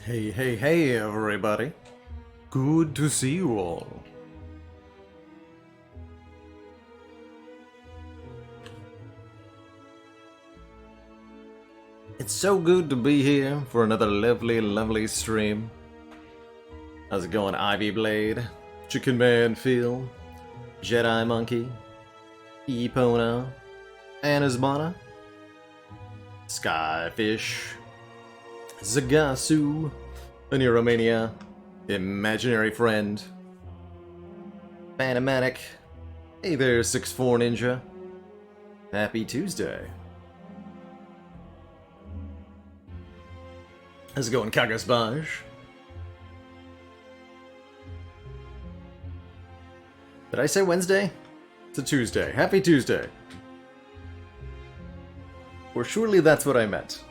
Hey, hey, hey, everybody. Good to see you all. It's so good to be here for another lovely, lovely stream. How's it going, Ivy Blade, Chicken Man Phil, Jedi Monkey, Epona, Anasmana, Skyfish, Zagasu, Aniromania, Imaginary Friend, Phantomatic, hey there 6'4 Ninja, Happy Tuesday. How's it going, Kagasbaj? Did I say Wednesday? It's a Tuesday. Happy Tuesday. Or surely that's what I meant.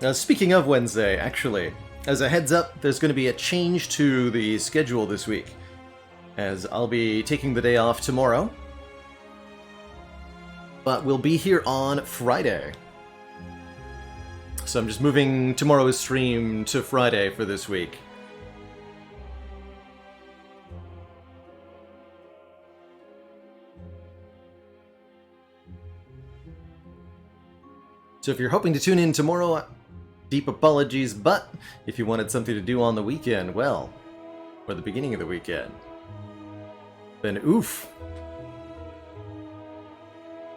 Now, speaking of Wednesday, actually, as a heads up, there's going to be a change to the schedule this week, as I'll be taking the day off tomorrow, but we'll be here on Friday. So I'm just moving tomorrow's stream to Friday for this week. So if you're hoping to tune in tomorrow, deep apologies, but if you wanted something to do on the weekend, well, or the beginning of the weekend, then oof.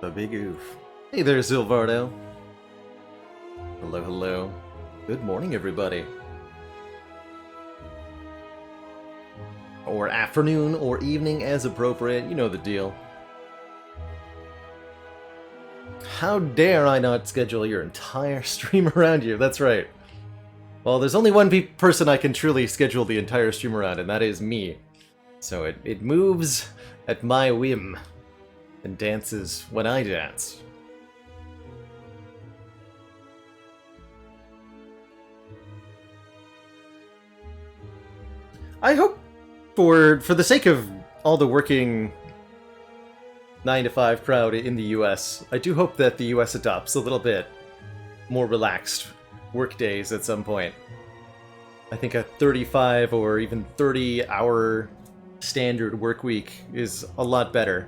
The big oof. Hey there, Silvardo. Hello, hello. Good morning, everybody. Or afternoon, or evening, as appropriate. You know the deal. How dare I not schedule your entire stream around you? That's right. Well, there's only one person I can truly schedule the entire stream around, and that is me. So it moves at my whim, and dances when I dance. I hope, for the sake of all the working 9-to-5 crowd in the US, I do hope that the US adopts a little bit more relaxed work days at some point. I think a 35 or even 30-hour standard work week is a lot better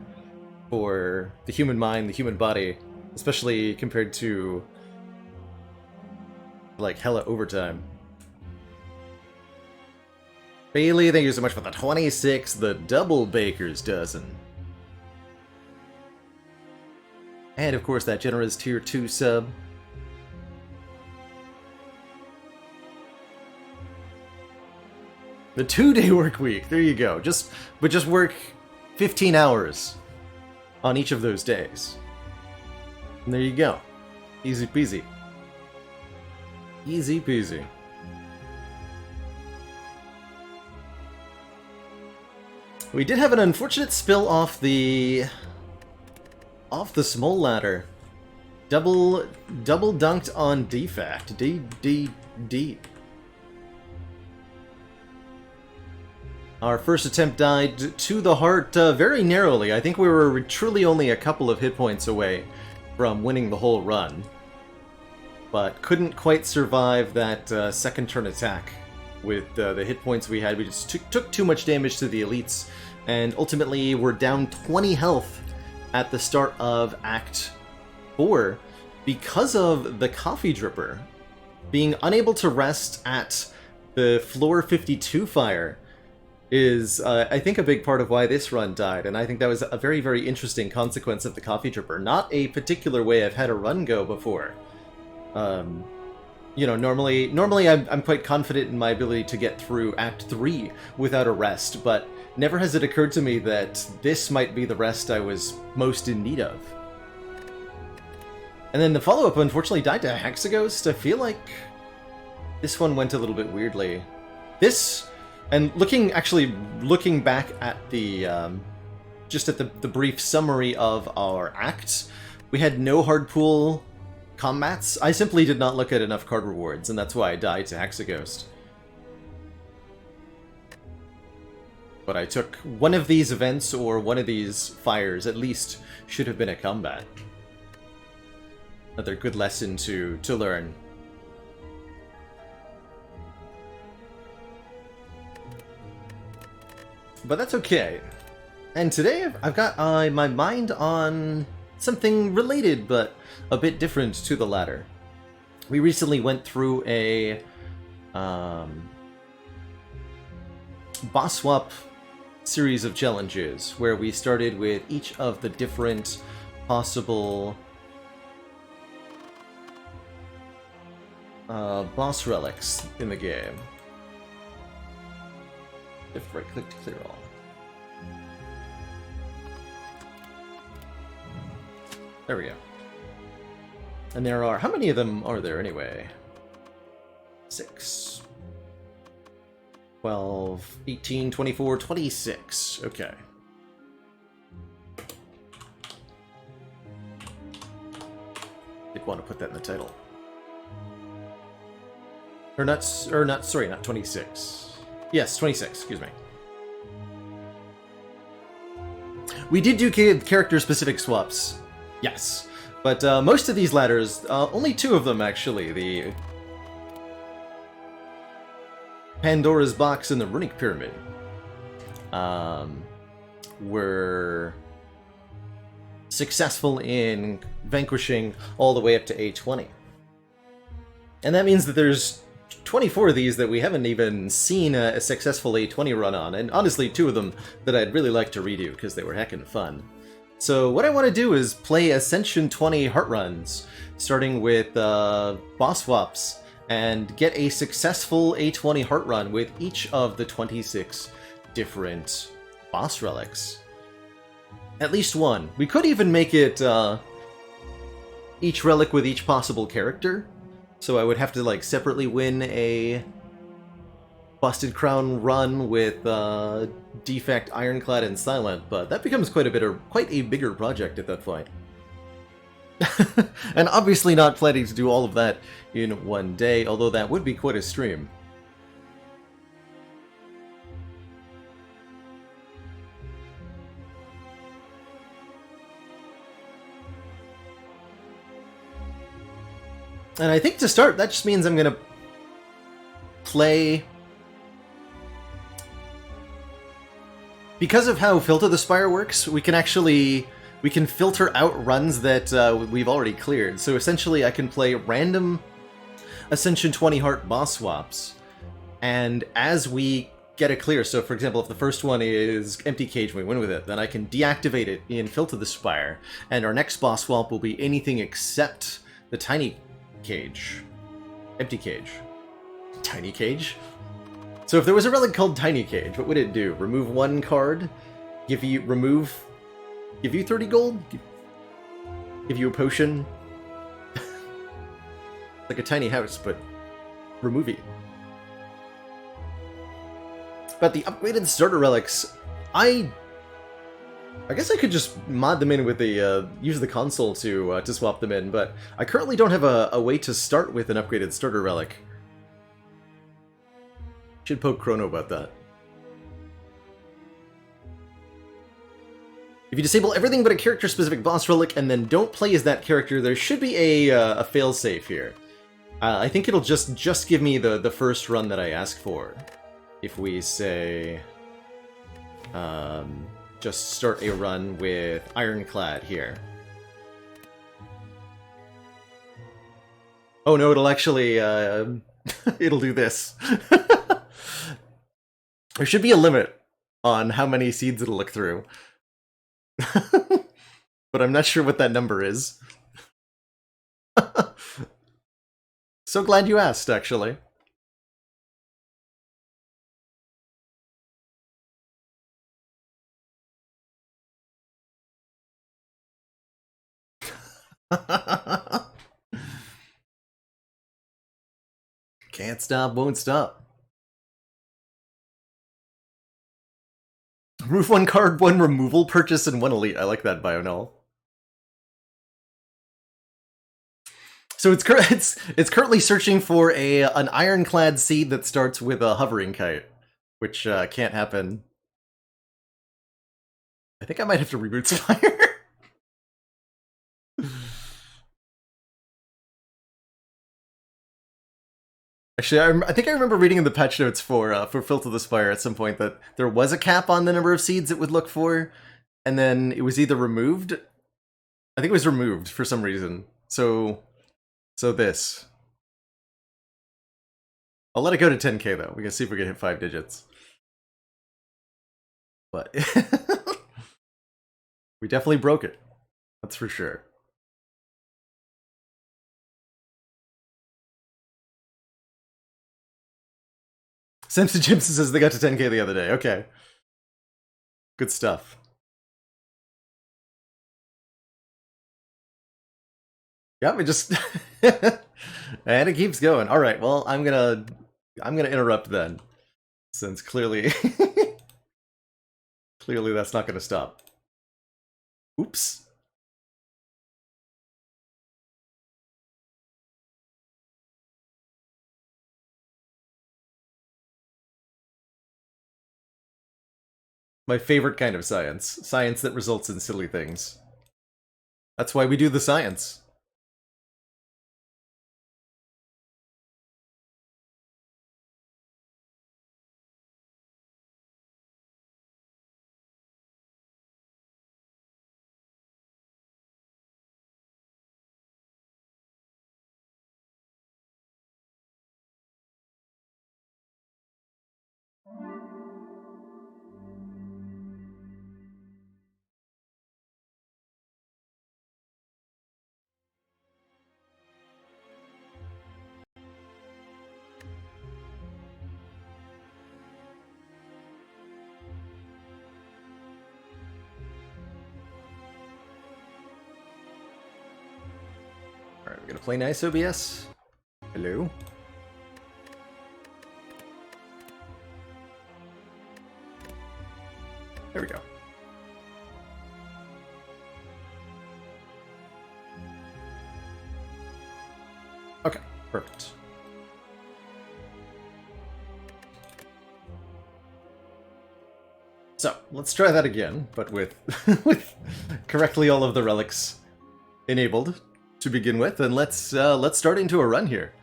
for the human mind, the human body, especially compared to, like, hella overtime. Bailey, thank you so much for the 26, the double baker's dozen. And of course that generous tier 2 sub. The 2-day work week, there you go. Just work 15 hours on each of those days. And there you go. Easy peasy. Easy peasy. We did have an unfortunate spill off the small ladder. Double dunked on Defect. D. Our first attempt died to the heart very narrowly. I think we were truly only a couple of hit points away from winning the whole run, but couldn't quite survive that second turn attack with the hit points we had. We just took too much damage to the elites, and ultimately we're down 20 health at the start of Act 4 because of the coffee dripper being unable to rest at the floor 52 fire is, I think, a big part of why this run died, and I think that was a very, very interesting consequence of the coffee dripper. Not a particular way I've had a run go before. You know, normally I'm quite confident in my ability to get through Act 3 without a rest, but never has it occurred to me that this might be the rest I was most in need of. And then the follow-up unfortunately died to Hexaghost. I feel like this one went a little bit weirdly. This, and looking back at the, just at the brief summary of our acts, we had no hard pool combats. I simply did not look at enough card rewards, and that's why I died to Hexaghost. But I took one of these events, or one of these fires, at least, should have been a combat. Another good lesson to learn. But that's okay. And today I've got my mind on something related, but a bit different to the latter. We recently went through a boss swap series of challenges where we started with each of the different possible boss relics in the game. If right-click to clear all. There we go. And there are... How many of them are there anyway? 6. 12, 18, 24, 26. Okay. Did want to put that in the title. Sorry, not 26. Yes, 26, excuse me. We did do character-specific swaps. Yes. But most of these ladders, only 2 of them actually, the Pandora's Box and the Runic Pyramid, were successful in vanquishing all the way up to A20. And that means that there's 24 of these that we haven't even seen a successful A20 run on, and honestly 2 of them that I'd really like to redo because they were heckin' fun. So what I want to do is play Ascension 20 heart runs, starting with boss swaps, and get a successful A20 heart run with each of the 26 different boss relics. At least one. We could even make it each relic with each possible character, so I would have to like separately win a Busted Crown run with Defect, Ironclad, and Silent, but that becomes quite a bigger project at that point. And obviously not planning to do all of that in one day, although that would be quite a stream. And I think to start, that just means I'm gonna play... Because of how Filter the Spire works, we can filter out runs that we've already cleared. So essentially I can play random Ascension 20 heart boss swaps, and as we get a clear, so for example if the first one is Empty Cage and we win with it, then I can deactivate it in Filter the Spire, and our next boss swap will be anything except the Tiny Cage. Empty Cage. Tiny Cage? So if there was a relic called Tiny Cage, what would it do? Remove 1 card? Give you 30 gold? Give you a potion? Like a tiny house, but removey. But the upgraded starter relics, I guess I could just mod them in with the use the console to swap them in, but I currently don't have a way to start with an upgraded starter relic. Should poke Chrono about that. If you disable everything but a character-specific boss relic and then don't play as that character, there should be a failsafe here. I think it'll just give me the first run that I ask for. If we say... just start a run with Ironclad here. Oh no, it'll actually... it'll do this. There should be a limit on how many seeds it'll look through. But I'm not sure what that number is. So glad you asked, actually. Can't stop, won't stop. Remove 1 card, 1 removal purchase, and 1 elite. I like that, Bionull. So it's currently searching for an Ironclad seed that starts with a hovering kite, which can't happen. I think I might have to reboot Spire. Actually, I think I remember reading in the patch notes for Filth of the Spire at some point that there was a cap on the number of seeds it would look for, and then it was either removed. I think it was removed for some reason. So this. I'll let it go to 10k though. We can see if we can hit 5 digits. But we definitely broke it. That's for sure. Simpson Jimson says they got to 10k the other day. Okay. Good stuff. Yeah, we just and it keeps going. All right, well, I'm gonna interrupt then, since clearly clearly that's not gonna stop. Oops. My favorite kind of science. Science that results in silly things. That's why we do the science. Alright, we're gonna play nice OBS. Hello? There we go. Okay, perfect. So, let's try that again, but with with correctly all of the relics enabled to begin with, and let's start into a run here.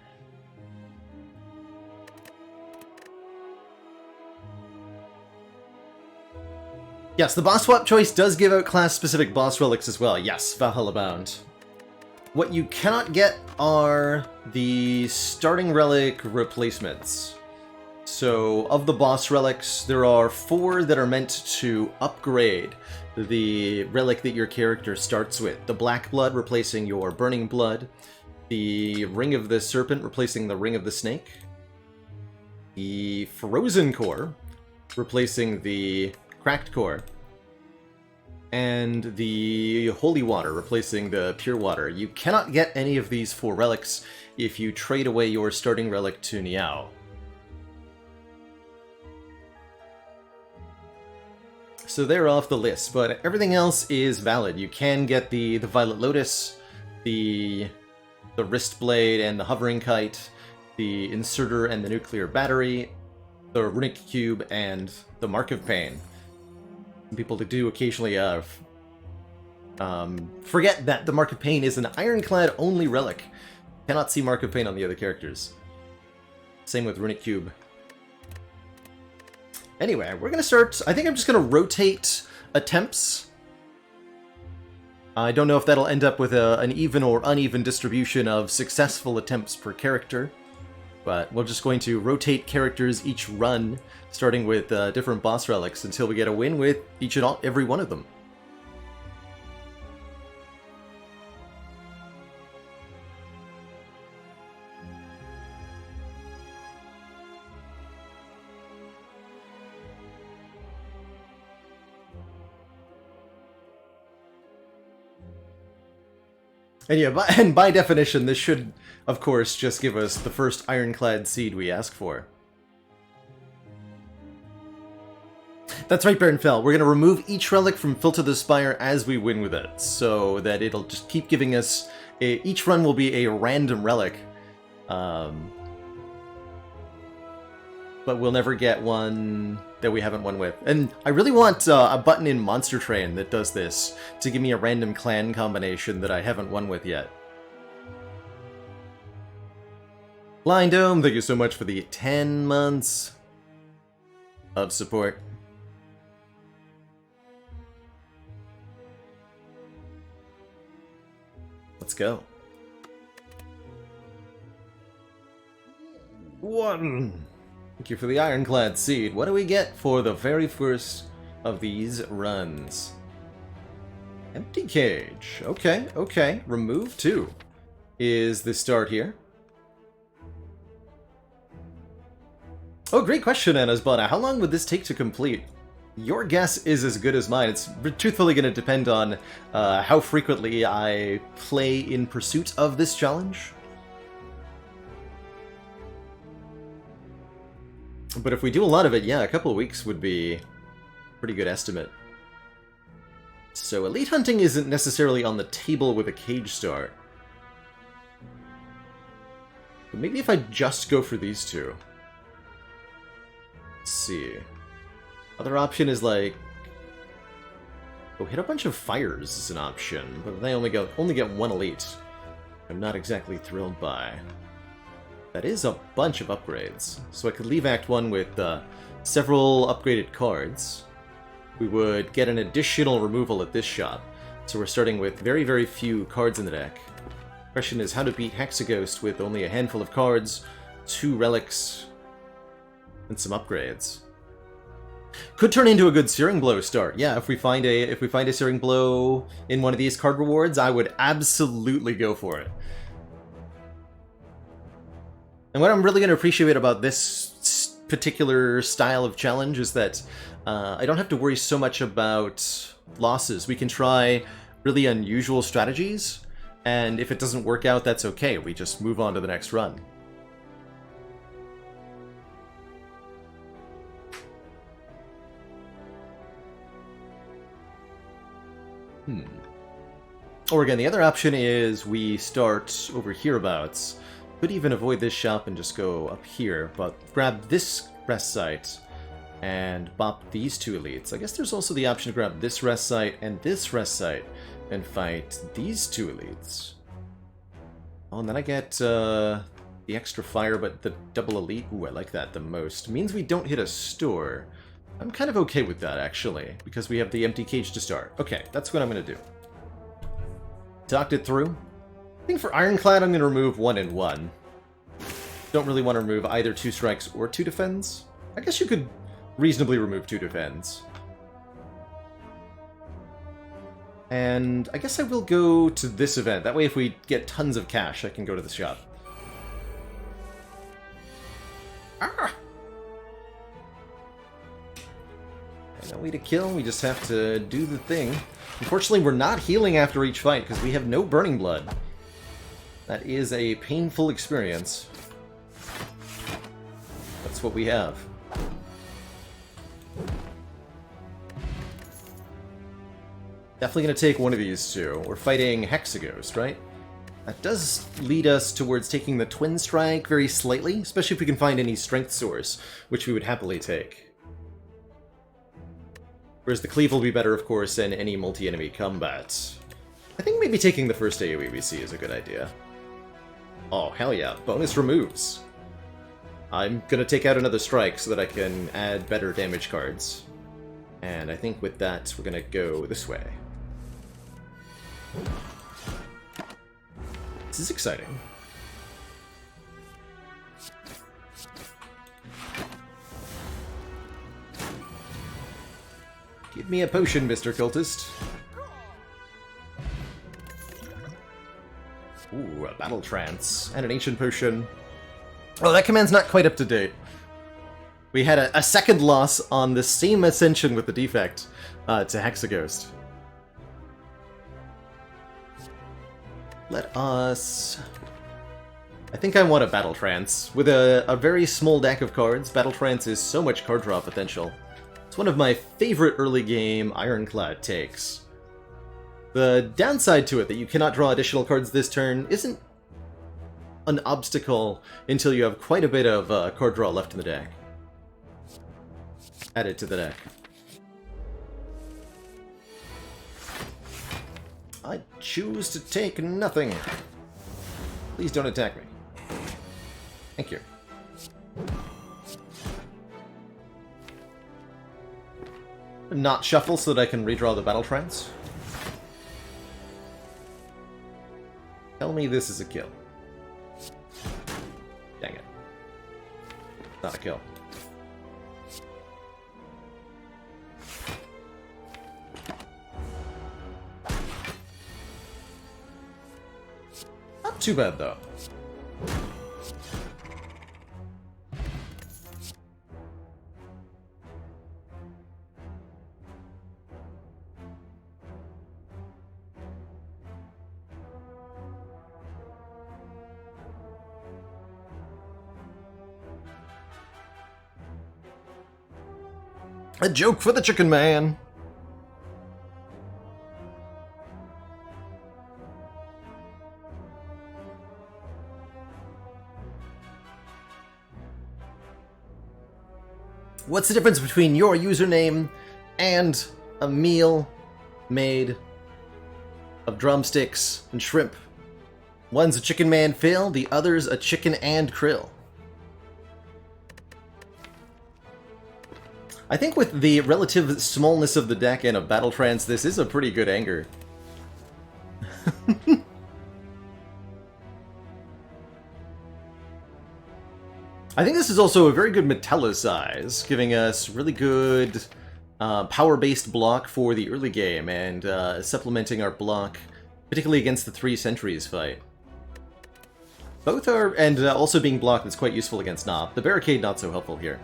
Yes, the boss swap choice does give out class-specific boss relics as well. Yes, Valhalla Bound. What you cannot get are the starting relic replacements. So, of the boss relics, there are 4 that are meant to upgrade the relic that your character starts with. The Black Blood replacing your Burning Blood, the Ring of the Serpent replacing the Ring of the Snake, the Frozen Core replacing the Cracked Core, and the Holy Water replacing the Pure Water. You cannot get any of these 4 relics if you trade away your starting relic to Niao. So they're off the list, but everything else is valid. You can get the Violet Lotus, the Wrist Blade and the Hovering Kite, the Inserter and the Nuclear Battery, the Runic Cube, and the Mark of Pain. People do occasionally forget that the Mark of Pain is an Ironclad only relic. Cannot see Mark of Pain on the other characters. Same with Runic Cube. Anyway, we're gonna start. I think I'm just gonna rotate attempts. I don't know if that'll end up with an even or uneven distribution of successful attempts per character, but we're just going to rotate characters each run, starting with different boss relics until we get a win with each and every one of them. And yeah, by definition, this should, of course, just give us the first Ironclad seed we ask for. That's right, Baronfell. We're going to remove each relic from Filth of the Spire as we win with it, so that it'll just keep giving us... each run will be a random relic. But we'll never get one that we haven't won with. And I really want a button in Monster Train that does this, to give me a random clan combination that I haven't won with yet. Blind Dome, thank you so much for the 10 months of support. Let's go. 1. Thank you for the Ironclad seed. What do we get for the very first of these runs? Empty cage. Okay, okay. Remove 2 is the start here. Oh, great question, Anasbana. How long would this take to complete? Your guess is as good as mine. It's truthfully going to depend on how frequently I play in pursuit of this challenge. But if we do a lot of it, yeah, a couple of weeks would be a pretty good estimate. So elite hunting isn't necessarily on the table with a cage start. But maybe if I just go for these 2. Let's see. Other option is like... Oh, hit a bunch of fires is an option, but they only get 1 elite. I'm not exactly thrilled by. That is a bunch of upgrades. So I could leave Act 1 with several upgraded cards. We would get an additional removal at this shop. So we're starting with very, very few cards in the deck. Question is how to beat Hexaghost with only a handful of cards, 2 relics, and some upgrades. Could turn into a good Searing Blow start. Yeah, if we find a Searing Blow in one of these card rewards, I would absolutely go for it. And what I'm really going to appreciate about this particular style of challenge is that I don't have to worry so much about losses. We can try really unusual strategies, and if it doesn't work out, that's okay. We just move on to the next run. Or again, the other option is we start over hereabouts. Could even avoid this shop and just go up here, but grab this rest site and bop these 2 elites. I guess there's also the option to grab this rest site and this rest site and fight these 2 elites. Oh, and then I get the extra fire, but the double elite, ooh, I like that the most. Means we don't hit a store. I'm kind of okay with that, actually, because we have the empty cage to start. Okay, that's what I'm going to do. Talked it through. I think for Ironclad, I'm going to remove 1 and 1. Don't really want to remove either 2 strikes or 2 defends. I guess you could reasonably remove 2 defends. And I guess I will go to this event. That way, if we get tons of cash, I can go to the shop. Ah! No way to kill, we just have to do the thing. Unfortunately, we're not healing after each fight because we have no burning blood. That is a painful experience. That's what we have. Definitely going to take one of these 2. We're fighting Hexaghost, right? That does lead us towards taking the Twin Strike very slightly, especially if we can find any strength source, which we would happily take. Whereas the cleave will be better, of course, in any multi-enemy combat. I think maybe taking the first AoE we see is a good idea. Oh, hell yeah. Bonus removes. I'm gonna take out another strike so that I can add better damage cards. And I think with that, we're gonna go this way. This is exciting. Give me a potion, Mr. Cultist. Ooh, a Battle Trance. And an Ancient Potion. Oh, that command's not quite up to date. We had a second loss on the same ascension with the Defect to Hexaghost. Let us... I think I want a Battle Trance. With a very small deck of cards, Battle Trance is so much card draw potential. It's one of my favorite early game Ironclad takes. The downside to it, that you cannot draw additional cards this turn, isn't an obstacle until you have quite a bit of card draw left in the deck. Add it to the deck. I choose to take nothing. Please don't attack me. Thank you. Not shuffle so that I can redraw the battle trance. Tell me this is a kill. Dang it. Not a kill. Not too bad, though. A joke for the chicken man! What's the difference between your username and a meal made of drumsticks and shrimp? One's a chicken man Phil, the other's a chicken and krill. I think with the relative smallness of the deck and a battle trance, this is a pretty good anger. I think this is also a very good metallicize, giving us really good power-based block for the early game, and supplementing our block, particularly against the 3 Sentries fight. Both are, and also being blocked is quite useful against Knob. The Barricade not so helpful here.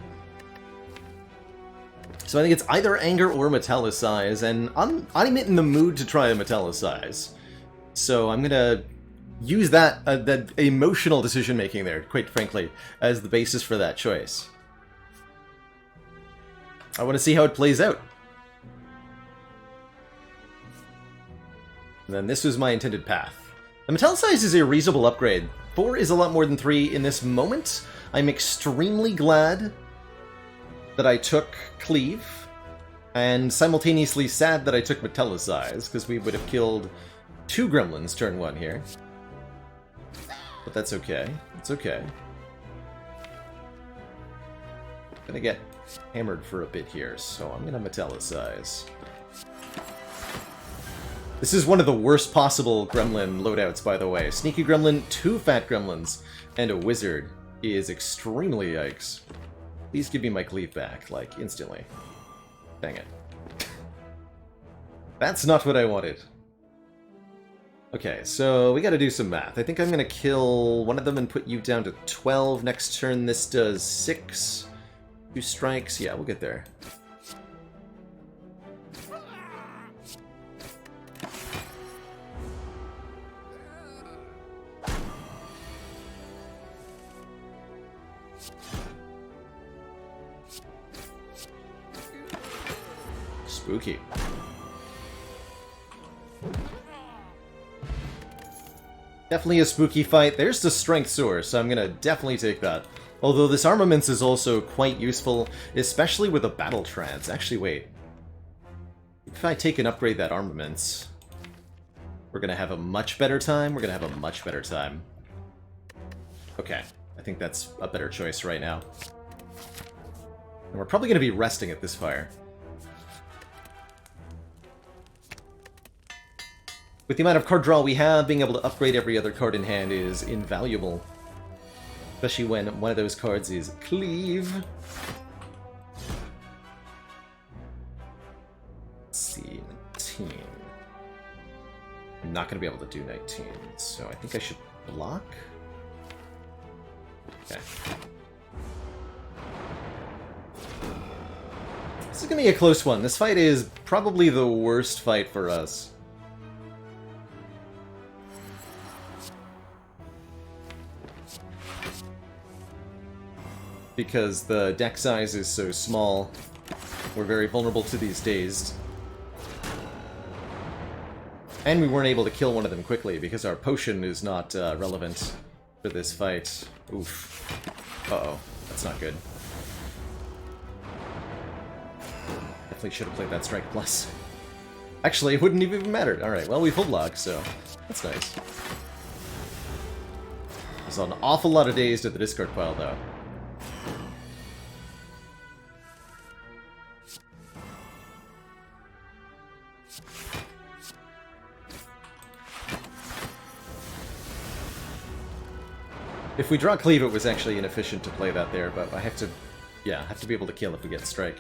So I think it's either anger or metallicize, and I'm in the mood to try a metallicize. So I'm gonna use that emotional decision-making there, quite frankly, as the basis for that choice. I want to see how it plays out. And then this was my intended path. The metallicize is a reasonable upgrade. 4 is a lot more than 3 in this moment. I'm extremely glad that I took Cleave, and simultaneously sad that I took Metallicize, because we would have killed 2 gremlins turn 1 here. But that's okay. It's okay. Gonna get hammered for a bit here, so I'm gonna Metallicize. This is one of the worst possible gremlin loadouts, by the way. Sneaky gremlin, 2 fat gremlins, and a wizard is extremely yikes. Please give me my cleave back, like, instantly. Dang it. That's not what I wanted. Okay, so we gotta do some math. I think I'm gonna kill one of them and put you down to 12. Next turn this does 6. 2 strikes. Yeah, we'll get there. Spooky. Definitely a spooky fight. There's the strength source, so I'm gonna definitely take that. Although this armaments is also quite useful, especially with a battle trance. Actually, wait. If I take and upgrade that armaments, we're gonna have a much better time. We're gonna have a much better time. Okay, I think that's a better choice right now. And we're probably gonna be resting at this fire. With the amount of card draw we have, being able to upgrade every other card in hand is invaluable. Especially when one of those cards is Cleave. Let's see, 19. I'm not going to be able to do 19, so I think I should block? Okay. This is going to be a close one. This fight is probably the worst fight for us. Because the deck size is so small, we're very vulnerable to these dazed. And we weren't able to kill one of them quickly because our potion is not relevant for this fight. Oof. Uh-oh. That's not good. Definitely should have played that Strike Plus. Actually, it wouldn't have even mattered. Alright, well, we full block, so that's nice. There's an awful lot of days to the discard pile, though. If we draw Cleave, it was actually inefficient to play that there, but I have to, yeah, have to be able to kill if we get Strike.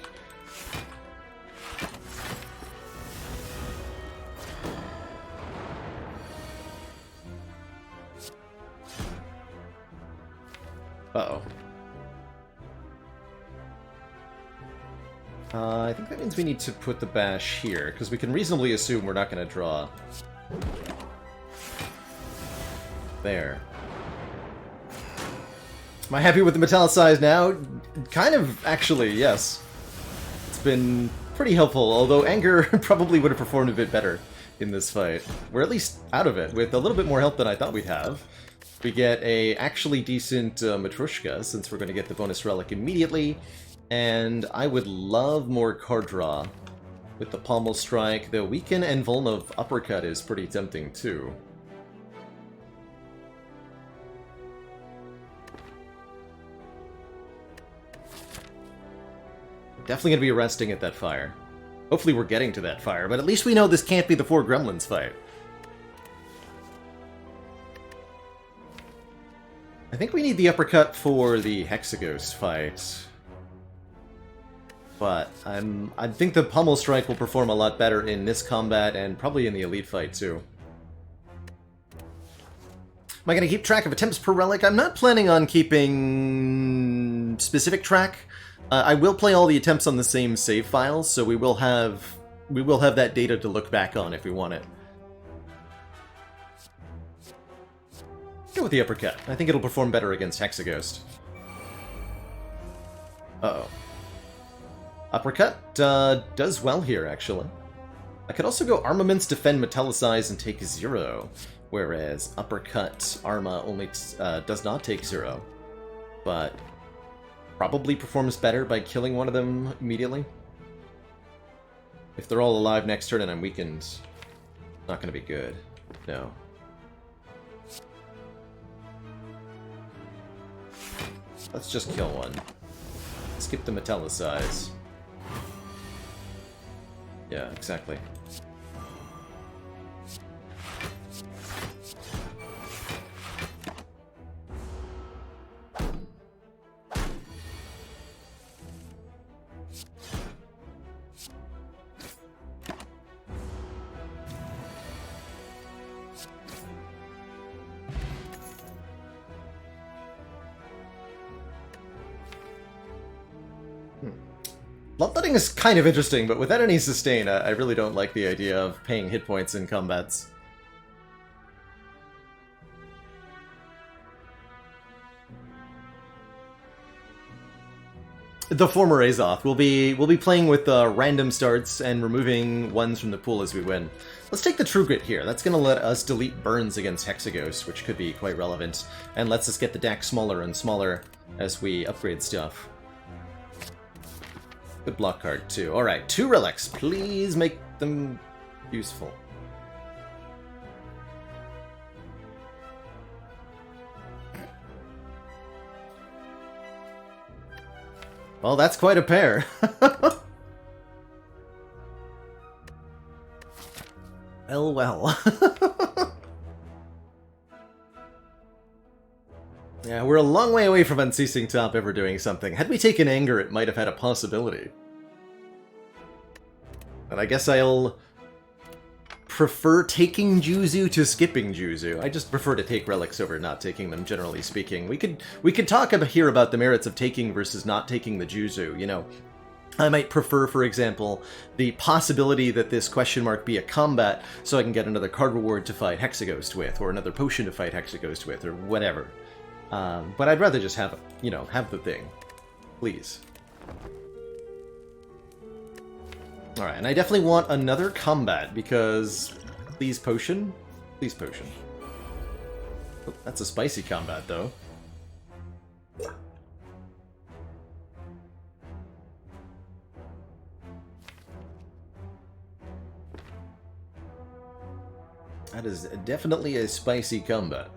Uh-oh. I think that means we need to put the bash here, because we can reasonably assume we're not going to draw. There. Am I happy with the Metallicize now? Kind of, actually, yes. It's been pretty helpful, although Anger probably would have performed a bit better in this fight. We're at least out of it, with a little bit more help than I thought we'd have. We get a actually decent Matrushka, since we're going to get the bonus relic immediately. And I would love more card draw with the Pommel Strike. The Weaken and Vulnerable Uppercut is pretty tempting, too. Definitely going to be arresting at that fire. Hopefully we're getting to that fire, but at least we know this can't be the 4 Gremlins fight. I think we need the uppercut for the Hexaghost fight. But I think the Pommel Strike will perform a lot better in this combat and probably in the Elite fight too. Am I going to keep track of attempts per relic? I'm not planning on keeping specific track. I will play all the attempts on the same save files, so we will have that data to look back on if we want it. Go with the uppercut. I think it'll perform better against Hexaghost. Uh-oh. Uppercut does well here, actually. I could also go Armaments, Defend, Metallicize, and take 0, whereas Uppercut Arma only does not take 0, but probably performs better by killing one of them immediately. If they're all alive next turn and I'm weakened, not going to be good. No. Let's just kill one. Skip the Metallicize. Yeah, exactly. Bloodletting is kind of interesting, but without any sustain, I really don't like the idea of paying hit points in combats. The former Azoth. We'll be playing with random starts and removing ones from the pool as we win. Let's take the True Grit here. That's going to let us delete burns against Hexaghost, which could be quite relevant, and lets us get the deck smaller and smaller as we upgrade stuff. Good block card, too. Alright, 2 relics. Please make them useful. Well, that's quite a pair. Well, well. Yeah, we're a long way away from Unceasing Top ever doing something. Had we taken Anger, it might have had a possibility. And I guess I'll prefer taking Juzu to skipping Juzu. I just prefer to take relics over not taking them, generally speaking. We could talk here about the merits of taking versus not taking the Juzu, you know. I might prefer, for example, the possibility that this question mark be a combat so I can get another card reward to fight Hexaghost with, or another potion to fight Hexaghost with, or whatever. But I'd rather just have, you know, have the thing. Please. Alright, and I definitely want another combat, because... Please potion? Please potion. Oh, that's a spicy combat, though. That is definitely a spicy combat.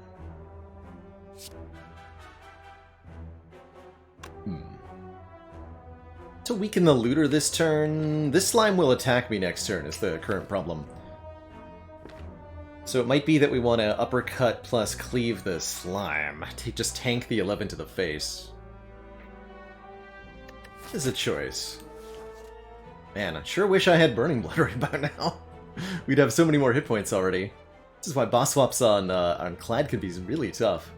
To weaken the looter this turn, this slime will attack me next turn is the current problem. So it might be that we want to uppercut plus cleave the slime. Just tank the 11 to the face. This is a choice. Man, I sure wish I had Burning Blood right about now. We'd have so many more hit points already. This is why boss swaps on Ironclad could be really tough.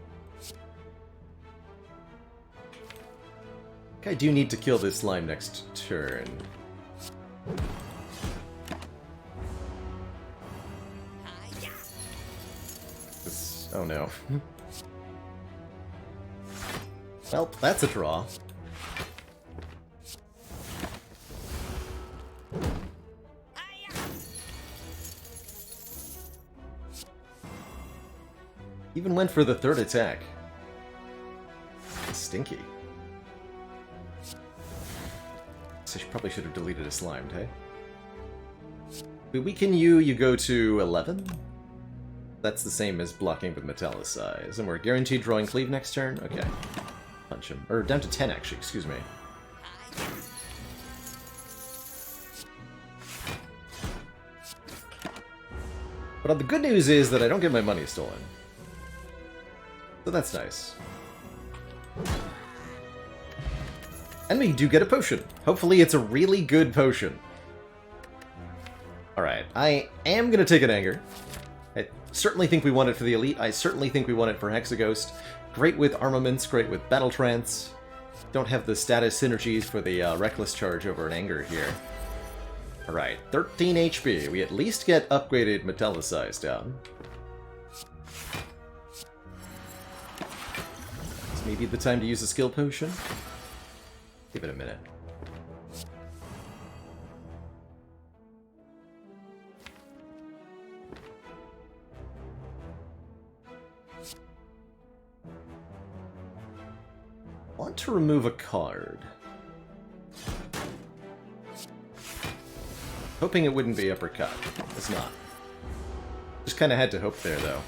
I do need to kill this slime next turn. Oh no. Well, that's a draw. Even went for the third attack. Stinky. So she probably should have deleted a slime, hey? We weaken you, you go to 11? That's the same as blocking with Metallicize. And we're guaranteed drawing cleave next turn? Okay. Punch him. Or down to 10, actually, excuse me. But the good news is that I don't get my money stolen. So that's nice. And we do get a potion. Hopefully it's a really good potion. Alright, I am going to take an Anger. I certainly think we want it for the Elite. I certainly think we want it for Hexaghost. Great with armaments, great with Battle Trance. Don't have the status synergies for the Reckless Charge over an Anger here. Alright, 13 HP. We at least get upgraded Metallicize down. It's maybe the time to use a skill potion. Give it a minute. Want to remove a card. Hoping it wouldn't be uppercut. It's not. Just kind of had to hope there, though.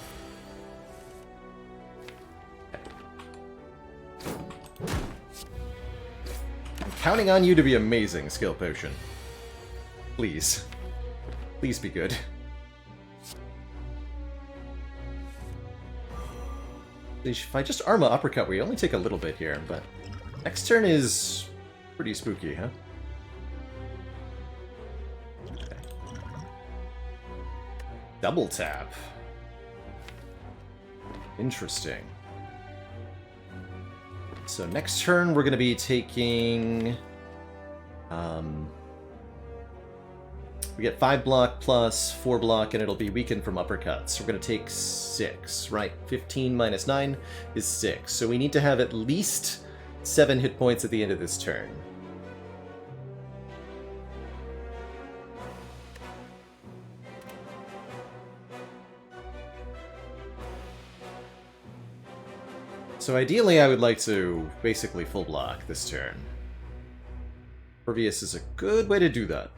I'm counting on you to be amazing, Skill Potion. Please. Please be good. If I just Arma Uppercut, we only take a little bit here, but next turn is pretty spooky, huh? Okay. Double tap. Interesting. So next turn we're going to be taking... we get 5 block plus 4 block, and it'll be weakened from uppercuts. We're going to take 6, right? 15 minus 9 is 6. So we need to have at least 7 hit points at the end of this turn. So ideally I would like to basically full block this turn. Pervious is a good way to do that.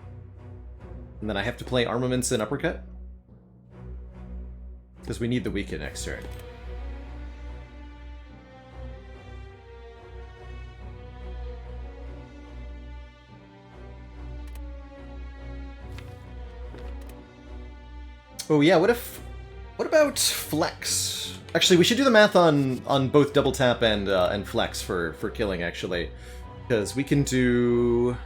And then I have to play armaments and uppercut? Because we need the weaken next turn. Oh yeah, what about flex? Actually, we should do the math on both double tap and flex for killing, actually. Because we can do...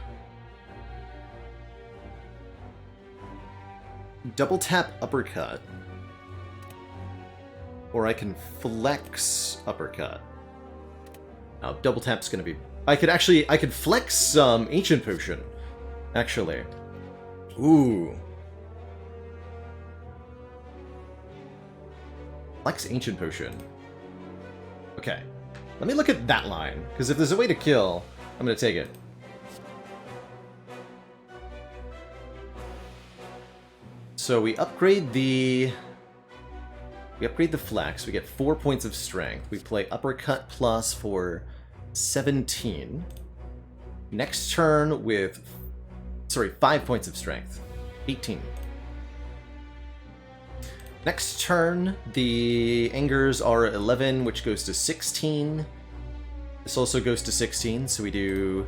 double tap uppercut. Or I can flex uppercut. Now, double tap's gonna be... I could flex Ancient Potion, actually. Ooh. Flex Ancient Potion. Okay. Let me look at that line, because if there's a way to kill, I'm gonna take it. So we upgrade the flex. We get 4 points of strength. We play uppercut plus for 17. Next turn with 5 points of strength. 18. Next turn, the angers are 11, which goes to 16. This also goes to 16, so we do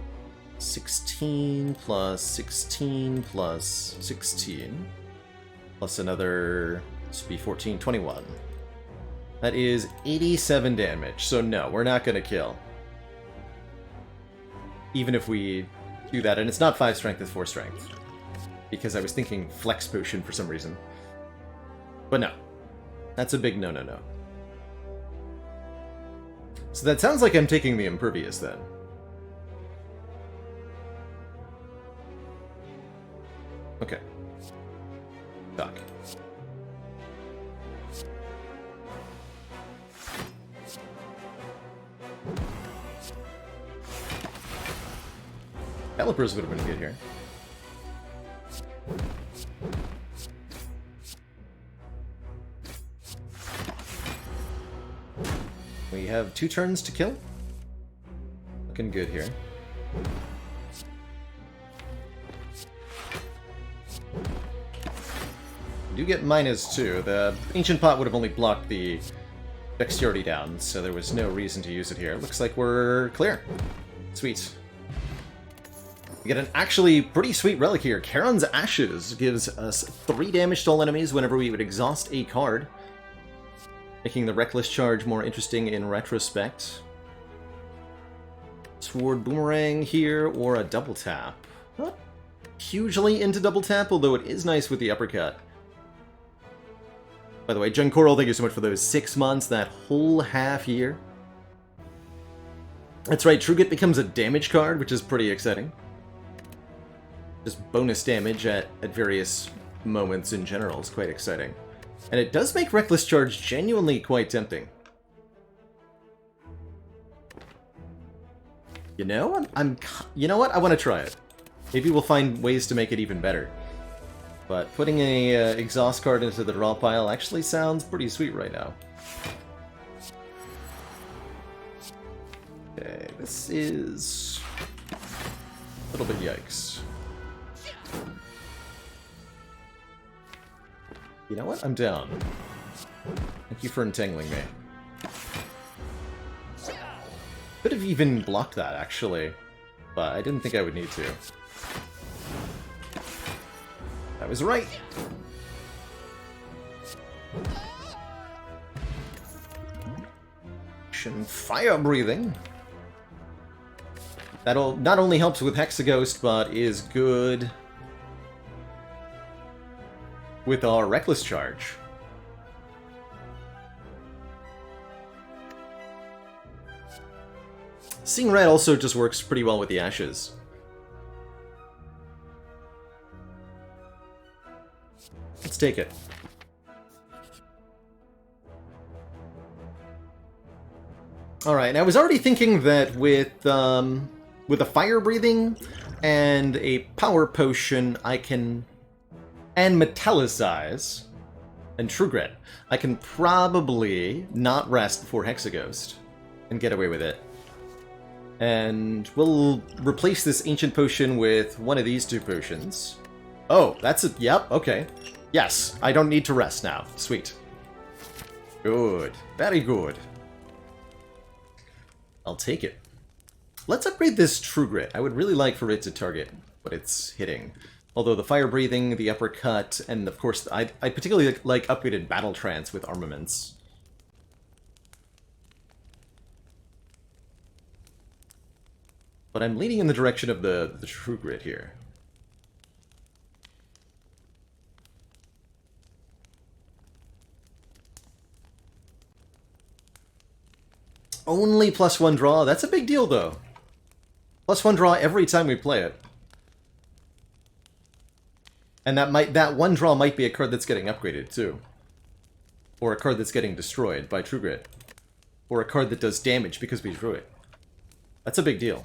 16 plus 16 plus 16 plus another, this would be 14, 21. That is 87 damage, so no, we're not going to kill. Even if we do that, and it's not 5 strength, it's 4 strength. Because I was thinking flex potion for some reason. But no, that's a big no. So that sounds like I'm taking the impervious then. Okay. Duck. Calipers would have been good here. We have 2 turns to kill. Looking good here. We do get -2. The Ancient Pot would have only blocked the Dexterity down, so there was no reason to use it here. Looks like we're clear. Sweet. We get an actually pretty sweet relic here. Charon's Ashes gives us 3 damage to all enemies whenever we would exhaust a card, making the Reckless Charge more interesting in retrospect. Sword Boomerang here, or a double tap. Not hugely into double tap, although it is nice with the uppercut. By the way, Jen Coral, thank you so much for those 6 months, that whole half year. That's right, True Grit becomes a damage card, which is pretty exciting. Just bonus damage at various moments in general is quite exciting. And it does make Reckless Charge genuinely quite tempting. You know, you know what? I want to try it. Maybe we'll find ways to make it even better. But putting a exhaust card into the draw pile actually sounds pretty sweet right now. Okay, this is a little bit yikes. You know what? I'm down. Thank you for entangling me. Could have even blocked that, actually. But I didn't think I would need to. I was right! Fire breathing. That'll not only helps with Hexaghost, but is good with our Reckless Charge. Seeing Red also just works pretty well with the Ashes. Let's take it. Alright, and I was already thinking that with a Fire Breathing and a Power Potion, I can... and Metallicize, and True Grit, I can probably not rest before Hexaghost and get away with it. And we'll replace this Ancient Potion with one of these 2 potions. Oh, that's it. Yep, okay. Yes, I don't need to rest now. Sweet. Good. Very good. I'll take it. Let's upgrade this True Grit. I would really like for it to target what it's hitting. Although the Fire Breathing, the Uppercut, and of course, I particularly like upgraded Battle Trance with armaments. But I'm leaning in the direction of the True Grit here. Only +1 draw? That's a big deal, though. +1 draw every time we play it. And that 1 draw might be a card that's getting upgraded, too. Or a card that's getting destroyed by True Grit. Or a card that does damage because we drew it. That's a big deal.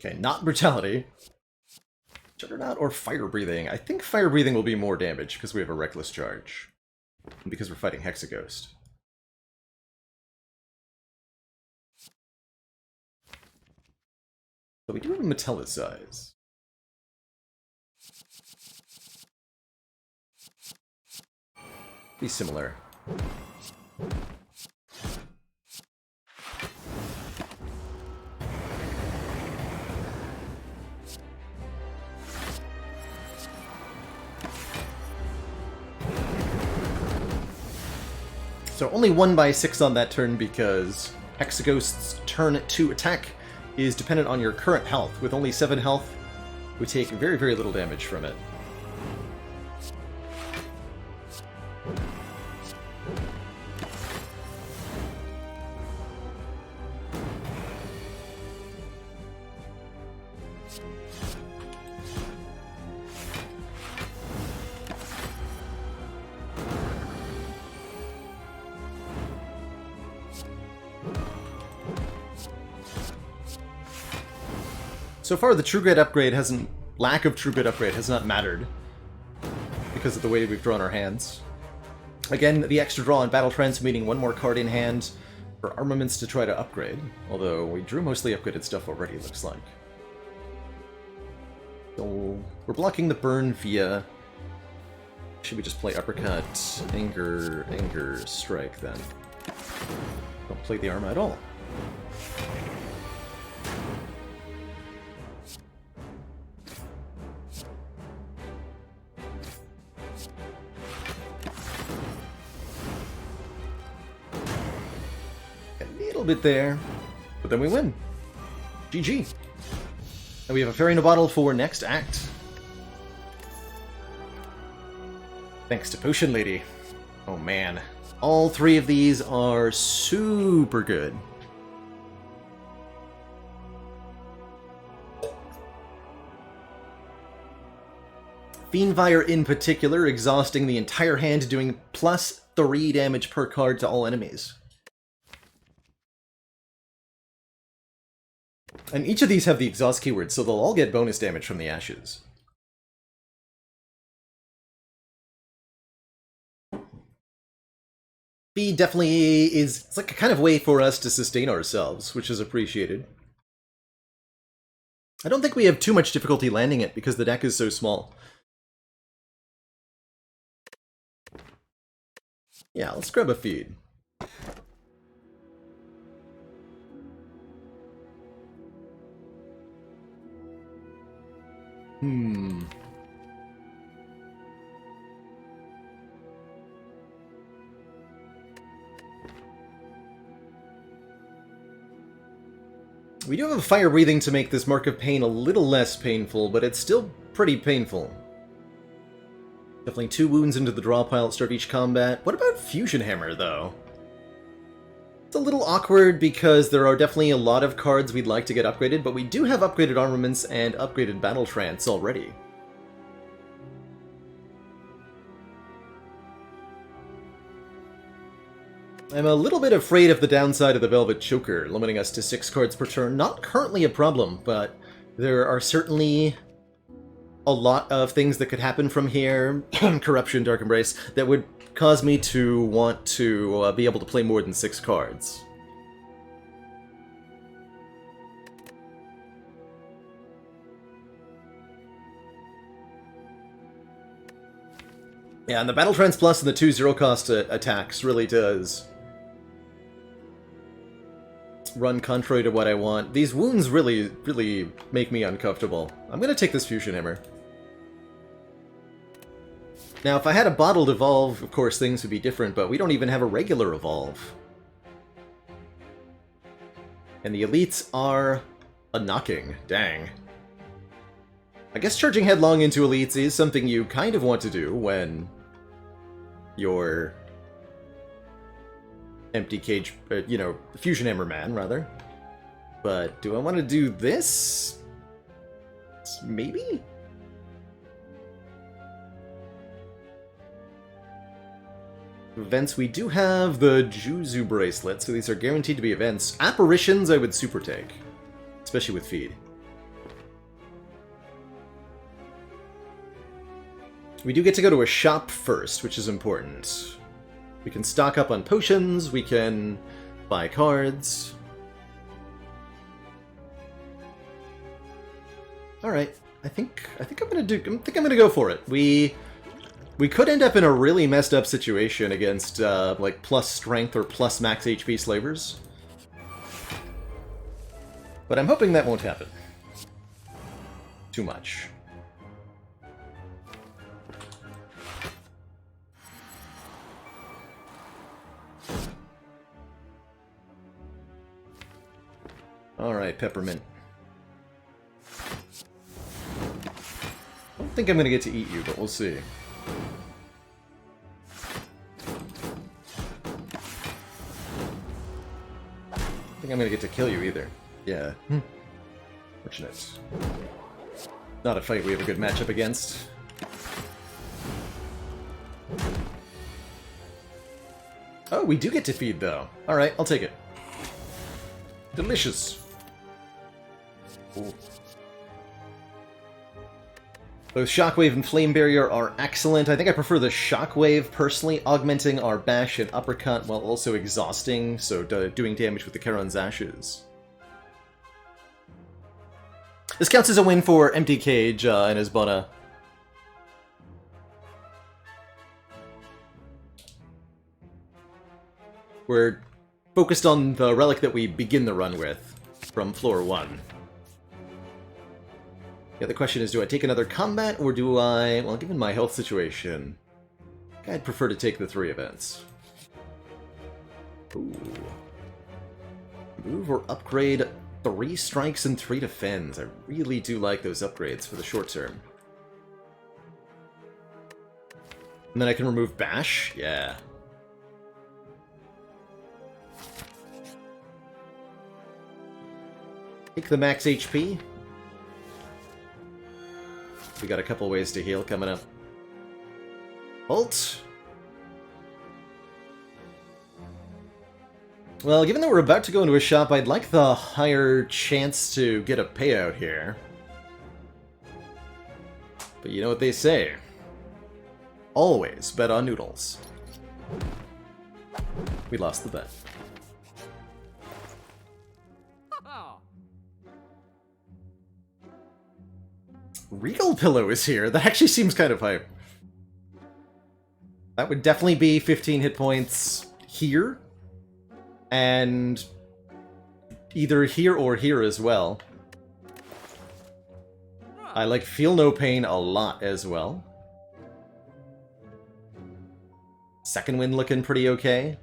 Okay, not Brutality. Juggernaut or Fire Breathing? I think Fire Breathing will be more damage because we have a Reckless Charge. And because we're fighting Hexaghost. But we do have a Metallicize. Be similar. So only 1/6 on that turn because Hexaghost's turn to attack is dependent on your current health. With only 7 health, we take very, very little damage from it. So far, the True Grit upgrade lack of True Grit upgrade has not mattered because of the way we've drawn our hands. Again, the extra draw on Battle Trance, meaning one more card in hand for armaments to try to upgrade. Although we drew mostly upgraded stuff already, it looks like. So we're blocking the burn via. Should we just play Uppercut, Anger, Strike then? Don't play the armor at all. Bit there, but then we win. GG. And we have a Fairy in a Bottle for next act. Thanks to Potion Lady. Oh man. All 3 of these are super good. Fiendfire in particular, exhausting the entire hand, doing +3 damage per card to all enemies. And each of these have the exhaust keyword, so they'll all get bonus damage from the ashes. B definitely is, it's like a kind of way for us to sustain ourselves, which is appreciated. I don't think we have too much difficulty landing it because the deck is so small. Yeah, let's grab a feed. We do have a fire breathing to make this Mark of Pain a little less painful, but it's still pretty painful. Definitely 2 wounds into the draw pile at start of each combat. What about Fusion Hammer, though? It's a little awkward because there are definitely a lot of cards we'd like to get upgraded, but we do have upgraded armaments and upgraded Battle Trance already. I'm a little bit afraid of the downside of the Velvet Choker, limiting us to 6 cards per turn. Not currently a problem, but there are certainly a lot of things that could happen from here, Corruption, Dark Embrace, that would cause me to want to be able to play more than 6 cards. Yeah, and the Battle Trance Plus and the 2 0-cost attacks really does run contrary to what I want. These wounds really make me uncomfortable. I'm gonna take this Fusion Hammer. Now, if I had a bottled evolve, of course things would be different, but we don't even have a regular evolve. And the elites are a knocking. Dang. I guess charging headlong into elites is something you kind of want to do when you're empty cage, you know, Fusion Hammer man, rather. But do I want to do this? Maybe? Events, we do have the Juzu bracelet, so these are guaranteed to be events. Apparitions I would super take, especially with feed. We do get to go to a shop first, which is important. We can stock up on potions, we can buy cards. Alright, I think I'm gonna go for it. We're We could end up in a really messed up situation against, like, plus strength or plus max HP slavers. But I'm hoping that won't happen. Too much. Alright, Peppermint. I don't think I'm gonna get to eat you, but we'll see. I think I'm gonna get to kill you either. Yeah. Fortunate. Not a fight we have a good matchup against. Oh, we do get to feed, though. Alright, I'll take it. Delicious. Ooh. Both Shockwave and Flame Barrier are excellent. I think I prefer the Shockwave, personally, augmenting our Bash and Uppercut while also exhausting, so doing damage with the Charon's Ashes. This counts as a win for Empty Cage and Hezbollah. We're focused on the relic that we begin the run with from floor 1. Yeah, the question is, do I take another combat, or do I... Well, given my health situation, I'd prefer to take the 3 events. Ooh. Move or upgrade 3 strikes and 3 defends. I really do like those upgrades for the short term. And then I can remove Bash? Yeah. Take the max HP. We got a couple ways to heal coming up. Ult. Well, given that we're about to go into a shop, I'd like the higher chance to get a payout here. But you know what they say. Always bet on noodles. We lost the bet. Regal Pillow is here. That actually seems kind of hype. That would definitely be 15 hit points here. And either here or here as well. I like Feel No Pain a lot as well. Second Wind looking pretty okay.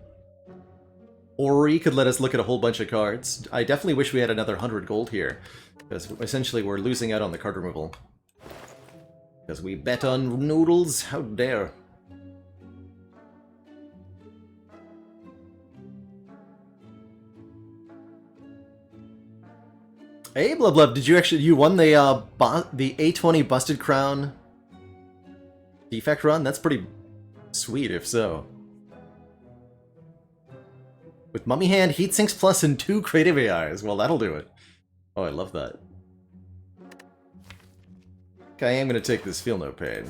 Ori could let us look at a whole bunch of cards. I definitely wish we had another 100 gold here. Because essentially we're losing out on the card removal. Because we bet on noodles? How dare. Hey, Blub Blub, did you won the A20 Busted Crown Defect run? That's pretty sweet, if so. With Mummy Hand, Heatsinks Plus, and 2 Creative AIs. Well, that'll do it. Oh, I love that. Okay, I am going to take this Feel No Pain.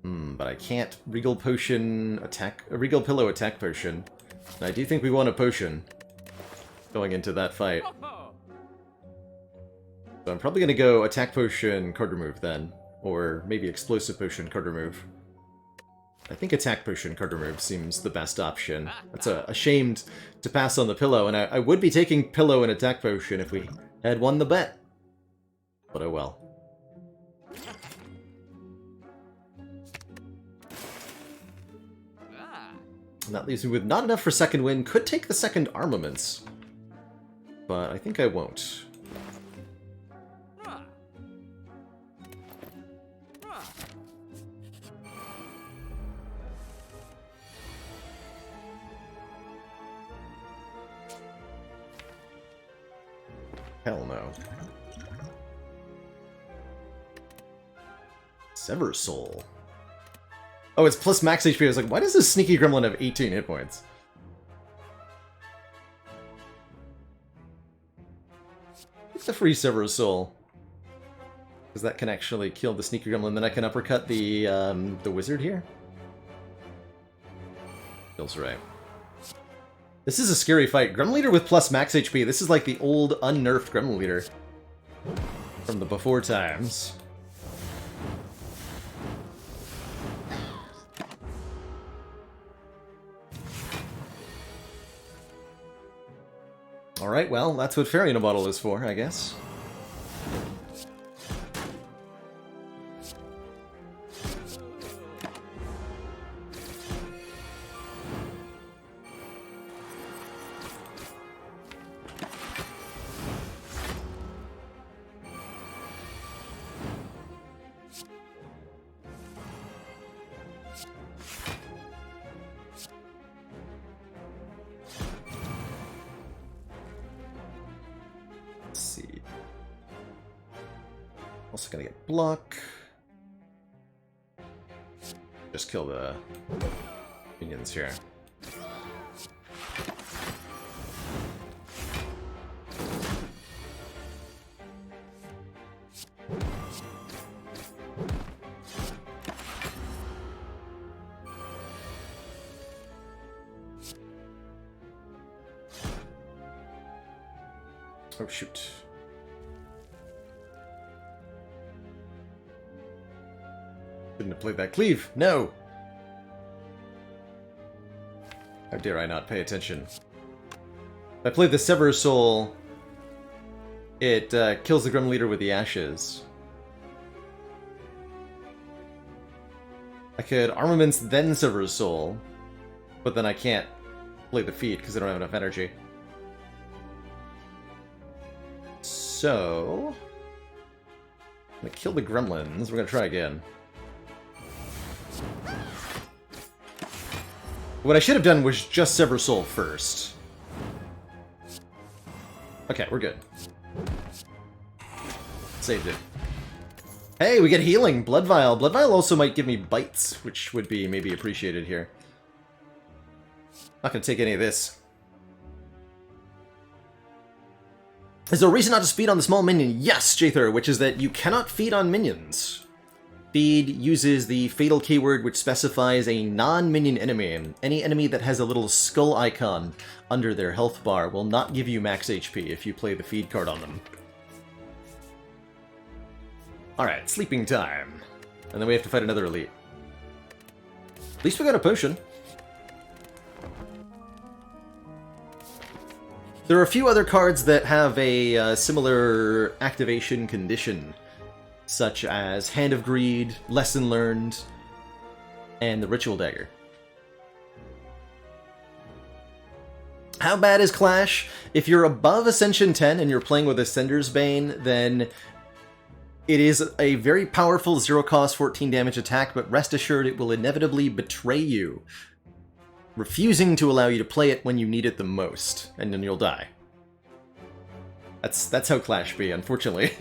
But I can't Regal Potion attack... A Regal Pillow attack potion. And I do think we want a potion going into that fight. So I'm probably going to go attack potion, card remove then. Or maybe explosive potion, card remove. I think attack potion, card remove seems the best option. That's a shame to pass on the pillow, and I would be taking pillow and attack potion if we had won the bet. But oh well. And that leaves me with not enough for second win. Could take the second armaments. But I think I won't. Hell no. Sever Soul. Oh, it's plus max HP. I was like, why does this sneaky gremlin have 18 hit points? It's a free Sever Soul. Because that can actually kill the sneaky gremlin. Then I can uppercut the wizard here. Feels right. This is a scary fight. Gremlin Leader with plus max HP. This is like the old unnerfed Gremlin Leader. from the before times. Alright, well, that's what Fairy in a Bottle is for, I guess. Also gonna get block. Just kill the minions here. Oh shoot. Shouldn't have played that cleave. No! How dare I not pay attention. If I played the Sever Soul, it kills the Grim Leader with the Ashes. I could Armaments then Sever Soul, but then I can't play the feat because I don't have enough energy. So... I'm gonna kill the gremlins. We're gonna try again. What I should have done was just Sever Soul first. Okay, we're good. Saved it. Hey, we get healing! Blood Vial. Blood Vial also might give me bites, which would be maybe appreciated here. Not gonna take any of this. Is there a reason not to feed on the small minion? Yes, Jather, which is that you cannot feed on minions. Feed uses the fatal keyword which specifies a non-minion enemy. Any enemy that has a little skull icon under their health bar will not give you max HP if you play the feed card on them. Alright, sleeping time. And then we have to fight another elite. At least we got a potion. There are a few other cards that have a similar activation condition, such as Hand of Greed, Lesson Learned, and the Ritual Dagger. How bad is Clash? If you're above Ascension 10 and you're playing with Ascender's Bane, then it is a very powerful 0-cost 14 damage attack, but rest assured it will inevitably betray you, refusing to allow you to play it when you need it the most, and then you'll die. That's how Clash be, unfortunately.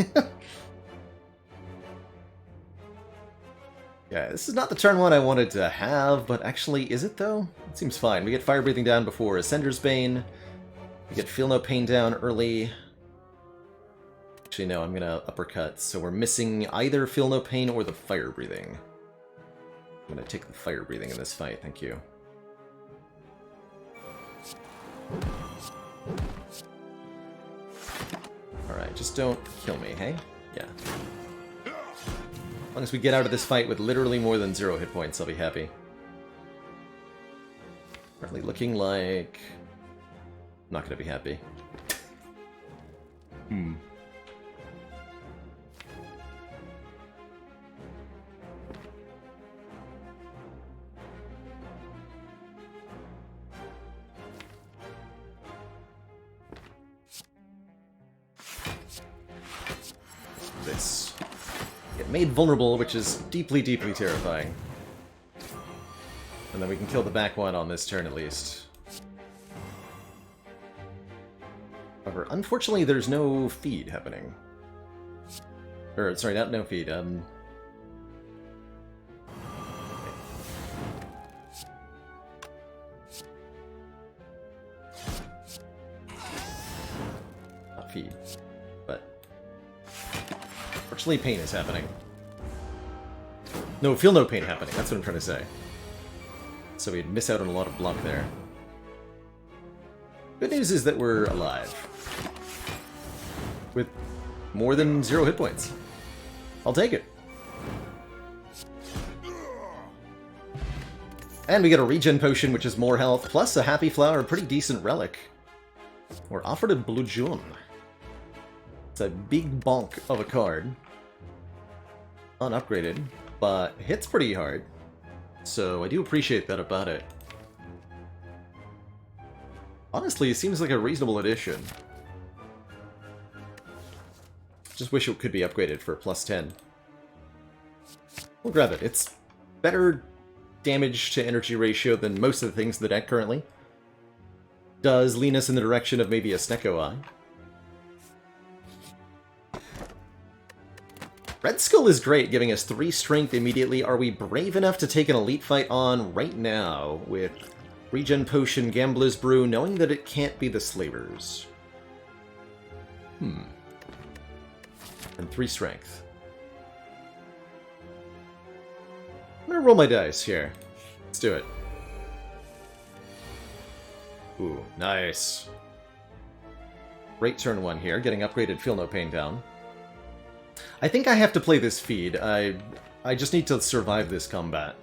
Yeah, this is not the turn one I wanted to have, but actually, is it though? It seems fine. We get Fire Breathing down before Ascender's Bane. We get Feel No Pain down early. Actually, no, I'm gonna uppercut, so we're missing either Feel No Pain or the Fire Breathing. I'm gonna take the Fire Breathing in this fight, thank you. Alright, just don't kill me, hey? Yeah. As long as we get out of this fight with literally more than 0 hit points, I'll be happy. Currently looking like... I'm not gonna be happy. This. Get made vulnerable, which is deeply, deeply terrifying. And then we can kill the back one on this turn at least. However, unfortunately there's no feed happening. Or, sorry, not no feed, not feed, but... Unfortunately, pain is happening. No, feel no pain happening, that's what I'm trying to say. So we'd miss out on a lot of block there. Good news is that we're alive. With more than 0 hit points. I'll take it. And we get a regen potion, which is more health, plus a happy flower, a pretty decent relic. We're offered a Bludgeon. It's a big bonk of a card. Unupgraded, but hits pretty hard. So I do appreciate that about it. Honestly, it seems like a reasonable addition. Just wish it could be upgraded for plus 10. We'll grab it. It's better damage to energy ratio than most of the things in the deck currently. Does lean us in the direction of maybe a Snecko Eye. Red Skull is great, giving us 3 strength immediately. Are we brave enough to take an elite fight on right now with Regen Potion, Gambler's Brew, knowing that it can't be the Slavers? And 3 strength. I'm gonna roll my dice here. Let's do it. Ooh, nice. Great turn 1 here, getting upgraded Feel No Pain down. I think I have to play this feed. I just need to survive this combat.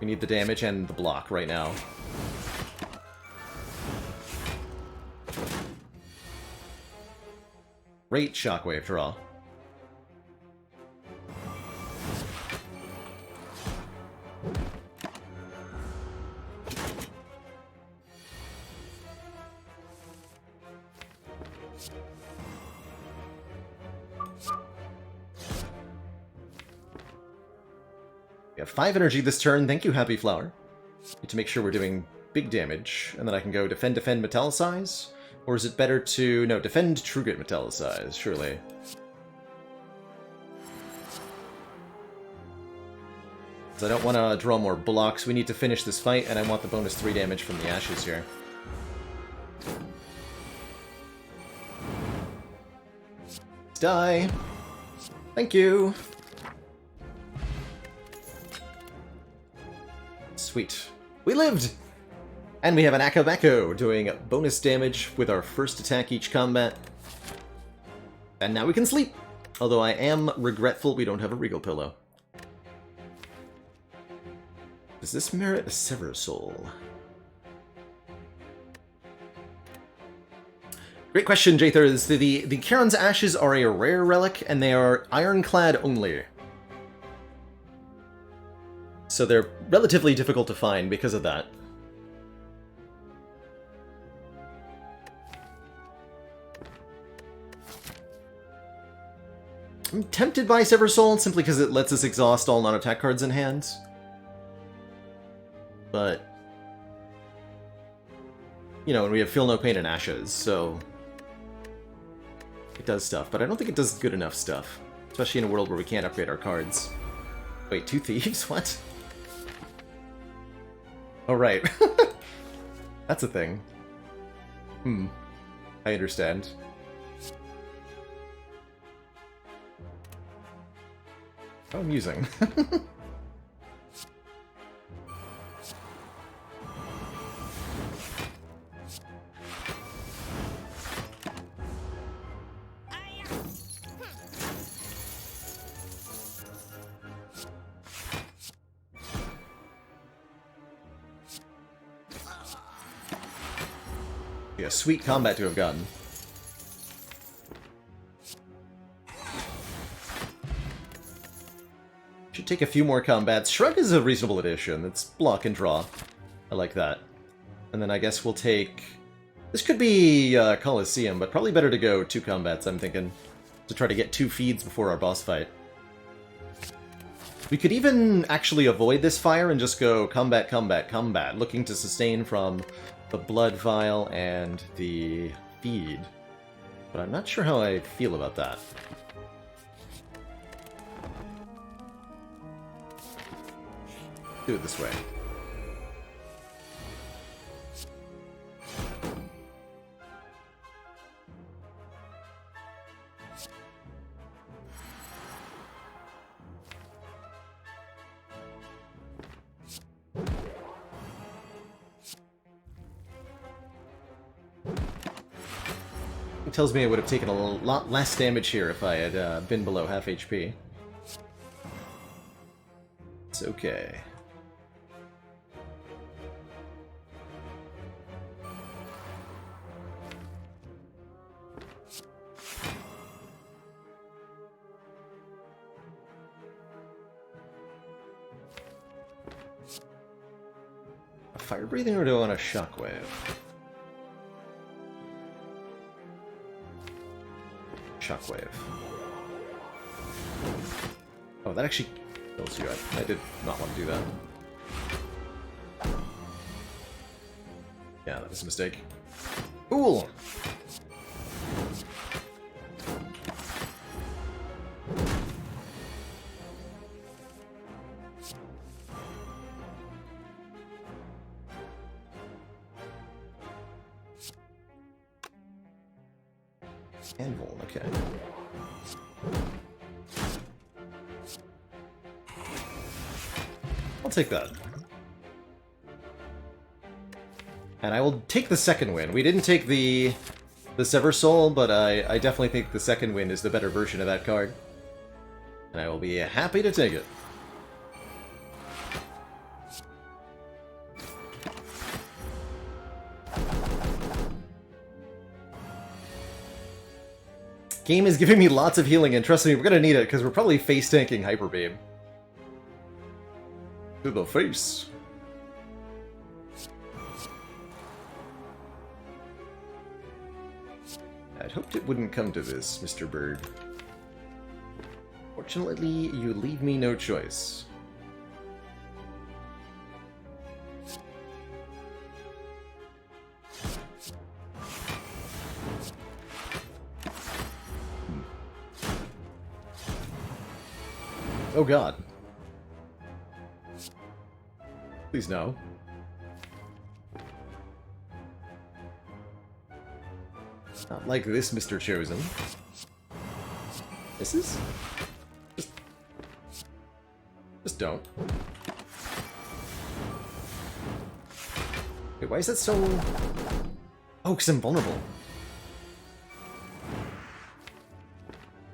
We need the damage and the block right now. Great shockwave draw. We have 5 energy this turn. Thank you, Happy Flower. Need to make sure we're doing big damage, and then I can go defend, metallicize. Or is it better to... no, defend, True Grit, metallicize, surely. Because I don't want to draw more blocks. We need to finish this fight, and I want the bonus 3 damage from the ashes here. Let's die. Thank you. Sweet. We lived! And we have an Akabeko doing bonus damage with our first attack each combat. And now we can sleep! Although I am regretful we don't have a Regal Pillow. Does this merit a Sever Soul? Great question, Jather. The Charon's Ashes are a rare relic, and they are Ironclad only. So they're relatively difficult to find because of that. I'm tempted by Sever Soul simply because it lets us exhaust all non-attack cards in hand. But, you know, and we have Feel No Pain and Ashes, so it does stuff. But I don't think it does good enough stuff, especially in a world where we can't upgrade our cards. Wait, 2 Thieves? What? Oh, right. That's a thing. I understand. How amusing. Yeah, sweet combat to have gotten. Should take a few more combats. Shrug is a reasonable addition. It's block and draw. I like that. And then I guess we'll take... this could be Coliseum, but probably better to go 2 combats, I'm thinking. To try to get 2 feeds before our boss fight. We could even actually avoid this fire and just go combat, combat, combat, looking to sustain from the Blood Vial and the feed. But I'm not sure how I feel about that. Do it this way. It tells me I would have taken a lot less damage here if I had been below half HP. It's okay. Fire breathing, or do I want a shockwave? Shockwave. Oh, that actually kills you. I did not want to do that. Yeah, that was a mistake. Cool! Anvil, okay. I'll take that. And I will take the second win. We didn't take the Sever Soul, but I definitely think the second win is the better version of that card. And I will be happy to take it. Game is giving me lots of healing, and trust me, we're gonna need it, because we're probably face-tanking Hyper Beam. To the face. I'd hoped it wouldn't come to this, Mr. Bird. Fortunately, you leave me no choice. Oh god. Please no. Not like this, Mr. Chosen. This is? Just don't. Wait, why is that so... Oh, because I'm vulnerable.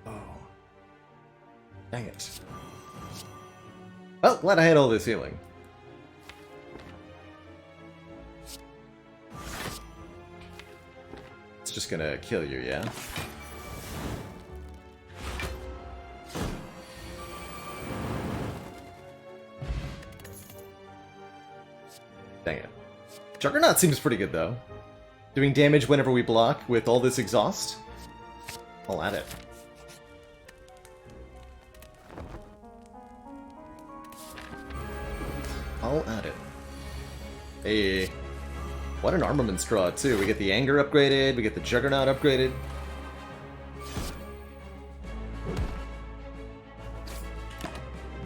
Oh. Dang it. Well, glad I had all this healing. It's just gonna kill you, yeah? Dang it. Juggernaut seems pretty good, though. Doing damage whenever we block with all this exhaust. I'll add it. I'll add it. Hey. What an armaments draw, too. We get the Anger upgraded, we get the Juggernaut upgraded.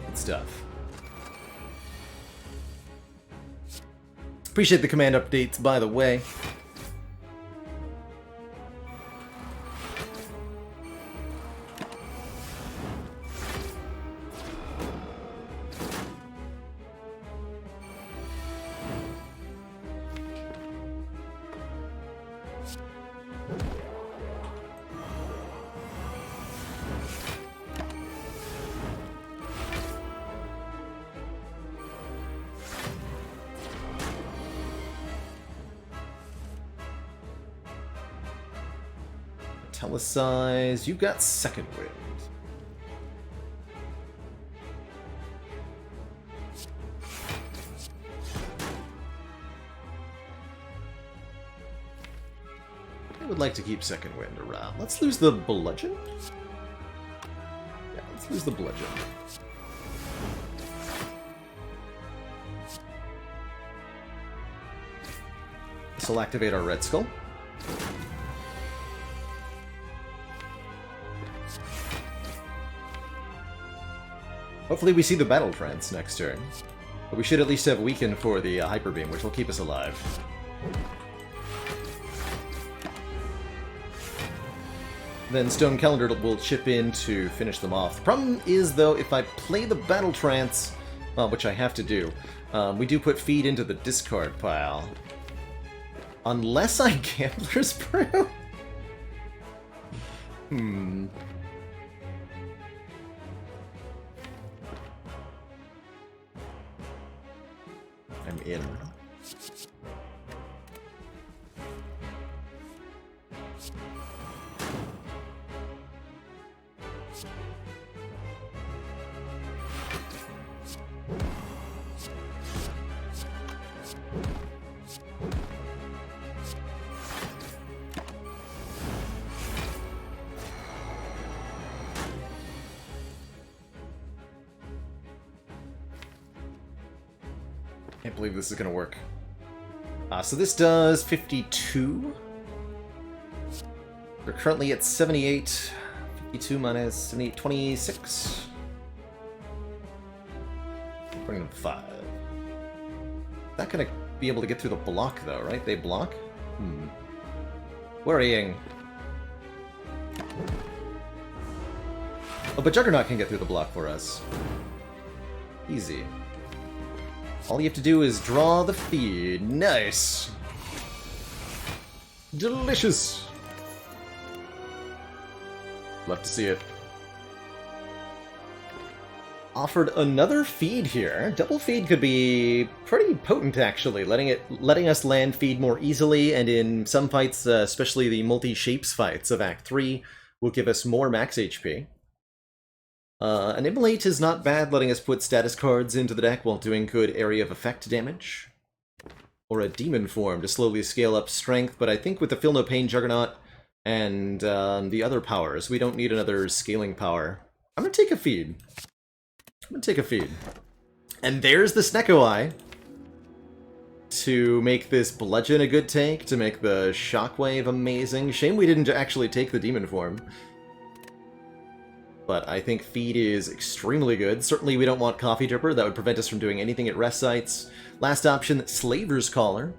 Good stuff. Appreciate the command updates, by the way. Telesize, you got second wind. I would like to keep second wind around. Let's lose the bludgeon? Yeah, let's lose the bludgeon. This will activate our Red Skull. Hopefully we see the Battle Trance next turn. But we should at least have Weaken for the Hyper Beam, which will keep us alive. Then Stone Calendar will chip in to finish them off. The problem is, though, if I play the Battle Trance, which I have to do, we do put Feed into the discard pile. Unless I Gambler's Brew? Hmm. I'm in. Can't believe this is gonna work. So this does 52. We're currently at 78. 52 minus 78, 26. 5. Not gonna be able to get through the block though, right? They block? Worrying. Oh, but Juggernaut can get through the block for us. Easy. All you have to do is draw the feed. Nice! Delicious! Love to see it. Offered another feed here. Double feed could be pretty potent, actually, letting us land feed more easily, and in some fights, especially the multi-shapes fights of Act 3, will give us more max HP. An Immolate is not bad, letting us put status cards into the deck while doing good area of effect damage. Or a Demon Form to slowly scale up strength, but I think with the Feel No Pain Juggernaut and the other powers, we don't need another scaling power. I'm gonna take a feed. And there's the Snecko Eye. To make this Bludgeon a good take, to make the Shockwave amazing. Shame we didn't actually take the Demon Form. But I think Feed is extremely good. Certainly we don't want Coffee Dripper, that would prevent us from doing anything at rest sites. Last option, Slaver's Collar.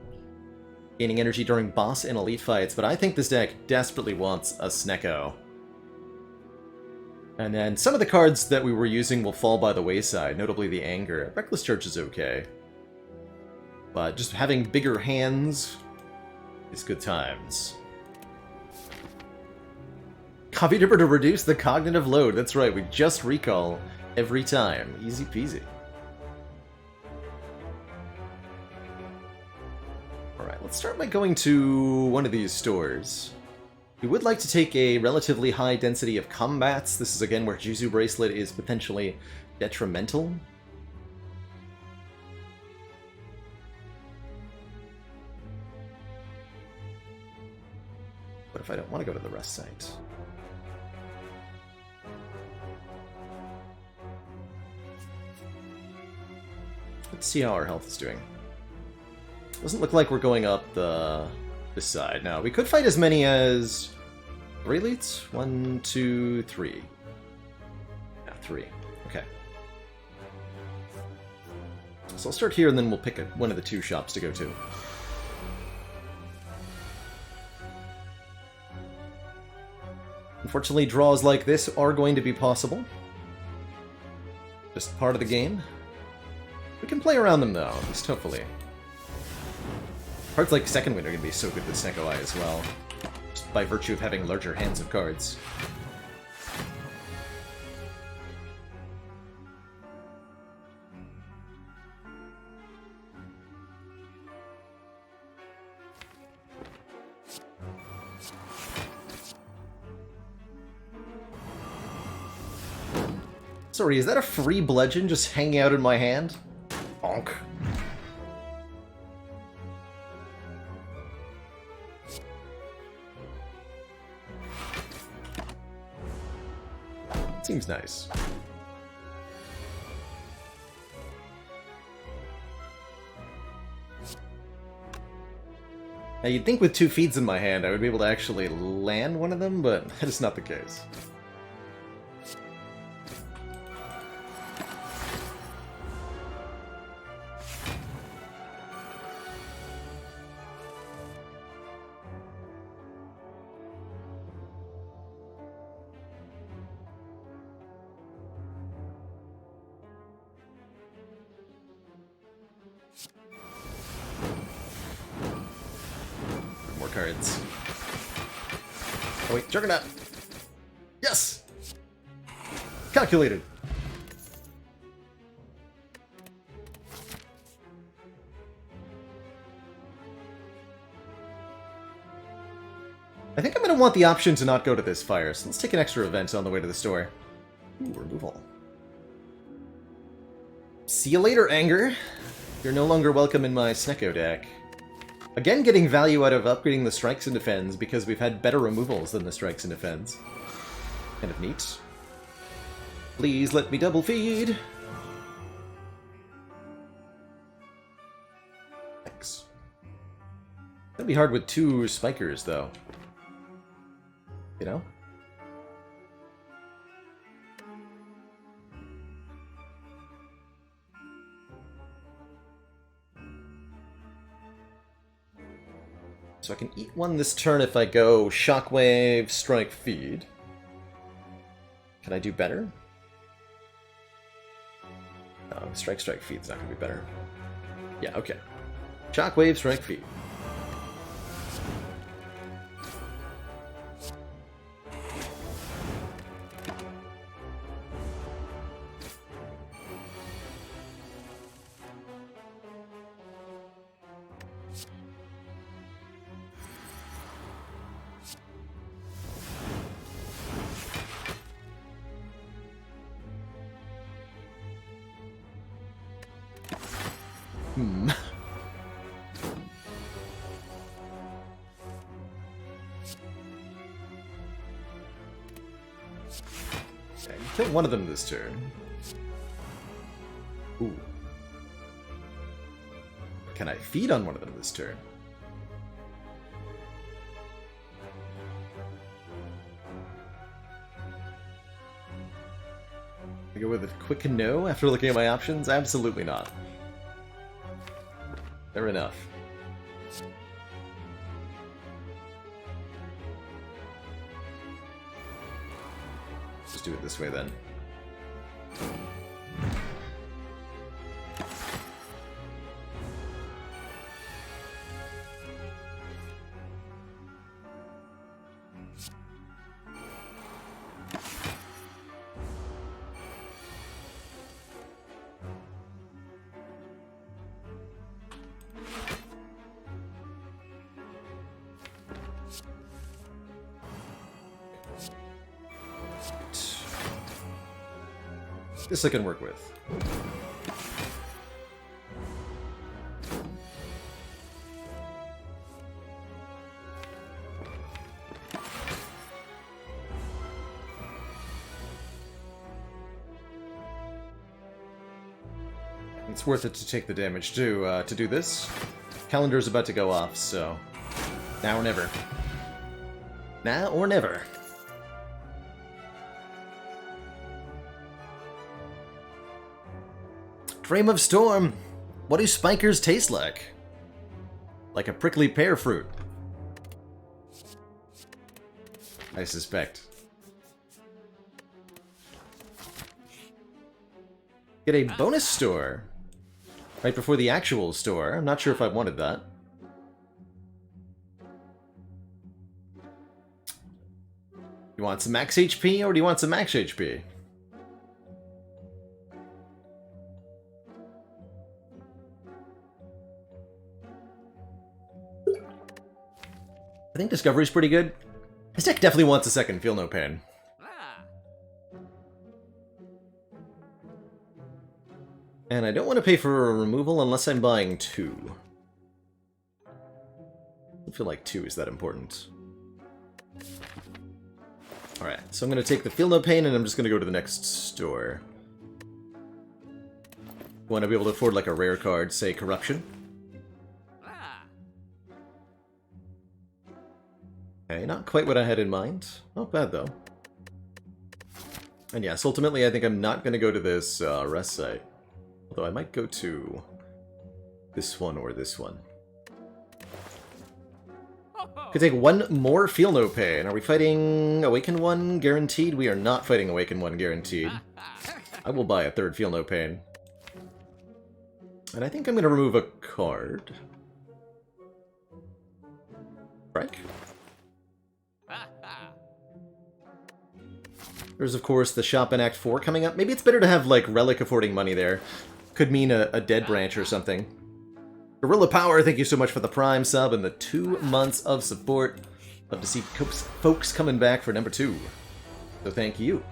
Gaining energy during boss and elite fights, but I think this deck desperately wants a Snecko. And then some of the cards that we were using will fall by the wayside, notably the Anger. Reckless Charge is okay. But just having bigger hands is good times. Coffee Dripper to reduce the cognitive load. That's right, we just recall every time. Easy peasy. Alright, let's start by going to one of these stores. We would like to take a relatively high density of combats. This is again where Juzu Bracelet is potentially detrimental. But if I don't want to go to the rest site? Let's see how our health is doing. Doesn't look like we're going up this side. Now, we could fight as many as 3 elites? 1, 2, 3. Yeah, 3. Okay. So I'll start here and then we'll pick one of the 2 shops to go to. Unfortunately, draws like this are going to be possible. Just part of the game. We can play around them, though, at least hopefully. Cards like Second Wind are going to be so good with Snecko Eye as well, just by virtue of having larger hands of cards. Sorry, is that a free bludgeon just hanging out in my hand? Bonk. Seems nice. Now you'd think with 2 feeds in my hand I would be able to actually land one of them, but that is not the case. Cards. Oh wait, Juggernaut! Yes! Calculated. I think I'm going to want the option to not go to this fire, so let's take an extra event on the way to the store. Ooh, removal. See you later, Anger. You're no longer welcome in my Snecko deck. Again, getting value out of upgrading the Strikes and Defends because we've had better removals than the Strikes and Defends. Kind of neat. Please let me double feed. Thanks. That'd be hard with 2 Spikers, though. You know? So I can eat 1 this turn if I go Shockwave, Strike, Feed. Can I do better? No, Strike, Feed's not going to be better. Yeah, okay. Shockwave, Strike, Feed. Okay, kill 1 of them this turn. Ooh. Can I feed on 1 of them this turn? I go with a quick no after looking at my options? Absolutely not. Fair enough. Just do it this way then. This I can work with. It's worth it to take the damage to do this. Calendar's about to go off, so now or never. Now or never. Frame of Storm! What do spikers taste like? Like a prickly pear fruit. I suspect. Get a bonus store! Right before the actual store. I'm not sure if I wanted that. You want some max HP, or do you want some max HP? I think Discovery's pretty good. This deck definitely wants a second Feel No Pain. And I don't want to pay for a removal unless I'm buying 2. I don't feel like 2 is that important. Alright, so I'm going to take the Feel No Pain and I'm just going to go to the next store. Want to be able to afford like a rare card, say Corruption. Okay, not quite what I had in mind. Not bad, though. And yes, ultimately I think I'm not going to go to this rest site. Although I might go to this one or this one. Could take 1 more Feel No Pain. Are we fighting Awaken 1 guaranteed? We are not fighting Awaken 1 guaranteed. I will buy a 3rd Feel No Pain. And I think I'm going to remove a card. Strike? There's, of course, the shop in Act 4 coming up. Maybe it's better to have, like, relic affording money there. Could mean a dead branch or something. Gorilla Power, thank you so much for the Prime sub and the 2 months of support. Love to see folks coming back for number 2. So thank you.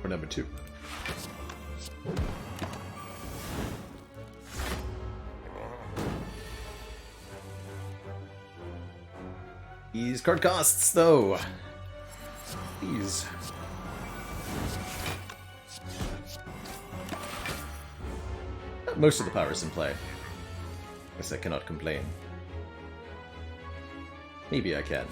For number 2. These card costs, though. These. Most of the power's in play. Guess I cannot complain. Maybe I can.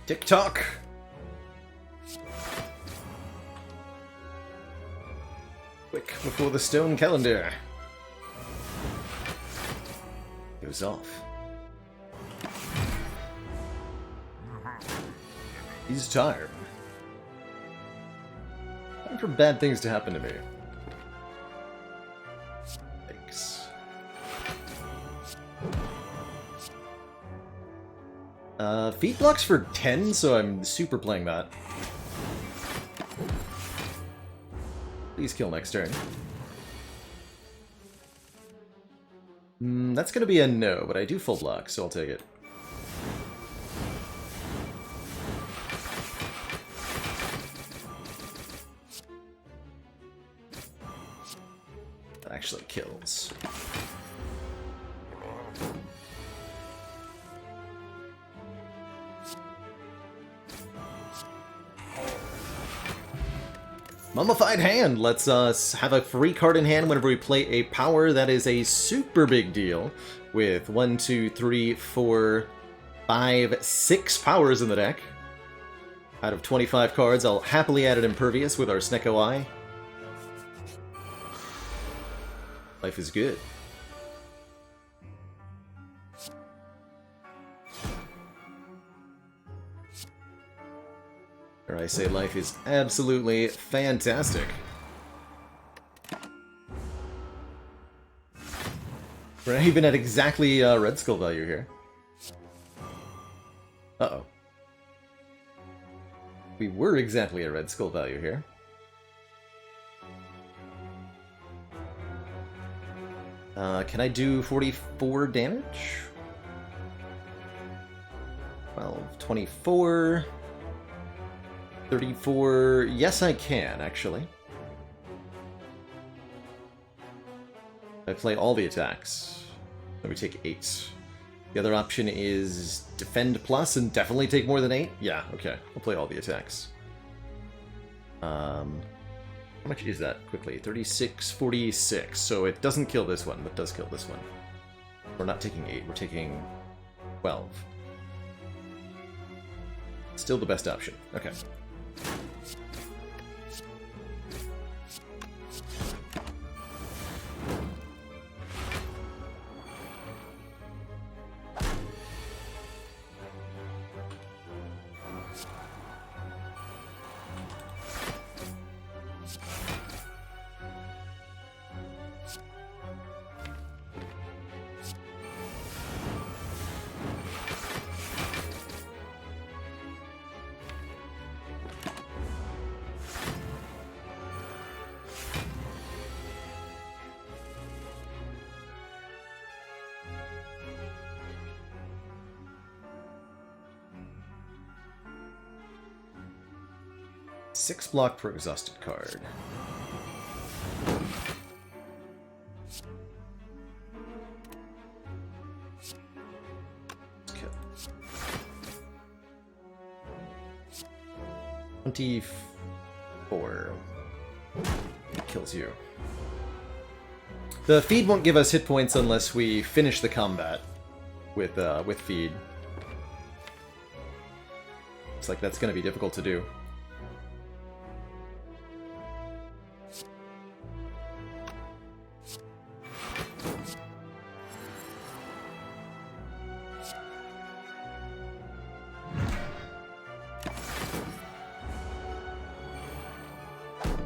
TikTok! Quick, before the stone calendar goes off. He's tired. Time for bad things to happen to me. Thanks. Feet blocks for 10, so I'm super playing that. Please kill next turn. That's gonna be a no, but I do full block, so I'll take it. That actually kills. Mummified Hand lets us have a free card in hand whenever we play a power. That is a super big deal with 1, 2, 3, 4, 5, 6 powers in the deck. Out of 25 cards, I'll happily add an Impervious with our Snecko Eye. Life is good. Or I say life is absolutely fantastic. We're not even at exactly Red Skull value here. Uh-oh. We were exactly at Red Skull value here. Can I do 44 damage? 12, 24... 34... Yes, I can, actually. I play all the attacks. Then we take 8. The other option is Defend Plus and definitely take more than 8? Yeah, okay. I'll play all the attacks. How much is that, quickly? 36, 46. So it doesn't kill this one, but does kill this one. We're not taking 8, we're taking 12. Still the best option. Okay. Six block per exhausted card. Kill. 24. It kills you. The feed won't give us hit points unless we finish the combat with feed. Looks like that's going to be difficult to do.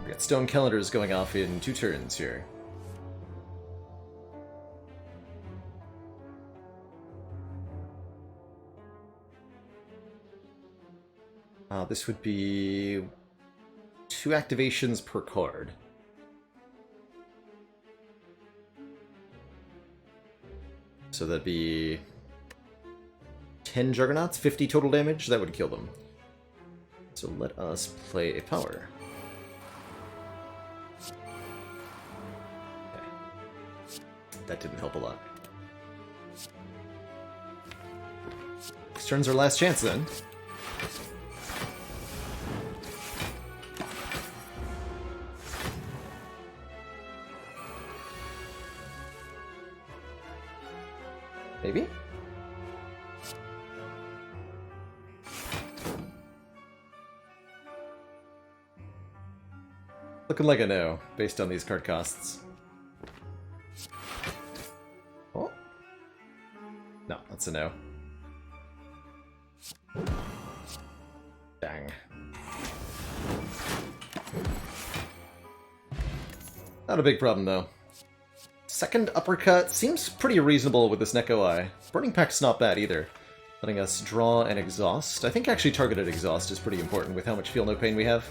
We got stone calendars going off in 2 turns here. This would be 2 activations per card. So that'd be 10 Juggernauts, 50 total damage. That would kill them. So let us play a power. Okay. That didn't help a lot. This turn's our last chance then. Maybe? Looking like a no, based on these card costs. Oh? No, that's a no. Dang. Not a big problem, though. Second uppercut seems pretty reasonable with this Neko Eye. Burning Pack's not bad either. Letting us draw and exhaust. I think actually targeted exhaust is pretty important with how much feel no pain we have.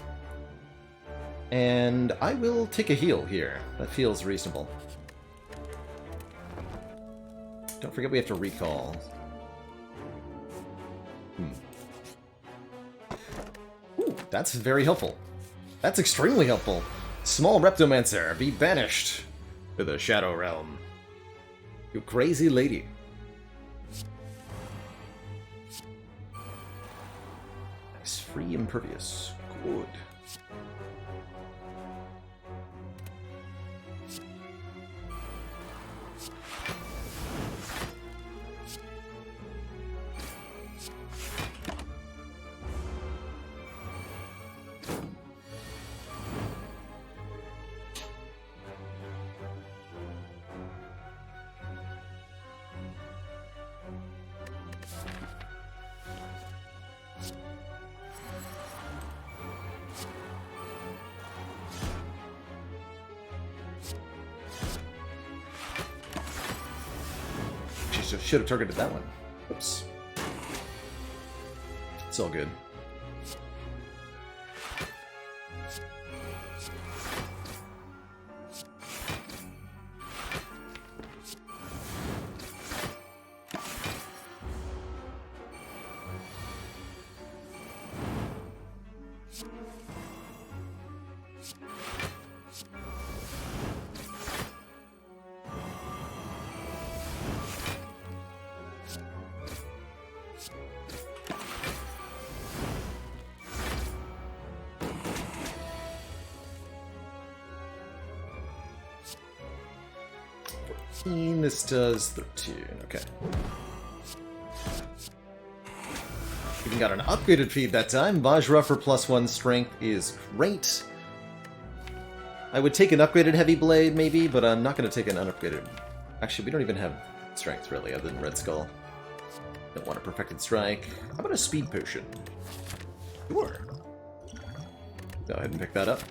And I will take a heal here. That feels reasonable. Don't forget we have to recall. Ooh, that's very helpful. That's extremely helpful. Small Reptomancer, be banished to the Shadow Realm. You crazy lady. Nice, free impervious. Good. Should have targeted that one. Oops. It's all good. This does 13, okay. Even got an upgraded feed that time. Vajra for +1 strength is great. I would take an upgraded heavy blade, maybe, but I'm not going to take an unupgraded. Actually, we don't even have strength, really, other than Red Skull. Don't want a perfected strike. How about a speed potion? Sure. Go ahead and pick that up.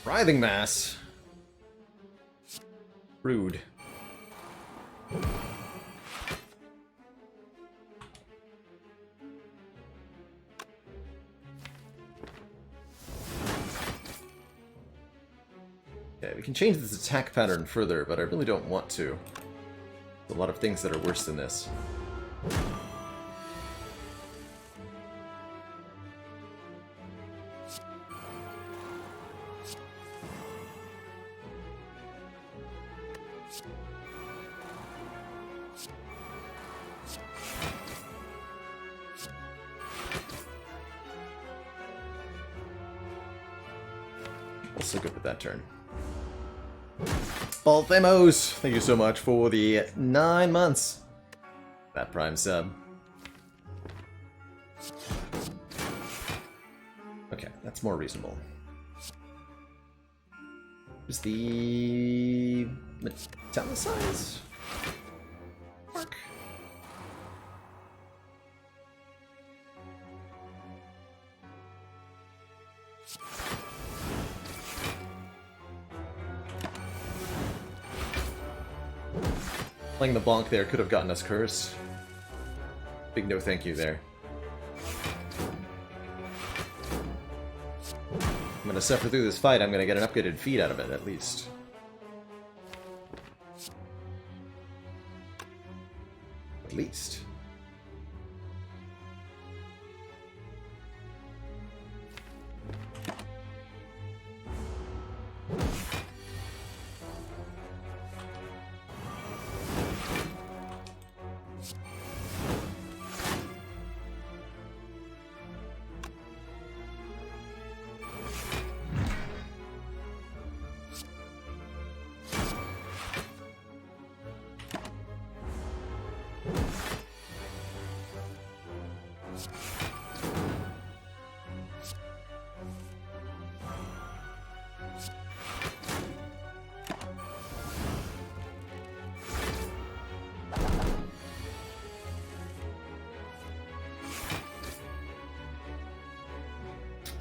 Writhing Mass. Rude. Okay, we can change this attack pattern further, but I really don't want to. There's a lot of things that are worse than this. Also good with that turn. Balthamos! Thank you so much for the 9 months. That Prime sub. Okay, that's more reasonable. Is the metallicize? Mark. Playing the bonk there could have gotten us cursed. Big no thank you there. I'm gonna suffer through this fight, I'm gonna get an upgraded feed out of it, at least. At least.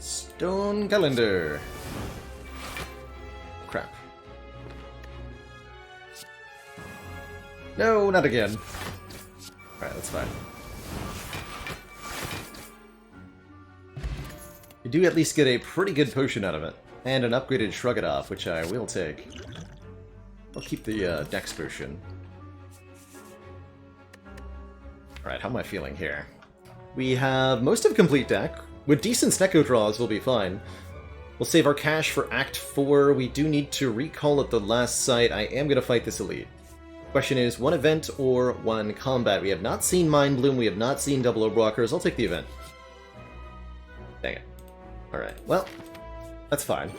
Stone calendar. Crap. No, not again. Alright, that's fine. You do at least get a pretty good potion out of it. And an upgraded Shrug It Off, which I will take. I'll keep the Dex potion. Alright, how am I feeling here? We have most of a complete deck. With decent Snecko draws, we'll be fine. We'll save our cash for Act 4. We do need to recall at the last site. I am going to fight this elite. Question is, one event or one combat? We have not seen Mind Bloom. We have not seen Double Orb Walkers. I'll take the event. Dang it. Alright, well, that's fine.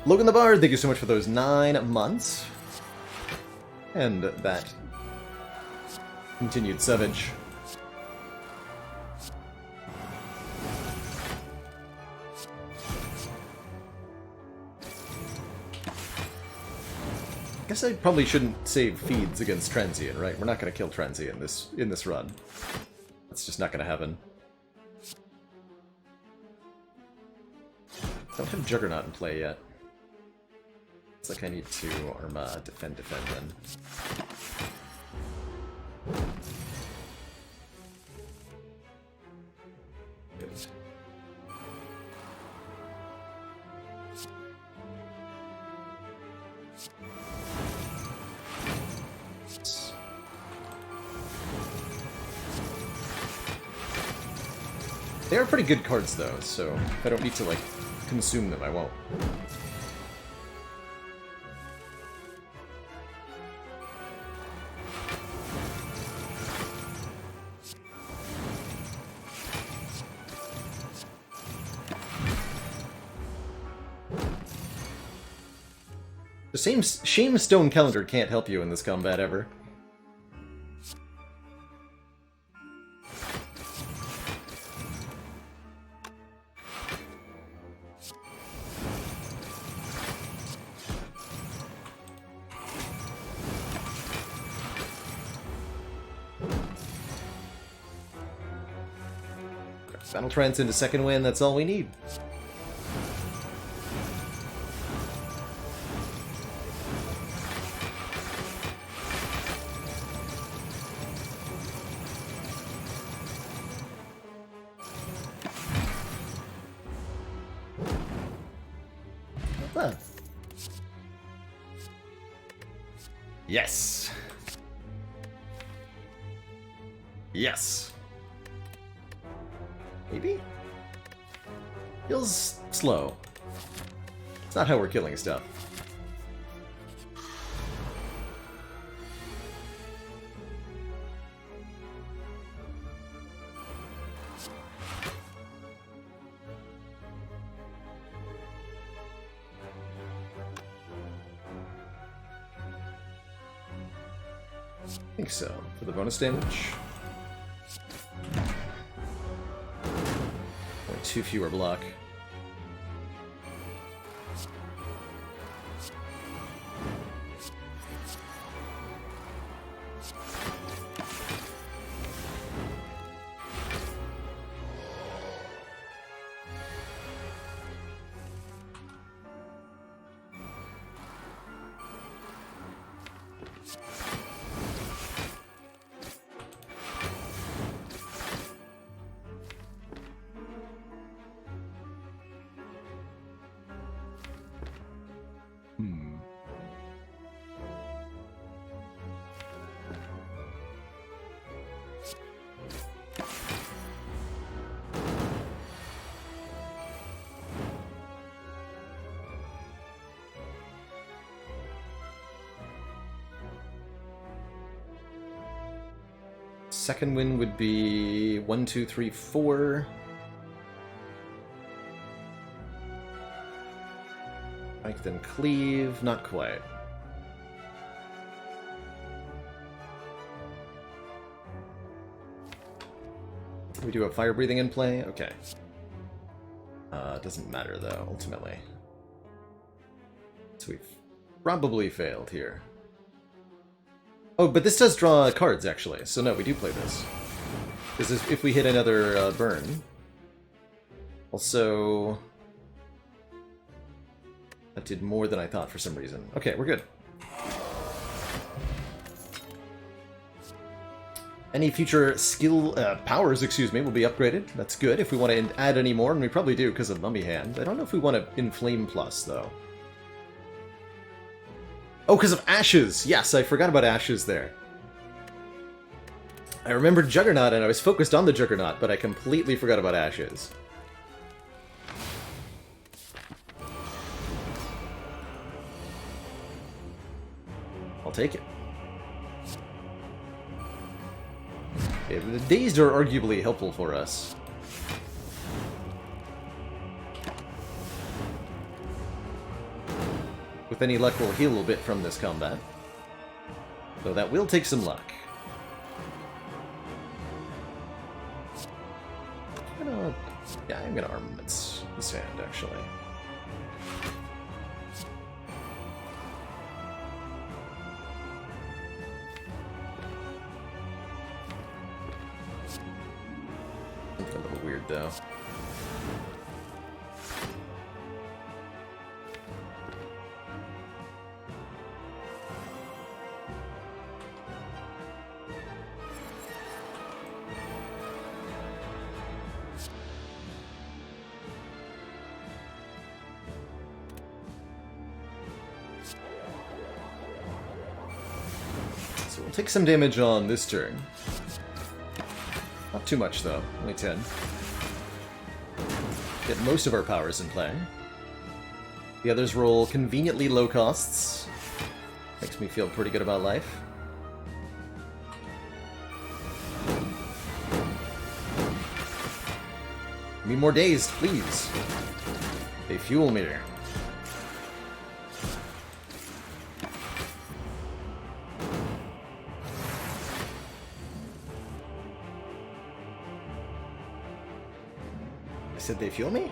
Logan the Bard, thank you so much for those 9 months. And that continued savage. I guess I probably shouldn't save feeds against Transient, right? We're not going to kill Transient in this run. That's just not going to happen. Don't have Juggernaut in play yet. Looks like I need to Arma defend then. Good. They are pretty good cards, though, so if I don't need to, like, consume them, I won't. The same shame Stone Calendar can't help you in this combat ever. Battle Trance into second win, that's all we need. Not bad. Yes. Yes. Maybe? Feels slow. It's not how we're killing stuff. I think so. For the bonus damage. Only 2 fewer block. Second win would be 1, 2, 3, 4. Strike then cleave, not quite. We do have fire breathing in play? Okay. Doesn't matter though, ultimately. So we've probably failed here. Oh, but this does draw cards, actually. So no, we do play this. This is if we hit another burn. Also... That did more than I thought for some reason. Okay, we're good. Any future skill... powers, excuse me, will be upgraded. That's good. If we want to add any more, and we probably do because of Mummy Hand. I don't know if we want to Inflame Plus, though. Oh, because of Ashes! Yes, I forgot about Ashes there. I remembered Juggernaut, and I was focused on the Juggernaut, but I completely forgot about Ashes. I'll take it. Okay, the Dazed are arguably helpful for us. With any luck, we'll heal a little bit from this combat. So that will take some luck. Yeah, I'm gonna Armaments this hand, actually. Something a little weird, though. So we'll take some damage on this turn. Not too much, though. Only 10. Get most of our powers in play. The others roll conveniently low costs. Makes me feel pretty good about life. Give me more Dazed, please. They fuel me. Said they fuel me?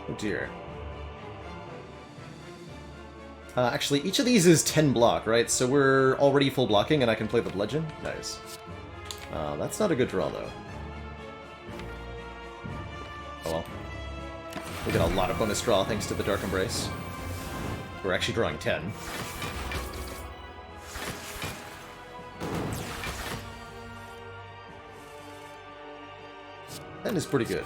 Oh dear. Actually, each of these is 10 block, right? So we're already full blocking and I can play the Bludgeon? Nice. That's not a good draw, though. Oh well. We get a lot of bonus draw thanks to the Dark Embrace. We're actually drawing 10. That is pretty good.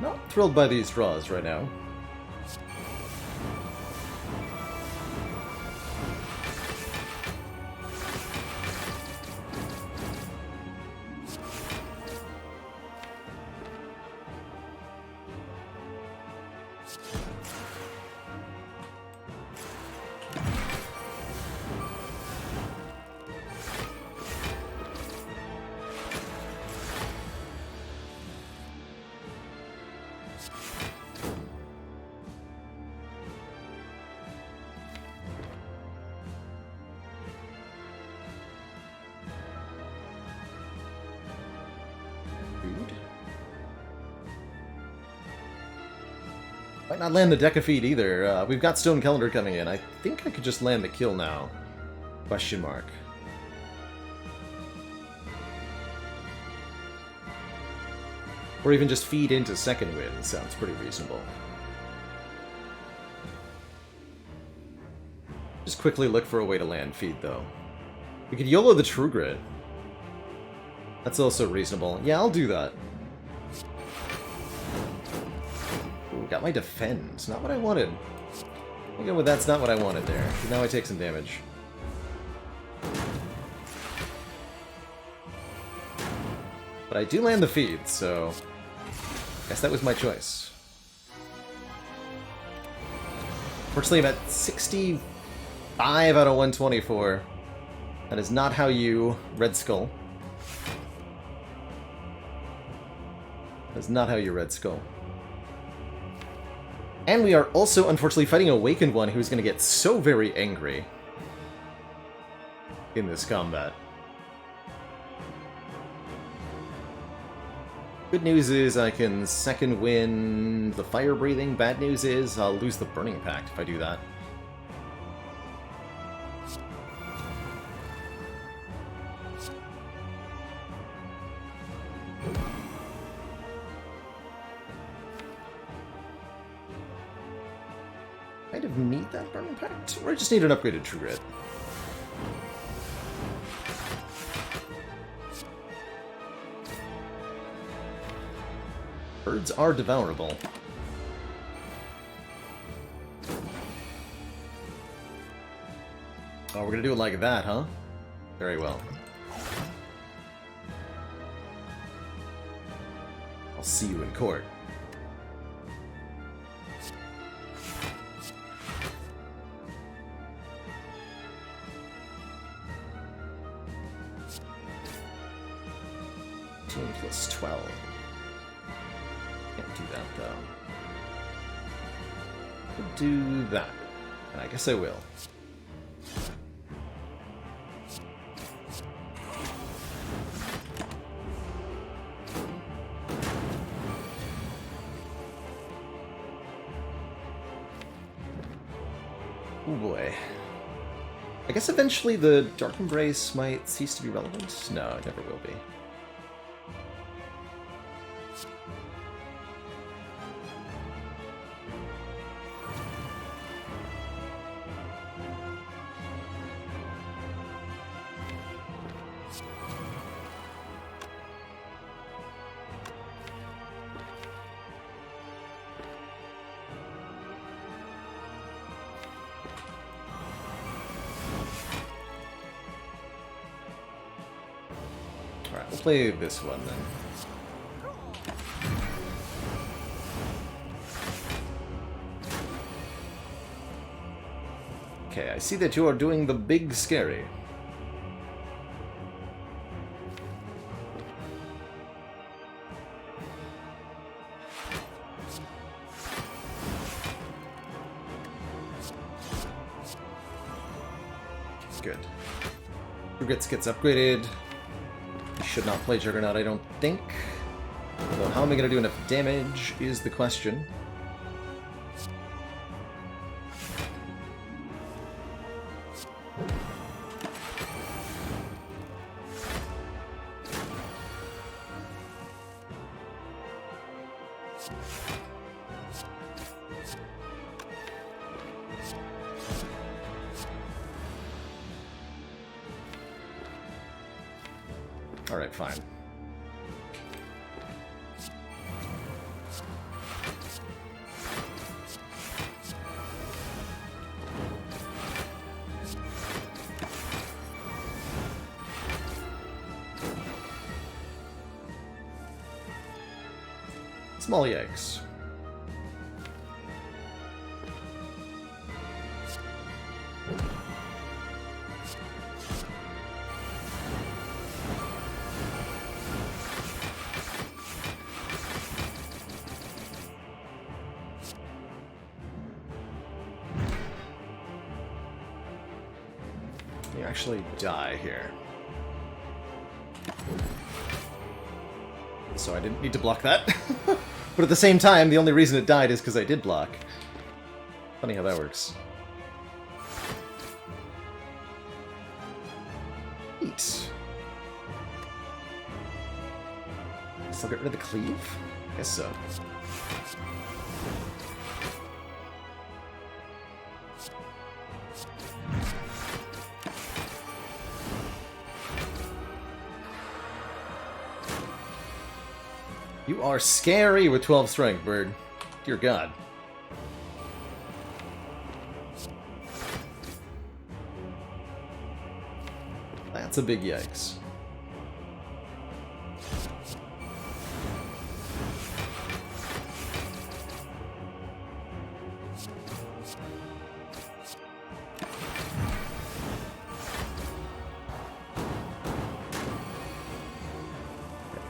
Not thrilled by these draws right now. Might not land the deck of feet either. We've got Stone Calendar coming in. I think I could just land the kill now. Question mark. Or even just feed into second wind. Sounds pretty reasonable. Just quickly look for a way to land feed, though. We could YOLO the True Grit. That's also reasonable. Yeah, I'll do that. Ooh, got my defend. Not what I wanted. I'll go with that's not what I wanted there. Now I take some damage. But I do land the feed, so I guess that was my choice. Fortunately, I'm at 65 out of 124. That is not how you Red Skull. That's not how you Red Skull. And we are also, unfortunately, fighting a Awakened one who's going to get so very angry in this combat. Good news is I can second win the Fire Breathing. Bad news is I'll lose the Burning Pact if I do that. Kind of need that Burning Pact, or I just need an upgraded True Grit. Birds are devourable. Oh, we're gonna do it like that, huh? Very well. I'll see you in court. Plus 12. Can't do that, though. Could do that. And I guess I will. Oh boy. I guess eventually the Dark Embrace might cease to be relevant? No, it never will be. Alright, we'll play this one then. Okay, I see that you are doing the big scary. Good. Juggernaut gets upgraded. Should not play Juggernaut, I don't think. Although how am I going to do enough damage is the question. Alright, fine. Small yikes. You actually die here. So I didn't need to block that. But at the same time, the only reason it died is because I did block. Funny how that works. Neat. Still get rid of the cleave? Guess so. You are scary with 12 strength, bird. Dear God. That's a big yikes.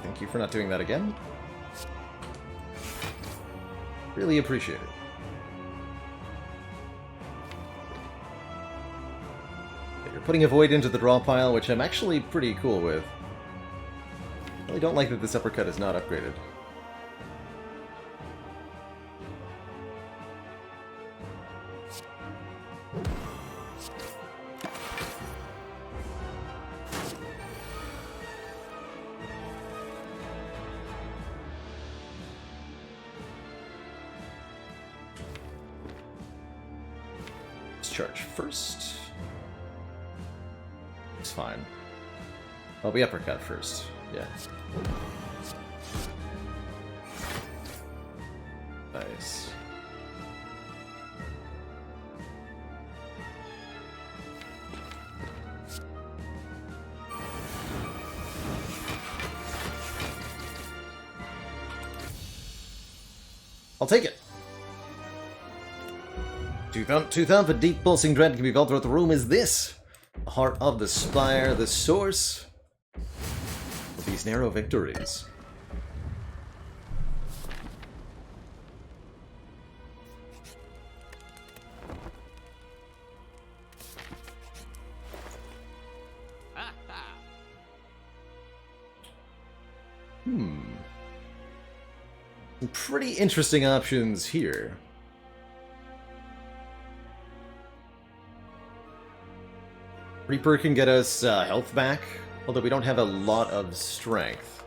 Thank you for not doing that again. Really appreciate it. You're putting a void into the draw pile, which I'm actually pretty cool with. I really don't like that this uppercut is not upgraded. Charge first. It's fine. Well, we uppercut first. Yeah. Nice. I'll take it. Two thump, a deep pulsing dread can be felt throughout the room. Is this the heart of the Spire, the source of these narrow victories? Some pretty interesting options here. Reaper can get us health back, although we don't have a lot of strength.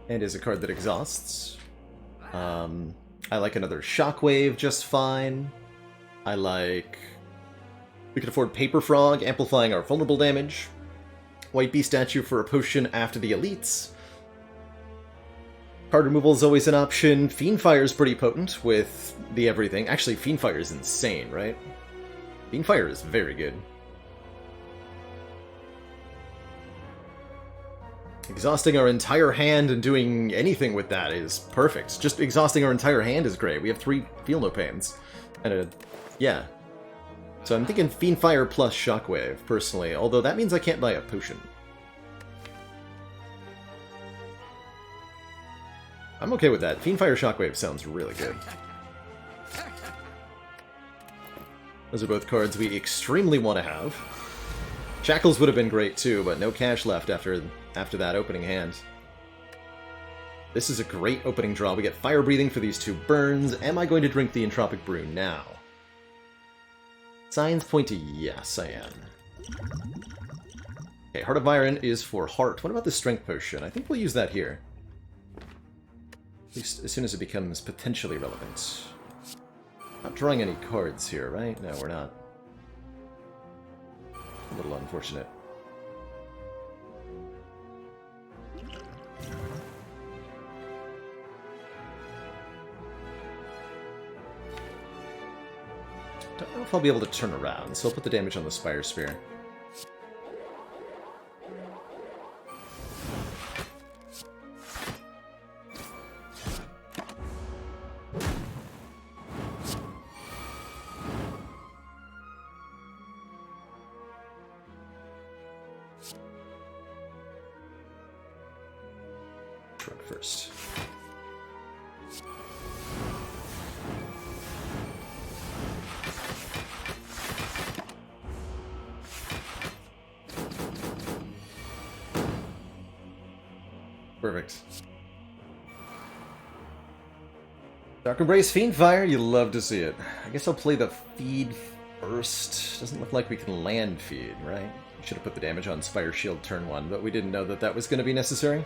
And is a card that exhausts. I like another Shockwave just fine. I like... We can afford Paper Frog, amplifying our vulnerable damage. White Bee Statue for a potion after the elites. Card removal is always an option. Fiendfire is pretty potent with the everything. Actually, Fiendfire is insane, right? Fiendfire is very good. Exhausting our entire hand and doing anything with that is perfect. Just exhausting our entire hand is great. We have 3 Feel No Pains. And yeah. So I'm thinking Fiendfire plus Shockwave, personally. Although that means I can't buy a potion. I'm okay with that. Fiendfire Shockwave sounds really good. Those are both cards we extremely want to have. Shackles would have been great too, but no cash left after that opening hand. This is a great opening draw. We get Fire Breathing for these 2 burns. Am I going to drink the Entropic Brew now? Signs point to yes, I am. Okay, Heart of Iron is for heart. What about the Strength Potion? I think we'll use that here. At least as soon as it becomes potentially relevant. Not drawing any cards here, right? No, we're not. A little unfortunate. Don't know if I'll be able to turn around, so I'll put the damage on the Spire Spear. Truck first. Perfect. Dark Embrace Fiendfire, you love to see it. I guess I'll play the feed first. Doesn't look like we can land feed, right? Should have put the damage on Spire Shield turn 1, but we didn't know that that was going to be necessary.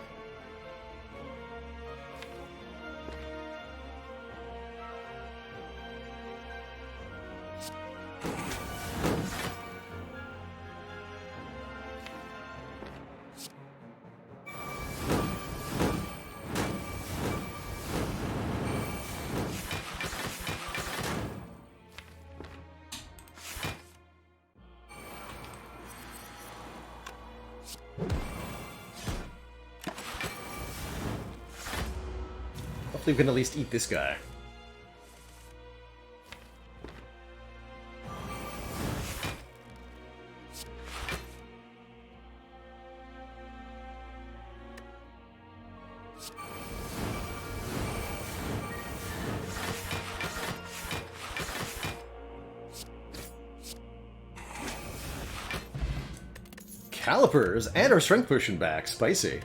Hopefully we can at least eat this guy. Calipers and our strength potion back. Spicy.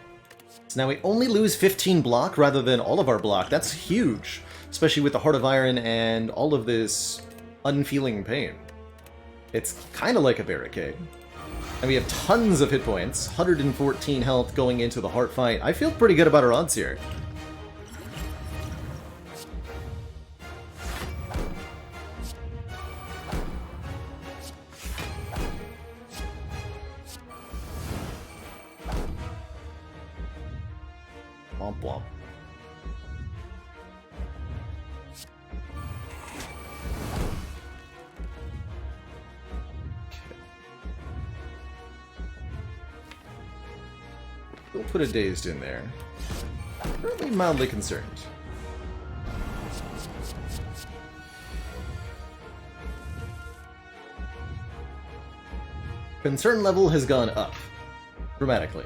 So now we only lose 15 block rather than all of our block. That's huge, especially with the Heart of Iron and all of this unfeeling pain. It's kind of like a barricade. And we have tons of hit points, 114 health going into the heart fight. I feel pretty good about our odds here. Womp womp. We'll put a dazed in there. Currently mildly concerned. Concern level has gone up dramatically.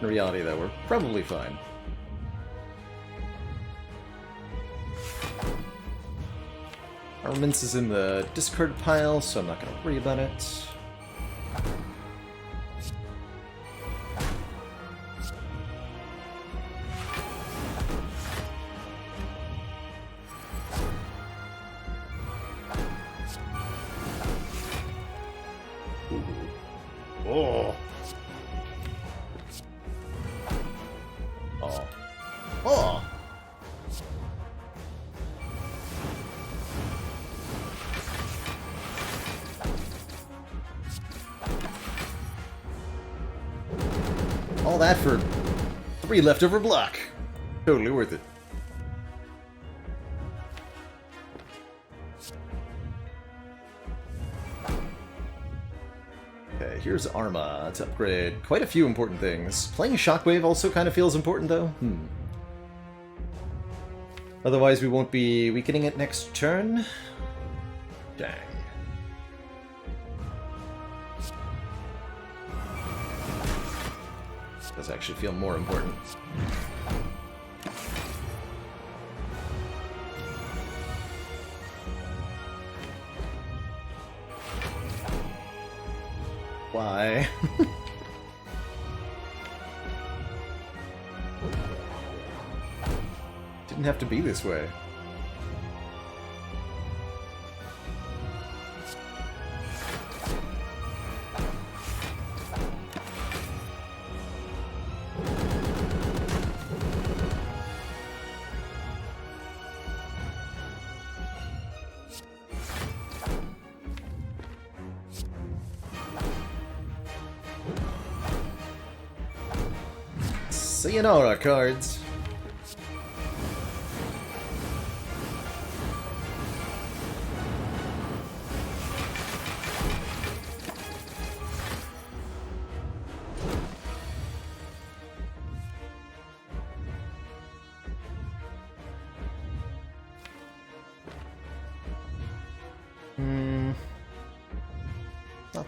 In reality, though, we're probably fine. Armaments is in the discard pile, so I'm not going to worry about it. Oh! Oh. Oh! All that for 3 leftover block. Totally worth it. Okay, here's Arma to upgrade quite a few important things. Playing Shockwave also kind of feels important, though. Otherwise, we won't be weakening it next turn. Dang. Does actually feel more important. Why? Didn't have to be this way. Sayonara cards.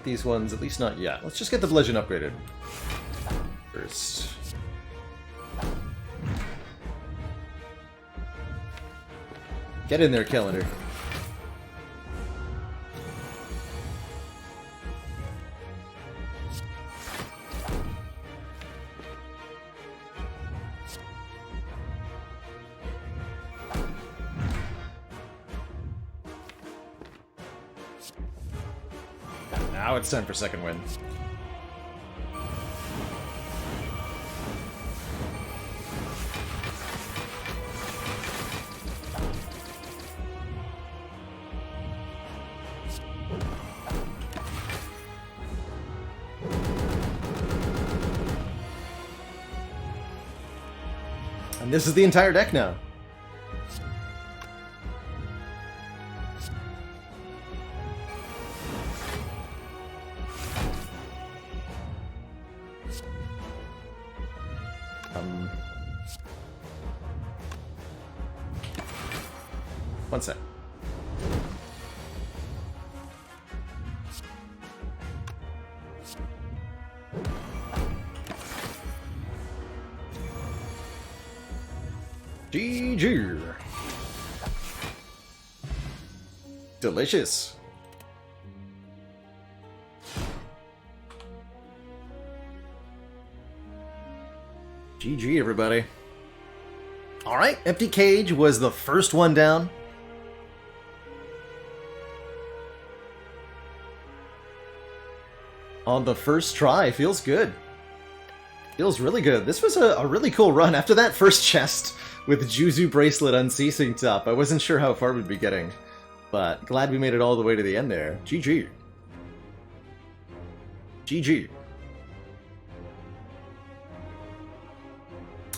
these ones, at least not yet. Let's just get the bludgeon upgraded first. Get in there, Calendar. Now it's time for second win. And this is the entire deck now. One sec. GG. Delicious. GG, everybody. Alright, Empty Cage was the first one down. On the first try, feels good. Feels really good. This was a really cool run. After that first chest with Juzu Bracelet Unceasing Top, I wasn't sure how far we'd be getting. But glad we made it all the way to the end there. GG. GG.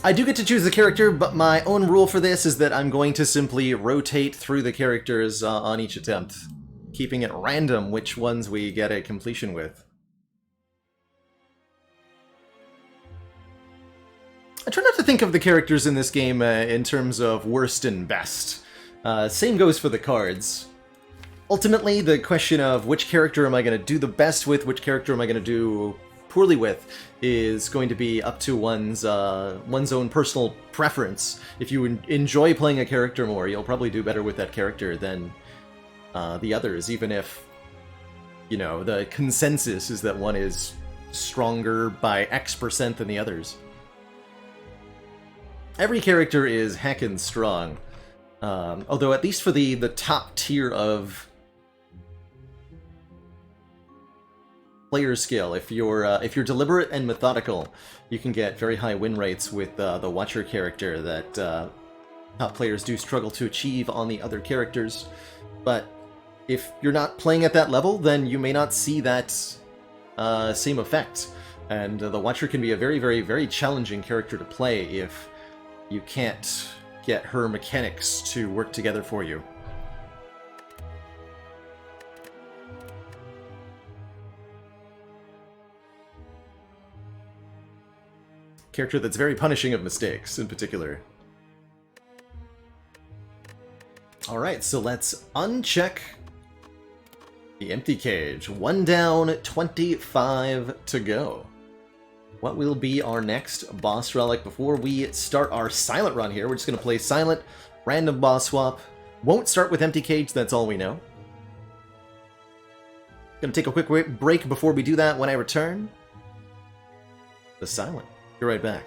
I do get to choose the character, but my own rule for this is that I'm going to simply rotate through the characters on each attempt, keeping it random which ones we get a completion with. I try not to think of the characters in this game in terms of worst and best. Same goes for the cards. Ultimately, the question of which character am I going to do the best with, which character am I going to do poorly with, is going to be up to one's own personal preference. If you enjoy playing a character more, you'll probably do better with that character than the others, even if, you know, the consensus is that one is stronger by X% than the others. Every character is heckin' strong, although at least for the top tier of player skill, if you're deliberate and methodical, you can get very high win rates with the Watcher character that top players do struggle to achieve on the other characters. But if you're not playing at that level, then you may not see that same effect. And the Watcher can be a very, very, very challenging character to play if you can't get her mechanics to work together for you. Character that's very punishing of mistakes, in particular. Alright, so let's uncheck the Empty Cage. 1 down, 25 to go. What will be our next boss relic? Before we start our silent run here, we're just going to play silent, random boss swap. Won't start with Empty Cage, that's all we know. Gonna take a quick break before we do that. When I return, the silent. Be right back.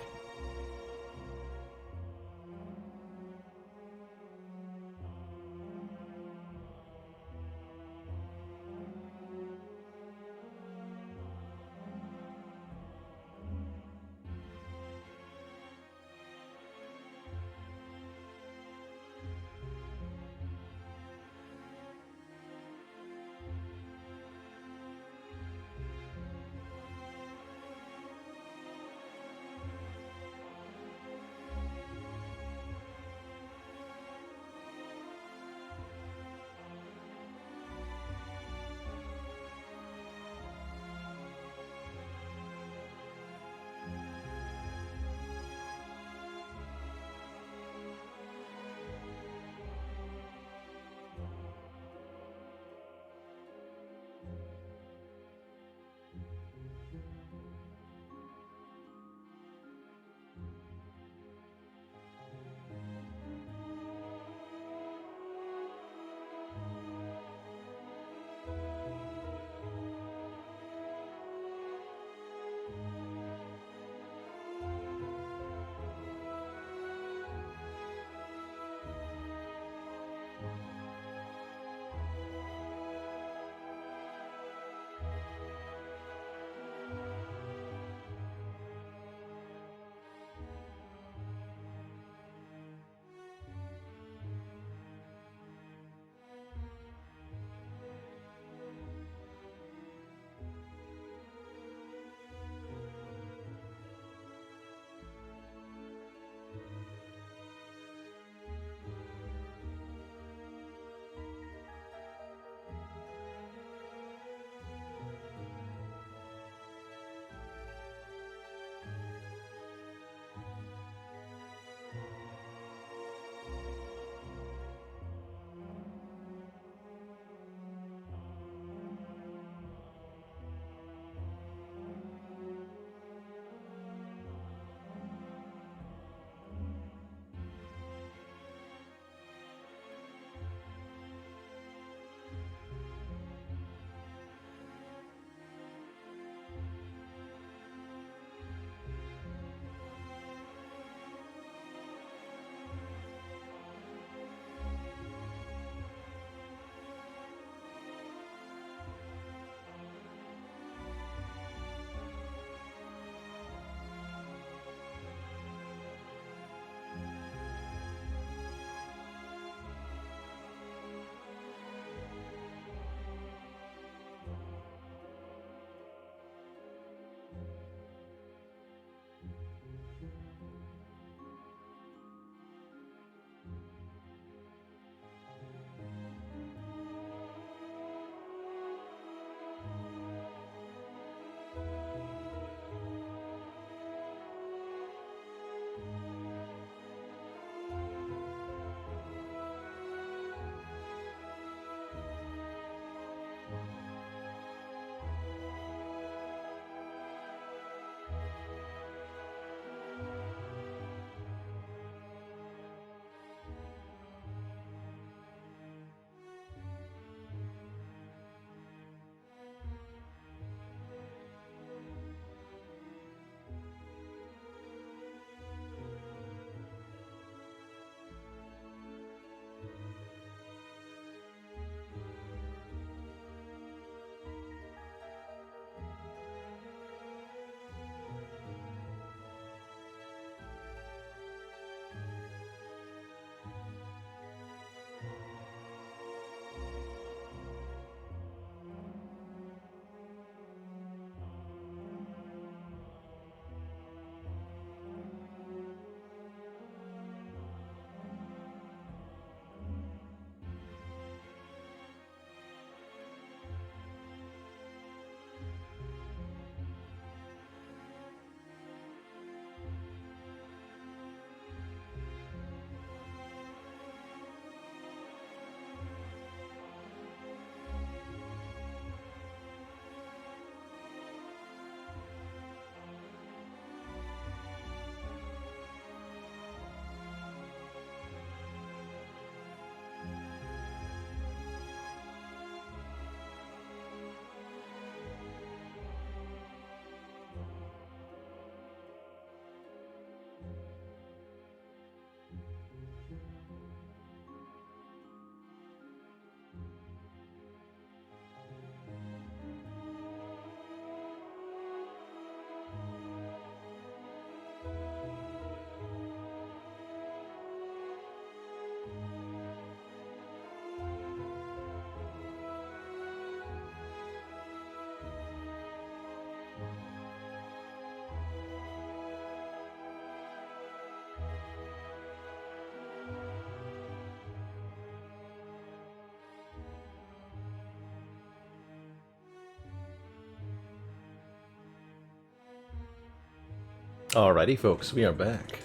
Alrighty, folks, we are back.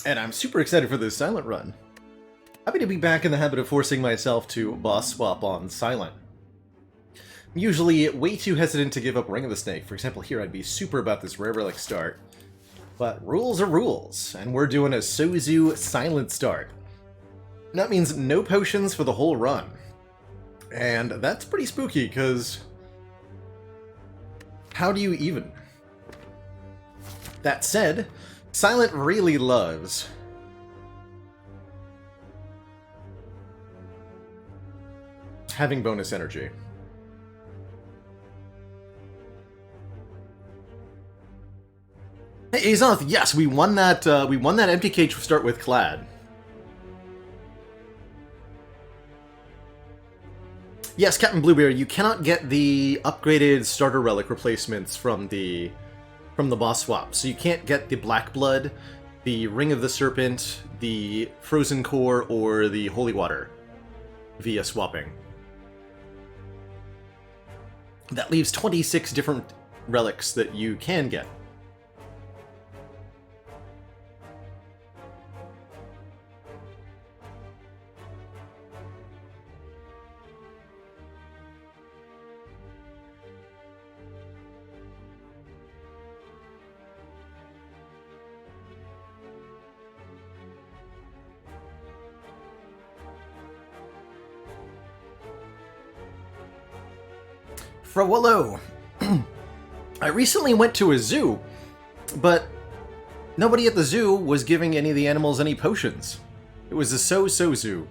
And I'm super excited for this Silent run. Happy to be back in the habit of forcing myself to boss swap on Silent. I'm usually way too hesitant to give up Ring of the Snake. For example, here I'd be super about this Rare Relic start. But rules are rules, and we're doing a Sozu Silent start. That means no potions for the whole run. And that's pretty spooky, because how do you even? That said, Silent really loves having bonus energy. Hey, Azoth, yes, we won that empty cage start with Clad. Yes, Captain Blueberry, you cannot get the upgraded starter relic replacements from the boss swap. So you can't get the Black Blood, the Ring of the Serpent, the Frozen Core, or the Holy Water via swapping. That leaves 26 different relics that you can get. Frollo, I recently went to a zoo, but nobody at the zoo was giving any of the animals any potions. It was a so-so zoo.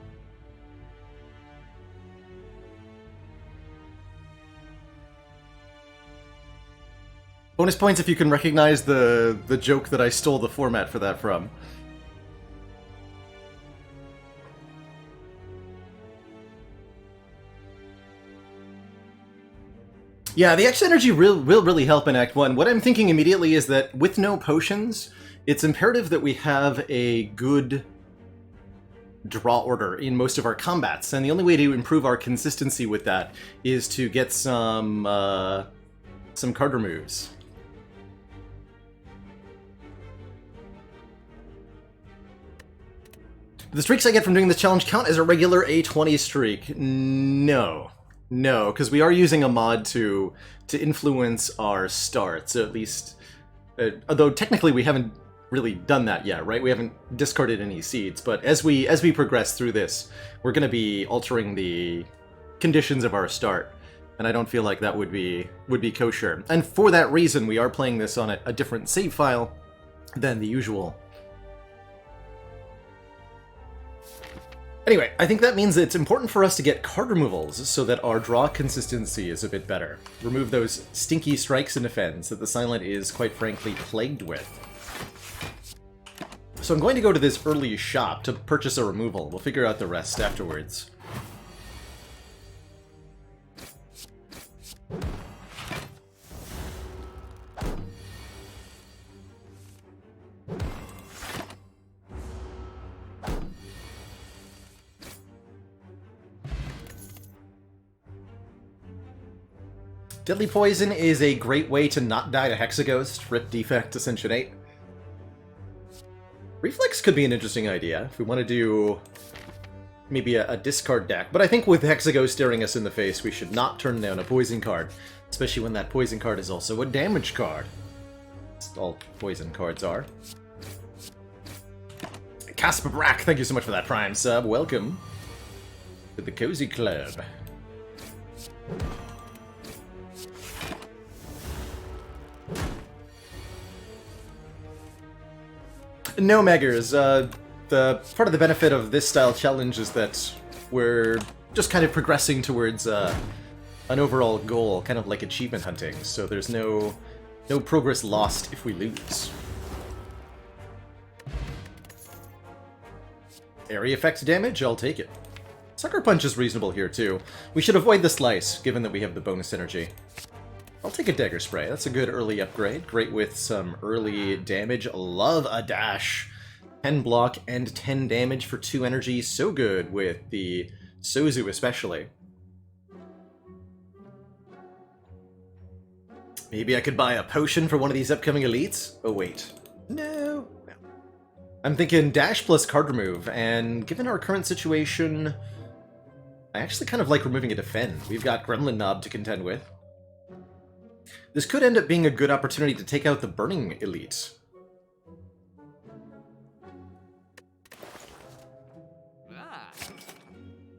Bonus points if you can recognize the joke that I stole the format for that from. Yeah, the X energy will really help in Act 1. What I'm thinking immediately is that with no potions, it's imperative that we have a good draw order in most of our combats, and the only way to improve our consistency with that is to get some card removes. Do the streaks I get from doing this challenge count as a regular A20 streak? No. No, because we are using a mod to influence our start, so at least... although technically we haven't really done that yet, right? We haven't discarded any seeds, but as we progress through this, we're going to be altering the conditions of our start, and I don't feel like that would be kosher. And for that reason, we are playing this on a different save file than the usual. Anyway, I think that means that it's important for us to get card removals so that our draw consistency is a bit better. Remove those stinky strikes and defends that the Silent is, quite frankly, plagued with. So I'm going to go to this early shop to purchase a removal. We'll figure out the rest afterwards. Deadly Poison is a great way to not die to Hexaghost, Rip Defect, Ascension 8. Reflex could be an interesting idea, if we want to do maybe a discard deck. But I think with Hexaghost staring us in the face, we should not turn down a poison card, especially when that poison card is also a damage card. That's all poison cards are. Casper Brack, thank you so much for that Prime sub. Welcome to the Cozy Club. No, Meggers. The part of the benefit of this style challenge is that we're just kind of progressing towards an overall goal, kind of like achievement hunting. So there's no progress lost if we lose. Area effect damage? I'll take it. Sucker Punch is reasonable here too. We should avoid the Slice, given that we have the bonus energy. I'll take a Dagger Spray. That's a good early upgrade. Great with some early damage. Love a dash. 10 block and 10 damage for 2 energy. So good with the Sozu especially. Maybe I could buy a potion for one of these upcoming elites? Oh, wait. No. I'm thinking dash plus card remove, and given our current situation, I actually kind of like removing a defend. We've got Gremlin Knob to contend with. This could end up being a good opportunity to take out the Burning Elite.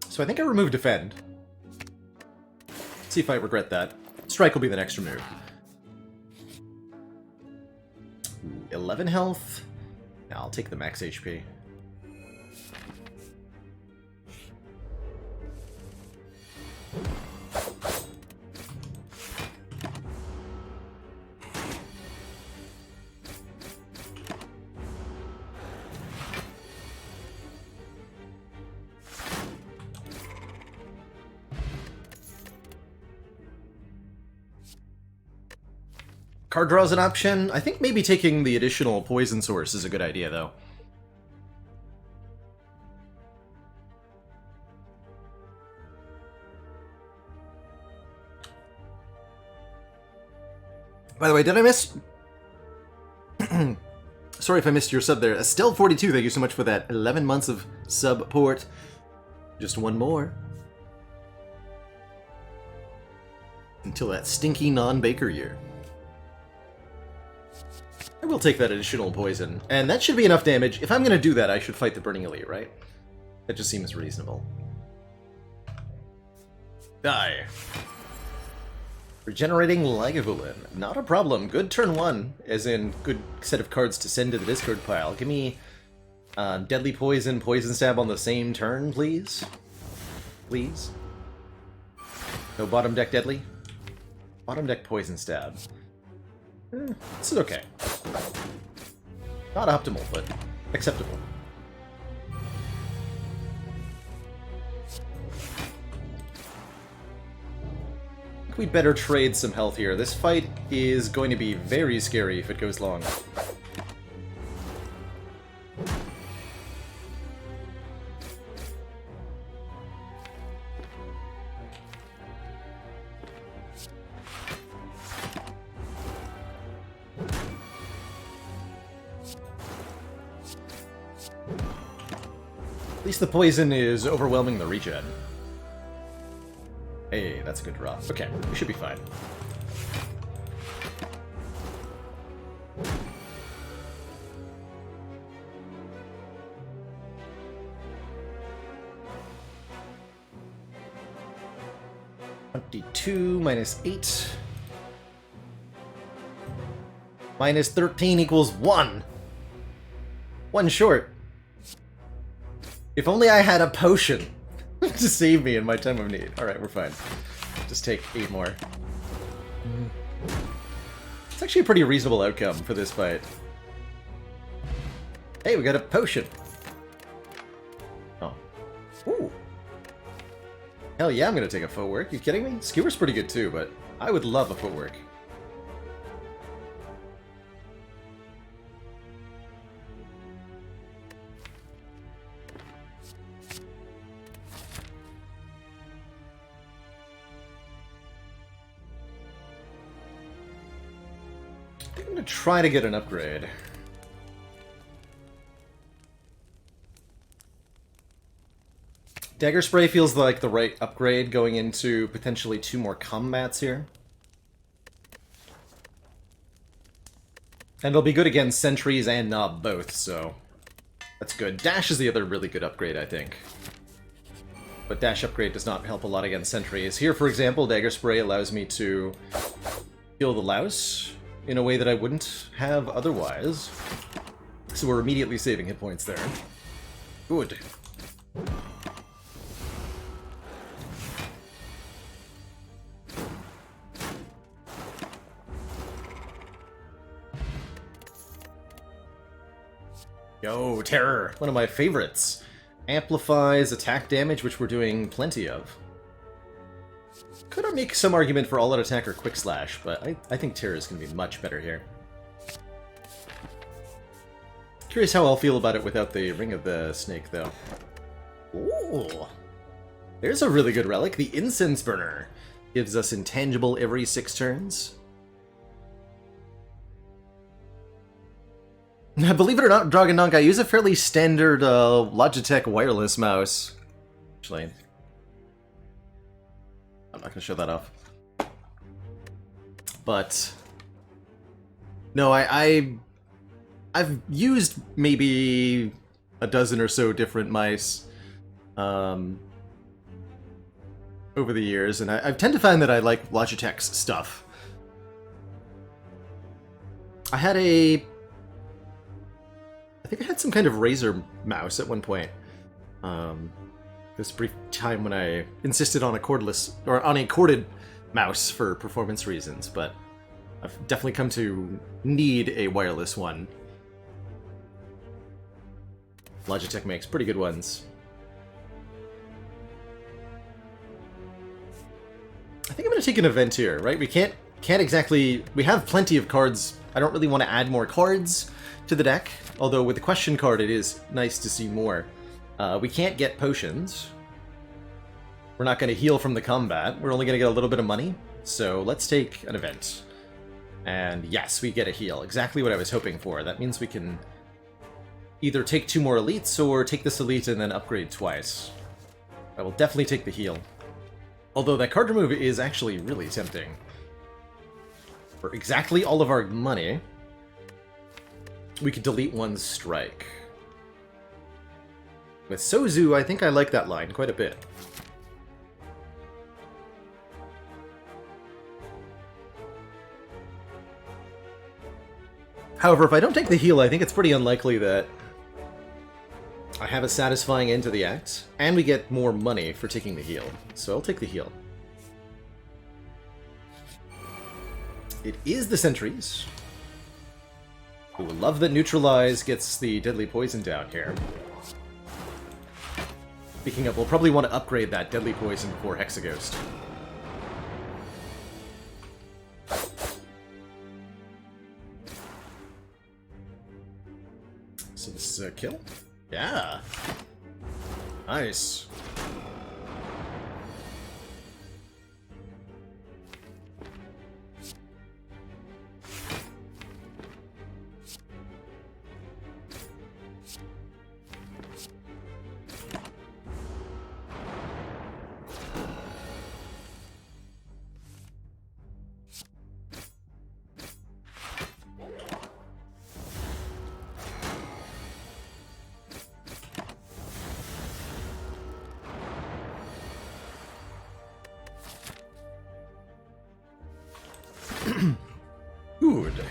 So I think I remove defend. See if I regret that. Strike will be the next remove. Ooh, 11 health. I'll take the max HP. Card draw is an option. I think maybe taking the additional poison source is a good idea, though. By the way, did I miss... Sorry if I missed your sub there. Estelle42, thank you so much for that 11 months of support. Just one more. Until that stinky non-baker year. I will take that additional poison. And that should be enough damage. If I'm going to do that, I should fight the Burning Elite, right? That just seems reasonable. Die. Regenerating Lagavulin. Not a problem. Good turn one, as in good set of cards to send to the discard pile. Give me Deadly Poison, Poison Stab on the same turn, please. Please. No bottom deck Deadly? Bottom deck Poison Stab. This is okay. Not optimal, but acceptable. I think we'd better trade some health here. This fight is going to be very scary if it goes long. At least the poison is overwhelming the regen. Hey, that's a good draw. Okay, we should be fine. (22 minus 8 minus 13 equals 1. 1 short. If only I had a potion to save me in my time of need. Alright, we're fine. Just take 8 more. It's actually a pretty reasonable outcome for this fight. Hey, we got a potion. Oh. Ooh. Hell yeah, I'm gonna take a footwork. You kidding me? Skewer's pretty good too, but I would love a footwork. I'm gonna try to get an upgrade. Dagger Spray feels like the right upgrade going into potentially 2 more combats here. And it'll be good against Sentries and Knob both, so that's good. Dash is the other really good upgrade, I think. But Dash upgrade does not help a lot against Sentries. Here, for example, Dagger Spray allows me to kill the louse in a way that I wouldn't have otherwise. So we're immediately saving hit points there. Good. Yo, Terror! One of my favorites. Amplifies attack damage, which we're doing plenty of. Could I make some argument for all-out attack or quick slash, but I think Terror is going to be much better here. Curious how I'll feel about it without the Ring of the Snake, though. Ooh! There's a really good relic. The Incense Burner gives us intangible every 6 turns. Believe it or not, Dragon Dunk, I use a fairly standard Logitech wireless mouse. Actually, I'm not going to show that off. But no, I've used maybe a dozen or so different mice over the years, and I tend to find that I like Logitech's stuff. I think I had some kind of Razer mouse at one point. This brief time when I insisted on a cordless, or on a corded mouse for performance reasons, but I've definitely come to need a wireless one. Logitech makes pretty good ones. I think I'm going to take an event here, right? We can't exactly... We have plenty of cards. I don't really want to add more cards to the deck, although with the question card it is nice to see more. We can't get potions. We're not going to heal from the combat. We're only going to get a little bit of money. So let's take an event. And yes, we get a heal. Exactly what I was hoping for. That means we can either take 2 more elites or take this elite and then upgrade twice. I will definitely take the heal. Although that card remove is actually really tempting. For exactly all of our money, we could delete 1 strike. With Sozu, I think I like that line quite a bit. However, if I don't take the heal, I think it's pretty unlikely that I have a satisfying end to the act, and we get more money for taking the heal. So I'll take the heal. It is the sentries. Ooh, love that Neutralize gets the deadly poison down here. Speaking of, we'll probably want to upgrade that deadly poison before Hexaghost. So this is a kill? Yeah. Nice. Good.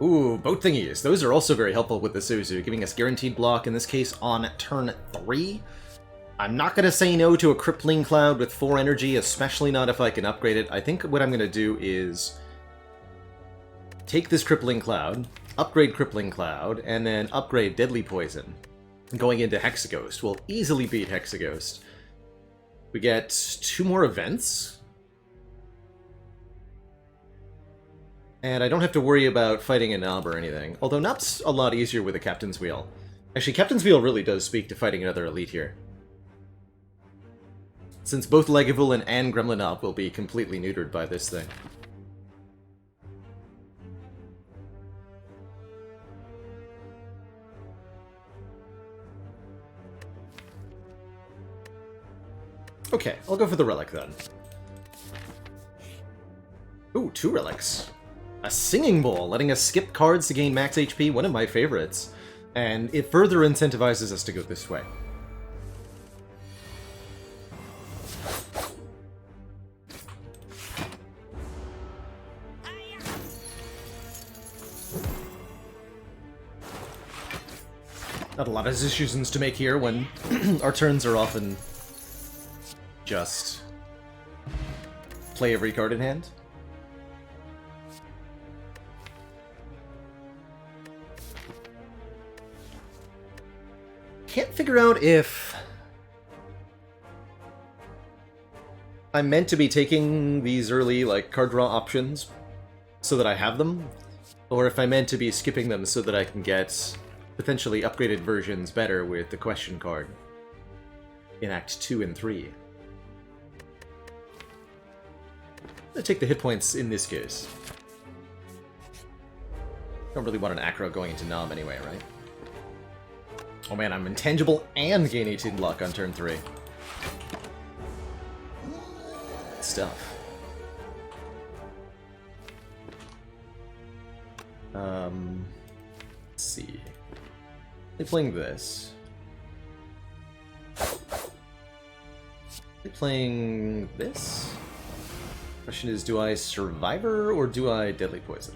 Ooh, boat thingies. Those are also very helpful with the Suzu, giving us guaranteed block, in this case, on turn 3. I'm not going to say no to a Crippling Cloud with 4 energy, especially not if I can upgrade it. I think what I'm going to do is take this Crippling Cloud, upgrade Crippling Cloud, and then upgrade Deadly Poison. Going into Hexaghost. We'll easily beat Hexaghost. We get 2 more events. And I don't have to worry about fighting a Nob or anything. Although Nob's a lot easier with a Captain's Wheel. Actually, Captain's Wheel really does speak to fighting another elite here. Since both Lagavulin and Gremlin Nob will be completely neutered by this thing. Okay, I'll go for the Relic then. Ooh, 2 relics. A Singing Bowl, letting us skip cards to gain max HP, one of my favorites. And it further incentivizes us to go this way. Not a lot of decisions to make here when our turns are often just play every card in hand. Can't figure out if I'm meant to be taking these early, like, card draw options so that I have them, or if I'm meant to be skipping them so that I can get potentially upgraded versions better with the question card in Act 2 and 3. I'm gonna take the hit points in this case. Don't really want an acro going into Nom anyway, right? Oh man, I'm intangible and gain 18 luck on turn 3. Good stuff. Let's see. They're playing this. They're playing this? Question is, do I Survivor or do I Deadly Poison?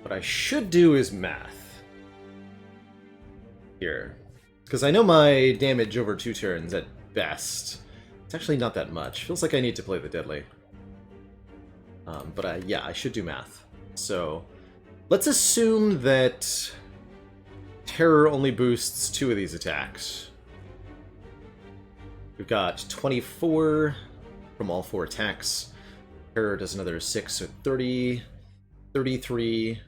What I should do is math. Here. Because I know my damage over 2 turns at best. It's actually not that much. Feels like I need to play the Deadly. But yeah, I should do math. So, let's assume that Terror only boosts 2 of these attacks. We've got 24 from all 4 attacks. Terror does another 6, so 30, 33,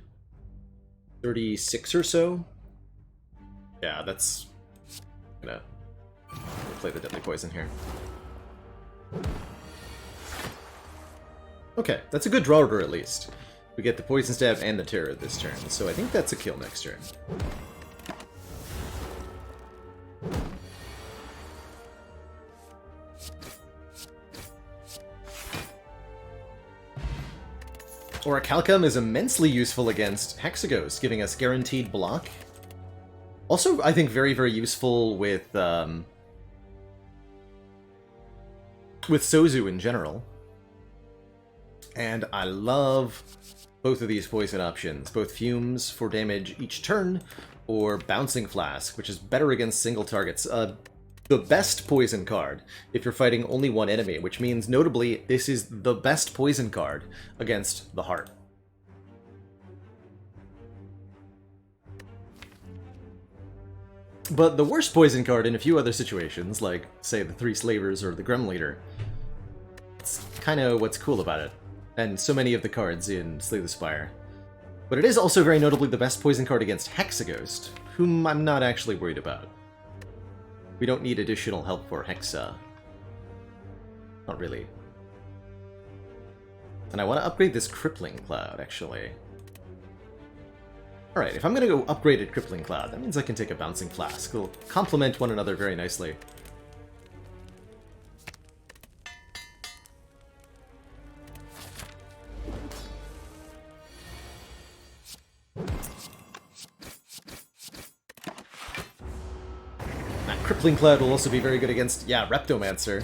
36 or so. Yeah, that's gonna play the Deadly Poison here. Okay, that's a good draw order at least. We get the Poison Stab and the Terror this turn, so I think that's a kill next turn. Orichalcum is immensely useful against Hexaghost, giving us guaranteed block. Also, I think very, very useful with Sozu in general. And I love both of these poison options. Both Fumes for damage each turn, or Bouncing Flask, which is better against single targets. The best poison card if you're fighting only one enemy, which means, notably, this is the best poison card against the Heart. But the worst poison card in a few other situations, like, say, the 3 Slavers or the Grim Leader, it's kind of what's cool about it. And so many of the cards in Slay the Spire. But it is also very notably the best poison card against Hexaghost, whom I'm not actually worried about. We don't need additional help for Hexa. Not really. And I want to upgrade this Crippling Cloud, actually. Alright, if I'm going to go upgraded Crippling Cloud, that means I can take a Bouncing Flask. They'll complement one another very nicely. Crippling Cloud will also be very good against, yeah, Reptomancer,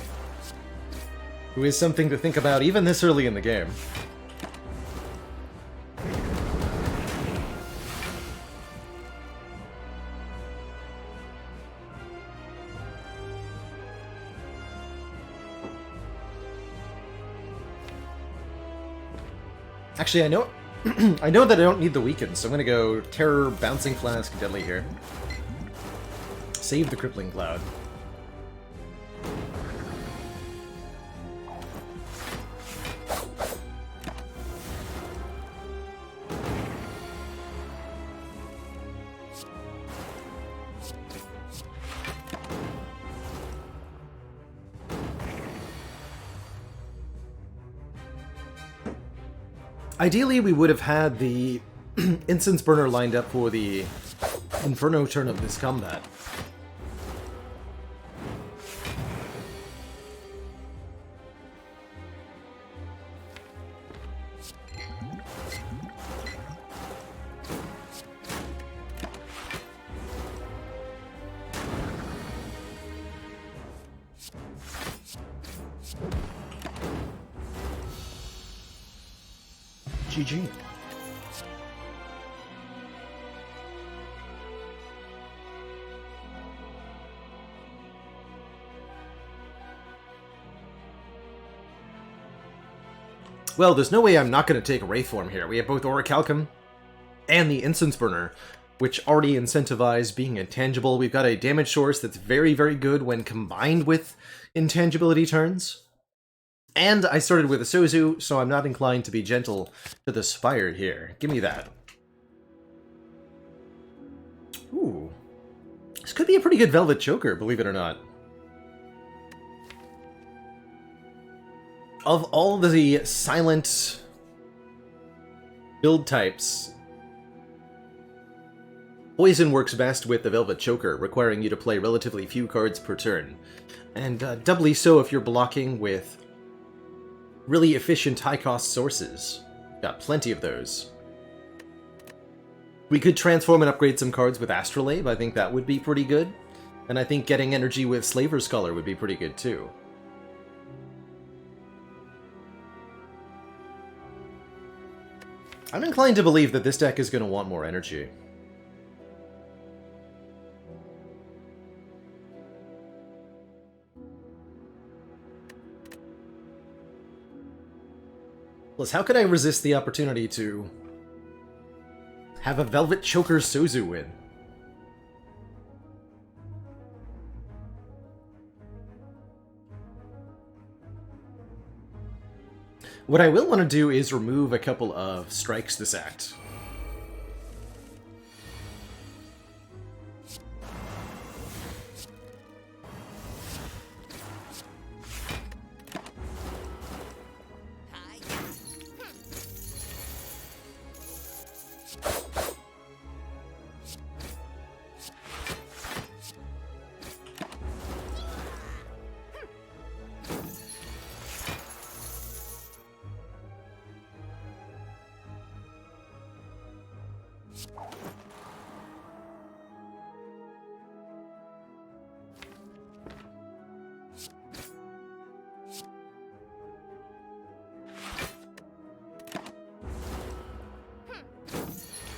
who is something to think about even this early in the game. Actually, I know I know that I don't need the Weaken, so I'm going to go Terror, Bouncing Flask, Deadly here. Save the Crippling Cloud. Ideally, we would have had the Incense Burner lined up for the Inferno turn of this combat. GG. Well, there's no way I'm not going to take Wraith Form here. We have both Orichalcum and the Incense Burner, which already incentivize being intangible. We've got a damage source that's very, very good when combined with intangibility turns. And I started with a Sozu, so I'm not inclined to be gentle to the Spire here. Give me that. Ooh. This could be a pretty good Velvet Choker, believe it or not. Of all the silent Build types. Poison works best with the Velvet Choker, requiring you to play relatively few cards per turn. And doubly so if you're blocking with really efficient high-cost sources. Got plenty of those. We could transform and upgrade some cards with Astrolabe. I think that would be pretty good. And I think getting energy with Slaver's Collar would be pretty good too. I'm inclined to believe that this deck is going to want more energy. Plus, how could I resist the opportunity to have a Velvet Choker Sozu win? What I will want to do is remove a couple of strikes this act.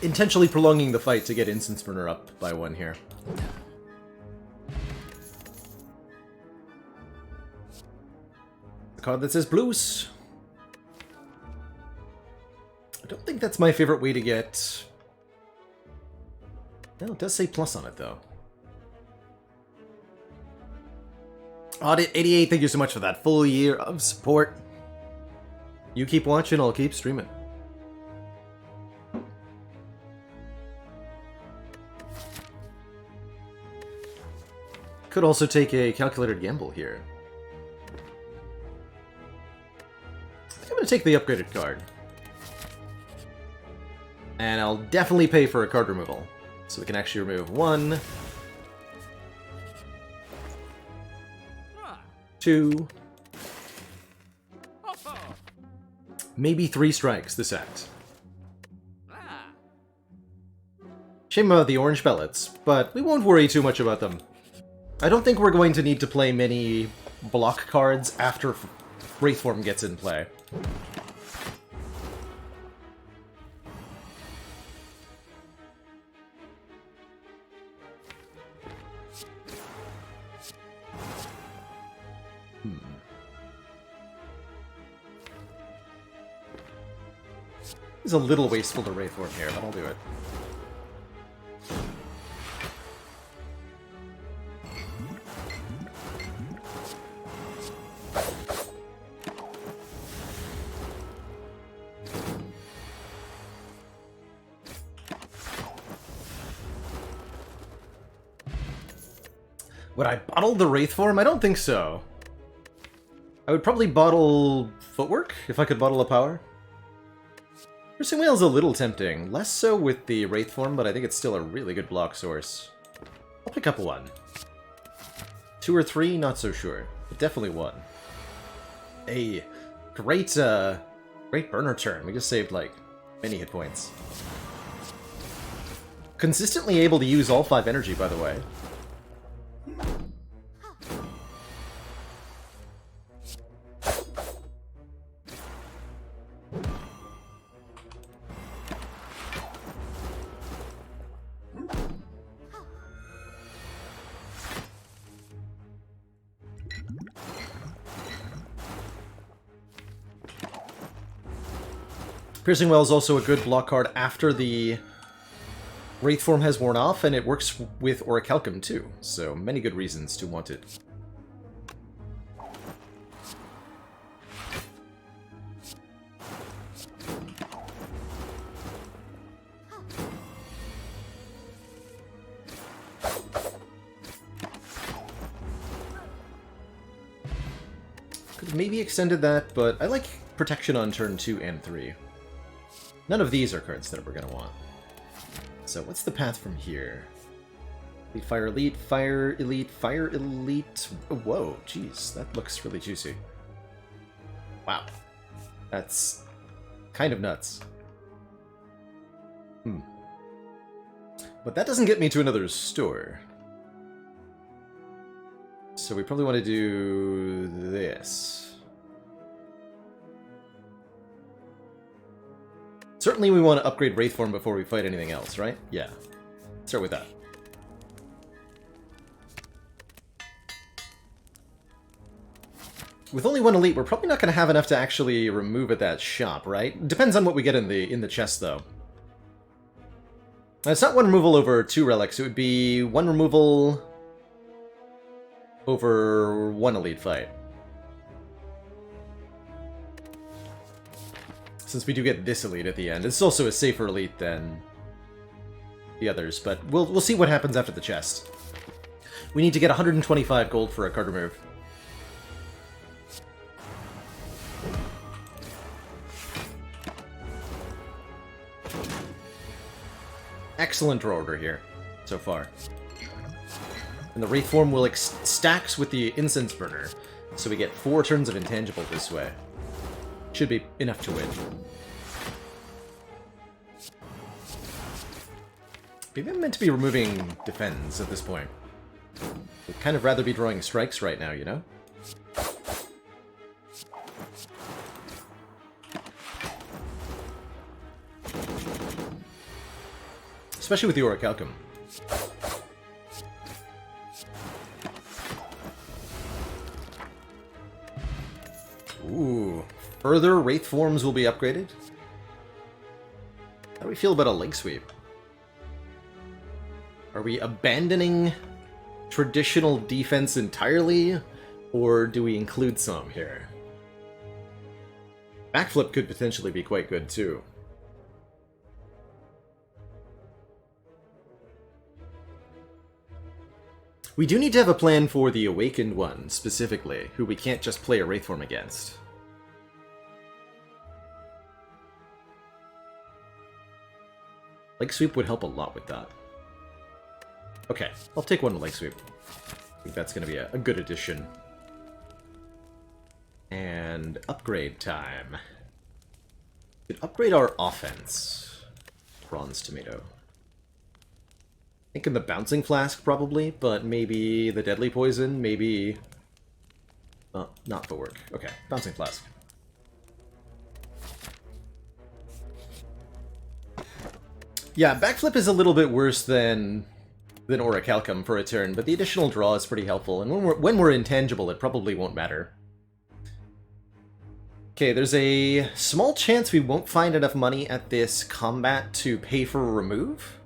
Intentionally prolonging the fight to get Instance Burner up by one here. The card that says Blues. I don't think that's my favorite way to get... No, it does say plus on it, though. Audit88, thank you so much for that full year of support. You keep watching, I'll keep streaming. Could also take a calculated gamble here. I'm going to take the upgraded card. And I'll definitely pay for a card removal. So we can actually remove 1, 2, maybe 3 strikes this act. Shame about the orange pellets, but we won't worry too much about them. I don't think we're going to need to play many block cards after Wraithform gets in play. It's a little wasteful to Wraithform here, but I'll do it. Would I bottle the Wraithform? I don't think so. I would probably bottle Footwork, if I could bottle a power. Piercing Wail's a little tempting. Less so with the Wraithform, but I think it's still a really good block source. I'll pick up 1. 2 or 3, not so sure. But definitely 1. A great, great burner turn. We just saved, like, many hit points. Consistently able to use all 5 energy, by the way. Piercing Wail is also a good block card after the Wraithform has worn off, and it works with Orichalcum too, so many good reasons to want it. Could have maybe extended that, but I like protection on turn 2 and 3. None of these are cards that we're going to want. So what's the path from here? Elite, fire, elite, fire, elite, fire, elite. Whoa, jeez, that looks really juicy. Wow. That's kind of nuts. But that doesn't get me to another store. So we probably want to do this. Certainly we want to upgrade Wraithform before we fight anything else, right? Yeah. Start with that. With only one elite, we're probably not going to have enough to actually remove at that shop, right? Depends on what we get in the chest, though. It's not one removal over 2 relics. It would be 1 removal over 1 elite fight. Since we do get this elite at the end. It's also a safer elite than the others, but we'll see what happens after the chest. We need to get 125 gold for a card remove. Excellent draw order here, so far. And the Wraithform will stacks with the Incense Burner, so we get 4 turns of intangible this way. Should be enough to win. Maybe I'm meant to be removing defends at this point. I'd kind of rather be drawing strikes right now, you know? Especially with the Orichalcum. Ooh. Further Wraith forms will be upgraded? How do we feel about a leg sweep? Are we abandoning traditional defense entirely? Or do we include some here? Backflip could potentially be quite good too. We do need to have a plan for the Awakened one, specifically, who we can't just play a Wraithform against. Leg Sweep would help a lot with that. Okay, I'll take 1 Leg Sweep. I think that's going to be a good addition. And upgrade time. We could upgrade our offense. Bronze Tomato. Thinking the Bouncing Flask, probably, but maybe the Deadly Poison, maybe... not the work. Okay, Bouncing Flask. Yeah, Backflip is a little bit worse than Orichalcum for a turn, but the additional draw is pretty helpful, and when we're intangible, it probably won't matter. Okay, there's a small chance we won't find enough money at this combat to pay for a remove.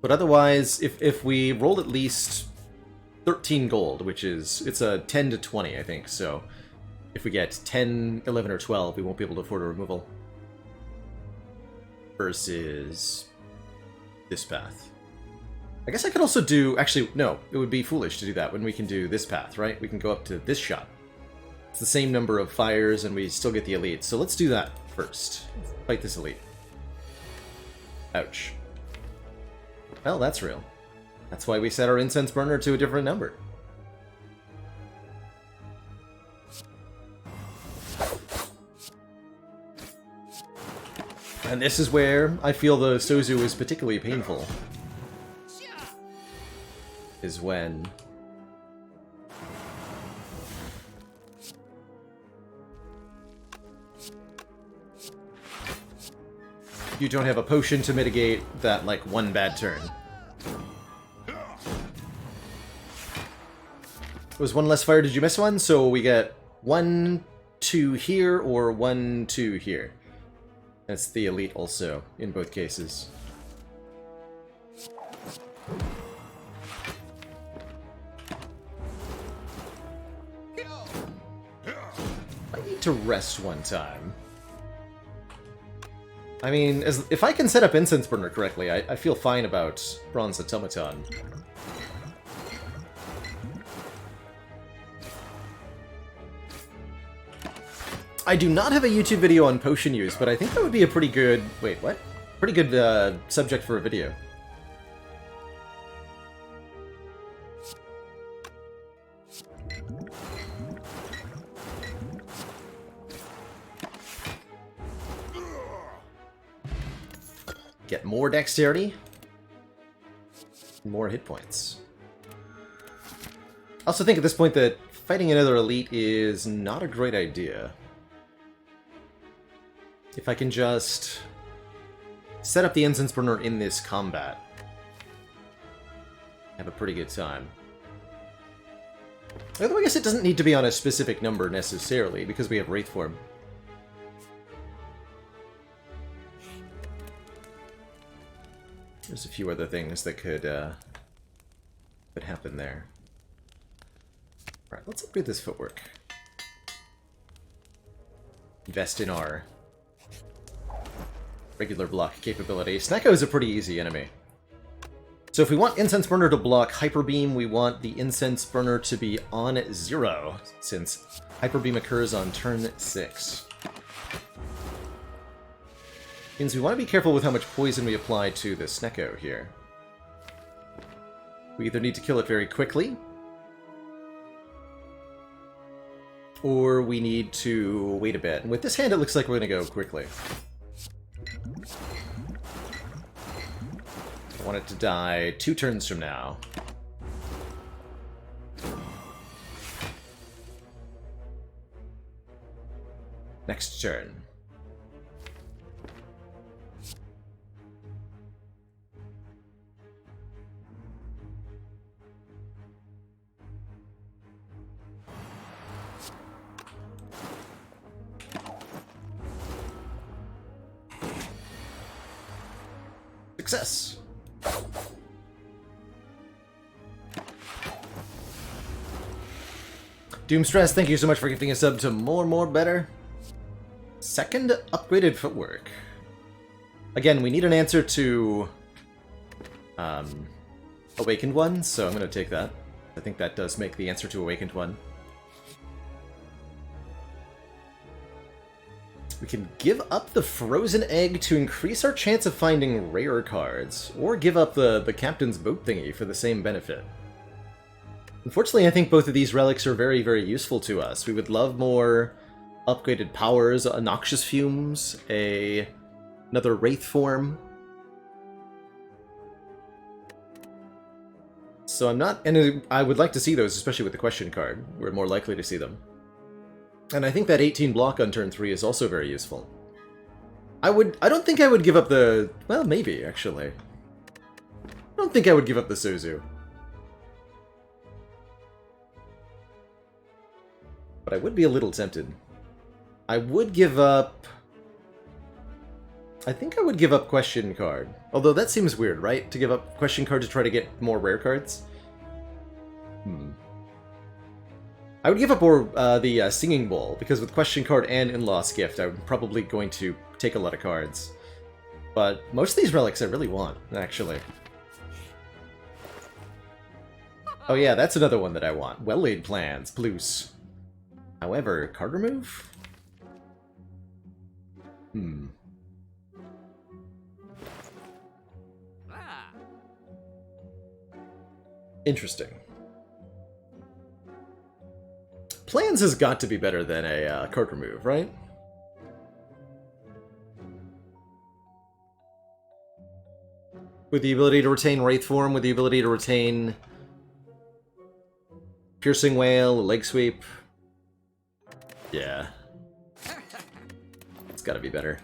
But otherwise, if we roll at least 13 gold, which is, it's a 10 to 20, I think, so if we get 10, 11, or 12, we won't be able to afford a removal. Versus this path. I guess I could also do, actually, no, it would be foolish to do that when we can do this path, right? We can go up to this shop. It's the same number of fires and we still get the elite, so let's do that first. Fight this elite. Ouch. Well, that's real. That's why we set our incense burner to a different number. And this is where I feel the Sozu is particularly painful. Is when... you don't have a potion to mitigate that, like, 1 bad turn. It was 1 less fire, did you miss one? So we get 1, 2 here, or 1, 2 here. That's the elite also, in both cases. I need to rest one time. I mean, if I can set up Incense Burner correctly, I feel fine about Bronze Automaton. I do not have a YouTube video on potion use, but I think that would be a pretty good... Wait, what? Pretty good subject for a video. Get more dexterity. More hit points. I also think at this point that fighting another elite is not a great idea. If I can just set up the incense burner in this combat, have a pretty good time. Although I guess it doesn't need to be on a specific number necessarily, because we have Wraith Form. There's a few other things that could happen there. Alright, let's upgrade this footwork. Invest in our regular block capability. Snecko is a pretty easy enemy. So if we want Incense Burner to block Hyper Beam, we want the Incense Burner to be on 0, since Hyper Beam occurs on turn 6. Means we want to be careful with how much poison we apply to the Snecko here. We either need to kill it very quickly, or we need to wait a bit. And with this hand, it looks like we're going to go quickly. I want it to die 2 turns from now. Next turn. Success! Doomstress, thank you so much for gifting a sub to More Better. Second upgraded footwork. Again, we need an answer to Awakened One, so I'm going to take that. I think that does make the answer to Awakened One. We can give up the Frozen Egg to increase our chance of finding rare cards, or give up the Captain's Boat thingy for the same benefit. Unfortunately, I think both of these relics are very, very useful to us. We would love more upgraded powers, Noxious Fumes, another Wraith Form. So I'm not... And I would like to see those, especially with the question card. We're more likely to see them. And I think that 18 block on turn 3 is also very useful. I don't think I would give up the... Well, maybe, actually. I don't think I would give up the Sozu. But I would be a little tempted. I would give up... I think I would give up Question Card. Although that seems weird, right? To give up Question Card to try to get more rare cards? I would give up the Singing Bowl, because with Question Card and In-Law's Gift, I'm probably going to take a lot of cards. But most of these relics I really want, actually. Oh yeah, that's another one that I want. Well-Laid Plans, Plus. However, card remove? Interesting. Plans has got to be better than a card remove, right? With the ability to retain Wraith Form, with the ability to retain Piercing Wail, Leg Sweep. Yeah. It's gotta be better.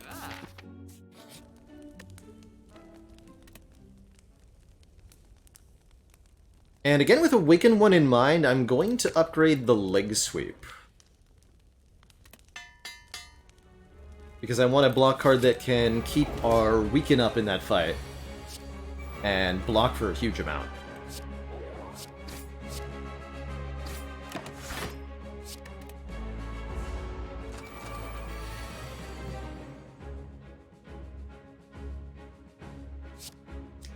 And again, with Awaken One in mind, I'm going to upgrade the Leg Sweep. Because I want a block card that can keep our Weaken up in that fight. And block for a huge amount.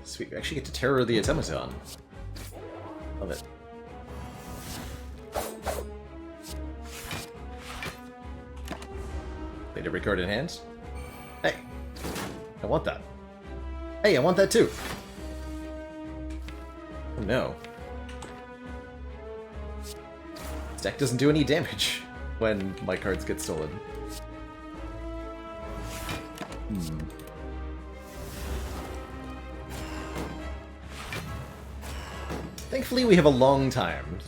Sweet, we actually get to Terror the Automaton. Love it. find every card in hand. Hey, I want that. Hey, I want that too. Oh no. This deck doesn't do any damage when my cards get stolen. Thankfully, we have a long time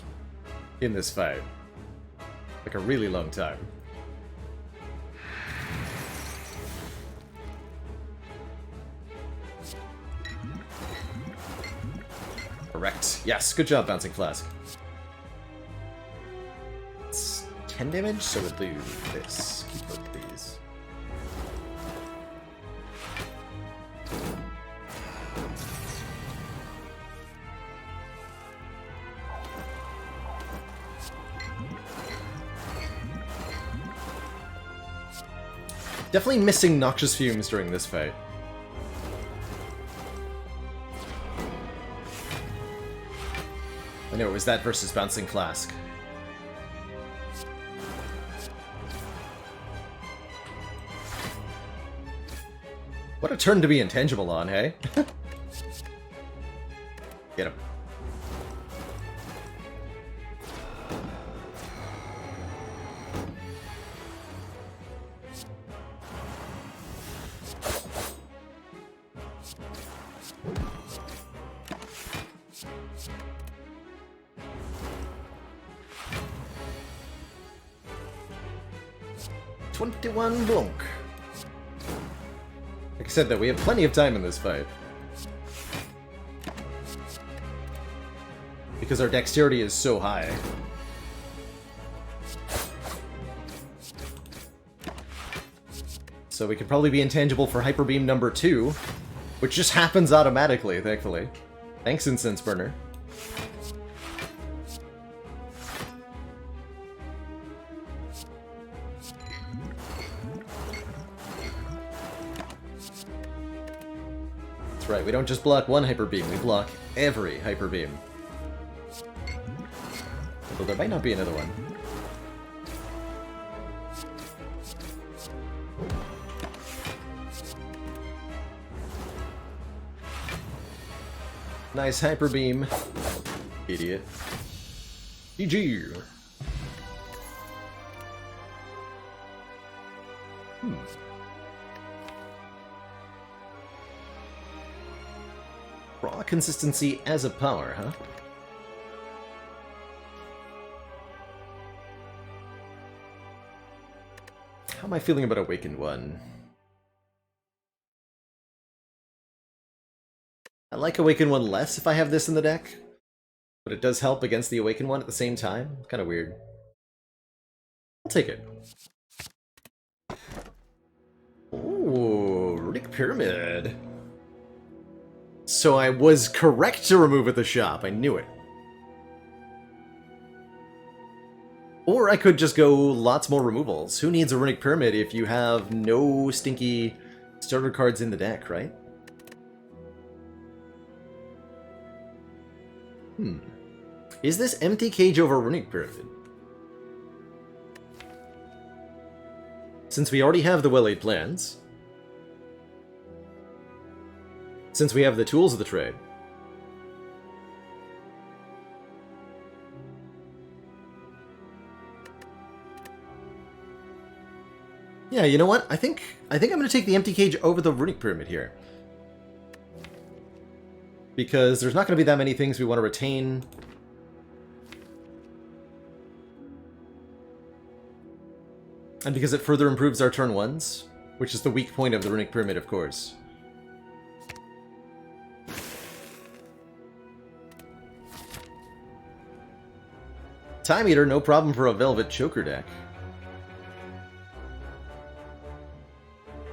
in this fight. Like a really long time. Correct. Yes, good job, Bouncing Flask. It's 10 damage, so we'll do this. Keep both of these. Definitely missing Noxious Fumes during this fight. I know, it was that versus Bouncing Flask. What a turn to be intangible on, hey? Get him. Blanc. Like I said, though, we have plenty of time in this fight. Because our dexterity is so high. So we could probably be intangible for Hyper Beam number 2, which just happens automatically, thankfully. Thanks, Incense Burner. Right, we don't just block one Hyper Beam, we block every Hyper Beam. Although there might not be another one. Nice Hyper Beam. Idiot. GG. Raw consistency as a power, huh? How am I feeling about Awakened One? I like Awakened One less if I have this in the deck, but it does help against the Awakened One at the same time. Kind of weird. I'll take it. Ooh, Runic Pyramid. So I was correct to remove at the shop. I knew it. Or I could just go lots more removals. Who needs a Runic Pyramid if you have no stinky starter cards in the deck, right? Is this empty cage over Runic Pyramid? Since we already have the well-laid plans, since we have the tools of the trade, yeah, you know what? I think I'm going to take the empty cage over the Runic Pyramid here. Because there's not going to be that many things we want to retain. And because it further improves our turn 1s, which is the weak point of the Runic Pyramid, of course. Time Eater, no problem for a Velvet Choker deck.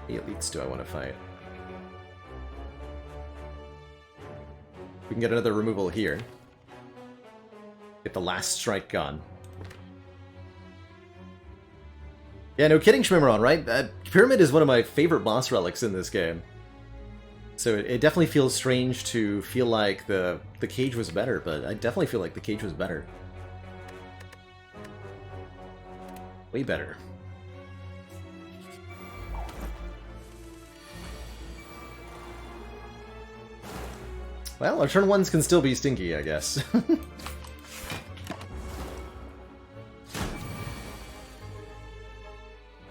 The elites do I want to fight? We can get another removal here. Get the last strike gone. Yeah, no kidding, Shmimmeron, right? Pyramid is one of my favorite boss relics in this game. So it definitely feels strange to feel like the cage was better, but I definitely feel like the cage was better. Way better. Well, our turn 1s can still be stinky, I guess.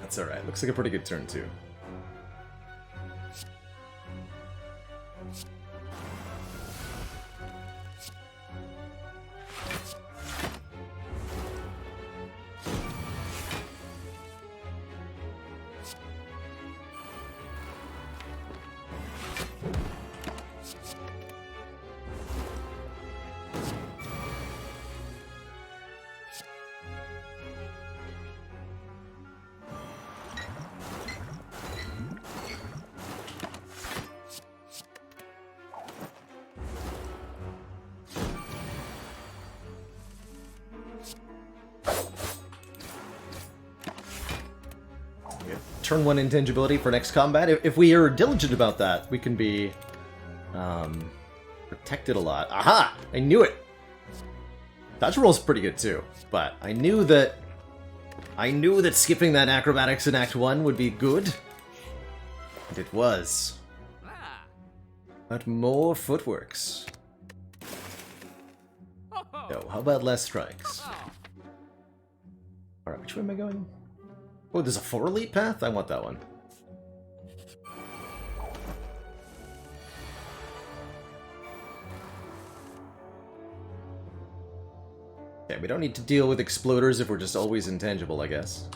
That's alright. Looks like a pretty good turn, too. Turn 1 intangibility for next combat. If we are diligent about that, we can be protected a lot. Aha! I knew it! Dodge roll's pretty good too, but I knew that skipping that acrobatics in Act 1 would be good. And it was. But more footworks. No, how about less strikes? Alright, which way am I going? Oh, there's a 4 elite path? I want that one. Okay, we don't need to deal with exploders if we're just always intangible, I guess.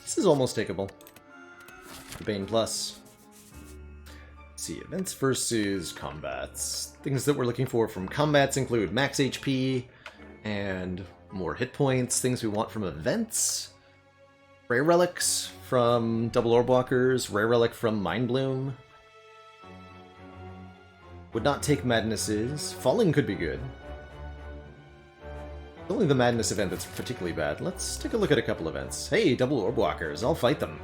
This is almost takeable. The Bane Plus. Let's see, events versus combats. Things that we're looking for from combats include max HP and more hit points. Things we want from events. Rare relics from double orb walkers. Rare relic from Mind Bloom. Would not take madnesses. Falling could be good. Only the Madness event that's particularly bad. Let's take a look at a couple events. Hey, double orb walkers, I'll fight them.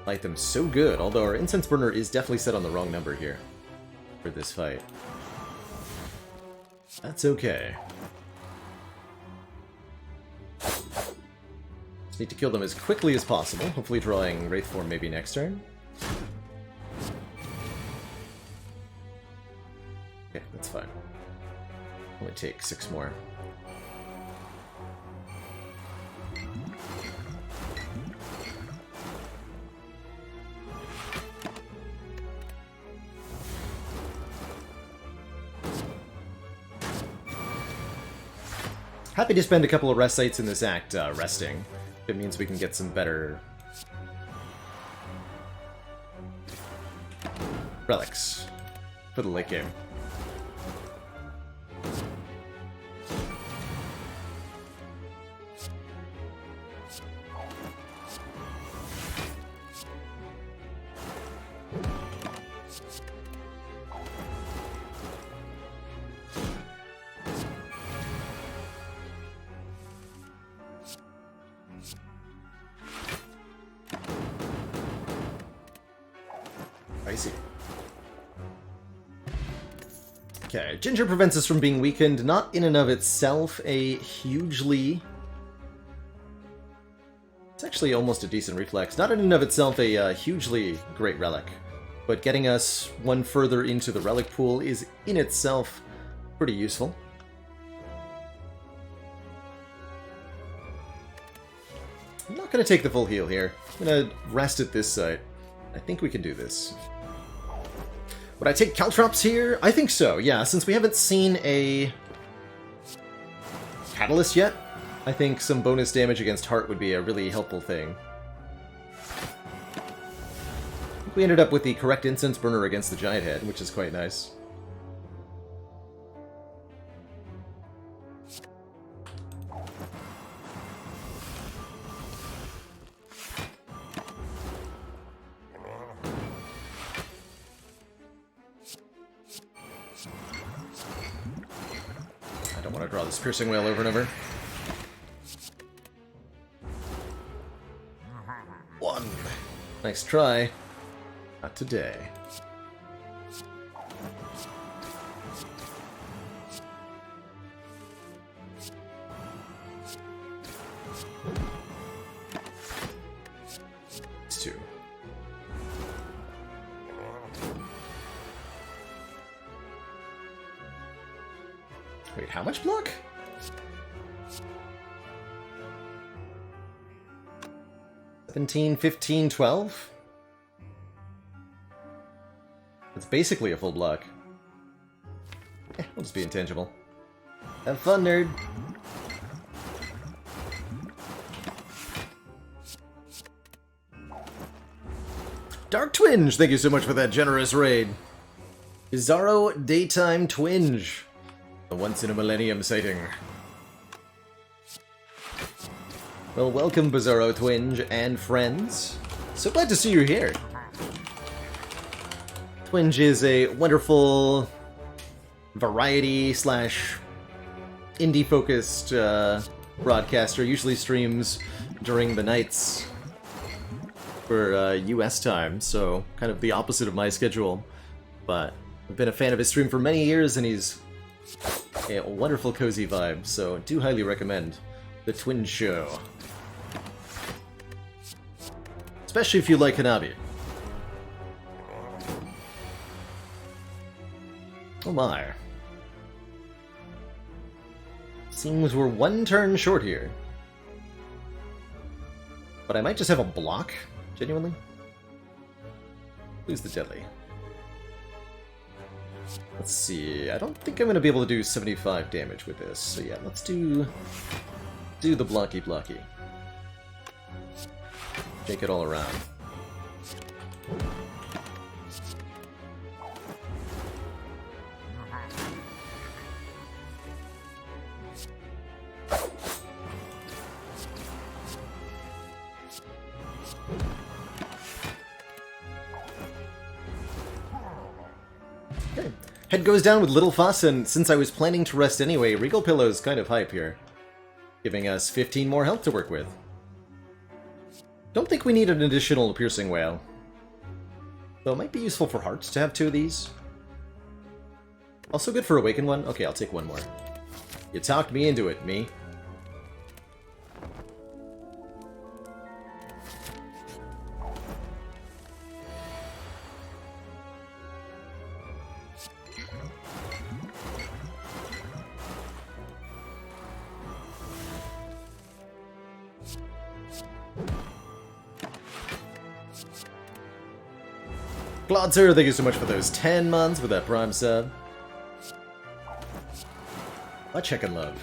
Fight them so good, although our incense burner is definitely set on the wrong number here for this fight. That's okay. Just need to kill them as quickly as possible, hopefully drawing Wraith form maybe next turn. Okay, that's fine. Only take 6 more. Happy to spend a couple of rest sites in this act resting. It means we can get some better relics for the late game. I see. Okay, Ginger prevents us from being weakened, not in and of itself a hugely... It's actually almost a decent reflex. Not in and of itself a hugely great relic, but getting us one further into the relic pool is in itself pretty useful. I'm not going to take the full heal here. I'm going to rest at this site. I think we can do this. Would I take Caltrops here? I think so, yeah, since we haven't seen a Catalyst yet. I think some bonus damage against Heart would be a really helpful thing. We ended up with the correct incense burner against the Giant Head, which is quite nice. I don't want to draw this piercing wail over and over. One. Nice try. Not today. It's two. Wait, how much block? $17, $15, $12? It's basically a full block. We'll just be intangible. Have fun, nerd! Dark Twinge! Thank you so much for that generous raid. Bizarro Daytime Twinge. A once-in-a-millennium sighting. Well, welcome, Bizarro Twinge and friends. So glad to see you here. Twinge is a wonderful variety slash indie-focused broadcaster. Usually streams during the nights for US time, so kind of the opposite of my schedule. But I've been a fan of his stream for many years, and he's a wonderful, cozy vibe. So do highly recommend the Twinge Show, especially if you like Hanabi. Oh my. Seems we're one turn short here. But I might just have a block, genuinely. Lose the deadly. Let's see, I don't think I'm going to be able to do 75 damage with this, so yeah, let's do the blocky. Take it all around. Okay. Head goes down with Little Fuss, and since I was planning to rest anyway, Regal Pillow's kind of hype here, giving us 15 more health to work with. Don't think we need an additional Piercing Wail, though it might be useful for Hearts to have 2 of these. Also good for Awaken one. Okay, I'll take one more. You talked me into it, me. Glodzer, thank you so much for those 10 months with that Prime sub. Much heckin' love.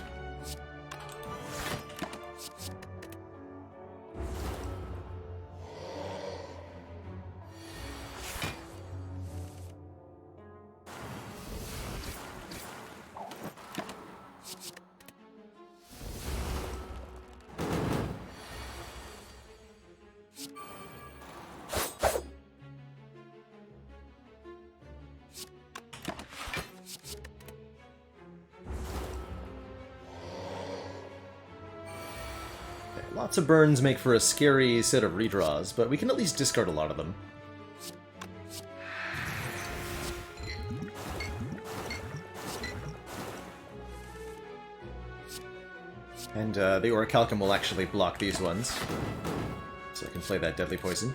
Lots of burns make for a scary set of redraws, but we can at least discard a lot of them. And the Orichalcum will actually block these ones, so I can play that Deadly Poison.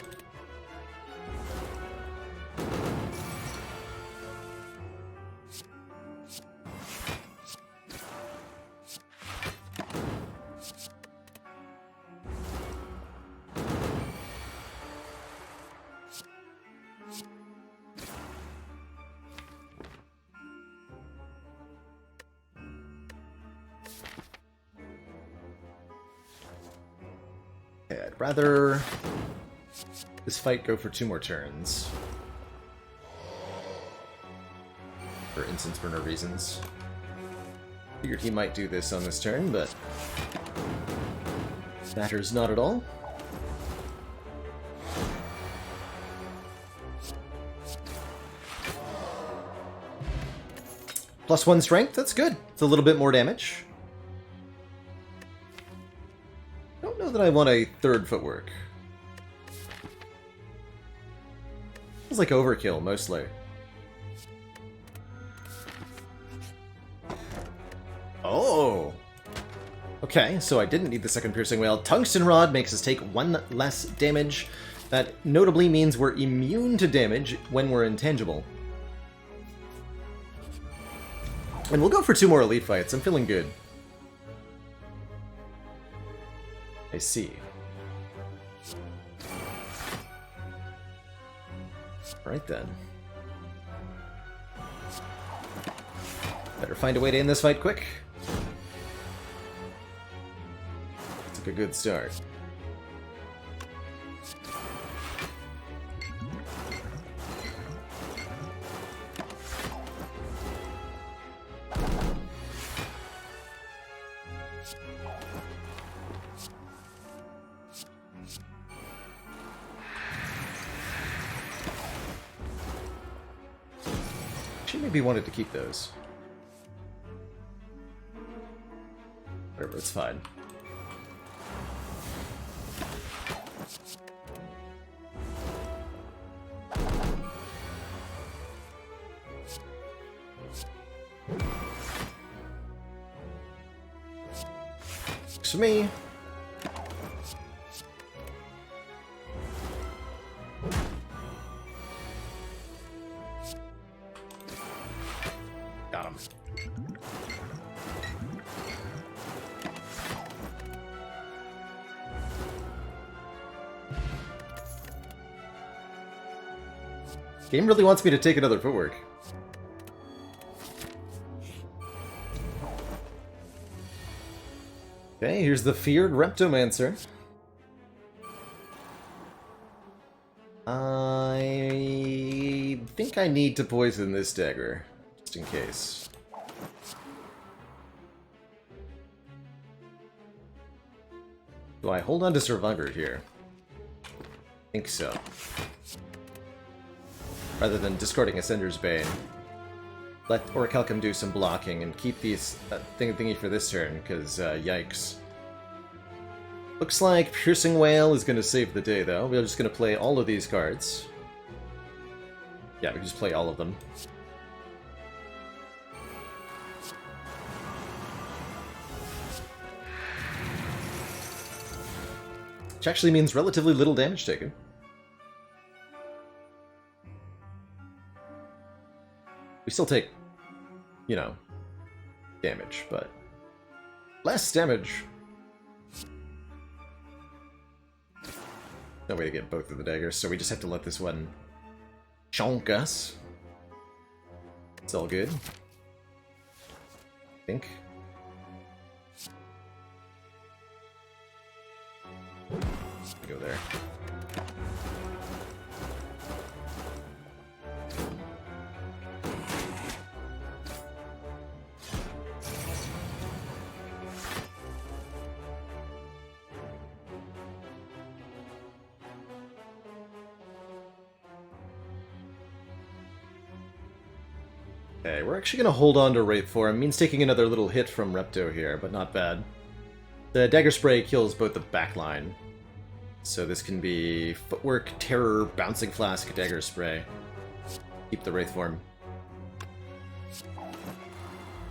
rather this fight go for 2 more turns. For instance burner reasons. Figured he might do this on this turn, but matters not at all. +1 strength, that's good. It's a little bit more damage. Don't know that I want a 3rd footwork. Feels like overkill, mostly. Oh! Okay, so I didn't need the 2nd piercing wail. Tungsten rod makes us take 1 less damage. That notably means we're immune to damage when we're intangible. And we'll go for 2 more elite fights. I'm feeling good. I see. Right then. Better find a way to end this fight quick. Took a good start. She maybe wanted to keep those. Whatever, it's fine. Works for me. Got him. Game really wants me to take another footwork. Okay, here's the feared Reptomancer. I think I need to poison this dagger, just in case. Do I hold on to Survivor here? I think so. Rather than discarding Ascender's Bane. Let Orichalcum do some blocking and keep these thingy for this turn, because yikes. Looks like Piercing Wail is going to save the day, though. We're just going to play all of these cards. Yeah, we can just play all of them. Which actually means relatively little damage taken. We still take, you know, damage, but less damage. No way to get both of the daggers, so we just have to let this one chonk us. It's all good. I think. Go there. Okay, we're actually going to hold on to Wraith Form. Means taking another little hit from Repto here, but not bad. The Dagger Spray kills both the backline. So this can be Footwork, Terror, Bouncing Flask, Dagger Spray. Keep the Wraith Form.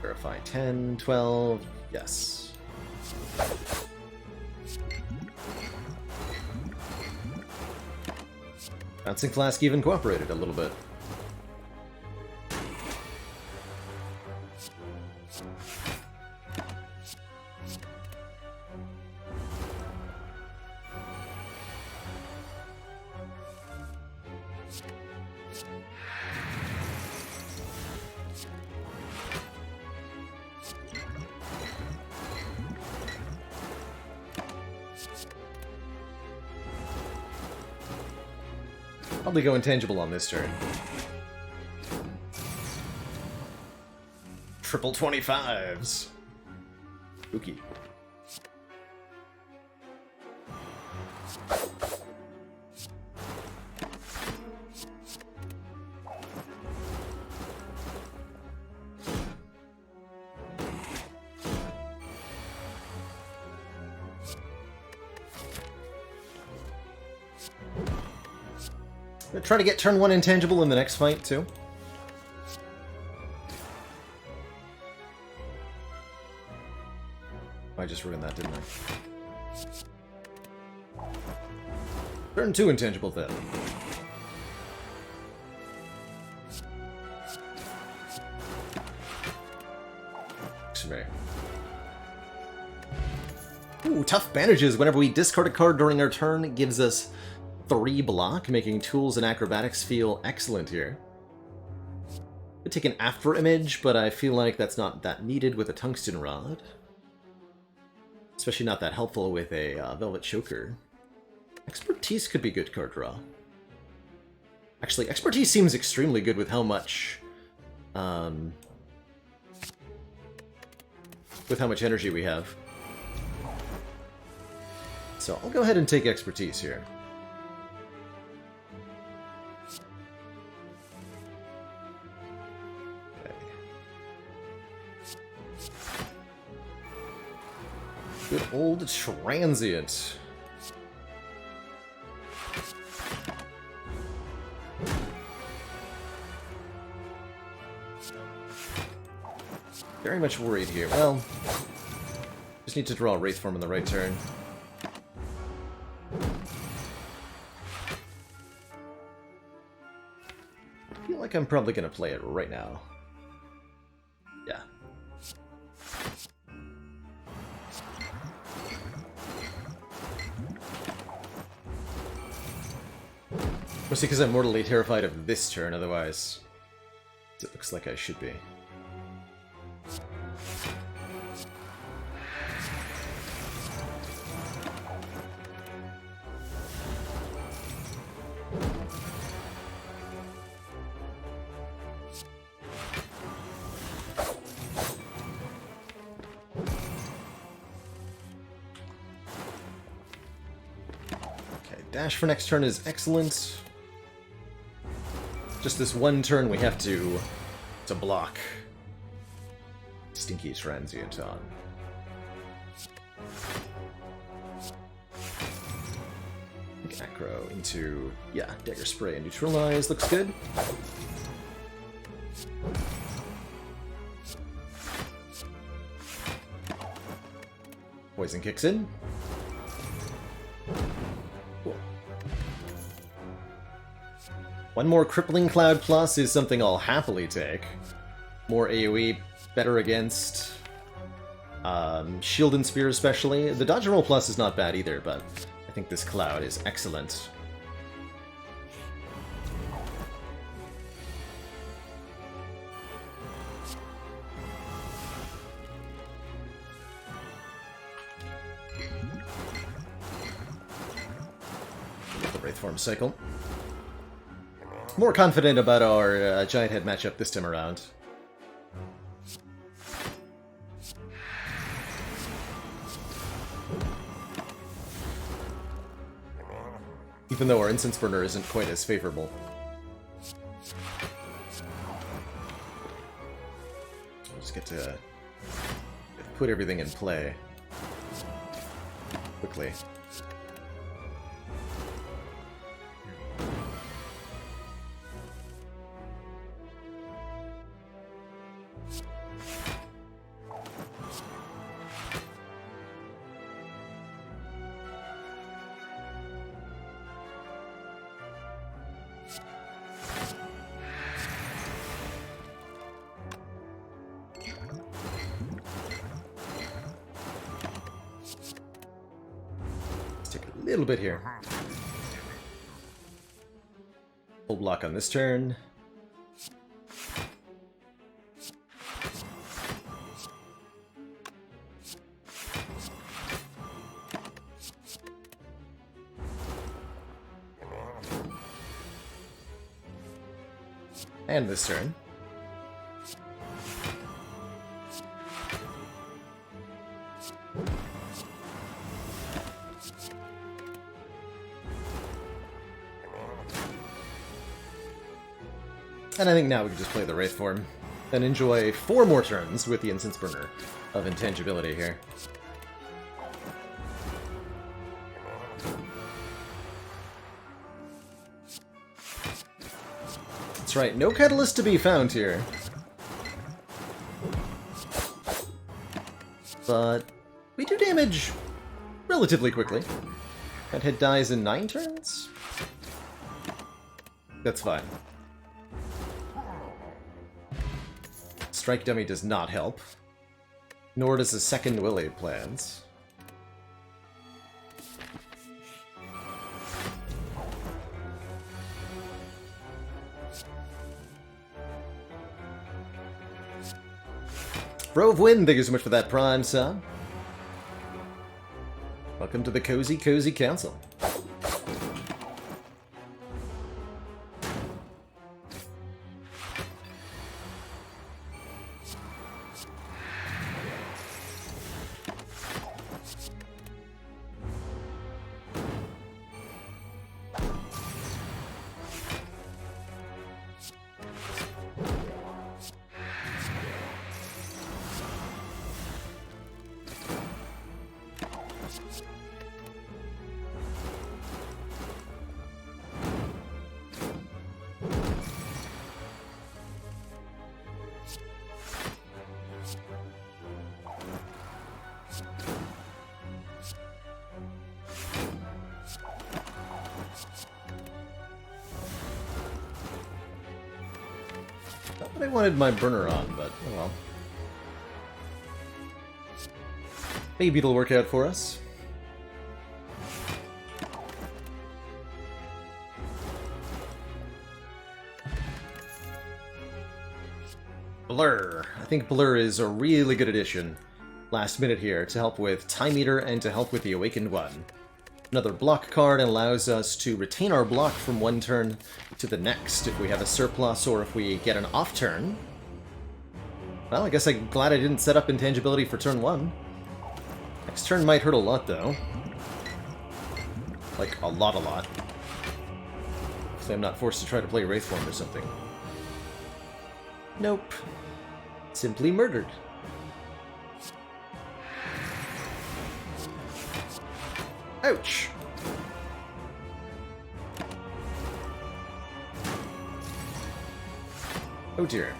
Verify 10, 12, yes. Bouncing Flask even cooperated a little bit. Probably go intangible on this turn. Triple 25s. Spooky. I'm gonna try to get turn 1 intangible in the next fight, too. I just ruined that, didn't I? Turn 2 intangible, then. X-ray. Ooh, tough bandages. Whenever we discard a card during our turn, it gives us 3 block, making tools and acrobatics feel excellent here. Could take an after image, but I feel like that's not that needed with a tungsten rod. Especially not that helpful with a velvet choker. Expertise could be good card draw. Actually, expertise seems extremely good with how much energy we have. So I'll go ahead and take expertise here. Good old transient. Very much worried here. Well, just need to draw a Wraith form in the right turn. I feel like I'm probably going to play it right now. Yeah. Mostly because I'm mortally terrified of this turn, otherwise it looks like I should be. Okay, dash for next turn is excellent. Just this one turn we have to block Stinky Transient on. Acro into, yeah, Dagger Spray and Neutralize, looks good. Poison kicks in. Cool. One more Crippling Cloud Plus is something I'll happily take. More AoE, better against Shield and Spear especially. The Dodge and Roll Plus is not bad either, but I think this Cloud is excellent. The Wraith Form cycle. More confident about our Giant Head matchup this time around. Even though our Incense Burner isn't quite as favorable. Just get to put everything in play quickly. A little bit here. Full block on this turn. And this turn. And I think now we can just play the Wraith form. And enjoy 4 more turns with the Incense Burner of intangibility here. That's right, no Catalyst to be found here. But we do damage relatively quickly. That hit dies in 9 turns? That's fine. Strike Dummy does not help. Nor does the second Will-Aid plans. Bro of Wind, thank you so much for that Prime sub. Welcome to the Cozy Council. Not that I wanted my burner on, but oh well. Maybe it'll work out for us. Blur. I think Blur is a really good addition last minute here to help with Time Eater and to help with the Awakened One. Another block card allows us to retain our block from one turn to the next if we have a surplus or if we get an off turn. Well, I guess I'm glad I didn't set up intangibility for turn 1. Next turn might hurt a lot, though. Like, a lot. So I'm not forced to try to play Wraith form or something. Nope. Simply murdered. Ouch! Oh dear.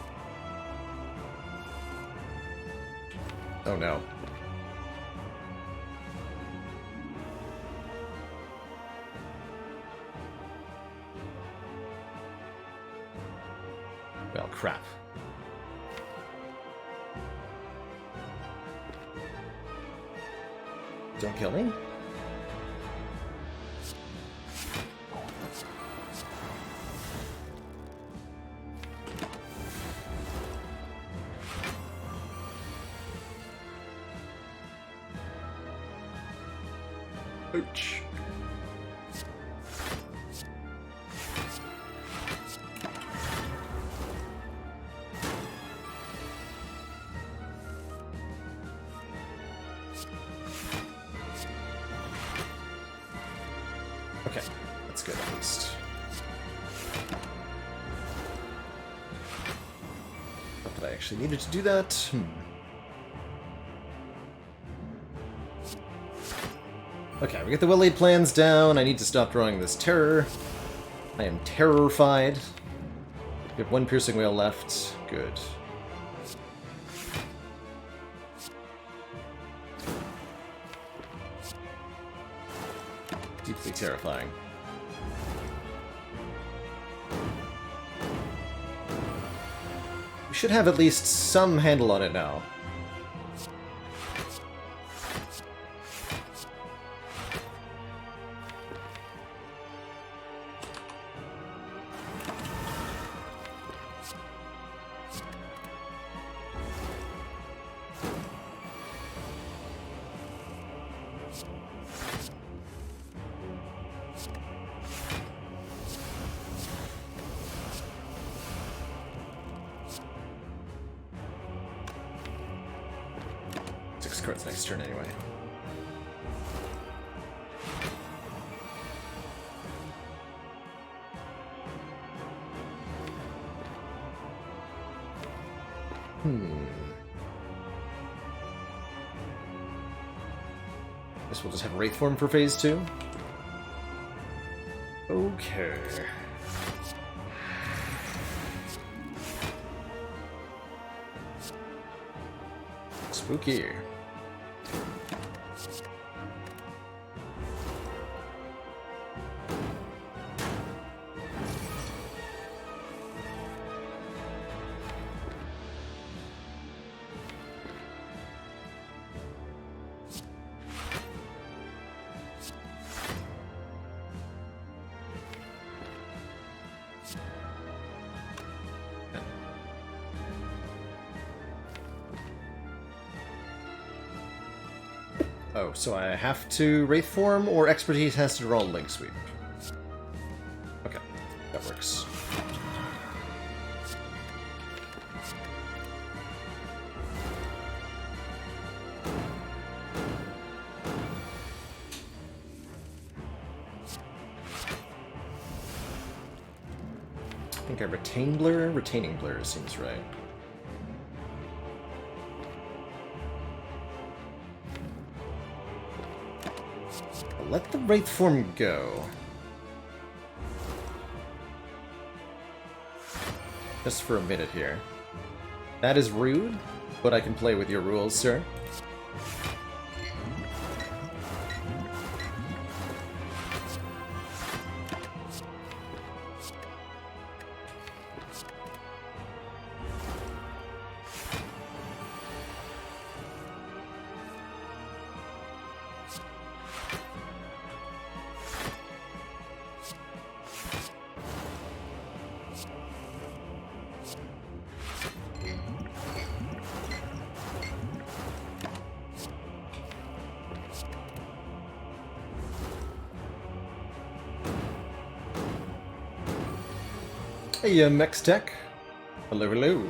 Oh no. Well, crap. Don't kill me? Ouch. Okay, that's good at least. Not that I actually needed to do that. Okay, we get the Will-Aid plans down. I need to stop drawing this terror. I am terrified. We have 1 piercing whale left. Good. Deeply terrifying. We should have at least some handle on it now. 6 cards next turn anyway. Guess we'll just have Wraith form for phase 2. Okay. Spooky. Oh, so I have to Wraith form, or Expertise has to draw a Link Sweep? Okay, that works. I think I retain Blur? Retaining Blur seems right. Let the Wraith form go. Just for a minute here. That is rude, but I can play with your rules, sir. Hey, Mex Tech. Hello, hello.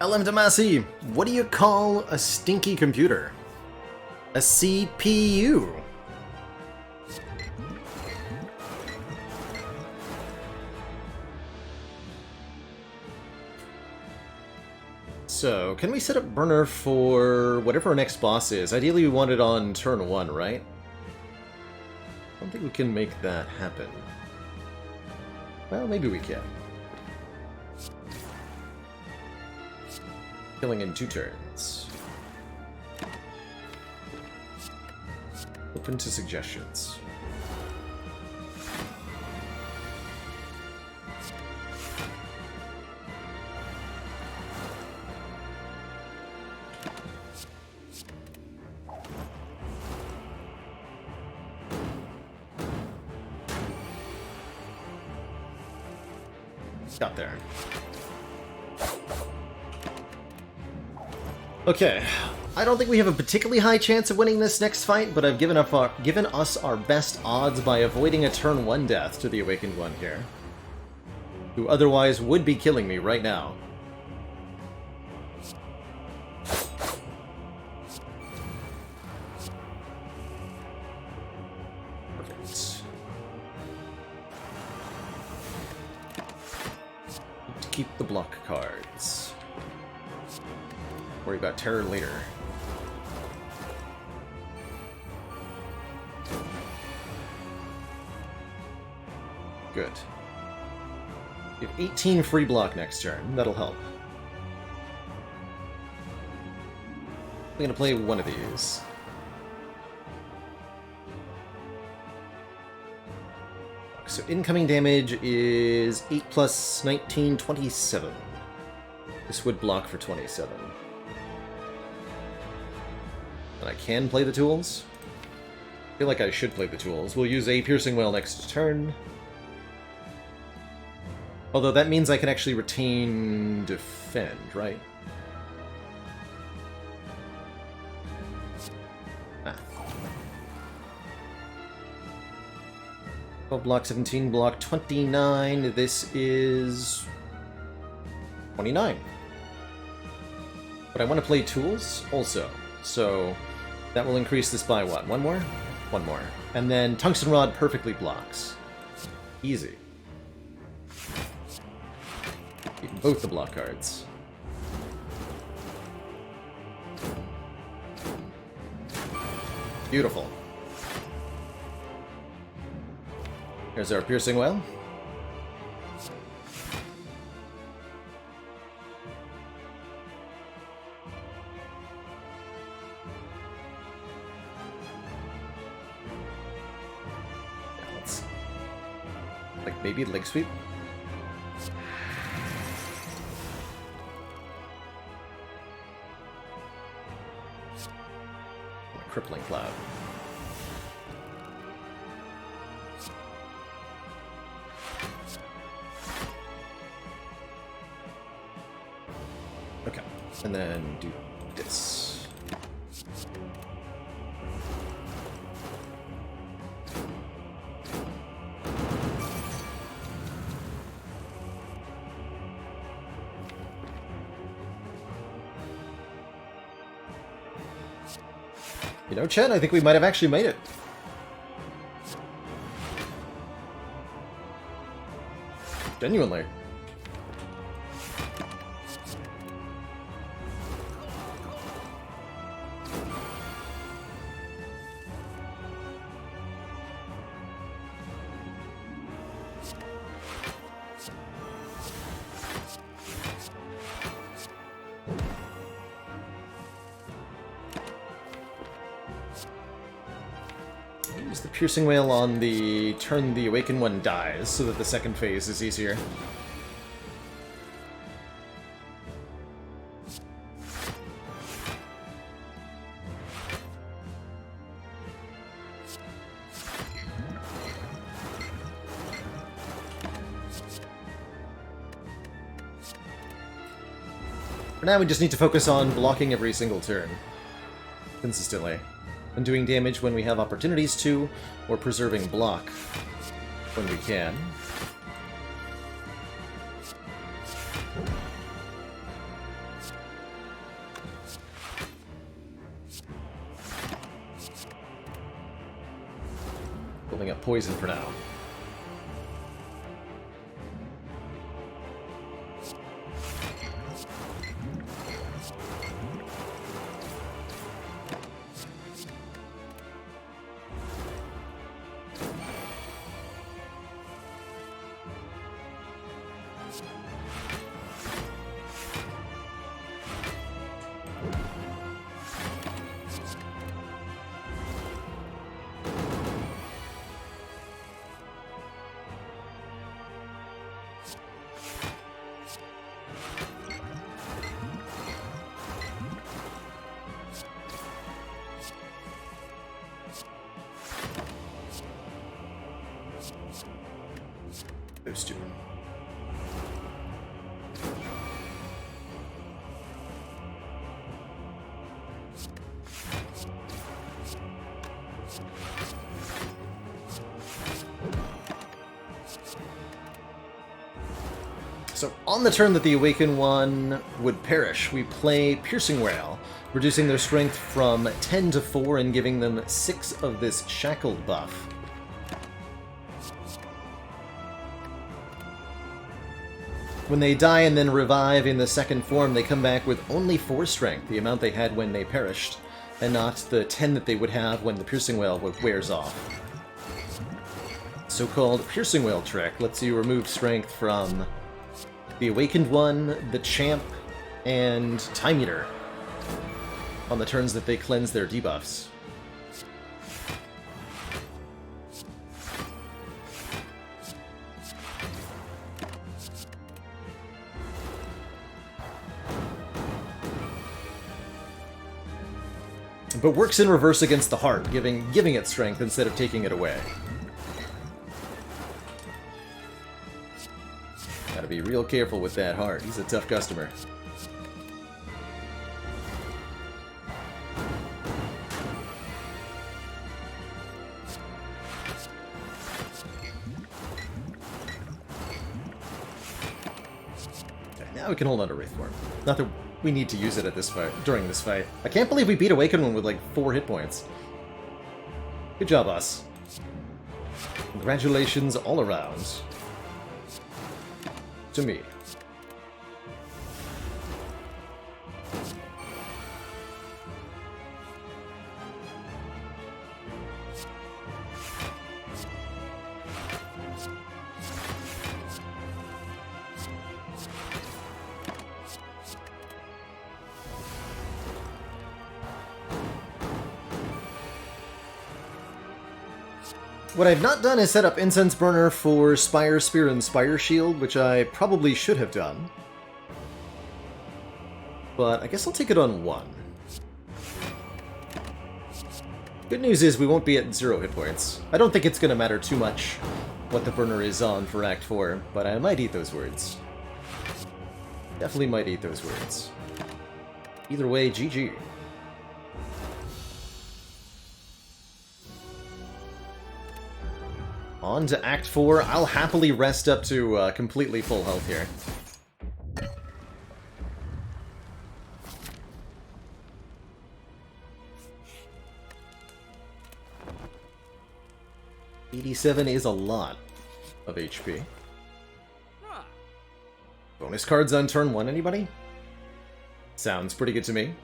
LM Damasi, what do you call a stinky computer? A CPU. So, can we set up burner for whatever our next boss is? Ideally we want it on turn 1, right? I don't think we can make that happen. Well, maybe we can. Killing in 2 turns. Open to suggestions. Got there. Okay, I don't think we have a particularly high chance of winning this next fight, but I've given us our best odds by avoiding a turn 1 death to the Awakened One here, who otherwise would be killing me right now. Perfect. Need to keep the block cards. Worry about terror later. Good. You have 18 free block next turn. That'll help. I'm gonna play one of these. So incoming damage is 8 plus 19, 27. This would block for 27. And I can play the tools. I feel like I should play the tools. We'll use a Piercing Wail next turn. Although that means I can actually retain Defend, right? Ah. Block 17, block 29. This is 29. But I want to play tools also. So that will increase this by what? One more? One more. And then Tungsten Rod perfectly blocks. Easy. Keep both the block cards. Beautiful. Here's our Piercing Wail. Yeah, let's... like, maybe leg sweep? Crippling Cloud. Okay, and then do this. You know, Chet, I think we might have actually made it. Genuinely. Use the Piercing Wail on the turn the Awakened One dies, so that the second phase is easier. For now, we just need to focus on blocking every single turn consistently, and doing damage when we have opportunities to, or preserving block when we can. Building up poison for now. Those two. So on the turn that the Awakened One would perish, we play Piercing Wail, reducing their strength from 10 to 4 and giving them 6 of this Shackled buff. When they die and then revive in the second form, they come back with only 4 strength, the amount they had when they perished, and not the 10 that they would have when the Piercing Wail wears off. So-called Piercing Wail trick lets you remove strength from the Awakened One, the Champ, and Time Eater on the turns that they cleanse their debuffs. but works in reverse against the heart, giving it strength instead of taking it away. Gotta be real careful with that heart. He's a tough customer. Okay, now we can hold on to Wraithform. Not that we need to use it at this fight, during this fight. I can't believe we beat Awakened One with like 4 hit points. Good job, us. Congratulations all around. To me. What I've not done is set up Incense Burner for Spire Spear and Spire Shield, which I probably should have done. But I guess I'll take it on 1. Good news is we won't be at 0 hit points. I don't think it's going to matter too much what the burner is on for Act 4, but I might eat those words. Definitely might eat those words. Either way, GG. On to Act 4. I'll happily rest up to completely full health here. $87 is a lot of HP. Bonus cards on turn 1, anybody? Sounds pretty good to me.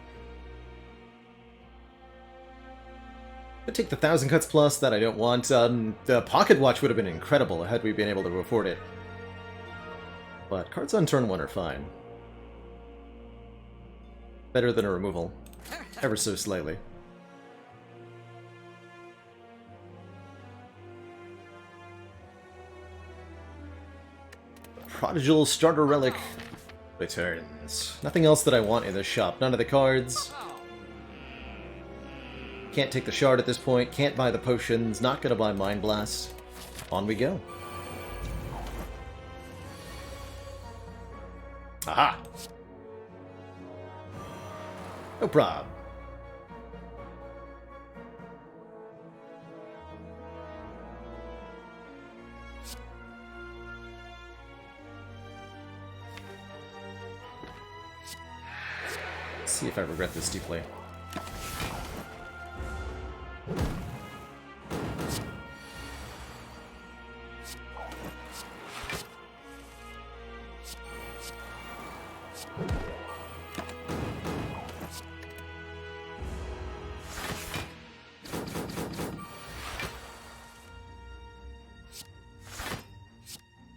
I'd take the 1,000 Cuts Plus, that I don't want. The Pocket Watch would have been incredible had we been able to afford it. But cards on turn 1 are fine. Better than a removal. Ever so slightly. Prodigal Starter Relic returns. Nothing else that I want in this shop. None of the cards. Can't take the shard at this point, can't buy the potions, not gonna buy Mind Blast. On we go. Aha! No prob. Let's see if I regret this deeply.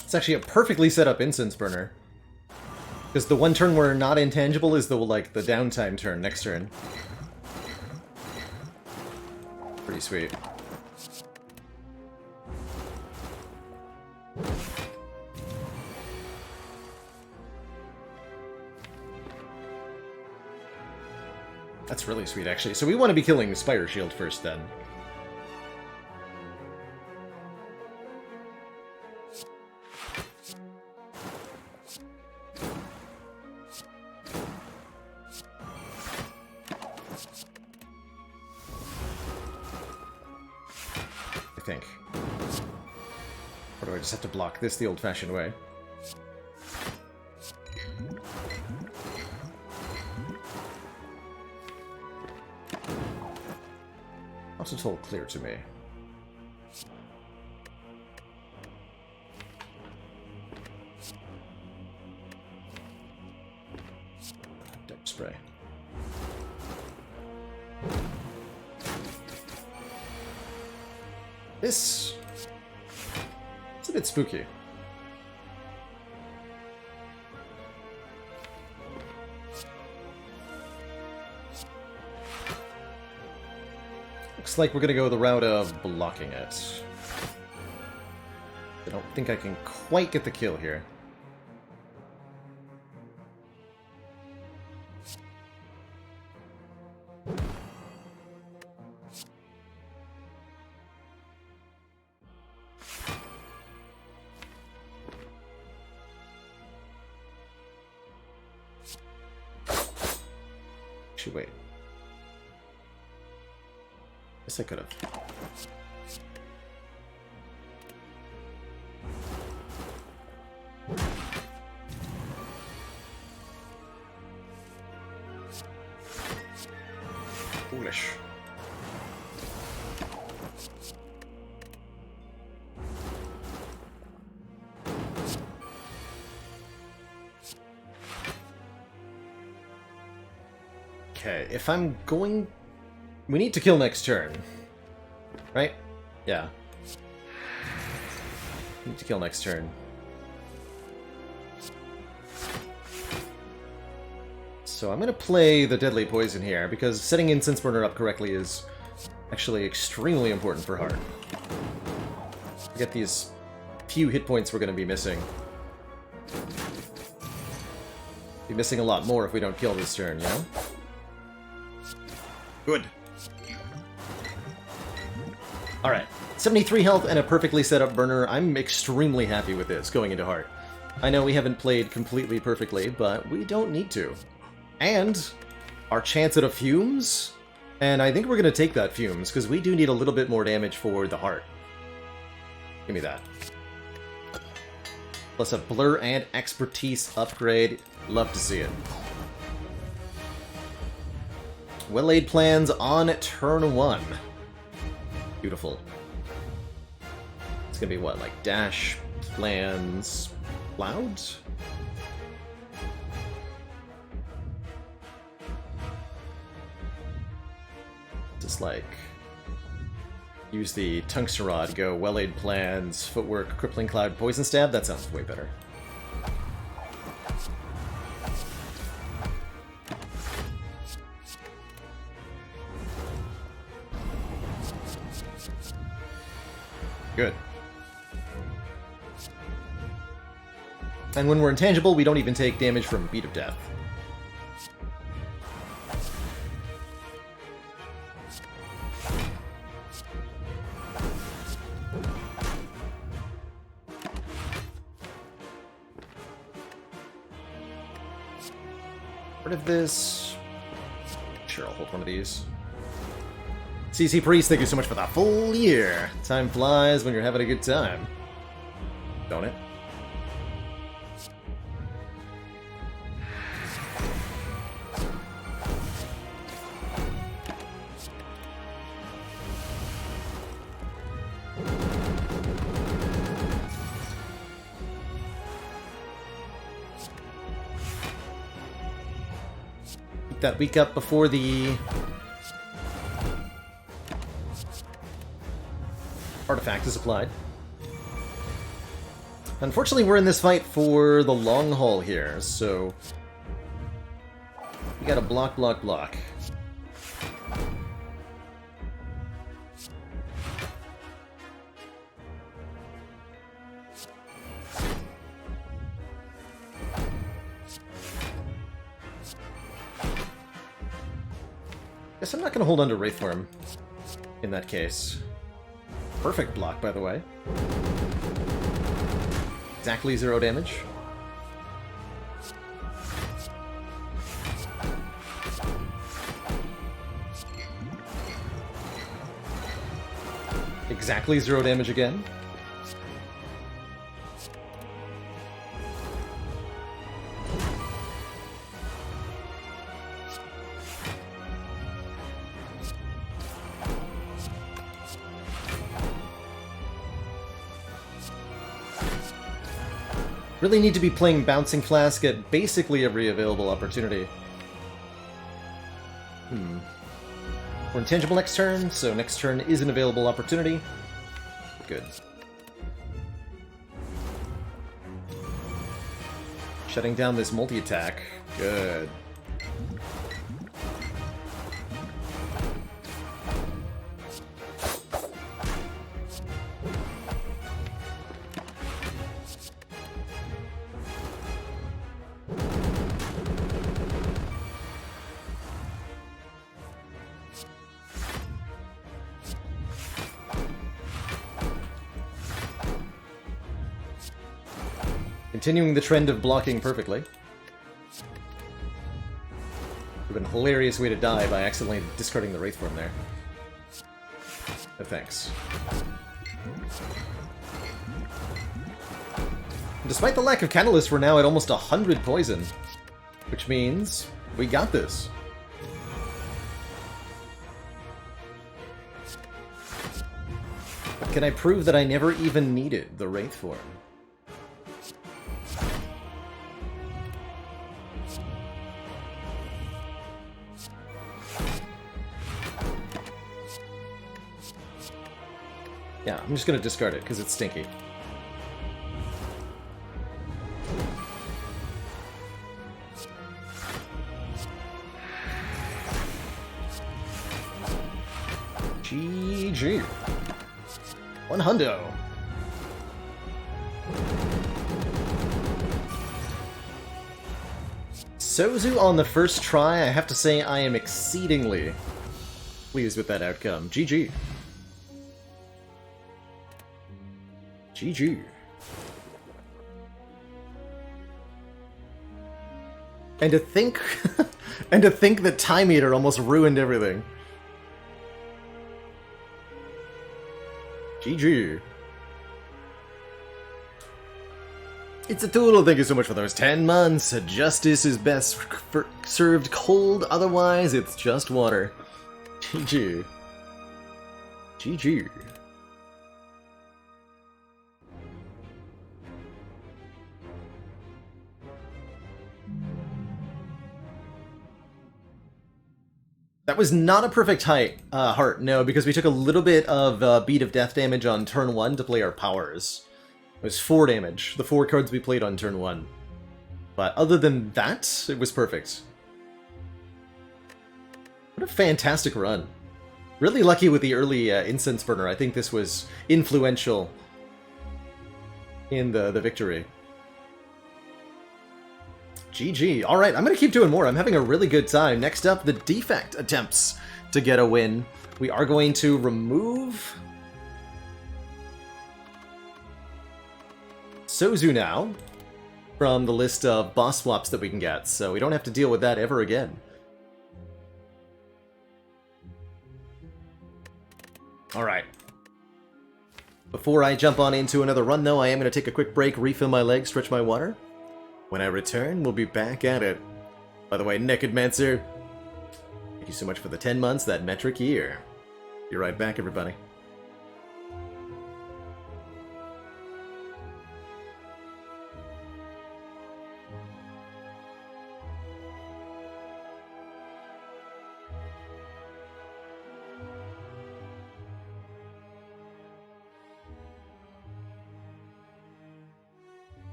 It's actually a perfectly set up Incense Burner. Because the one turn we're not intangible is the downtime turn next turn. Pretty sweet. That's really sweet, actually. So we want to be killing Spire Shield first, then. I think. Or do I just have to block this the old-fashioned way? Not at all clear to me. Deck spray. This... it's a bit spooky. Looks like we're gonna go the route of blocking it. I don't think I can quite get the kill here. Actually, wait. Guess I could have. Foolish. Okay, if I'm going... We need to kill next turn. Right? Yeah. Need to kill next turn. So I'm going to play the Deadly Poison here, because setting Incense Burner up correctly is actually extremely important for Heart. Get these few hit points we're going to be missing. Be missing a lot more if we don't kill this turn, you know? Good. Alright, 73 health and a perfectly set up burner. I'm extremely happy with this going into Heart. I know we haven't played completely perfectly, but we don't need to. And our chance at a Fumes, and I think we're going to take that Fumes, because we do need a little bit more damage for the Heart. Give me that. Plus a Blur and Expertise upgrade. Love to see it. Well-laid plans on turn 1. Beautiful. It's gonna be what, like dash, plans, clouds? Just like use the tungsten rod, go well-laid plans, footwork, crippling cloud, poison stab. That sounds way better. Good. And when we're intangible, we don't even take damage from Beat of Death. Rid of this. Sure, I'll hold one of these. CC Priest, thank you so much for the full year. Time flies when you're having a good time. Don't it? Keep that week up before the artifact is applied. Unfortunately, we're in this fight for the long haul here, so we gotta block, block, block. Guess I'm not gonna hold on to Wraithworm in that case. Perfect block, by the way. Exactly 0 damage. Exactly 0 damage again. Really need to be playing Bouncing Flask at basically every available opportunity. We're intangible next turn, so next turn is an available opportunity. Good. Shutting down this multi-attack. Good. Continuing the trend of blocking perfectly. Would have been a hilarious way to die by accidentally discarding the Wraith Form there. No thanks. Despite the lack of Catalyst, we're now at almost 100 poison. Which means we got this. But can I prove that I never even needed the Wraith Form? Yeah, I'm just gonna discard it because it's stinky. GG. 100. Sozu on the first try, I have to say I am exceedingly pleased with that outcome. GG. GG. And to think and to think that Time Eater almost ruined everything. GG. It's a tool, thank you so much for those 10 months. Justice is best served cold, otherwise it's just water. GG. GG. That was not a perfect heart, no, because we took a little bit of Beat of Death damage on turn 1 to play our powers. It was 4 damage, the 4 cards we played on turn 1. But other than that, it was perfect. What a fantastic run. Really lucky with the early Incense Burner. I think this was influential in the victory. GG. Alright, I'm going to keep doing more. I'm having a really good time. Next up, the Defect attempts to get a win. We are going to remove Sozu now from the list of boss swaps that we can get, so we don't have to deal with that ever again. Alright. Before I jump on into another run, though, I am going to take a quick break, refill my legs, stretch my water. When I return, we'll be back at it. By the way, Nakedmancer, thank you so much for the 10 months, that metric year. Be right back, everybody.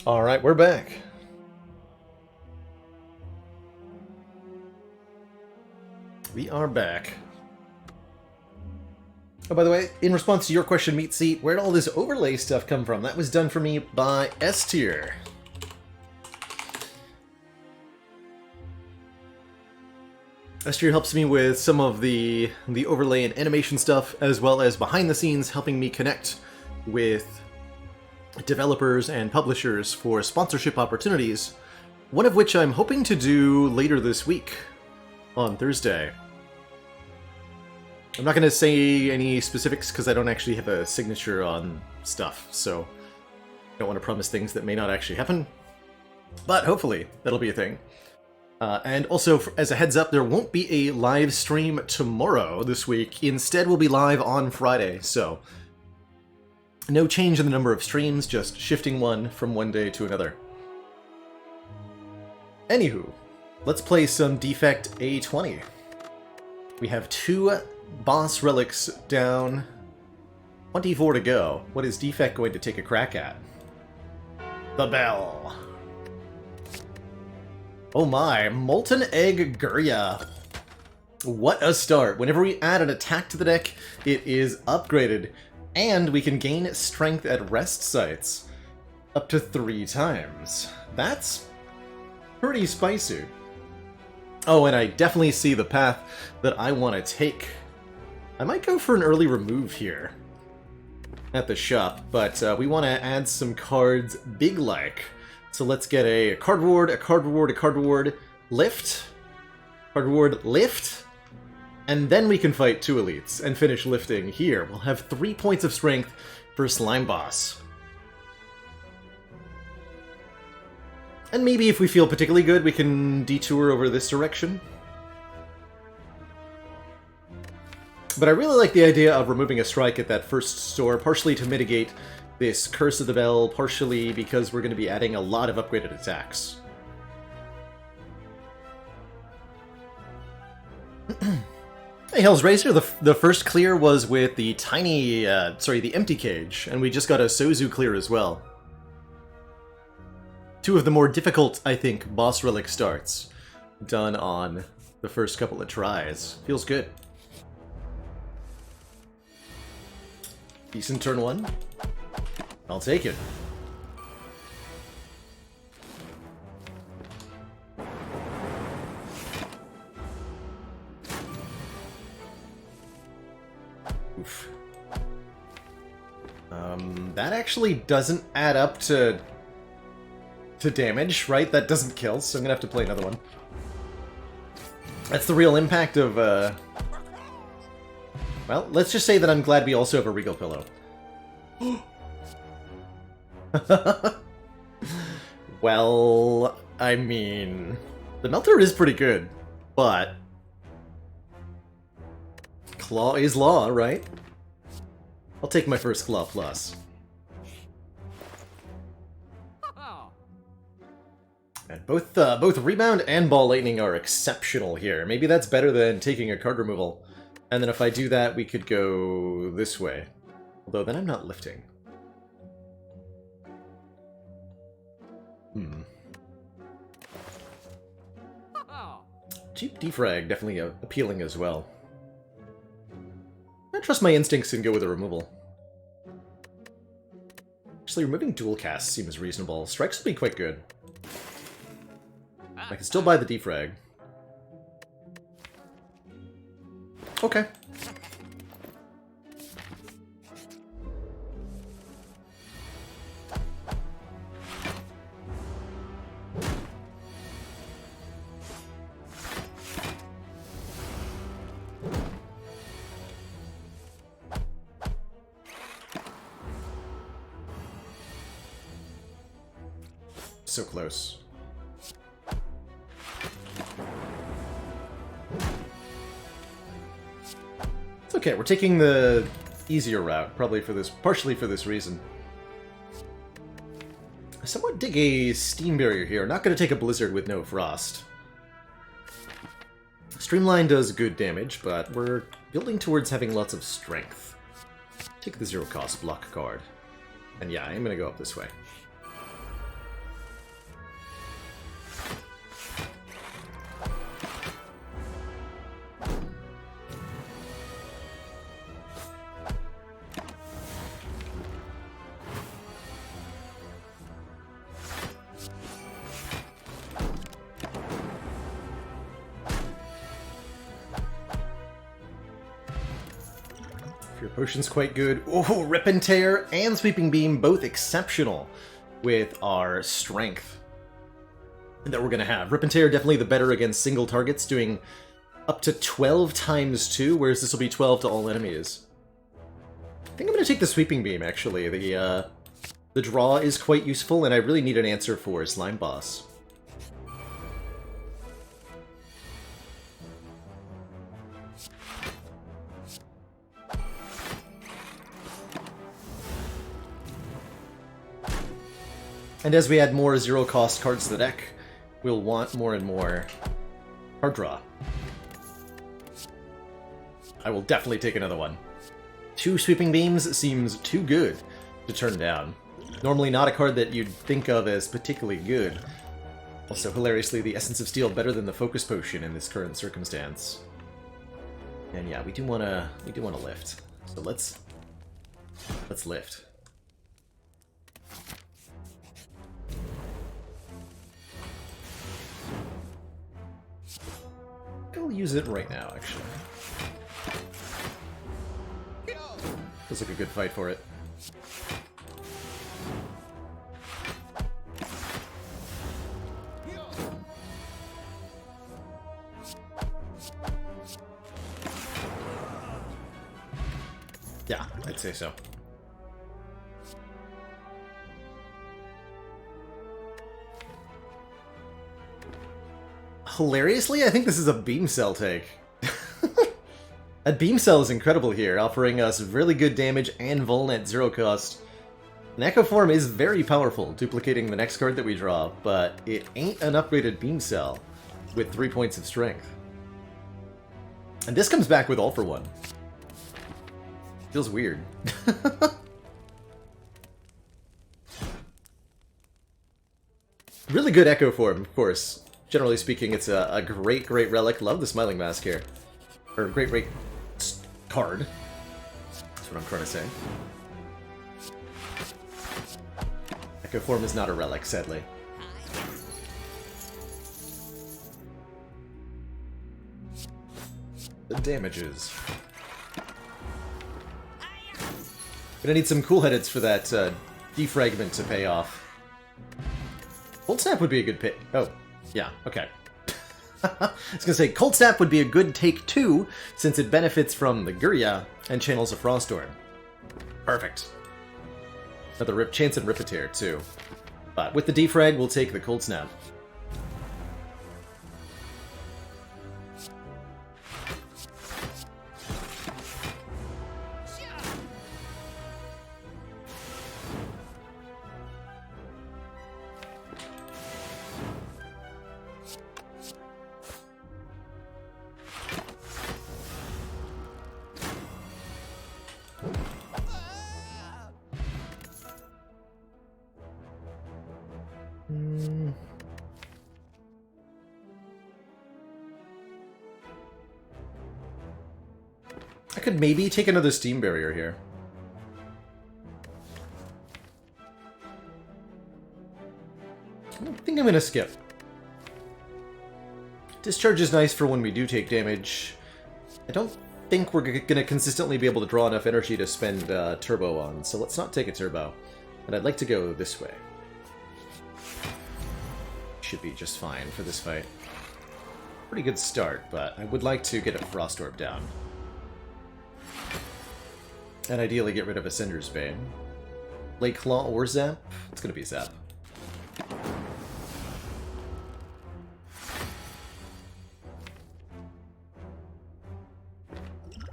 Alright, we're back. We are back. Oh, by the way, in response to your question, Meat Seat, where'd all this overlay stuff come from? That was done for me by S Tier. S Tier helps me with some of the overlay and animation stuff, as well as behind the scenes helping me connect with developers and publishers for sponsorship opportunities, one of which I'm hoping to do later this week, on Thursday. I'm not going to say any specifics because I don't actually have a signature on stuff, so I don't want to promise things that may not actually happen, but hopefully that'll be a thing. And also, as a heads up, there won't be a live stream tomorrow this week. Instead, we'll be live on Friday, so no change in the number of streams, just shifting one from one day to another. Anywho, let's play some Defect A20. We have 2 boss relics down, 24 to go. What is Defect going to take a crack at? The bell. Oh my, Molten Egg Gurya. What a start. Whenever we add an attack to the deck, it is upgraded. And we can gain strength at rest sites. Up to 3 times. That's pretty spicy. Oh, and I definitely see the path that I want to take. I might go for an early remove here at the shop, but we want to add some cards big-like. So let's get a card reward, a card reward, a card reward, lift, card reward, lift, and then we can fight 2 elites and finish lifting here. We'll have 3 points of strength for Slime Boss. And maybe if we feel particularly good, we can detour over this direction. But I really like the idea of removing a strike at that first store, partially to mitigate this Curse of the Bell, partially because we're going to be adding a lot of upgraded attacks. Hey, Hell's Racer, the first clear was with the the empty cage, and we just got a Sozu clear as well. 2 of the more difficult, I think, boss relic starts done on the first couple of tries. Feels good. Decent turn 1. I'll take it. Oof. That actually doesn't add up to damage, right? That doesn't kill, so I'm gonna have to play another one. That's the real impact of, well, let's just say that I'm glad we also have a Regal Pillow. Well, I mean, the Melter is pretty good, but Claw is law, right? I'll take my first Claw Plus. And both Rebound and Ball Lightning are exceptional here. Maybe that's better than taking a card removal. And then if I do that, we could go this way. Although then I'm not lifting. Cheap Defrag, definitely appealing as well. I trust my instincts and go with a removal. Actually, removing dual casts seems reasonable. Strikes would be quite good. I can still buy the defrag. Okay. So close. It's okay, we're taking the easier route, partially for this reason. I somewhat dig a Steam Barrier here. Not going to take a Blizzard with no Frost. Streamline does good damage, but we're building towards having lots of strength. Take the 0-cost block card. And yeah, I'm going to go up this way. Your potion's quite good. Oh, Rip and Tear and Sweeping Beam, both exceptional with our strength that we're going to have. Rip and Tear definitely the better against single targets, doing up to 12 times 2, whereas this will be 12 to all enemies. I think I'm going to take the Sweeping Beam, actually. The draw is quite useful, and I really need an answer for Slime Boss. And as we add more zero-cost cards to the deck, we'll want more and more card draw. I will definitely take another one. 2 Sweeping Beams seems too good to turn down. Normally not a card that you'd think of as particularly good. Also, hilariously, the Essence of Steel better than the Focus Potion in this current circumstance. And yeah, we do wanna lift. So let's lift. I'll use it right now, actually. Feels like a good fight for it. Yeah, I'd say so. Hilariously, I think this is a Beam Cell take. A Beam Cell is incredible here, offering us really good damage and Vuln at 0 cost. An Echo Form is very powerful, duplicating the next card that we draw, but it ain't an upgraded Beam Cell with 3 points of strength. And this comes back with All for One. Feels weird. Really good Echo Form, of course. Generally speaking, it's a great relic. Love the Smiling Mask here. Or great card. That's what I'm trying to say. Echo Form is not a relic, sadly. The damages. Gonna need some cool headeds for that defragment to pay off. Cold Snap would be a good pick. Oh, yeah, okay. I was gonna say, Cold Snap would be a good take too, since it benefits from the Gurya and channels a Froststorm. Perfect. Another chance and Rip-a-Tear too. But with the defrag, we'll take the Cold Snap. I could maybe take another Steam Barrier here. I think I'm gonna skip. Discharge is nice for when we do take damage. I don't think we're gonna consistently be able to draw enough energy to spend Turbo on, so let's not take a Turbo. And I'd like to go this way. Should be just fine for this fight. Pretty good start, but I would like to get a Frost Orb down. And ideally get rid of Ascender's Bane. Lake Claw or Zap? It's gonna be Zap. I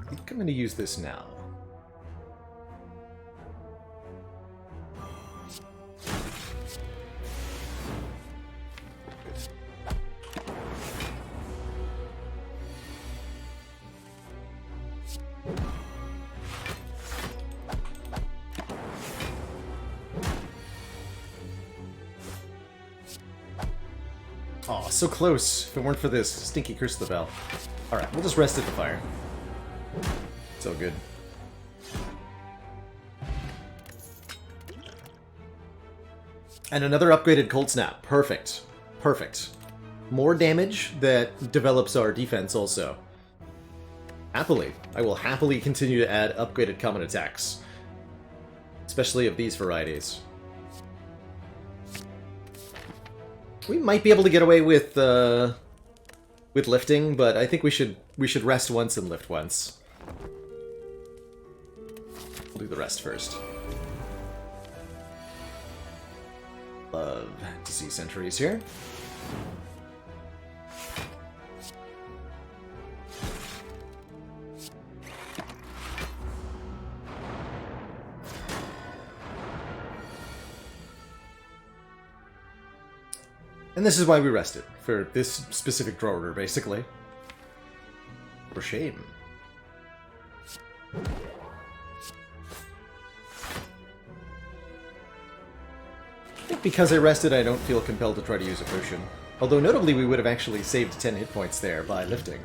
think I'm gonna use this now. Aw, so close. If it weren't for this stinky Curse of the Bell. Alright, we'll just rest at the fire. It's all good. And another upgraded Cold Snap. Perfect. Perfect. More damage that develops our defense also. Happily. I will happily continue to add upgraded common attacks. Especially of these varieties. We might be able to get away with lifting, but I think we should rest once and lift once. We'll do the rest first. Love to see sentries here. And this is why we rested, for this specific draw order, basically. For shame. I think because I rested, I don't feel compelled to try to use a potion. Although, notably, we would have actually saved 10 hit points there by lifting.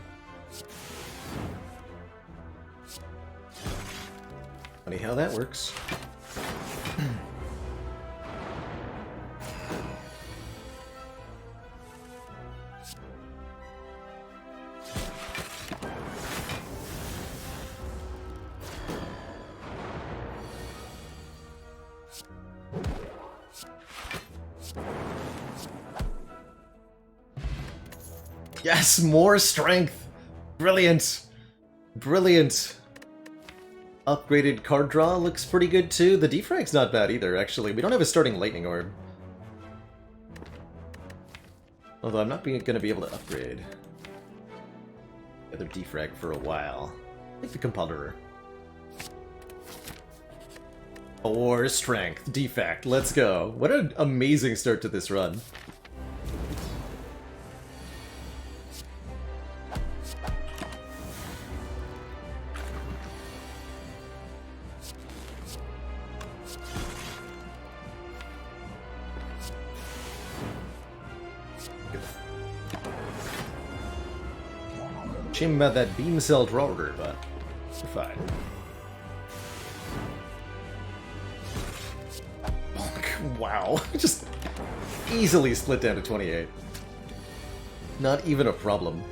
Funny how that works. Yes, more strength! Brilliant! Brilliant! Upgraded card draw looks pretty good too. The defrag's not bad either, actually. We don't have a starting lightning orb. Although I'm not going to be able to upgrade the other defrag for a while. I think the Compounderer. Or strength. Defect. Let's go. What an amazing start to this run. Shame about that beam cell draw order, but we're fine. Wow, just easily split down to 28. Not even a problem.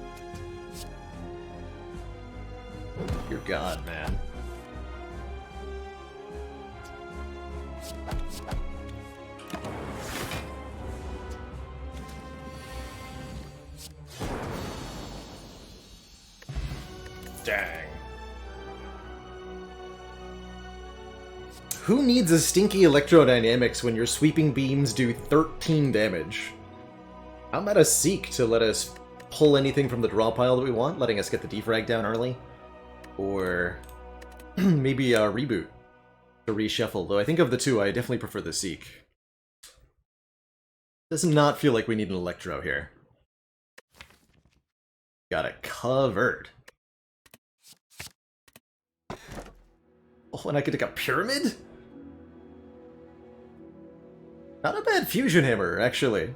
Dear God, man. Dang. Who needs a stinky electrodynamics when your sweeping beams do 13 damage? How about a Seek to let us pull anything from the draw pile that we want, letting us get the defrag down early? Or maybe a Reboot to reshuffle, though I think of the two, I definitely prefer the Seek. Does not feel like we need an Electro here. Got it covered. Oh, and I could take a Pyramid? Not a bad fusion hammer, actually.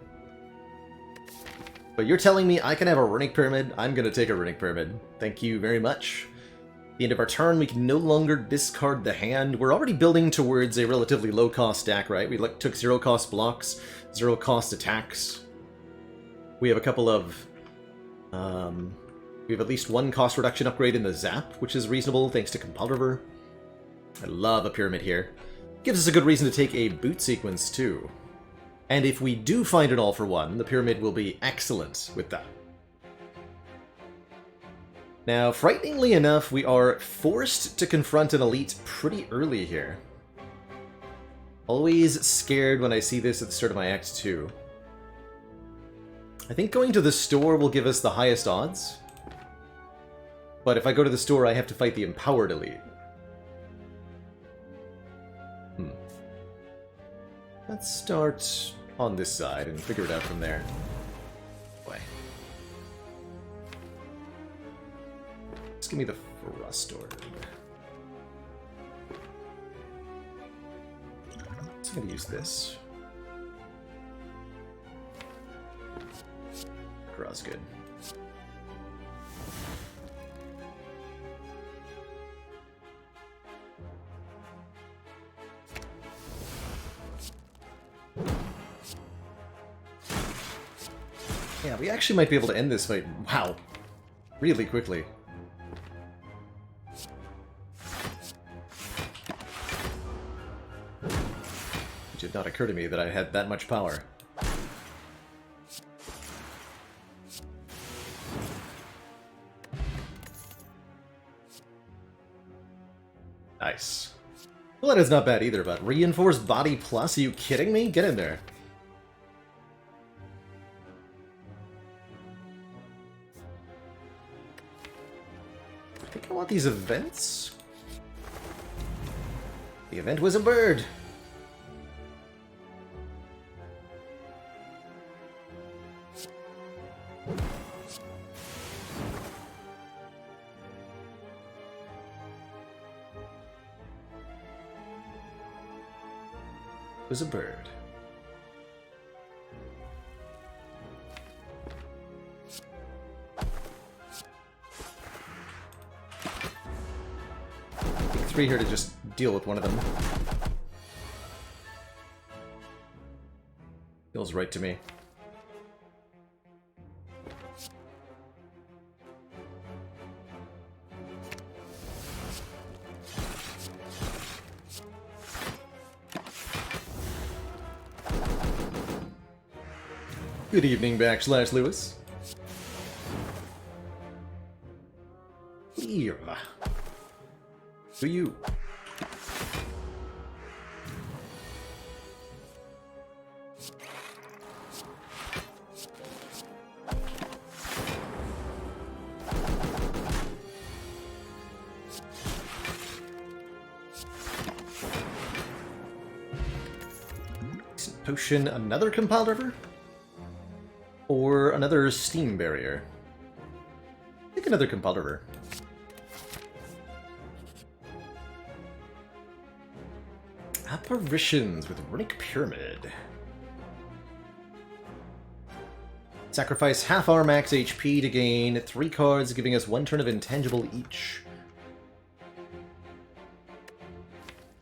But you're telling me I can have a Runic Pyramid? I'm gonna take a Runic Pyramid. Thank you very much. At the end of our turn, we can no longer discard the hand. We're already building towards a relatively low-cost stack, right? We took zero-cost blocks, zero-cost attacks. We have a couple of... we have at least one cost reduction upgrade in the Zap, which is reasonable, thanks to Compounderer. I love a Pyramid here. Gives us a good reason to take a boot sequence, too. And if we do find an all-for-one, the Pyramid will be excellent with that. Now, frighteningly enough, we are forced to confront an elite pretty early here. Always scared when I see this at the start of my Act 2. I think going to the store will give us the highest odds. But if I go to the store, I have to fight the Empowered Elite. Let's start on this side and figure it out from there. Boy. Just give me the Thrust Orb. I'm going to use this. Draw's good. Yeah, we actually might be able to end this fight, wow, really quickly. not occur to me that I had that much power. Nice. Well, that is not bad either, but reinforced body plus? Are you kidding me? Get in there. I think I want these events. The event was a bird. Was a bird. Take 3 here to just deal with one of them. Feels right to me. Good evening, /Lewis. Here. For you. Potion, another compiled river? Or another steam barrier? I think another compiled river. Apparitions with Runic Pyramid. Sacrifice half our max HP to gain 3 cards, giving us 1 turn of intangible each.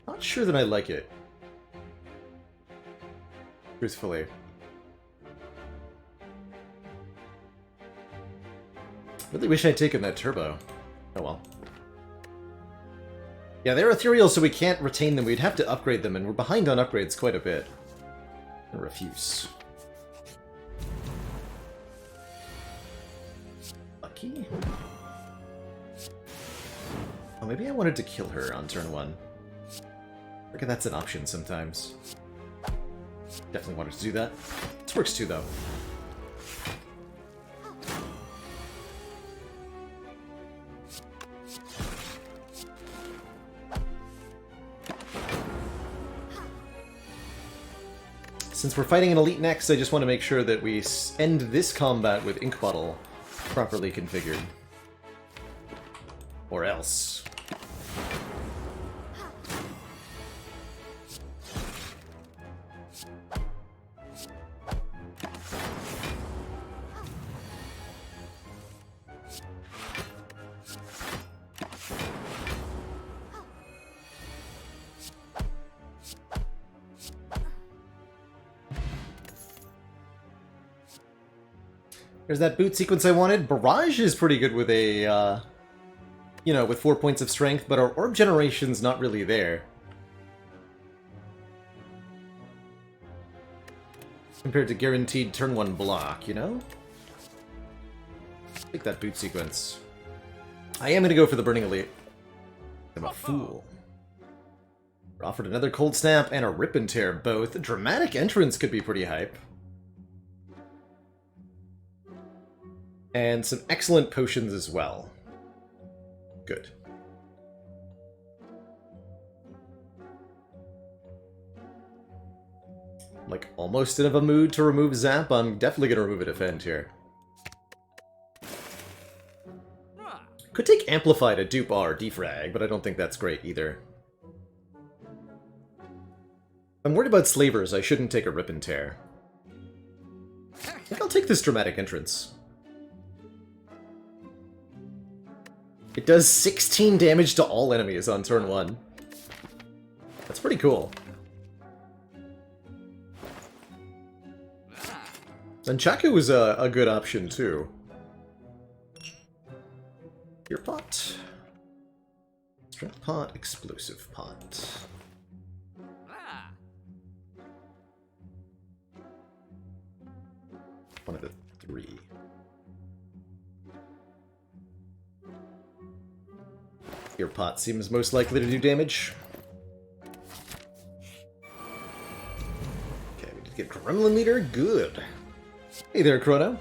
Not sure that I like it. Truthfully. Really wish I'd taken that turbo. Oh well. Yeah, they're ethereal, so we can't retain them. We'd have to upgrade them, and we're behind on upgrades quite a bit. I refuse. Lucky? Oh, maybe I wanted to kill her on turn 1. I reckon that's an option sometimes. Definitely wanted to do that. This works too, though. Since we're fighting an elite next, I just want to make sure that we end this combat with Ink Bottle properly configured. Or else. There's that boot sequence I wanted. Barrage is pretty good with a, you know, with 4 points of strength, but our orb generation's not really there. Compared to guaranteed turn 1 block, you know? Take that boot sequence. I am going to go for the Burning Elite. I'm a fool. We're offered another Cold Snap and a Rip and Tear both. Dramatic Entrance could be pretty hype. And some excellent potions as well. Good. Like, almost in a mood to remove Zap. I'm definitely going to remove a Defend here. Could take Amplify to dupe our defrag, but I don't think that's great either. If I'm worried about Slavers, I shouldn't take a Rip and Tear. I think I'll take this Dramatic Entrance. It does 16 damage to all enemies on turn 1. That's pretty cool. And Chaku was a good option too. Gear Pot. Strength Pot, Explosive Pot. One of the three. Your pot seems most likely to do damage. Okay, we did get Gremlin Leader. Good. Hey there, Chrono.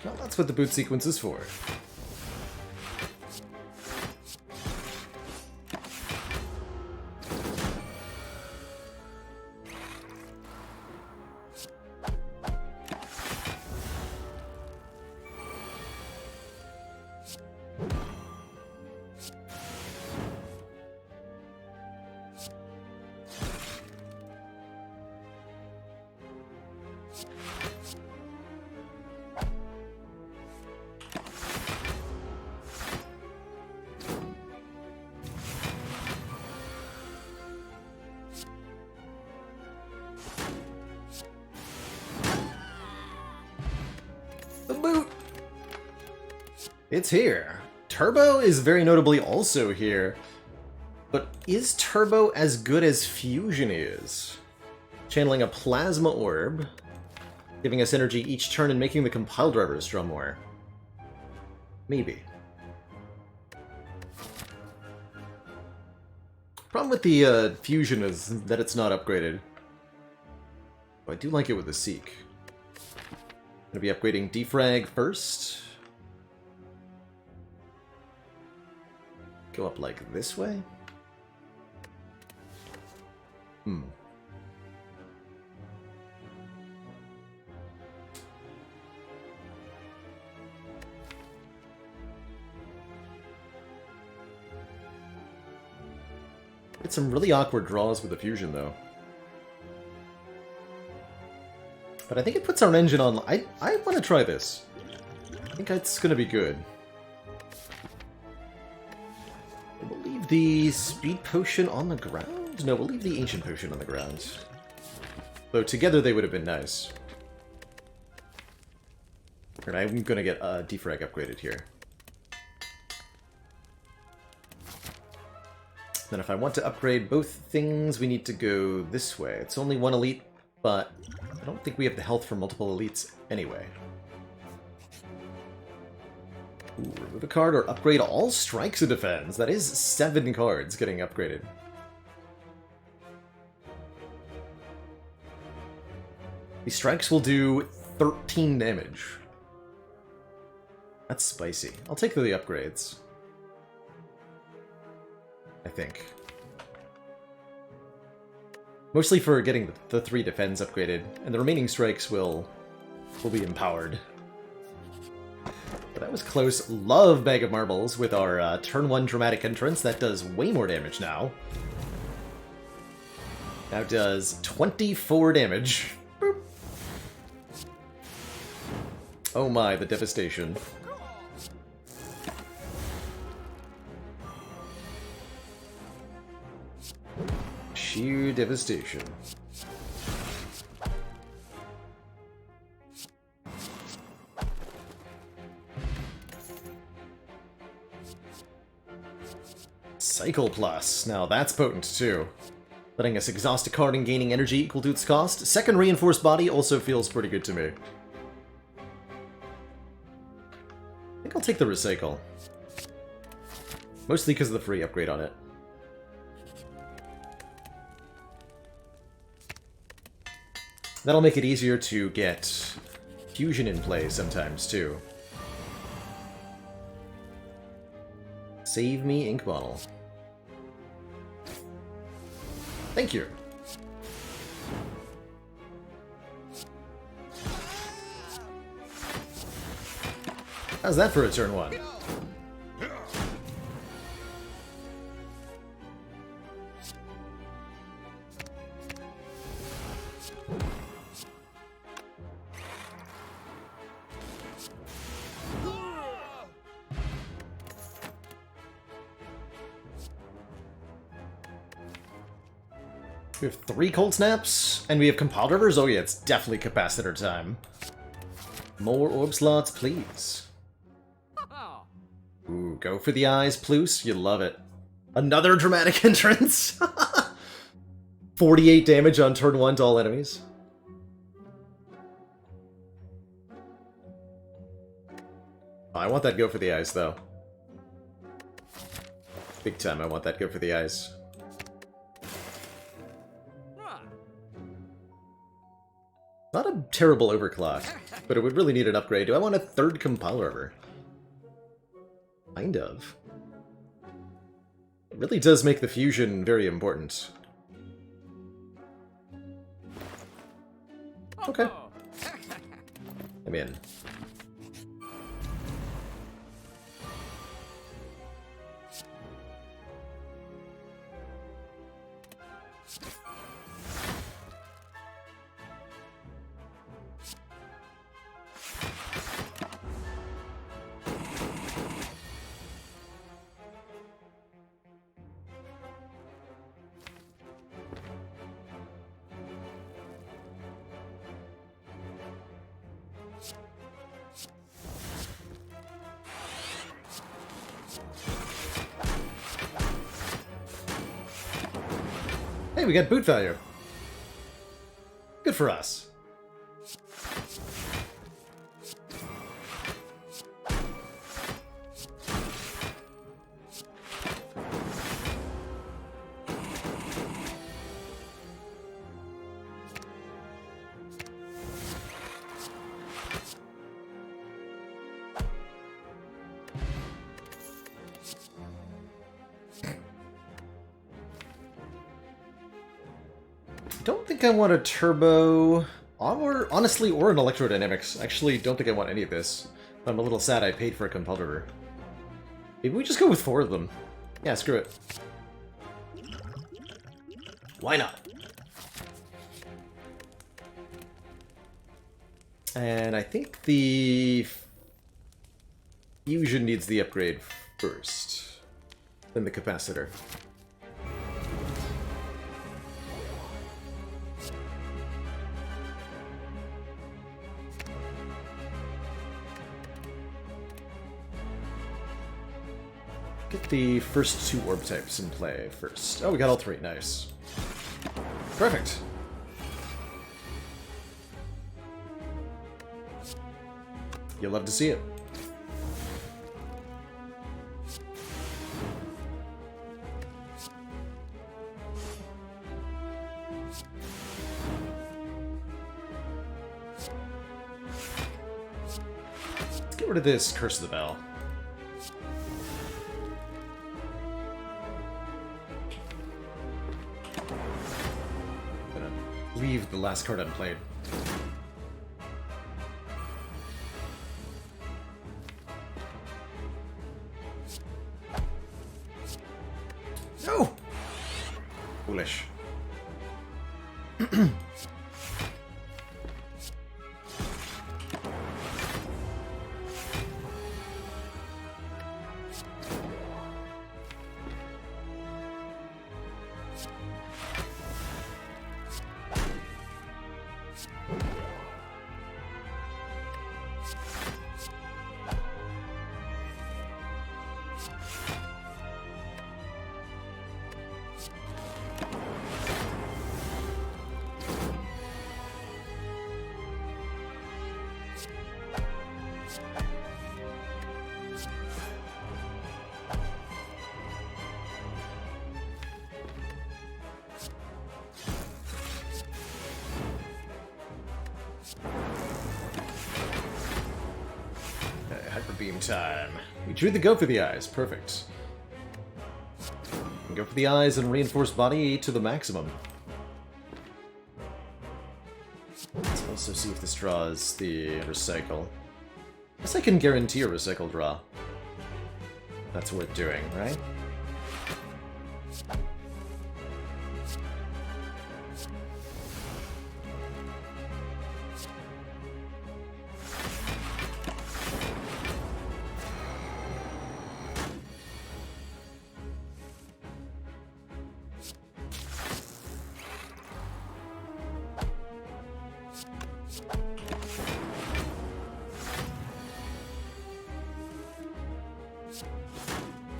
Well, that's what the boot sequence is for. The boot! It's here. Turbo is very notably also here. But is Turbo as good as Fusion is? Channeling a Plasma Orb, giving us energy each turn and making the compile drivers draw more. Maybe. Problem with the Fusion is that it's not upgraded. But I do like it with the Seek. Gonna be upgrading Defrag first. Go up like this way? It's some really awkward draws with the Fusion, though. But I think it puts our engine on... I want to try this. I think it's going to be good. We'll leave the Speed Potion on the ground? No, we'll leave the Ancient Potion on the ground. Though together they would have been nice. And I'm going to get Defrag upgraded here. Then if I want to upgrade both things, we need to go this way. It's only one elite, but I don't think we have the health for multiple elites anyway. Ooh, remove a card or upgrade all strikes and defends. That is 7 cards getting upgraded. These strikes will do 13 damage. That's spicy. I'll take the upgrades. I think. Mostly for getting the 3 defense upgraded, and the remaining strikes will be empowered. But that was close. Love Bag of Marbles with our turn 1 dramatic entrance. That does way more damage now. Now does 24 damage. Boop. Oh my, the devastation. Sheer devastation. Cycle Plus. Now that's potent too. Letting us exhaust a card and gaining energy equal to its cost. Second Reinforced Body also feels pretty good to me. I think I'll take the Recycle. Mostly because of the free upgrade on it. That'll make it easier to get Fusion in play sometimes, too. Save me, Ink Bottle. Thank you. How's that for a turn 1? We have 3 cold snaps, and we have compiled rivers. Oh yeah, it's definitely capacitor time. More orb slots, please. Ooh, go for the eyes, Plus. You love it. Another dramatic entrance. 48 damage on turn 1 to all enemies. Oh, I want that go for the eyes, though. Big time, I want that go for the eyes. Not a terrible overclock, but it would really need an upgrade. Do I want a 3rd compiler river? Kind of. It really does make the fusion very important. Okay. I'm in. Hey, we got boot value. Good for us. Don't think I want a turbo, or honestly, or an electrodynamics. Actually, don't think I want any of this. I'm a little sad I paid for a competitor. Maybe we just go with 4 of them. Yeah, screw it. Why not? And I think the fusion needs the upgrade first, then the capacitor. Get the first 2 orb types in play first. Oh, we got all 3. Nice. Perfect. You'll love to see it. Let's get rid of this Curse of the Bell. Leave the last card unplayed. No! Foolish. Beam time. We drew the go for the eyes. Perfect. Go for the eyes and reinforce body to the maximum. Let's also see if this draws the recycle. I guess I can guarantee a recycle draw. That's worth doing, right?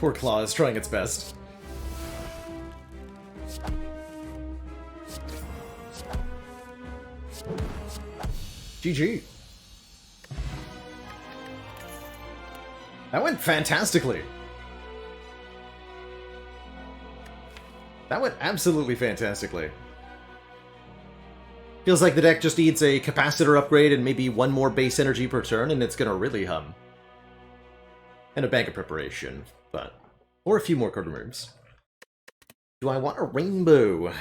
Poor Claw is trying its best. GG. That went fantastically. That went absolutely fantastically. Feels like the deck just needs a capacitor upgrade and maybe one more base energy per turn, and it's gonna really hum. And a bank of preparation, but... Or a few more card removes. Do I want a rainbow?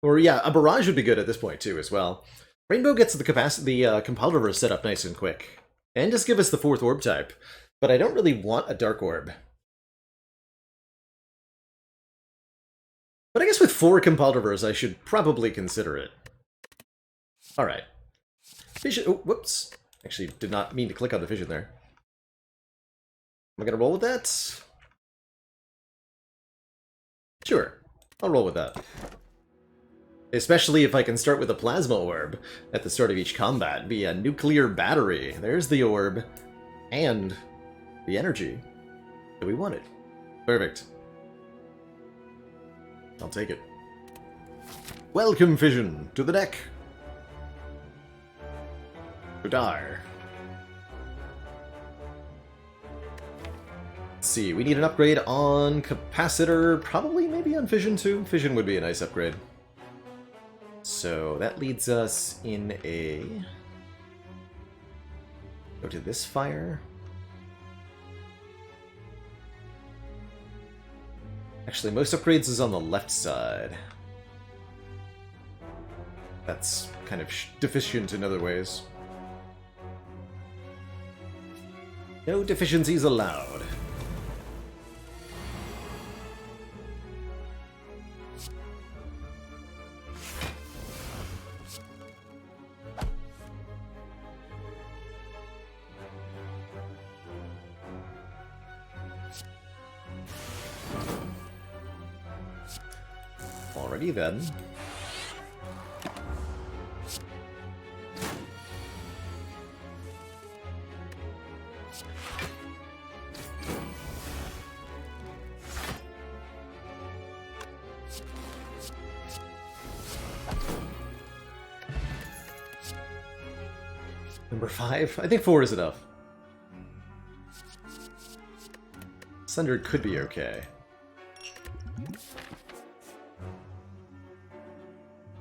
Or yeah, a barrage would be good at this point too, as well. Rainbow gets the compile reverse set up nice and quick. And just give us the 4th orb type. But I don't really want a dark orb. But I guess with 4 compile reverse, I should probably consider it. Alright. Vision. Oh, whoops. Actually, did not mean to click on the vision there. Am I gonna roll with that? Sure. I'll roll with that. Especially if I can start with a plasma orb at the start of each combat. Be a nuclear battery. There's the orb. And the energy that we wanted. Perfect. I'll take it. Welcome, Fission, to the deck. Udar. Let's see, we need an upgrade on Capacitor, probably maybe on Fission too. Fission would be a nice upgrade. So that leads us in a... Go to this fire. Actually, most upgrades is on the left side. That's kind of deficient in other ways. No deficiencies allowed. Alrighty then. Number 5? I think 4 is enough. Sunder could be okay.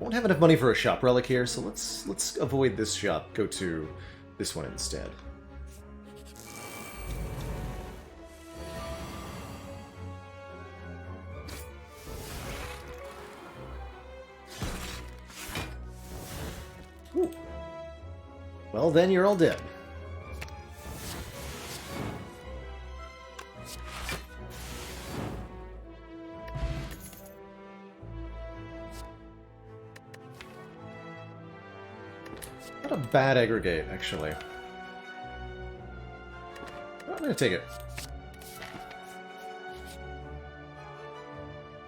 Won't have enough money for a shop relic here, so let's avoid this shop. Go to this one instead. Ooh. Well, then you're all dead. Not a bad aggregate, actually. I'm gonna take it.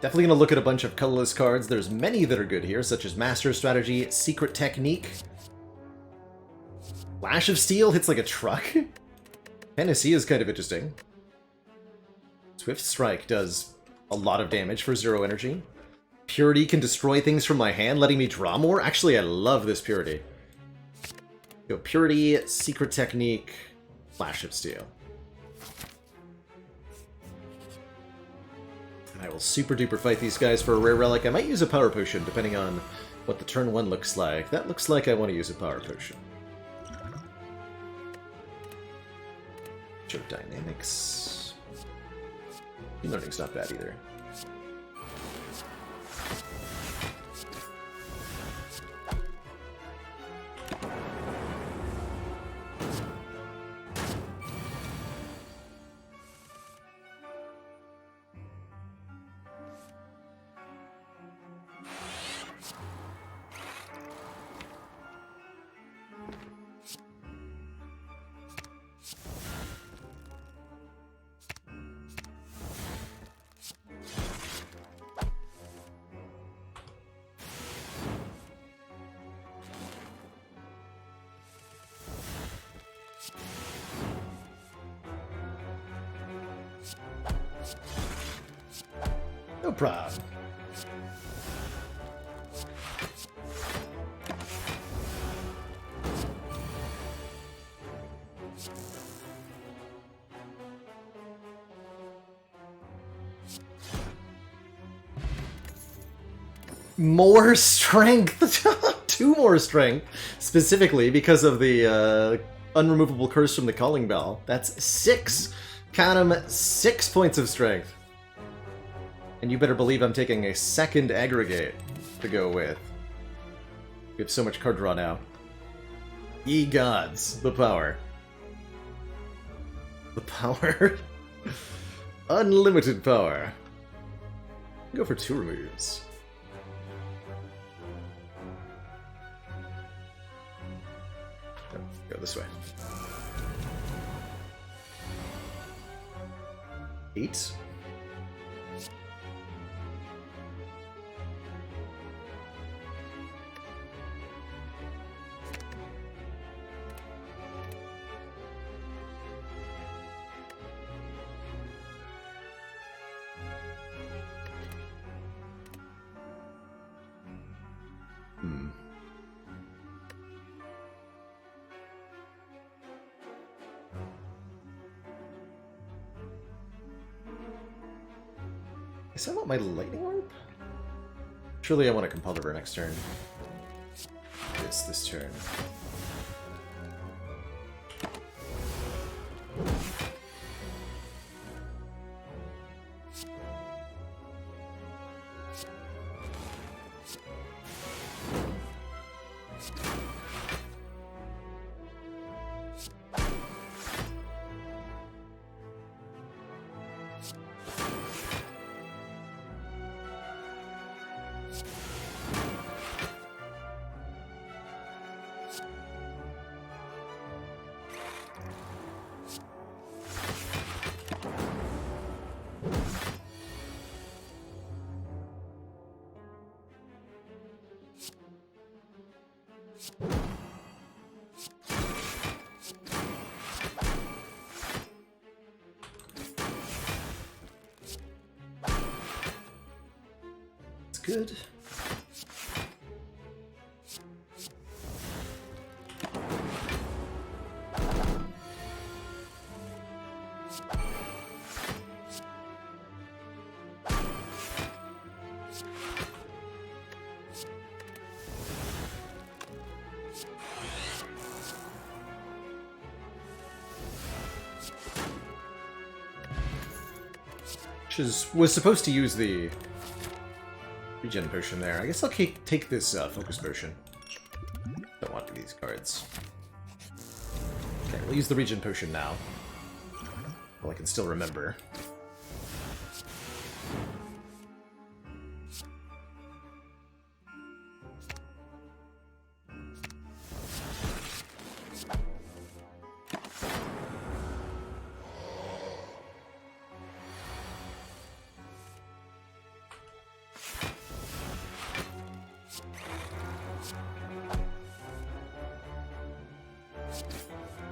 Definitely gonna look at a bunch of colorless cards. There's many that are good here, such as Master Strategy, Secret Technique. Flash of Steel hits like a truck. Hennessy is kind of interesting. Swift Strike does a lot of damage for 0 energy. Purity can destroy things from my hand, letting me draw more. Actually, I love this Purity. Go Purity, Secret Technique, Flash of Steel. And I will super duper fight these guys for a rare relic. I might use a power potion depending on what the turn 1 looks like. That looks like I want to use a power potion. Show dynamics. Learning's not bad either. No problem. More strength! 2 more strength, specifically because of the unremovable curse from the calling bell. That's 6. Count 'em, 6 points of strength. And you better believe I'm taking a second aggregate to go with. We have so much card draw now. Ye gods, the power. The power. Unlimited power. Go for 2 removes. Go this way. 8. Guess I want my lightning orb? Surely I want a Compulsiver next turn. This turn. Good. Was supposed to use the regen potion there. I guess I'll take this focus potion. Don't want these cards. Okay, we'll use the regen potion now. Well, I can still remember.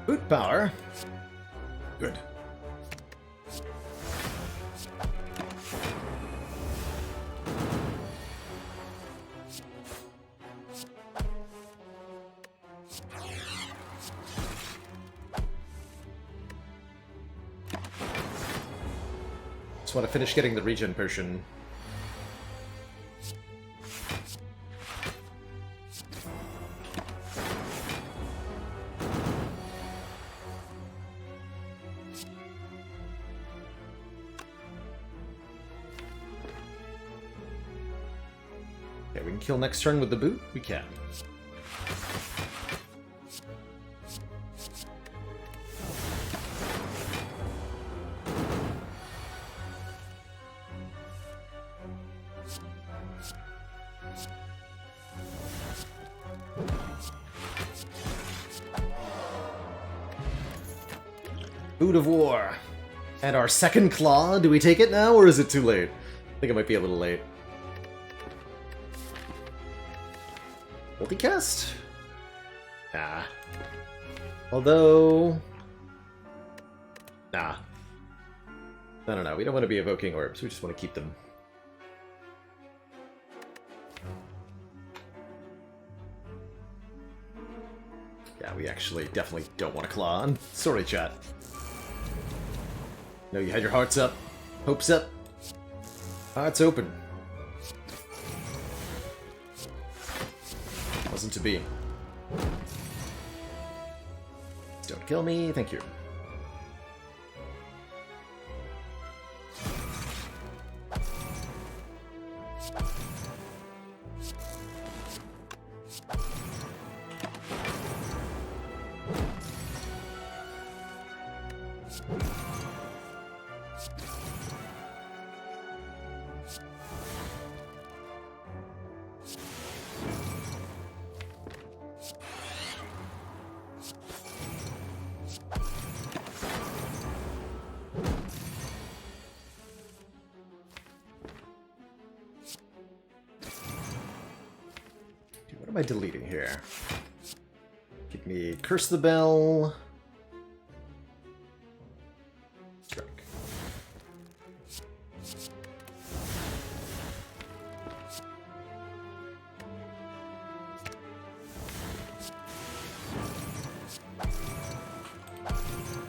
Boot power. Good. Just want to finish getting the regen potion. Okay, we can kill next turn with the boot? We can. Boot of War. And our second claw, do we take it now, or is it too late? I think it might be a little late. Multicast? Nah. Although... Nah. No, we don't want to be evoking orbs, we just want to keep them Yeah, we actually definitely don't want to claw on. Sorry, chat. No, you had your hearts up. Hopes up. Hearts open. Wasn't to be. Don't kill me, thank you. What am I deleting here? Give me Curse the Bell. Strike.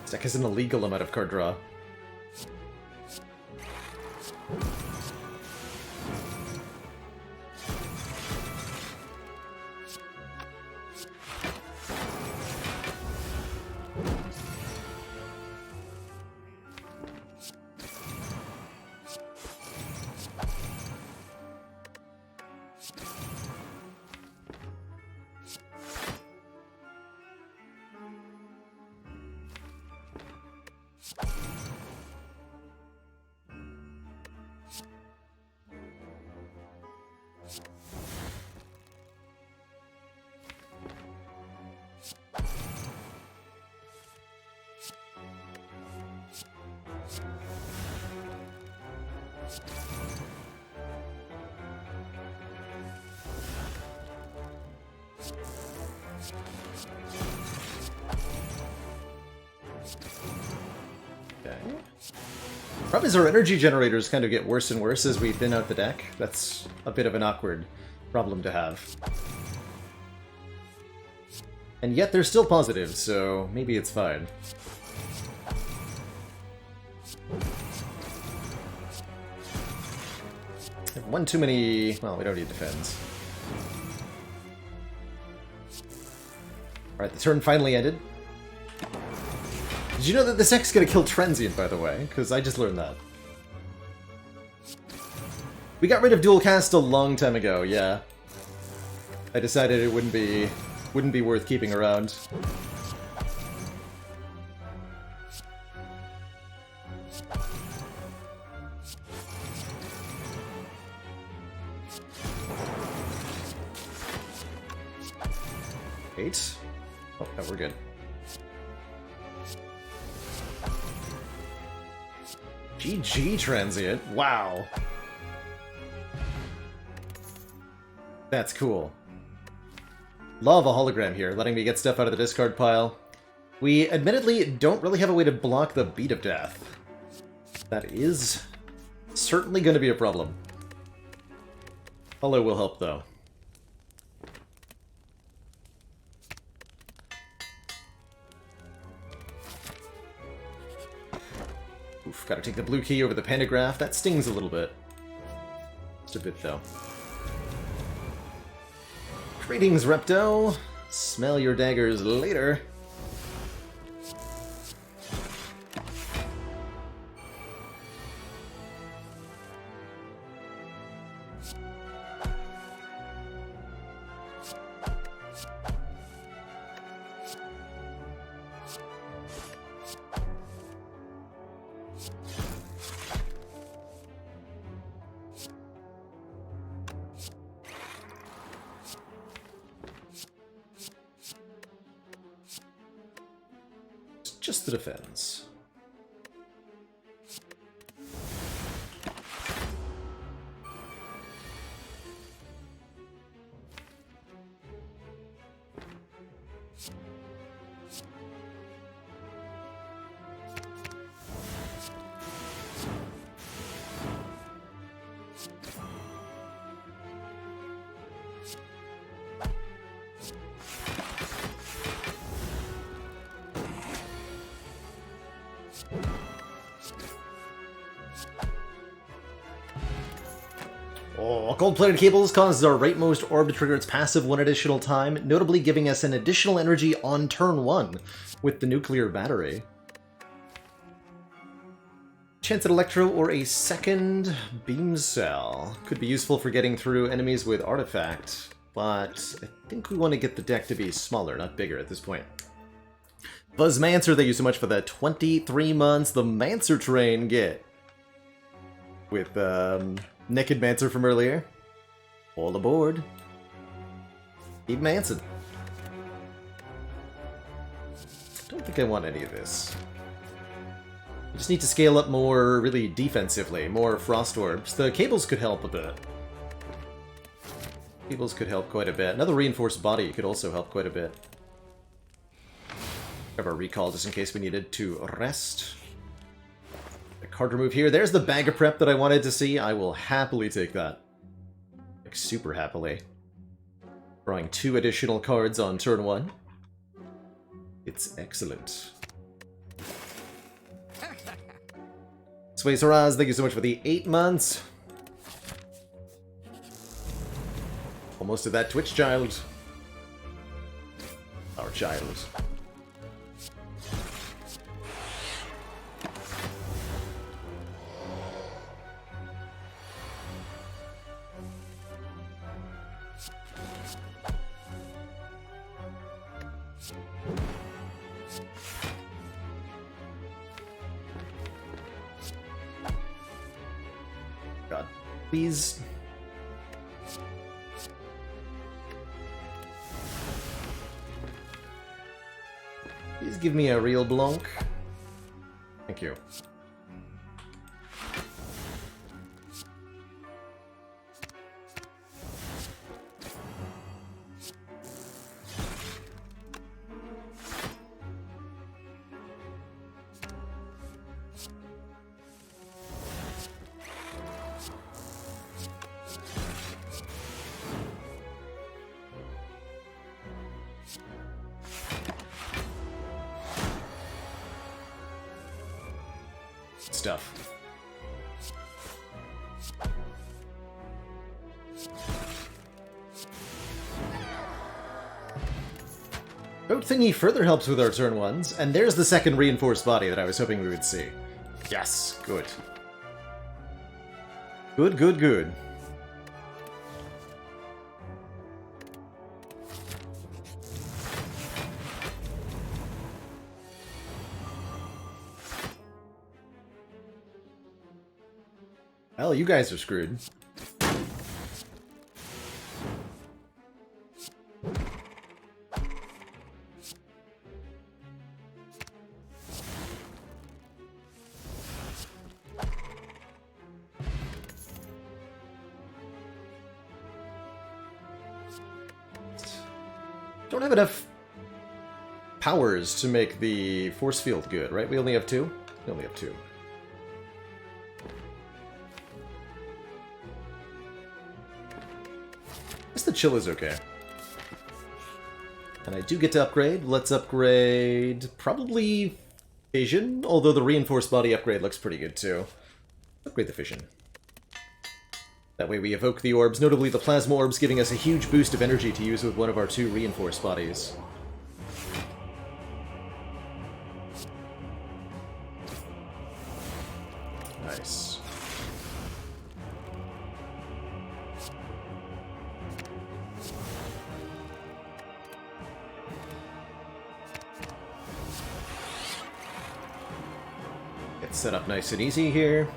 This deck has an illegal amount of card draw. Problem is our energy generators kind of get worse and worse as we thin out the deck. That's a bit of an awkward problem to have. And yet they're still positive, so maybe it's fine. Have one too many... well, we don't need defense. Alright, the turn finally ended. Did you know that this deck's gonna kill Transient, by the way? Because I just learned that. We got rid of dual cast a long time ago, yeah. I decided it wouldn't be worth keeping around. Eight. Oh, no, we're good. GG Transient. Wow. That's cool. Love a hologram here, letting me get stuff out of the discard pile. We admittedly don't really have a way to block the Beat of Death. That is certainly going to be a problem. Holo will help, though. Oof, gotta take the blue key over the pantograph. That stings a little bit. Just a bit, though. Greetings, Repto. Smell your daggers later. Just the defense. Oh, gold-plated cables causes our rightmost orb to trigger its passive one additional time, notably giving us an additional energy on turn 1 with the nuclear battery. Chance at Electro or a second beam cell. Could be useful for getting through enemies with Artifact, but I think we want to get the deck to be smaller, not bigger at this point. Buzzmancer, thank you so much for the 23 months. The Mancer train get. With Naked Mancer from earlier. All aboard. Keep Manson. Don't think I want any of this. We just need to scale up more, really defensively, more Frost Orbs. The cables could help a bit. Cables could help quite a bit. Another Reinforced Body could also help quite a bit. Have our recall just in case we needed to rest. A card remove here. There's the bag of prep that I wanted to see. I will happily take that. Like, super happily. Drawing 2 additional cards on turn 1. It's excellent. Sway Saraz, thank you so much for the 8 months. Almost to that Twitch child. Our child. God, please. Please give me a real Blanc. Thank you. Stuff. Boat Thingy further helps with our turn 1s, and there's the second reinforced body that I was hoping we would see. Yes, good. Good, good, good. Well, you guys are screwed. Don't have enough powers to make the force field good, right? We only have 2? We only have 2. The chill is okay. And I do get to upgrade. Let's upgrade probably Fission, although the reinforced body upgrade looks pretty good too. Upgrade the Fission. That way we evoke the orbs, notably the plasma orbs, giving us a huge boost of energy to use with one of our 2 reinforced bodies. Nice. Set up nice and easy here.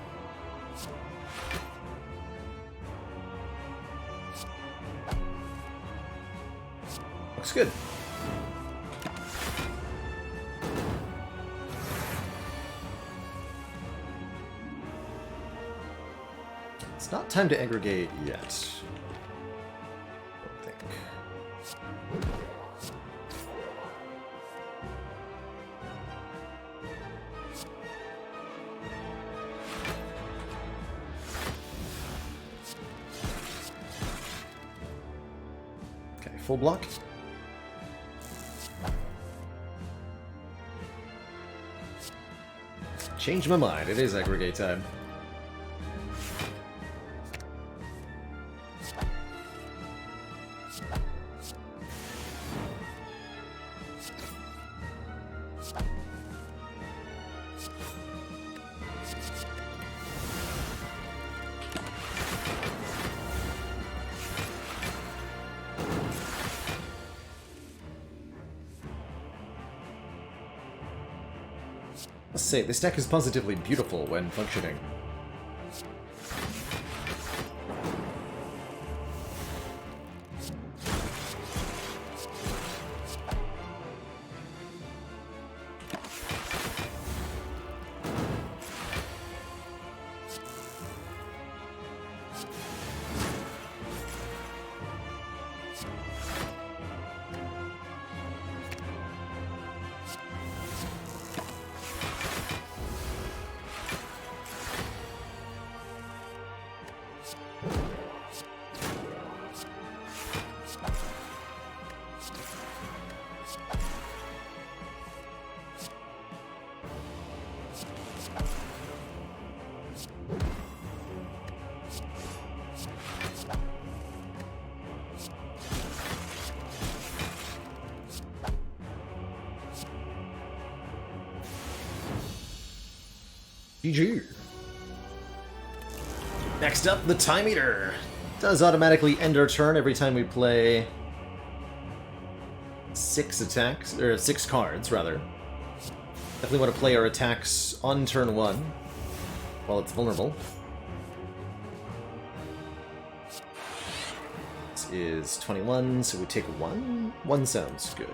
Looks good. It's not time to aggregate yet. I don't think. Full block. Change my mind. It is aggregate time. Let's say, this deck is positively beautiful when functioning. GG. Next up, the Time Eater. Does automatically end our turn every time we play 6 attacks, or 6 cards, rather. Definitely want to play our attacks on turn 1 while it's vulnerable. This is 21, so we take 1. 1 sounds good.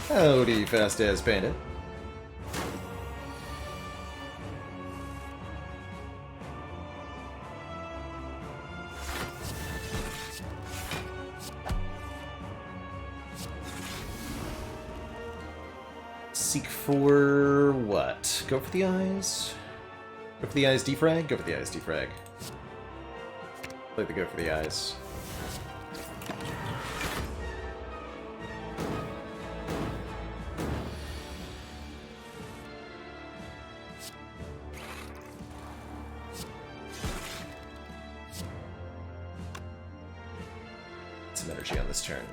Howdy, fast-ass bandit. Seek for what? Go for the eyes? Go for the eyes defrag? Go for the eyes defrag. Play the go for the eyes. Some energy on this turn.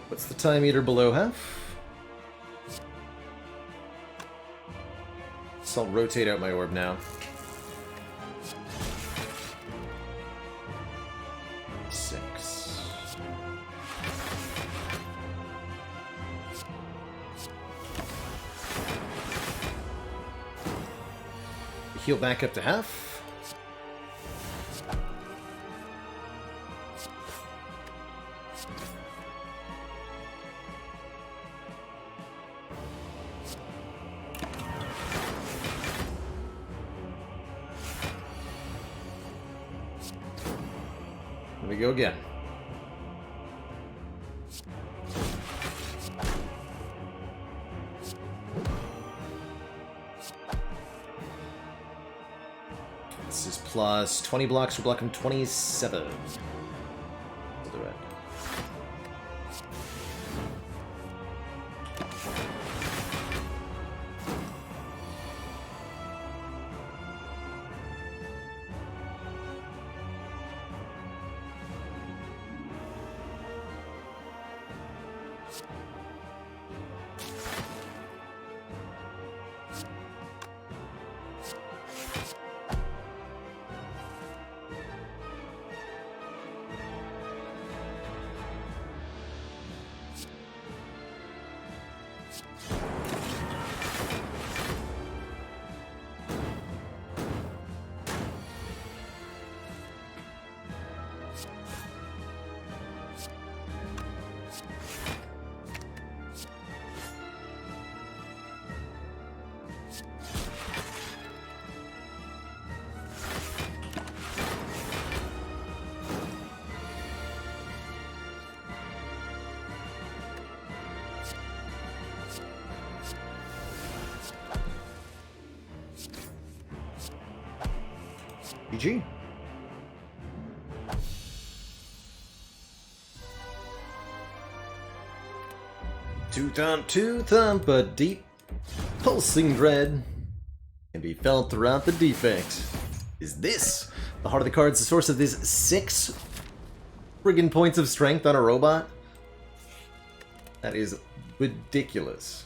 What's the time meter below half? So I'll rotate out my orb now. 6. Heal back up to half. Here we go again. This is plus 20 blocks, we're blocking 27. We'll do it. GG. Tooth on tooth thump, a deep, pulsing dread can be felt throughout the defect. Is this the heart of the cards, the source of this 6 friggin' points of strength on a robot? That is ridiculous.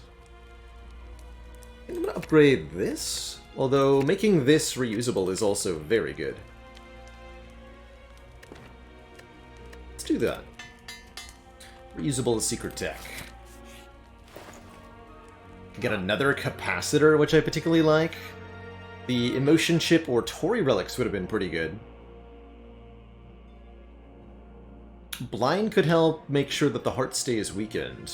I think I'm gonna upgrade this, although making this reusable is also very good. Let's do that. Reusable secret tech. Get another capacitor, which I particularly like. The emotion chip or Torii relics would have been pretty good. Blind could help make sure that the heart stays weakened,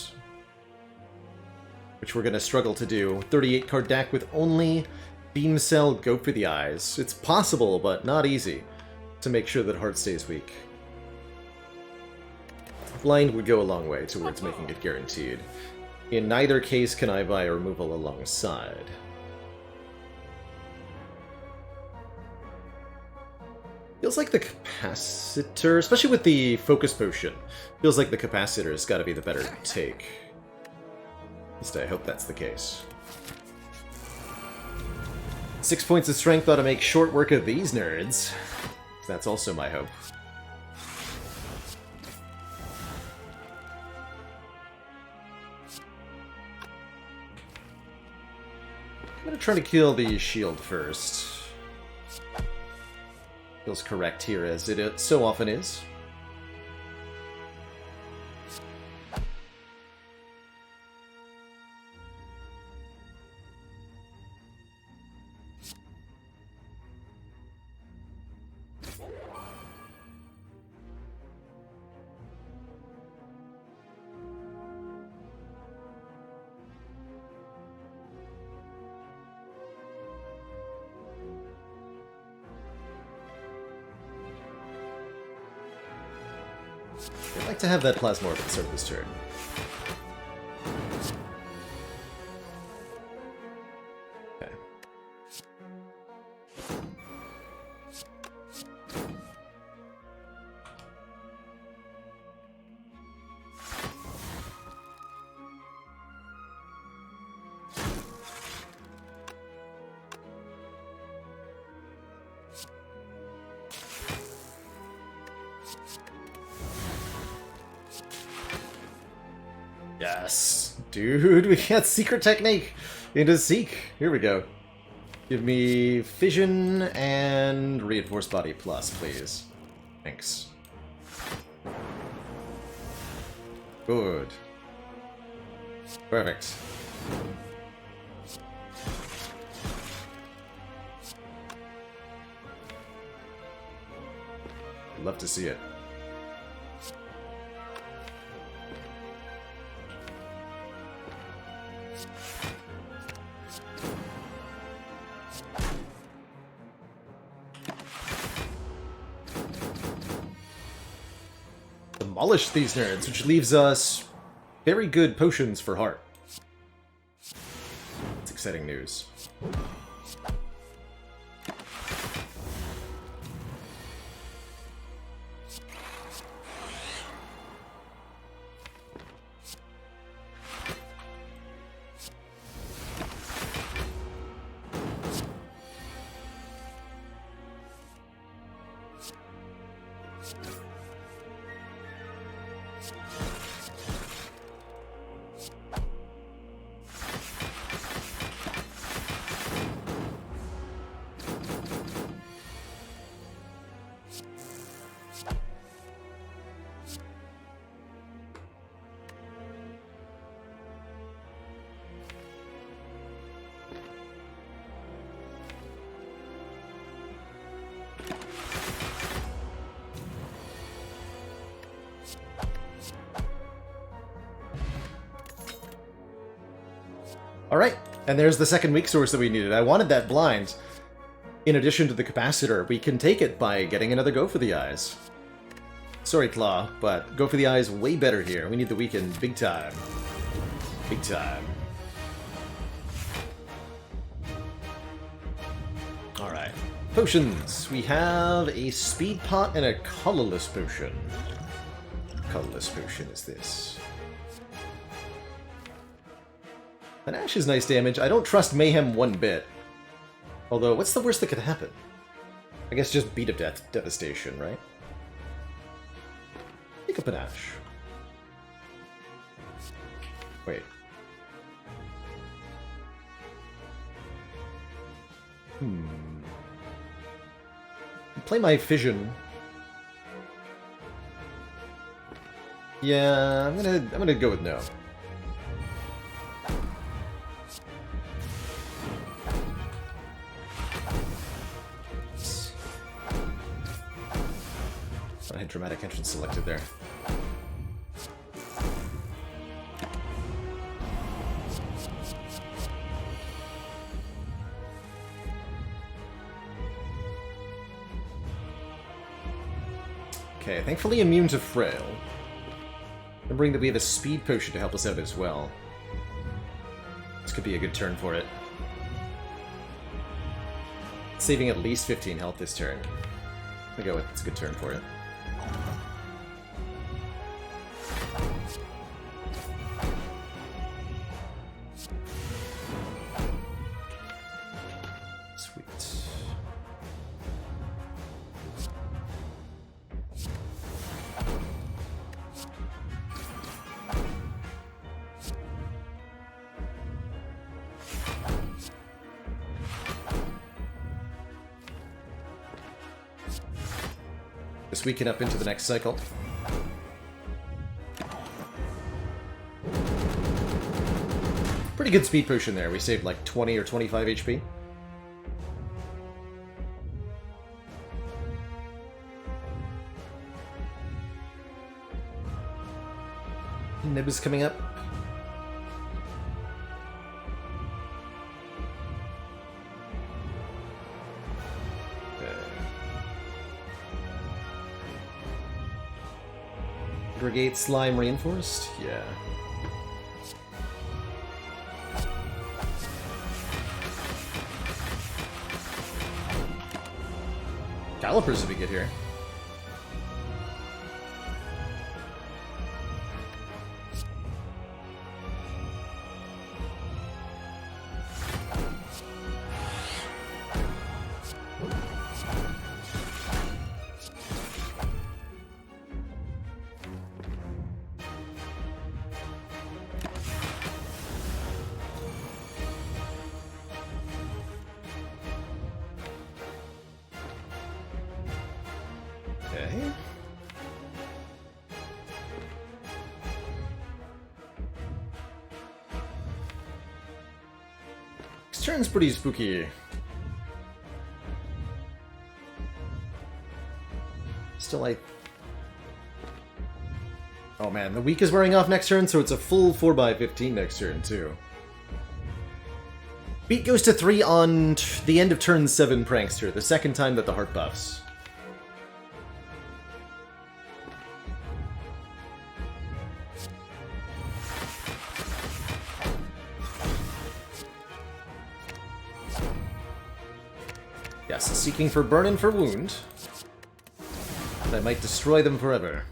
which we're going to struggle to do. 38 card deck with only Beam Cell, go for the eyes. It's possible, but not easy, to make sure that heart stays weak. Blind would go a long way towards making it guaranteed. In neither case can I buy a removal alongside. Feels like the capacitor, especially with the focus potion, feels like the capacitor's got to be the better take. At least I hope that's the case. 6 points of strength ought to make short work of these nerds. That's also my hope. I'm gonna try to kill the shield first. Feels correct here, as it so often is. I'd like to have that Plasma Orbit start this turn. Okay. Yes! Dude, we got Secret Technique into Seek. Here we go. Give me Fission and Reinforced Body Plus, please. Thanks. Good. Perfect. I'd love to see it. Demolish these nerds, which leaves us very good potions for heart. It's exciting news. Alright, and there's the second weak source that we needed. I wanted that blind. In addition to the capacitor, we can take it by getting another Go for the Eyes. Sorry, Claw, but Go for the Eyes way better here. We need the weaken big time. Big time. Alright. Potions. We have a speed pot and a colorless potion. Colorless potion is this. An Ash is nice damage. I don't trust Mayhem one bit. Although, what's the worst that could happen? I guess just beat of death devastation, right? Pick up an Ash. Wait. Play my fission. Yeah, I'm gonna go with no. I had dramatic entrance selected there. Okay, thankfully immune to Frail. Remembering that we have a speed potion to help us out as well. This could be a good turn for it. Saving at least 15 health this turn. I'll go with it's a good turn for it. Sweet. Just weaken up into the next cycle. Pretty good speed potion there. We saved like 20 or 25 HP. Nib is coming up. Brigade Slime reinforced? Yeah. Calipers would be good here. Okay. This turn's pretty spooky. Still like... Oh man, the weak is wearing off next turn, so it's a full 4x15 next turn too. Beat goes to 3 on the end of turn 7 Prankster, the second time that the heart buffs. Yes, seeking for burn and for wound. That might destroy them forever.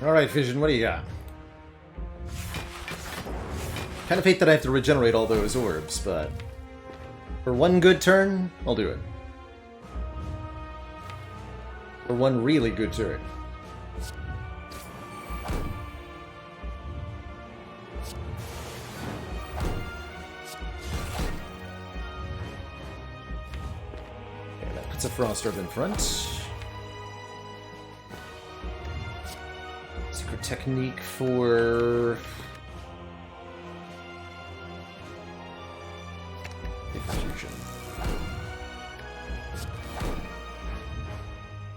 Alright, Vision, what do you got? Kind of hate that I have to regenerate all those orbs, but for one good turn, I'll do it. For one really good turn. Okay, that puts a Frost Orb in front. Secret Technique for... Fusion.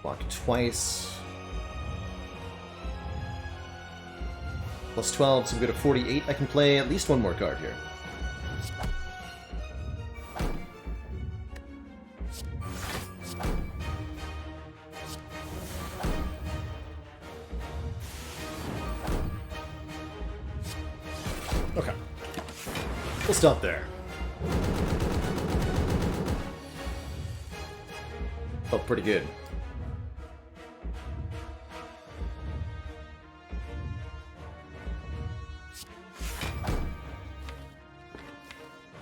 Block twice. Plus 12, so I'm good at 48. I can play at least one more card here. Okay. We'll stop there. Felt pretty good.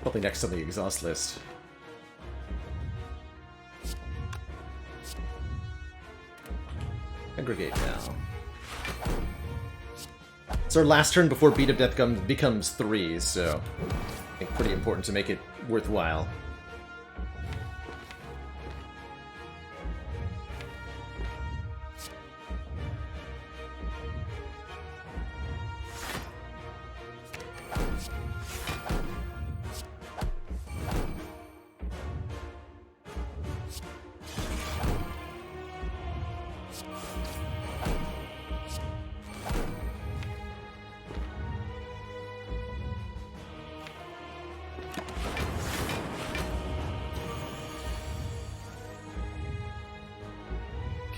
Probably next on the exhaust list. Aggregate now. It's our last turn before Beat of Death becomes 3, so I think pretty important to make it worthwhile.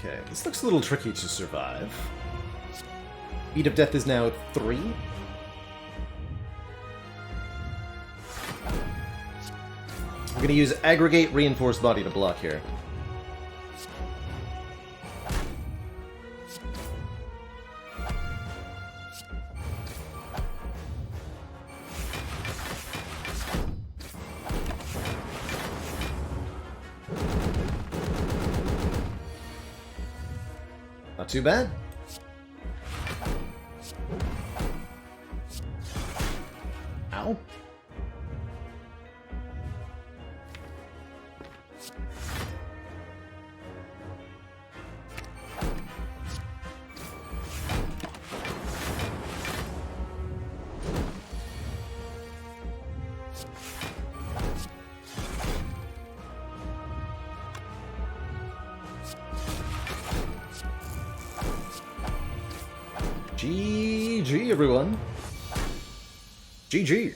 Okay, this looks a little tricky to survive. Beat of Death is now 3. I'm gonna use Aggregate Reinforced Body to block here. Not too bad. Ow. GG, everyone. GG.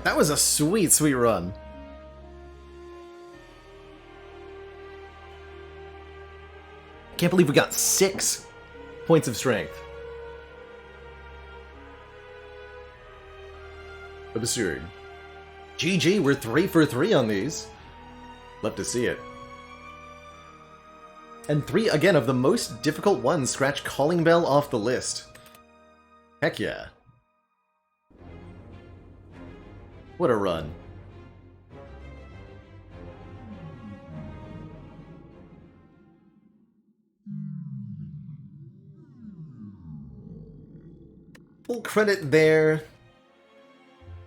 That was a sweet, sweet run. Can't believe we got 6 points of strength. Absurd. GG, we're 3 for 3 on these. Love to see it. And 3, again, of the most difficult ones, scratch Calling Bell off the list. Heck yeah. What a run. Full credit there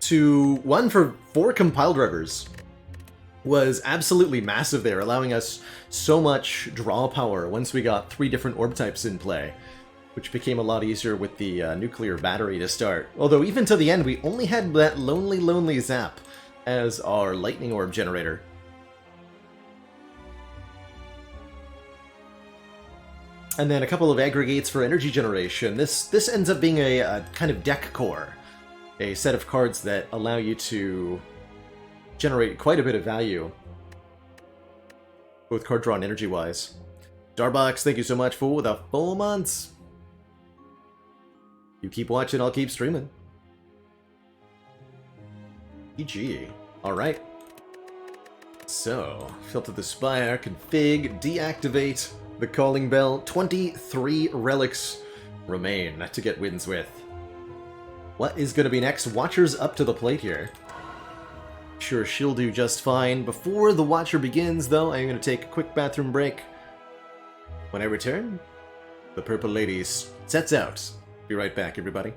to one for 4 compile drivers. Was absolutely massive there, allowing us so much draw power once we got 3 different orb types in play, which became a lot easier with the nuclear battery to start. Although even to the end, we only had that lonely Zap as our lightning orb generator. And then a couple of aggregates for energy generation. This ends up being a kind of deck core, a set of cards that allow you to generate quite a bit of value, both card draw and energy-wise. Starbucks, thank you so much for the 4 months. You keep watching, I'll keep streaming. GG. Alright. So, filter the Spire, config, deactivate, the calling bell. 23 relics remain to get wins with. What is going to be next? Watcher's up to the plate here. Sure, she'll do just fine. Before the Watcher begins, though, I'm going to take a quick bathroom break. When I return, the Purple Lady sets out. Be right back, everybody.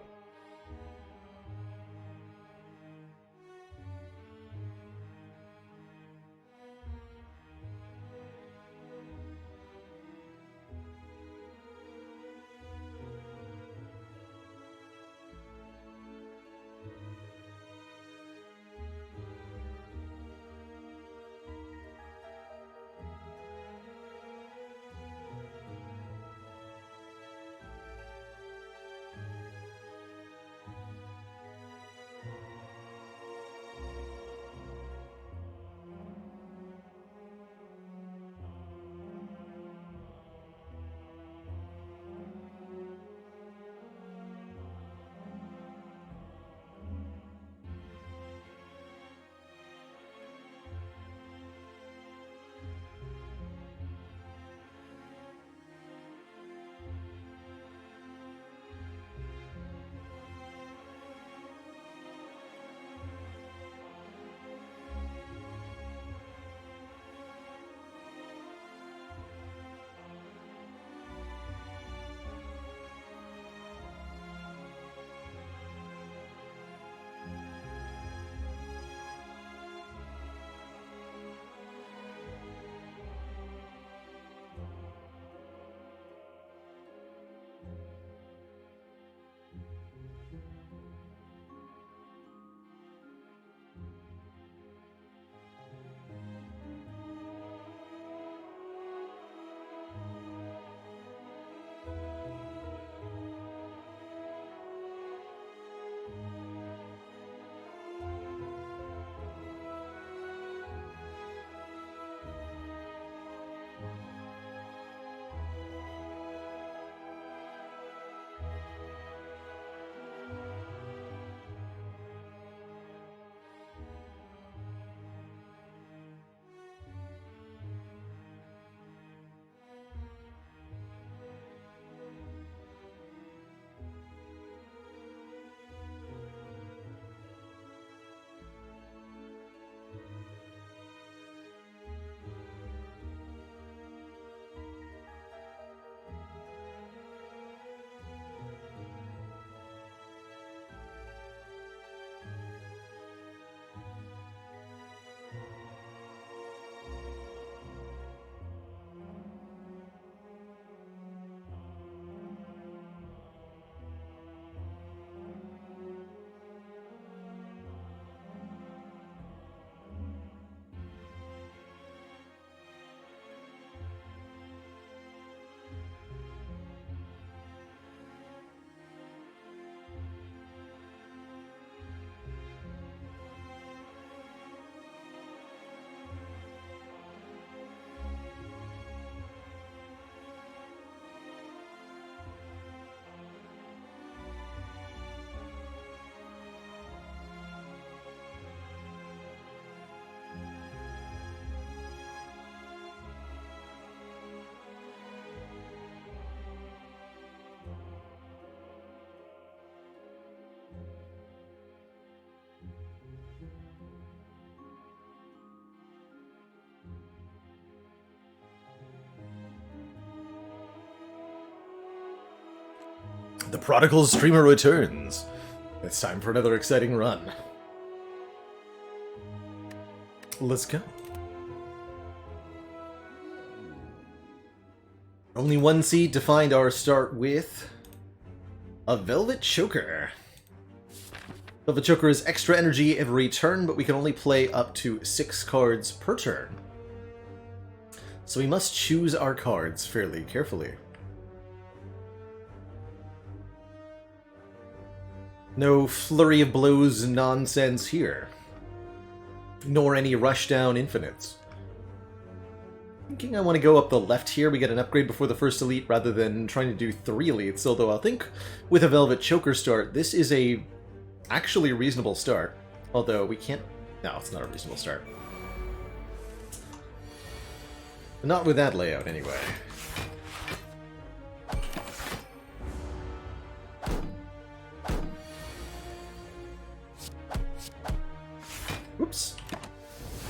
The prodigal streamer returns. It's time for another exciting run. Let's go. Only one seed to find our start with a Velvet Choker. Velvet Choker is extra energy every turn, but we can only play up to 6 cards per turn. So we must choose our cards fairly carefully. No flurry of blows nonsense here. Nor any rushdown infinites. Thinking I want to go up the left here. We get an upgrade before the first elite rather than trying to do 3 elites. Although I think with a Velvet Choker start, this is a actually reasonable start. Although we can't... No, it's not a reasonable start. Not with that layout, anyway.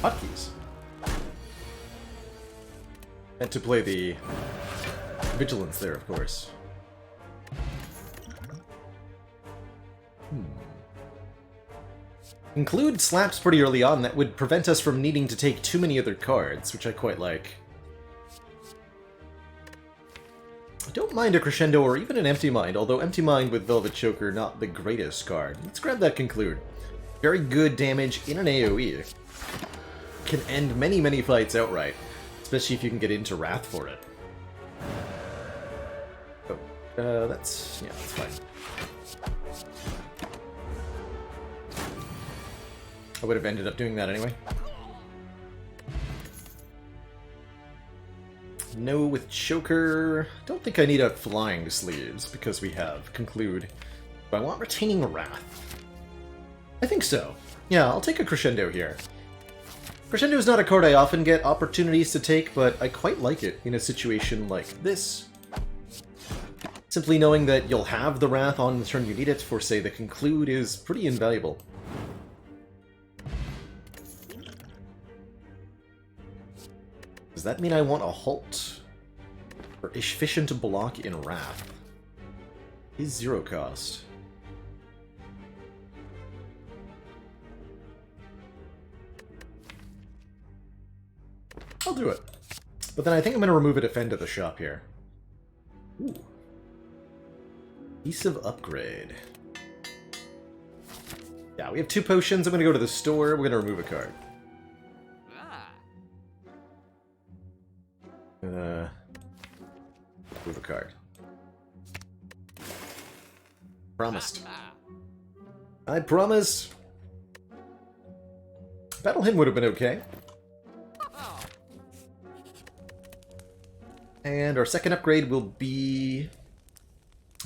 Hotkeys. And to play the Vigilance there, of course. Include slaps pretty early on that would prevent us from needing to take too many other cards, which I quite like. I don't mind a Crescendo or even an Empty Mind, although Empty Mind with Velvet Choker not the greatest card. Let's grab that Conclude. Very good damage in an AoE. Can end many, many fights outright, especially if you can get into Wrath for it. Oh, that's fine. I would have ended up doing that anyway. No with Choker. Don't think I need a Flying Sleeves because we have Conclude. But I want Retaining Wrath. I think so. Yeah, I'll take a Crescendo here. Crescendo is not a card I often get opportunities to take, but I quite like it in a situation like this. Simply knowing that you'll have the Wrath on the turn you need it for, say, the Conclude is pretty invaluable. Does that mean I want a Halt? Or Efficient Block in Wrath? Is 0 cost. I'll do it. But then I think I'm going to remove a Defend to the shop here. Ooh. Piece of Upgrade. Yeah, we have 2 potions. I'm going to go to the store. We're going to remove a card. Move a card. Promised. I promise. Battle Hymn would have been okay. And our second upgrade will be...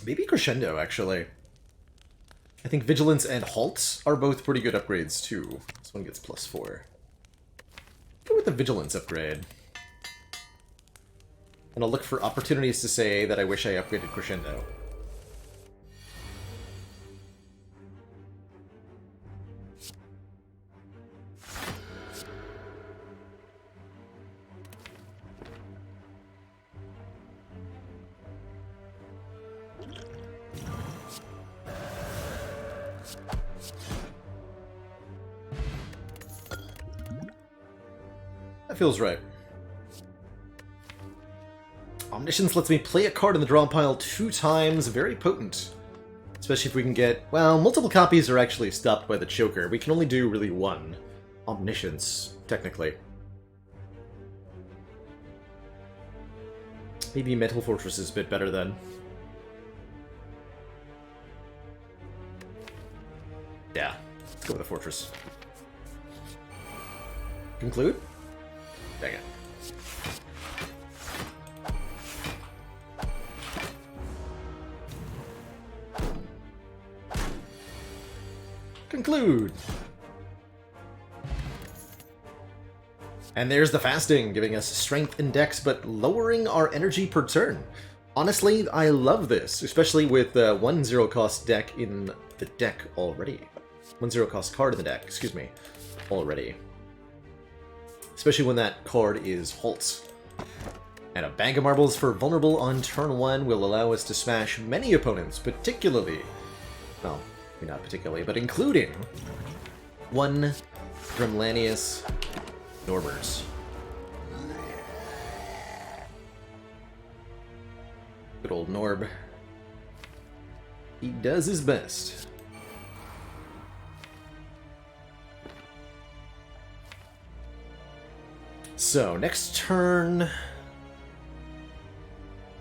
maybe Crescendo, actually. I think Vigilance and Halt are both pretty good upgrades, too. This one gets +4. Go with the Vigilance upgrade. And I'll look for opportunities to say that I wish I upgraded Crescendo. That feels right. Omniscience lets me play a card in the draw pile 2 times, very potent. Especially if we can get... well, multiple copies are actually stopped by the Choker. We can only do really 1 Omniscience, technically. Maybe Mental Fortress is a bit better then. Yeah, let's go with the Fortress. Conclude? Dang it. Conclude! And there's the Fasting, giving us strength and dex, but lowering our energy per turn. Honestly, I love this, especially with 1 0-cost deck in the deck already. 1 0-cost card in the deck, excuse me, already. Especially when that card is Halt. And a Bag of Marbles for Vulnerable on turn 1 will allow us to smash many opponents, particularly... well, maybe not particularly, but including... 1 Dremlanius Norbers. Good old Norb. He does his best. So, next turn...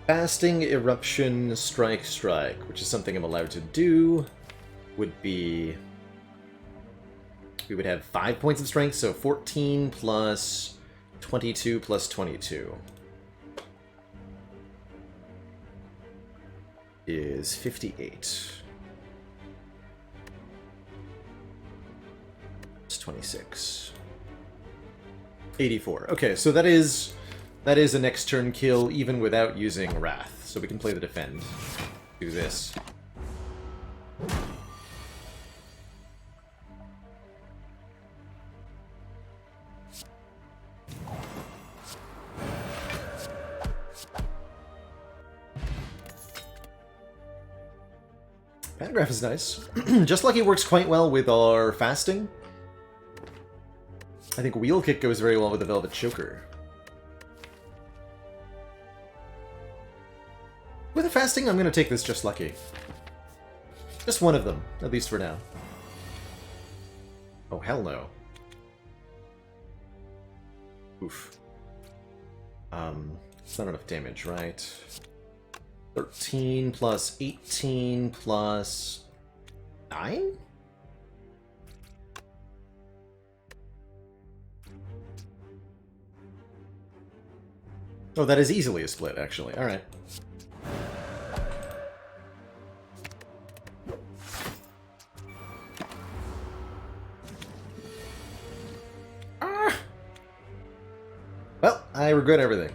Fasting, Eruption, Strike, Strike, which is something I'm allowed to do, would be... we would have 5 points of strength, so 14 plus 22 plus 22 is 58. It's 26. 84. Okay, so that is a next turn kill even without using Wrath. So we can play the Defend. Do this. Pantograph is nice. Just Lucky works quite well with our fasting. I think Wheel Kick goes very well with the Velvet Choker. With the fasting, I'm going to take this Just Lucky. Just one of them, at least for now. Oh, hell no. Oof. It's not enough damage, right? 13 plus 18 plus 9? Oh, that is easily a split, actually. Alright. Well, I regret everything.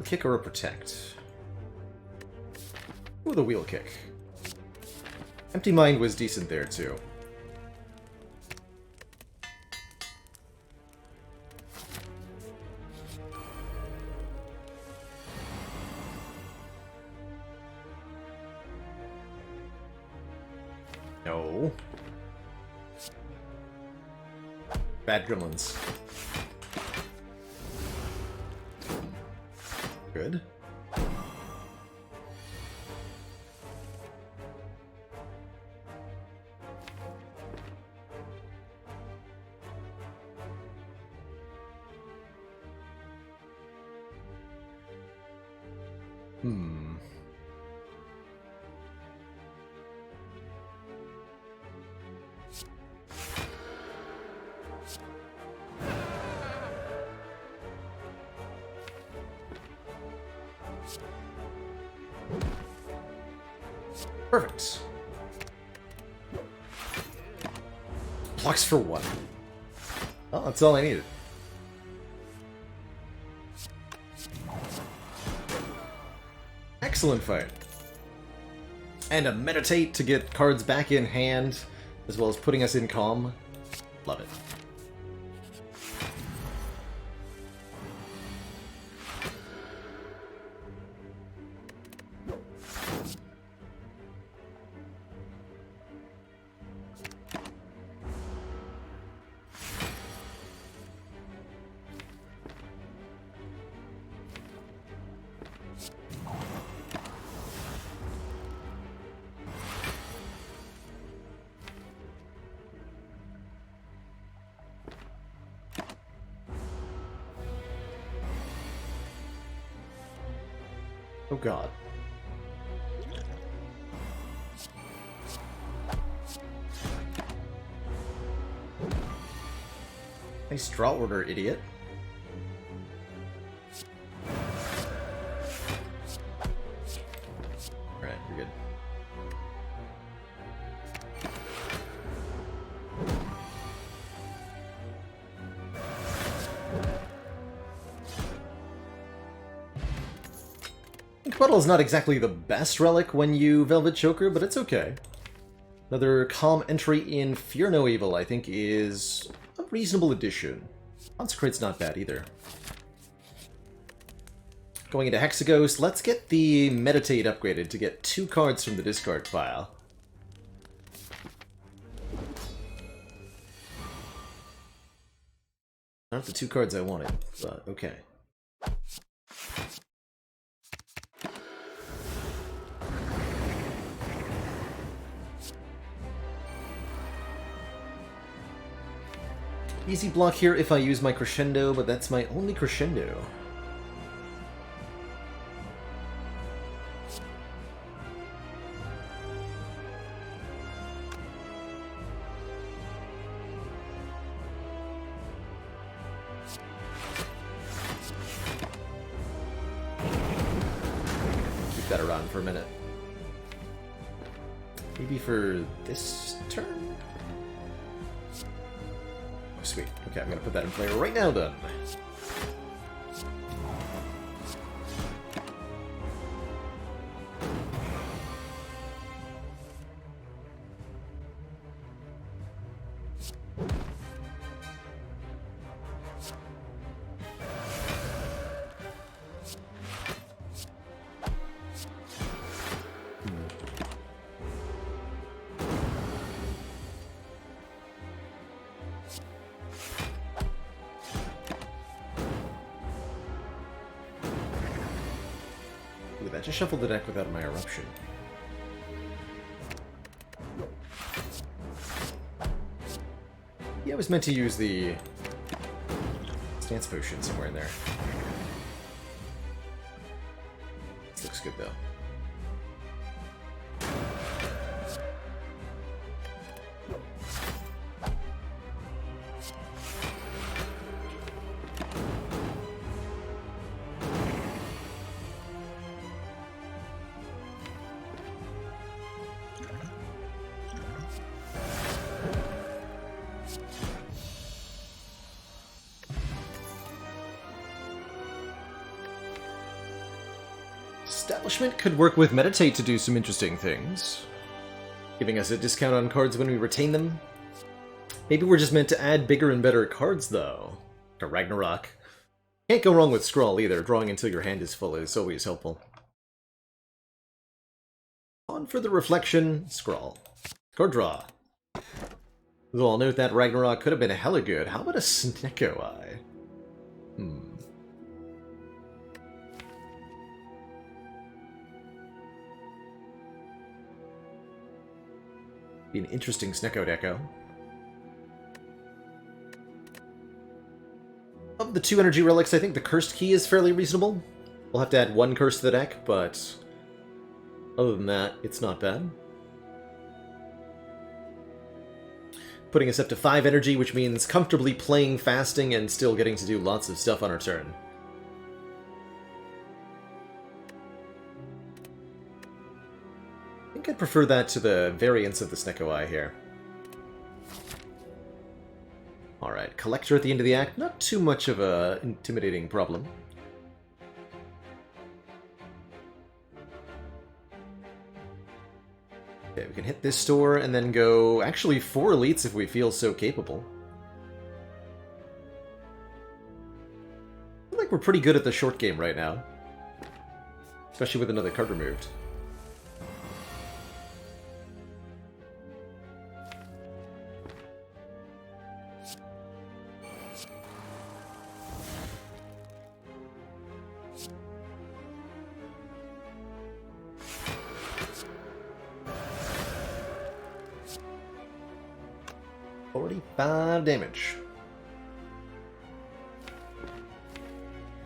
Kick or a protect? Ooh, the wheel kick. Empty Mind was decent there, too. No. Bad gremlins. Good. Perfect. Blocks for one. Oh, that's all I needed. Excellent fight. And a meditate to get cards back in hand, as well as putting us in calm. Love it. Oh god. Nice draw order, idiot. Alright, you're good. Puddle is not exactly the best relic when you Velvet Choker, but it's okay. Another calm entry in Fear No Evil, I think, is a reasonable addition. Consecrate's not bad either. Going into Hexaghost, let's get the Meditate upgraded to get 2 cards from the discard pile. Not the 2 cards I wanted, but okay. Easy block here if I use my Crescendo, but that's my only Crescendo. Keep that around for a minute. Maybe for this turn? Sweet. Okay, I'm gonna put that in play right now then. that just shuffled the deck without my eruption. Yeah, I was meant to use the stance potion somewhere in there. This looks good, though. Establishment could work with Meditate to do some interesting things. Giving us a discount on cards when we retain them. Maybe we're just meant to add bigger and better cards, though. To Ragnarok. Can't go wrong with Scrawl, either. Drawing until your hand is full is always helpful. On for the reflection, Scrawl. Card draw. Though I'll note that Ragnarok could have been hella good. How about a Snecko Eye? Be an interesting Snecko deco. Of the 2 energy relics, I think the Cursed Key is fairly reasonable. We'll have to add 1 curse to the deck, but other than that, it's not bad. Putting us up to 5 energy, which means comfortably playing Fasting and still getting to do lots of stuff on our turn. I think I'd prefer that to the variance of the Snecko Eye here. Alright, Collector at the end of the act, not too much of a intimidating problem. Okay, we can hit this store and then go actually 4 elites if we feel so capable. I feel like we're pretty good at the short game right now. Especially with another card removed. Damage.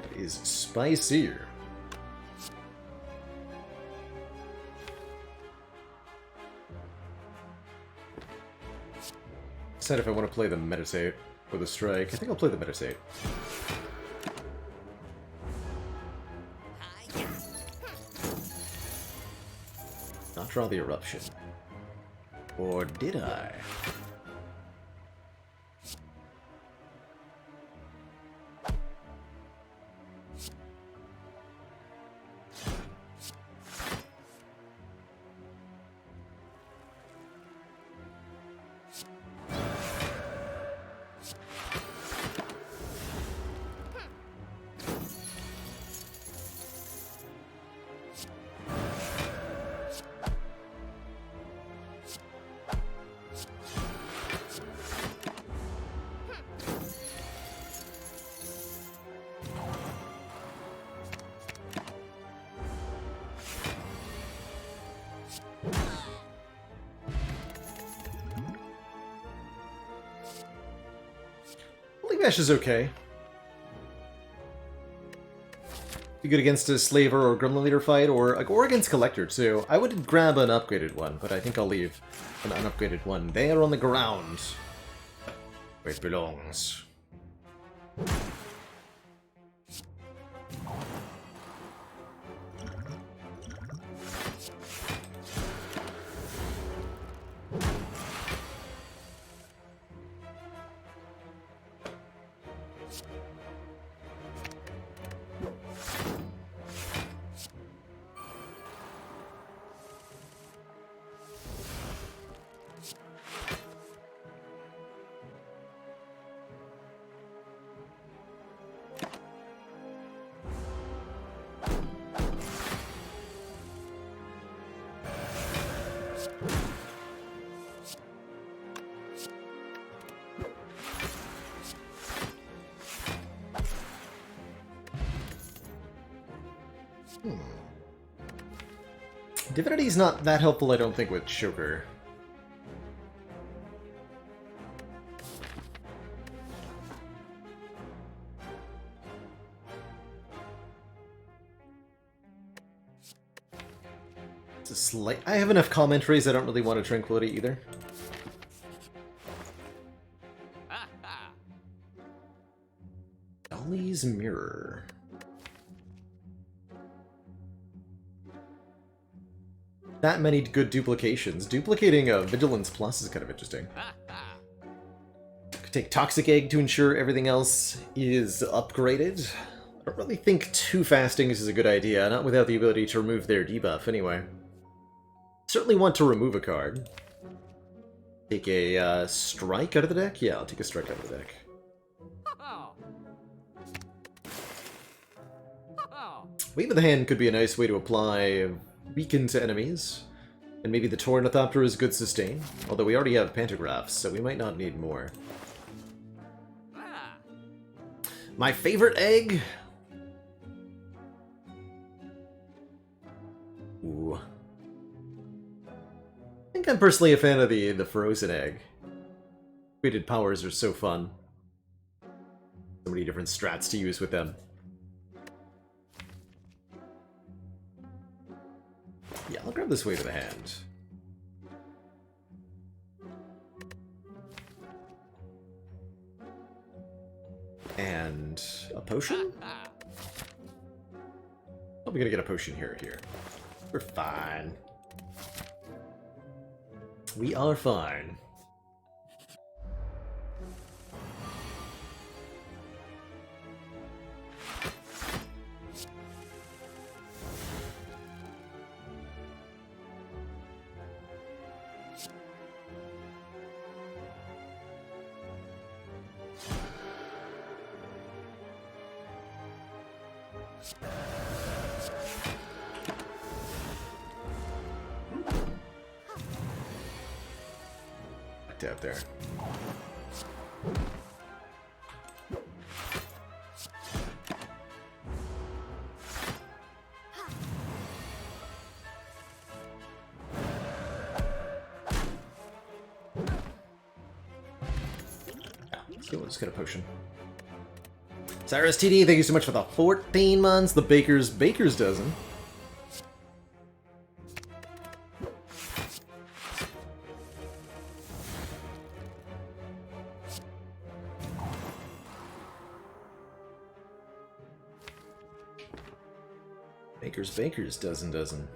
That is spicier. Decide if I want to play the Meditate or the Strike. I think I'll play the Meditate. Not draw the Eruption. Or did I? Mesh is okay. Be good against a Slaver or Gremlin Leader fight, or against Collector too. I would grab an upgraded one, but I think I'll leave an unupgraded one there on the ground where it belongs. Divinity's not that helpful, I don't think, with Choker. It's a slight... I have enough commentaries, I don't really want a Tranquility either. Dolly's Mirror. That many good duplications. Duplicating a Vigilance Plus is kind of interesting. Could take Toxic Egg to ensure everything else is upgraded. I don't really think 2 fastings is a good idea, not without the ability to remove their debuff anyway. Certainly want to remove a card. Take a Strike out of the deck? Yeah, I'll take a Strike out of the deck. Wave of the Hand could be a nice way to apply Weaken to enemies. And maybe the Tornithopter is good sustain. Although we already have Pantographs, so we might not need more. My favorite egg? Ooh. I think I'm personally a fan of the frozen egg. Weighted powers are so fun. So many different strats to use with them. Yeah, I'll grab this Wave of the Hand. And a potion? Probably gonna get a potion here or here. We're fine. We are fine. Out there. Yeah, let's get a potion. Cyrus TD, thank you so much for the 14 months. The Baker's dozen. Baker's dozen.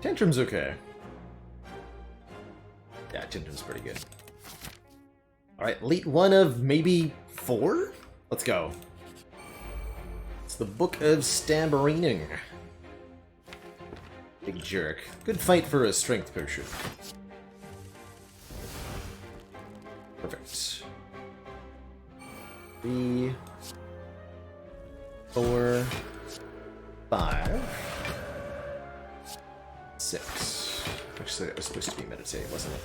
Tantrum's okay. Yeah, Tantrum's pretty good. Alright, elite 1 of maybe 4? Let's go. It's the Book of Stabberining. Big jerk. Good fight for a strength potion. Perfect. 3, 4, 5. 6. Actually, that was supposed to be meditate, wasn't it?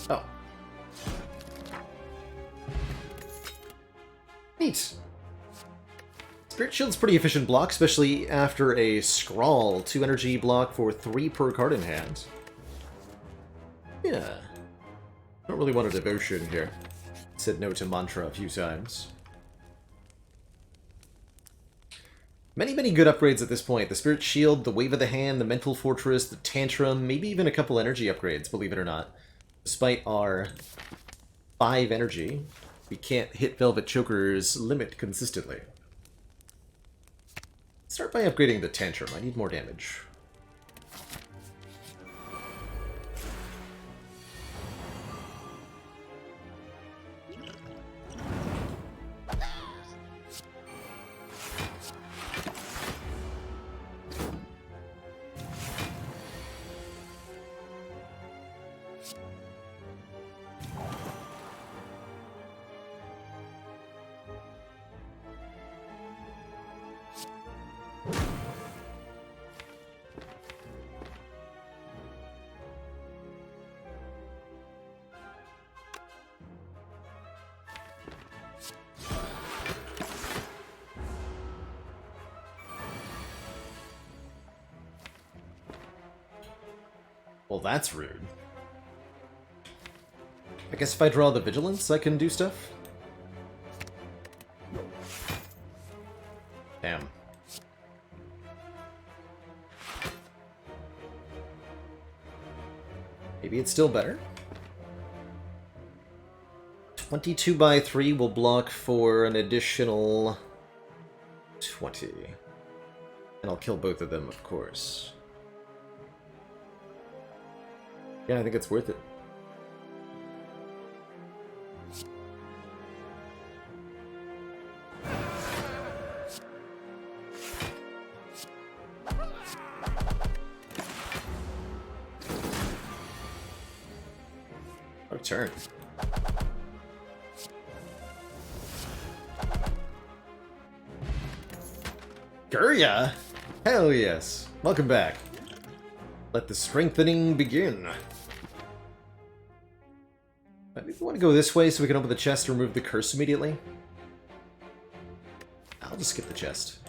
Oh. Neat. Spirit Shield's pretty efficient block, especially after a Scrawl. 2 energy block for 3 per card in hand. Yeah. Don't really want a devotion here. Said no to mantra a few times. Many, many good upgrades at this point. The Spirit Shield, the Wave of the Hand, the Mental Fortress, the Tantrum, maybe even a couple energy upgrades, believe it or not. Despite our 5 energy, we can't hit Velvet Choker's limit consistently. Start by upgrading the Tantrum. I need more damage. Well, that's rude. I guess if I draw the Vigilance, I can do stuff? Damn. Maybe it's still better. 22 by 3 will block for an additional 20. And I'll kill both of them, of course. Yeah, I think it's worth it. Our turn. Gurya! Hell yes. Welcome back. Let the strengthening begin. Maybe we want to go this way so we can open the chest and remove the curse immediately. I'll just skip the chest.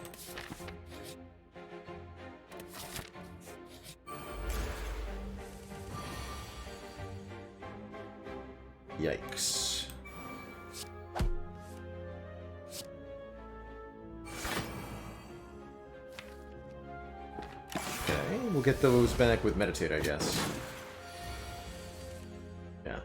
Yikes. Okay, we'll get those back with Meditate, I guess. Yeah.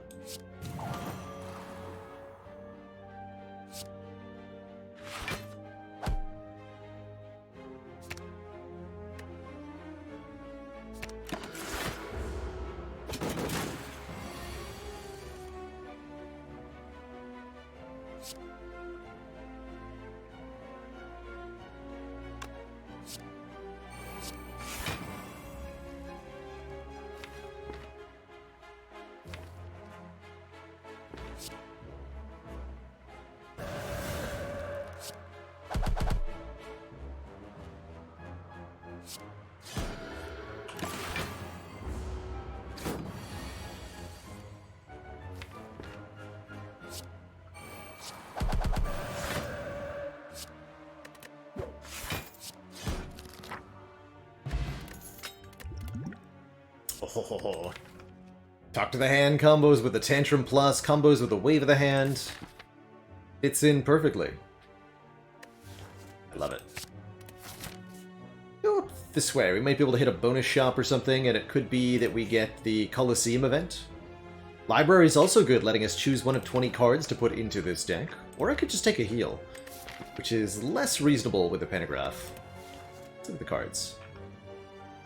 Oh. Talk to the Hand combos with the Tantrum Plus, combos with the Wave of the Hand. Fits in perfectly. I love it. Go up this way. We might be able to hit a bonus shop or something, and it could be that we get the Colosseum event. Library is also good, letting us choose one of 20 cards to put into this deck. Or I could just take a heal, which is less reasonable with the Pentagraph. Let's look at the cards.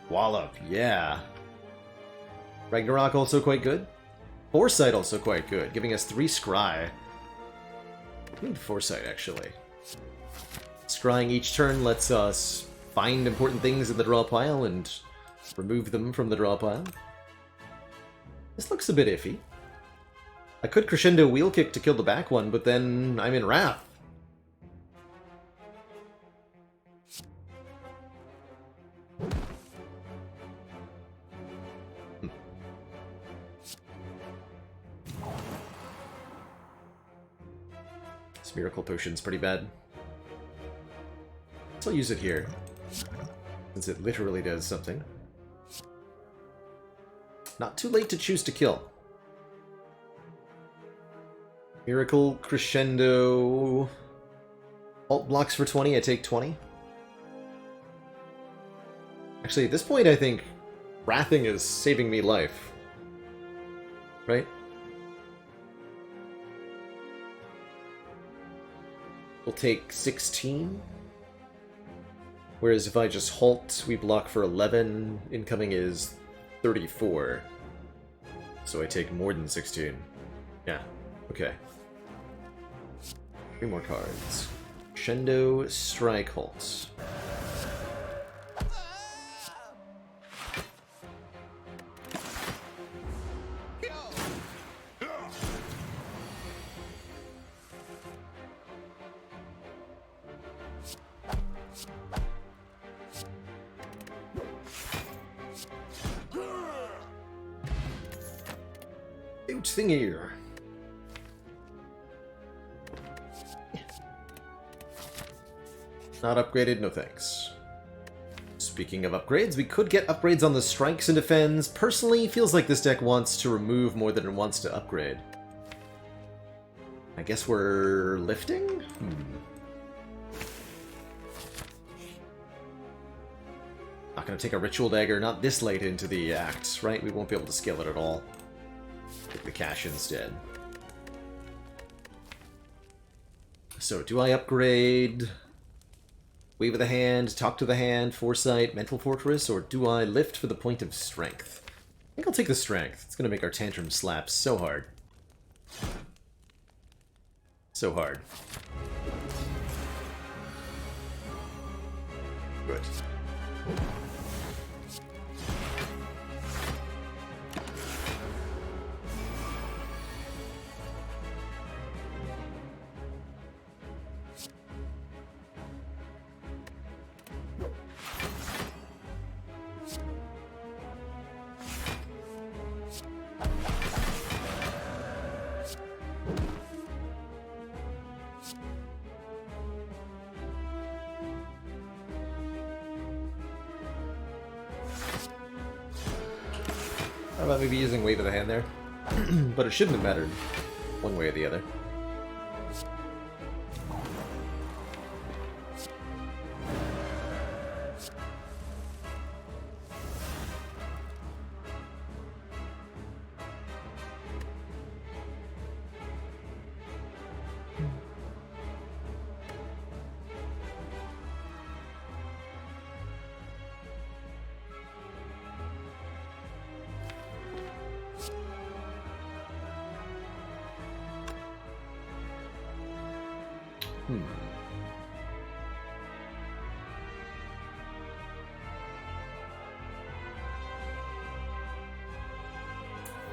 Wallop, yeah. Ragnarok also quite good. Foresight also quite good, giving us 3 Scry. I need Foresight, actually. Scrying each turn lets us find important things in the draw pile and remove them from the draw pile. This looks a bit iffy. I could Crescendo Wheel Kick to kill the back one, but then I'm in Wrath. This Miracle Potion's pretty bad. So I'll use it here, since it literally does something. Not too late to choose to kill. Miracle, Crescendo... Alt blocks for 20, I take 20. Actually, at this point, I think wrathing is saving me life. Right? We'll take 16. Whereas if I just halt, we block for 11. Incoming is 34. So I take more than 16. Yeah, okay. 3 more cards. Shendo, Strike, Halt. Thingy. Not upgraded, no thanks. Speaking of upgrades, we could get upgrades on the strikes and defends. Personally, feels like this deck wants to remove more than it wants to upgrade. I guess we're lifting? Not gonna take a Ritual Dagger, not this late into the act, right? We won't be able to scale it at all. Take the cash instead. So, do I upgrade Wave of the Hand, Talk to the Hand, Foresight, Mental Fortress, or do I lift for the point of Strength? I think I'll take the Strength. It's going to make our Tantrum slap so hard. So hard. Good. How about maybe using Wave of the Hand there? But it shouldn't have mattered one way or the other.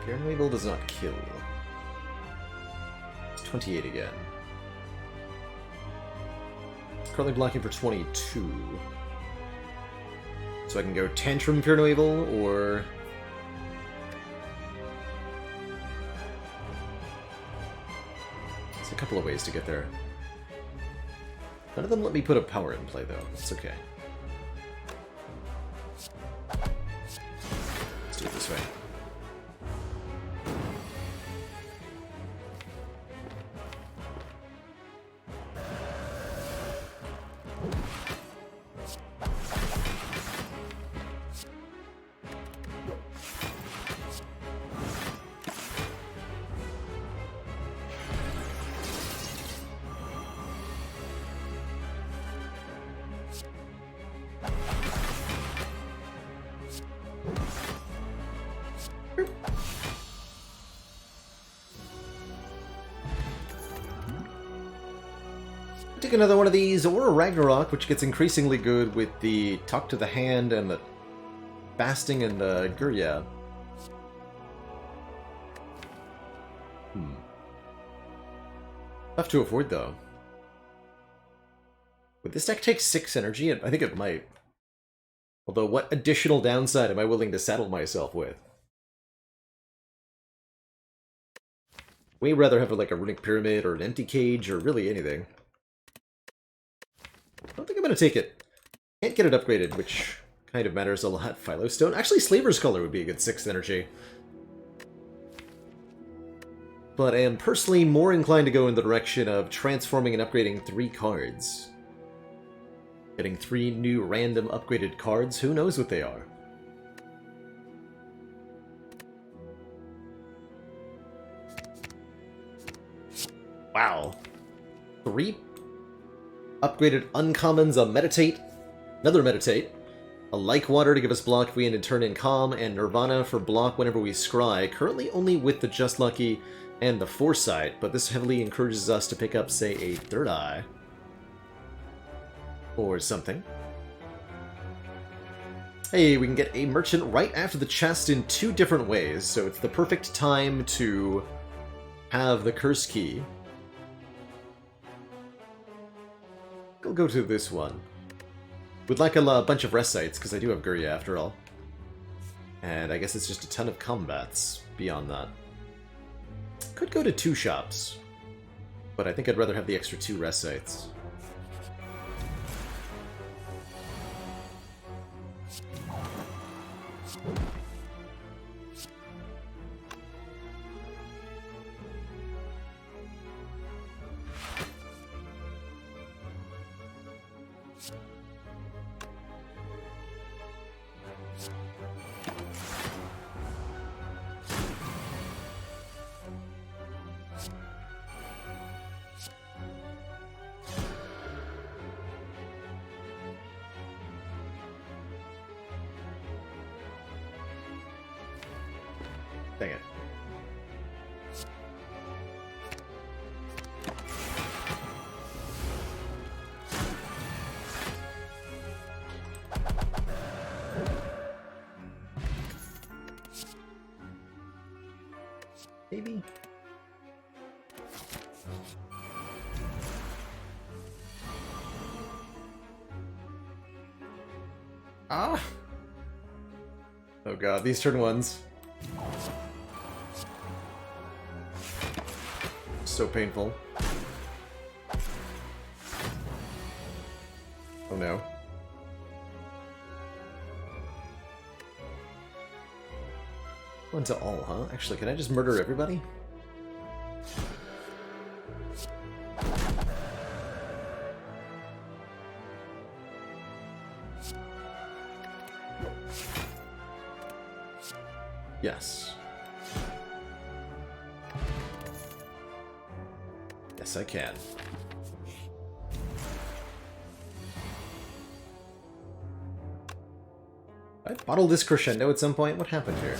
Ironclad does not kill. It's 28 again. It's currently blocking for 22. So I can go Tantrum Inferno Evil, or... There's a couple of ways to get there. None of them let me put a power in play, though. It's okay. Let's do it this way. Take another one of these, or a Ragnarok, which gets increasingly good with the Talk to the Hand and the Fasting and the Gurya. Tough to avoid, though. Would this deck take 6 energy? I think it might. Although, what additional downside am I willing to saddle myself with? Way rather have like a Runic Pyramid or an Empty Cage or really anything. I don't think I'm going to take it. Can't get it upgraded, which kind of matters a lot. Philostone. Actually, Slaver's Color would be a good 6th energy. But I am personally more inclined to go in the direction of transforming and upgrading 3 cards. Getting 3 new random upgraded cards, who knows what they are. Wow. 3 upgraded uncommons, a Meditate, another Meditate, a Like Water to give us block if we end in turn in Calm, and Nirvana for block whenever we scry, currently only with the Just Lucky and the Foresight, but this heavily encourages us to pick up, say, a Third Eye. Or something. Hey, we can get a Merchant right after the chest in 2 different ways, so it's the perfect time to have the Curse Key. I'll go to this one. Would like a bunch of rest sites, because I do have Gurya after all. And I guess it's just a ton of combats beyond that. Could go to 2 shops, but I think I'd rather have the extra 2 rest sites. Dang it. Maybe? Ah! Oh god, these turn 1s. So painful. Oh no. One to all, huh? Actually, can I just murder everybody? Yes. Yes, I can. I bottled this crescendo at some point? What happened here?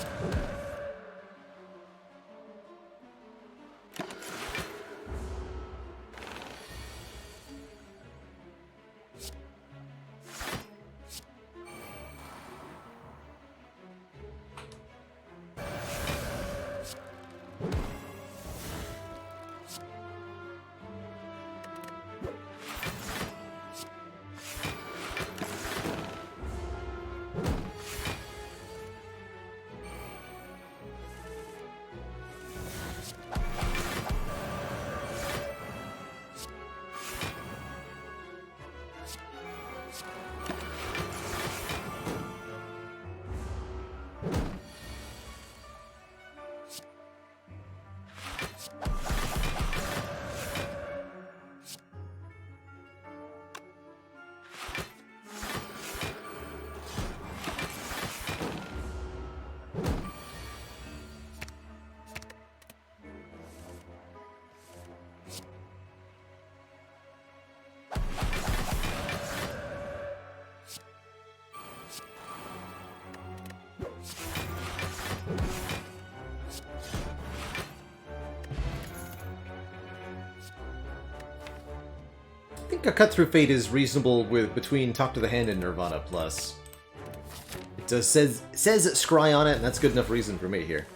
I think a cut through fate is reasonable with between Talk to the Hand and Nirvana plus. It says scry on it, and that's good enough reason for me here.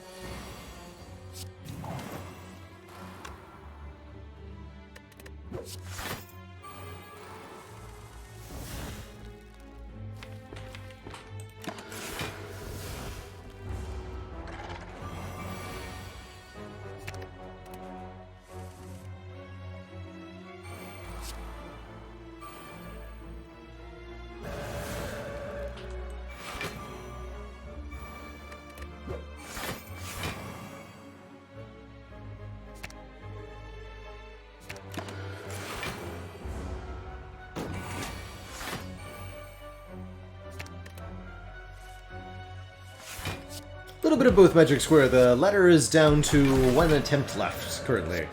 little bit of both Magic Square. The ladder is down to 1 attempt left, currently.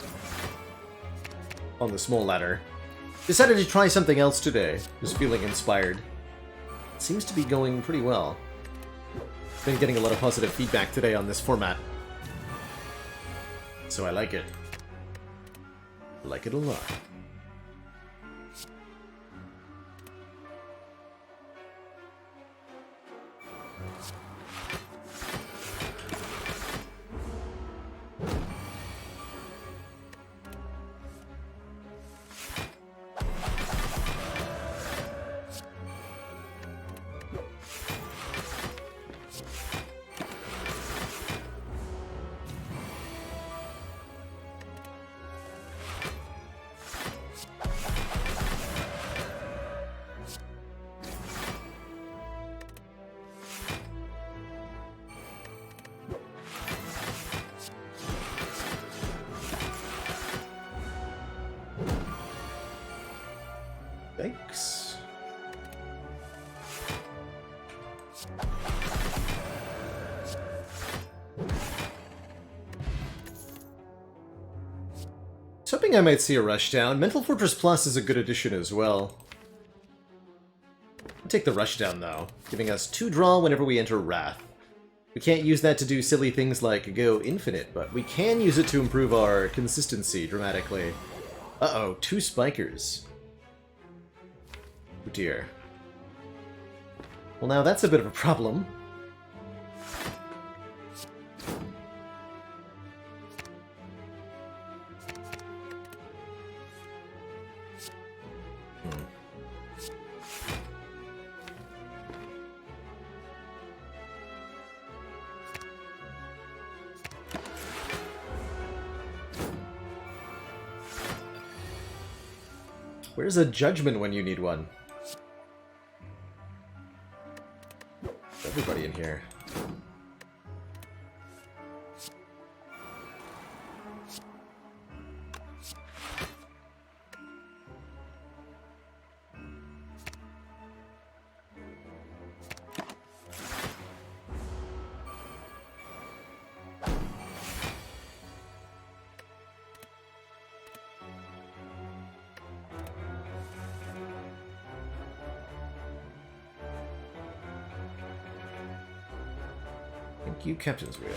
On the small ladder. Decided to try something else today. Just feeling inspired. Seems to be going pretty well. Been getting a lot of positive feedback today on this format. So I like it. I like it a lot. Thanks. I was hoping I might see a rushdown. Mental Fortress Plus is a good addition as well. I'll take the rushdown though, giving us 2 draw whenever we enter Wrath. We can't use that to do silly things like go infinite, but we can use it to improve our consistency dramatically. Uh-oh, 2 spikers. Oh dear. Well, now that's a bit of a problem. Where's a judgment when you need one? Everybody in here. Thank you, Captain's Wheel.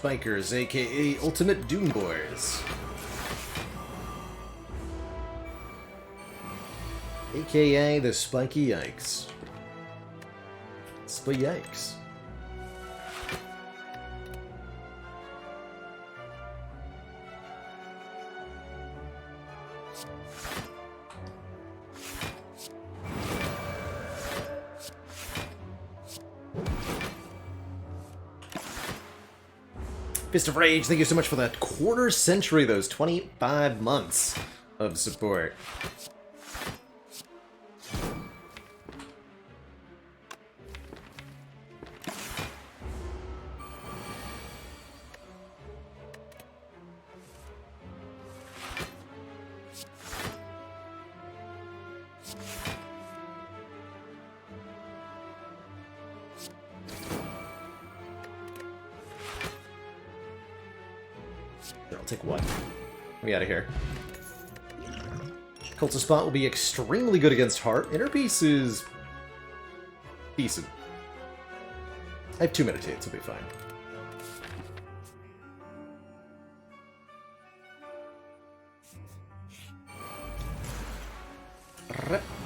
Spikers, aka Ultimate Doom Boys. AKA the Spiky Yikes. Spikes. Fist of Rage, thank you so much for that quarter century, those 25 months of support. I'll take one. Get me out of here. Cult of Spot will be extremely good against Heart. Inner Peace is decent. I have 2 meditates, it'll be fine.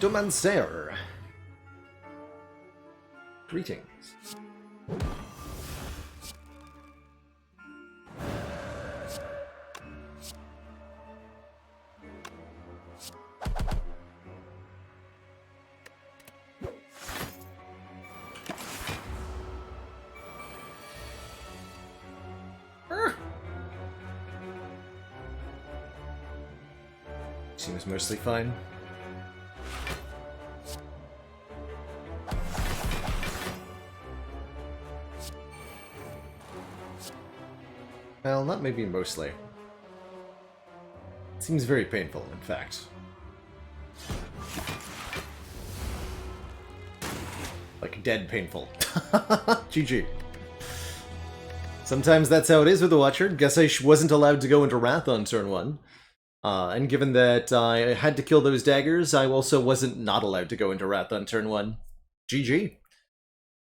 Reptomancer. Greetings. Seems mostly fine. Well, not maybe mostly. It seems very painful, in fact. Like, dead painful. GG. Sometimes that's how it is with the Watcher. Guess I wasn't allowed to go into Wrath on turn 1. And given that I had to kill those daggers, I also wasn't not allowed to go into Wrath on turn 1. GG.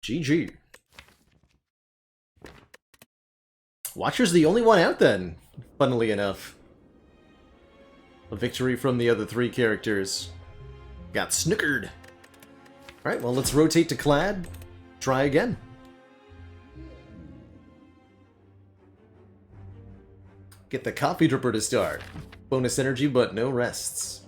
GG. Watcher's the only one out then, funnily enough. A victory from the other 3 characters. Got snookered. Alright, well, let's rotate to Clad. Try again. Get the Coffee Dripper to start. Bonus energy, but no rests.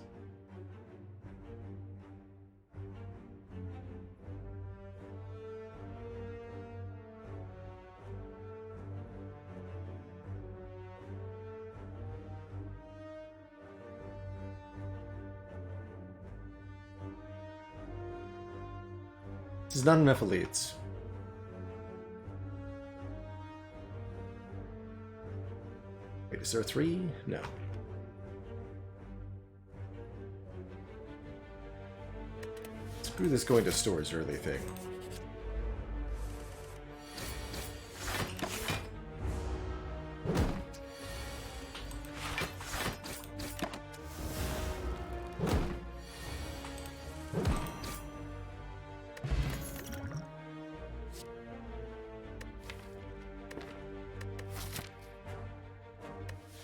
This is not enough elites. Wait, is there 3? No. Screw this going to stores early thing.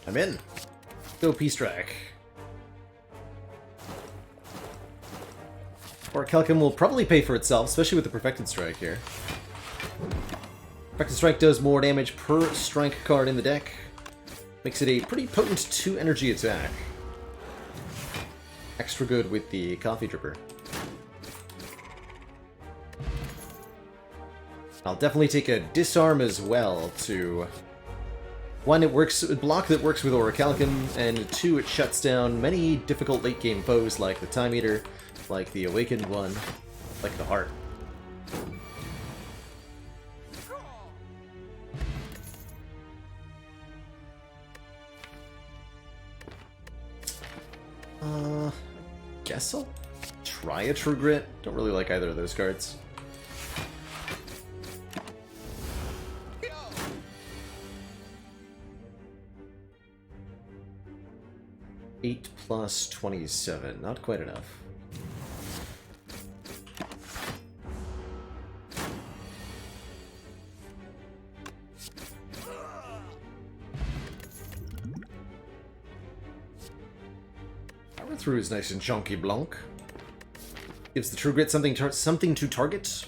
I'm in. Go P-Strike. Or Kelkin will probably pay for itself, especially with the Perfected Strike here. Perfected Strike does more damage per strike card in the deck. Makes it a pretty potent 2 energy attack. Extra good with the Coffee Dripper. I'll definitely take a Disarm as well to... 1, it works a block that works with Orichalcon, and 2, it shuts down many difficult late-game foes like the Time Eater, like the Awakened one, like the Heart. Guess I'll try a True Grit. Don't really like either of those cards. Eight plus 27, not quite enough. Power Through is nice and chunky, Blanc. Gives the True Grit something to target.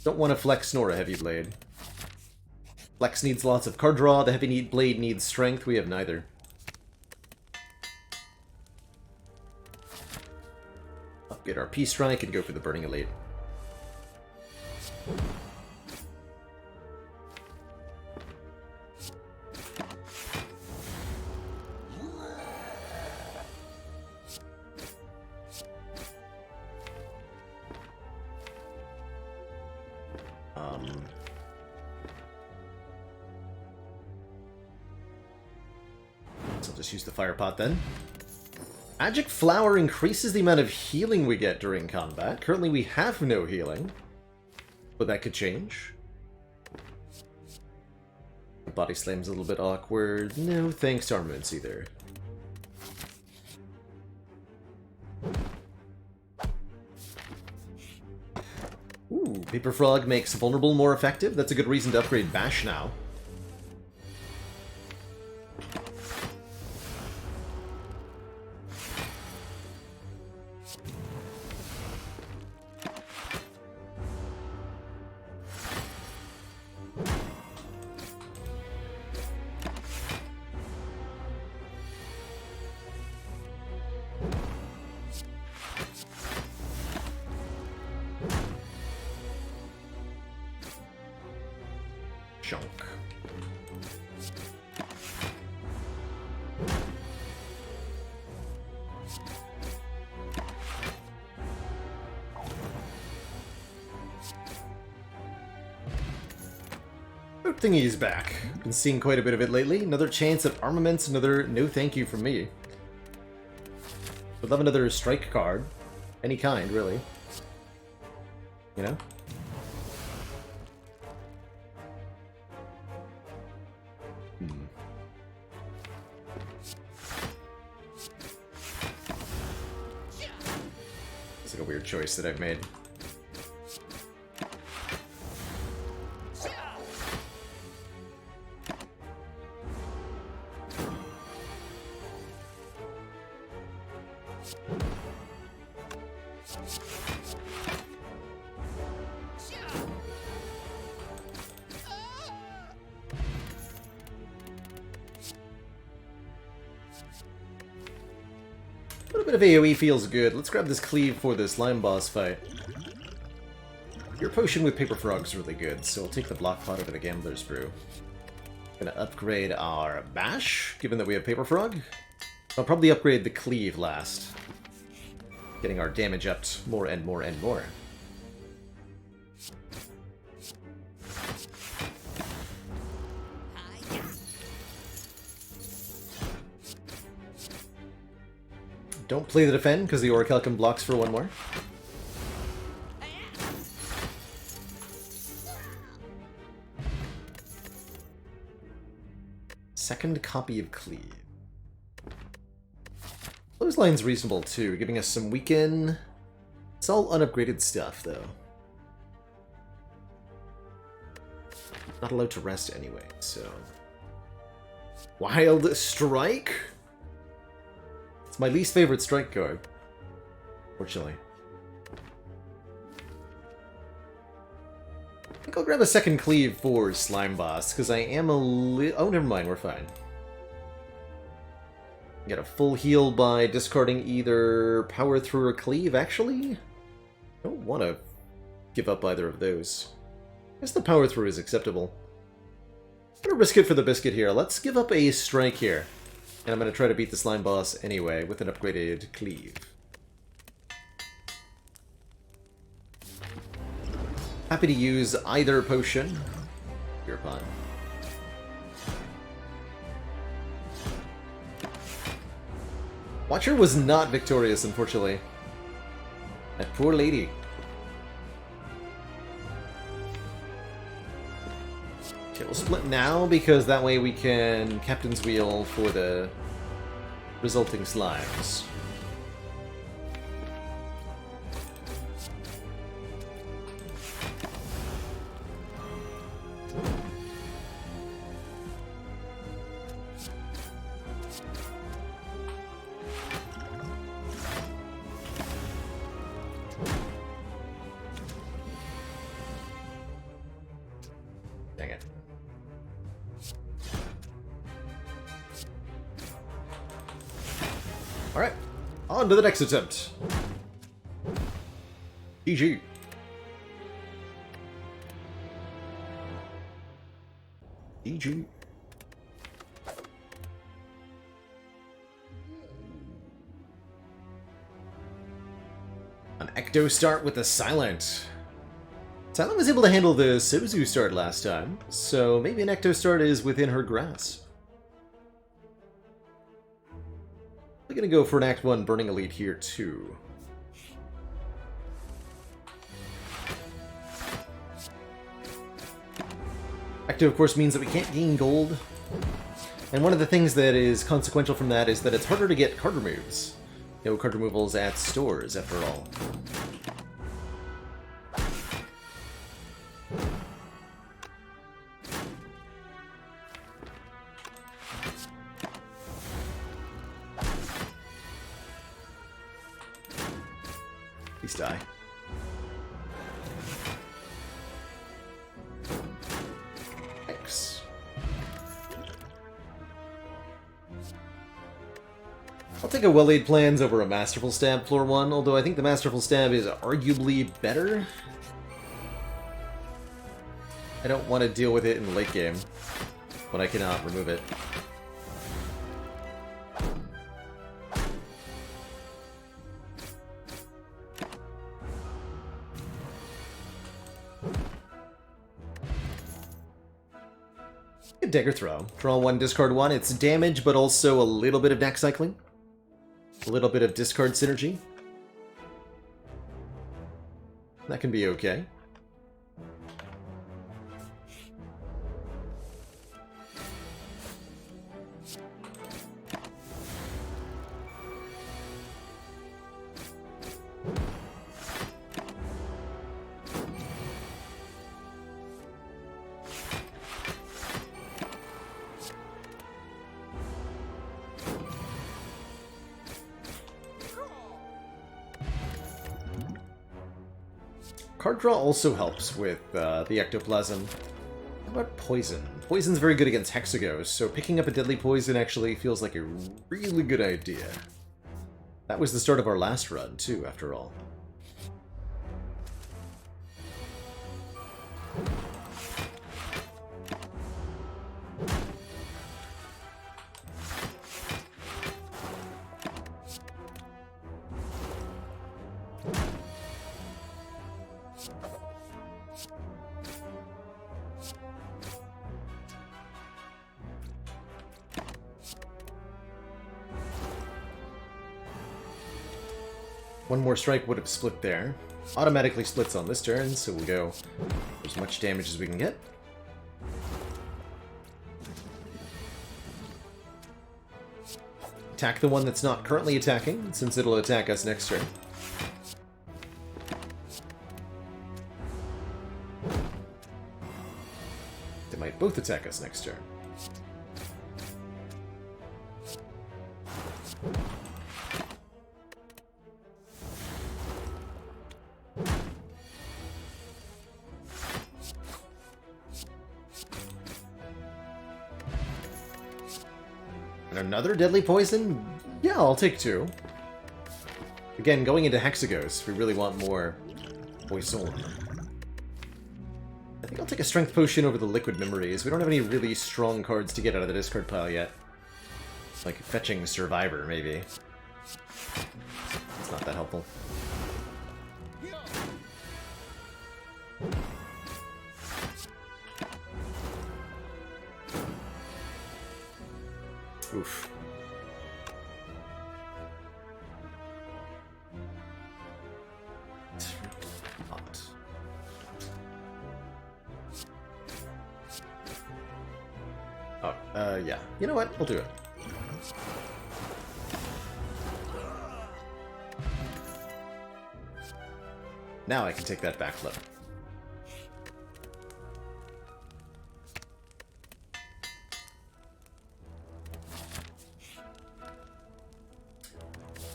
Don't want to flex nor a Heavy Blade. Flex needs lots of card draw, the Heavy Blade needs strength, we have neither. Get our P-Strike and go for the Burning Elite. So I'll just use the fire pot then. Magic Flower increases the amount of healing we get during combat. Currently we have no healing, but that could change. Body Slam's a little bit awkward. No thanks to armaments either. Ooh, Paper Frog makes Vulnerable more effective. That's a good reason to upgrade Bash now. Junk. Good thing he's back. Been seeing quite a bit of it lately. Another chance at armaments, another no thank you from me. Would love another strike card. Any kind, really. You know? It's like a weird choice that I've made. A little bit of AoE feels good. Let's grab this cleave for this slime boss fight. Your potion with Paper Frog's really good, so we'll take the block pot over the Gambler's Brew. Gonna upgrade our Bash, given that we have Paper Frog. I'll probably upgrade the cleave last. Getting our damage up more and more and more. Don't play the defend, because the Orichalcum blocks for one more. Second copy of Cleave. Clothesline's reasonable too, giving us some weaken. It's all unupgraded stuff, though. Not allowed to rest anyway, so... Wild Strike? It's my least favorite strike card. Fortunately. I think I'll grab a second cleave for Slime Boss, because I am a oh, never mind, we're fine. Get a full heal by discarding either Power Through or Cleave, actually? I don't want to give up either of those. I guess the Power Through is acceptable. I'm going to risk it for the biscuit here. Let's give up a strike here. And I'm going to try to beat the Slime Boss anyway, with an upgraded Cleave. Happy to use either potion. Beer pun. Watcher was not victorious, unfortunately. That poor lady. Okay, we'll split now, because that way we can Captain's Wheel for the resulting slimes. Dang it. Alright, on to the next attempt. GG. GG. An Ecto start with the Silent. Tyler was able to handle the Sozu start last time, so maybe an Ecto start is within her grasp. I'm gonna go for an Act 1 Burning Elite here, too. Ecto, of course, means that we can't gain gold. And one of the things that is consequential from that is that it's harder to get card removes. No card removals at stores, after all. Please die. X. I'll take a Well-Laid Plans over a Masterful Stab floor 1, although I think the Masterful Stab is arguably better. I don't want to deal with it in the late game, but I cannot remove it. Dagger Throw. Draw 1, discard 1. It's damage, but also a little bit of deck cycling. A little bit of discard synergy. That can be okay. Card draw also helps with the Ectoplasm. How about Poison? Poison's very good against Hexagos, so picking up a Deadly Poison actually feels like a really good idea. That was the start of our last run, too, after all. One more strike would have split there. Automatically splits on this turn, so we'll go as much damage as we can get. Attack the one that's not currently attacking, since it'll attack us next turn. They might both attack us next turn. Another Deadly Poison? Yeah, I'll take 2. Again, going into Hexagos, we really want more Poison. I think I'll take a Strength Potion over the Liquid Memories. We don't have any really strong cards to get out of the discard pile yet. Like fetching Survivor, maybe. It's not that helpful. Oof. Oh, yeah. You know what? We'll do it. Now I can take that backflip.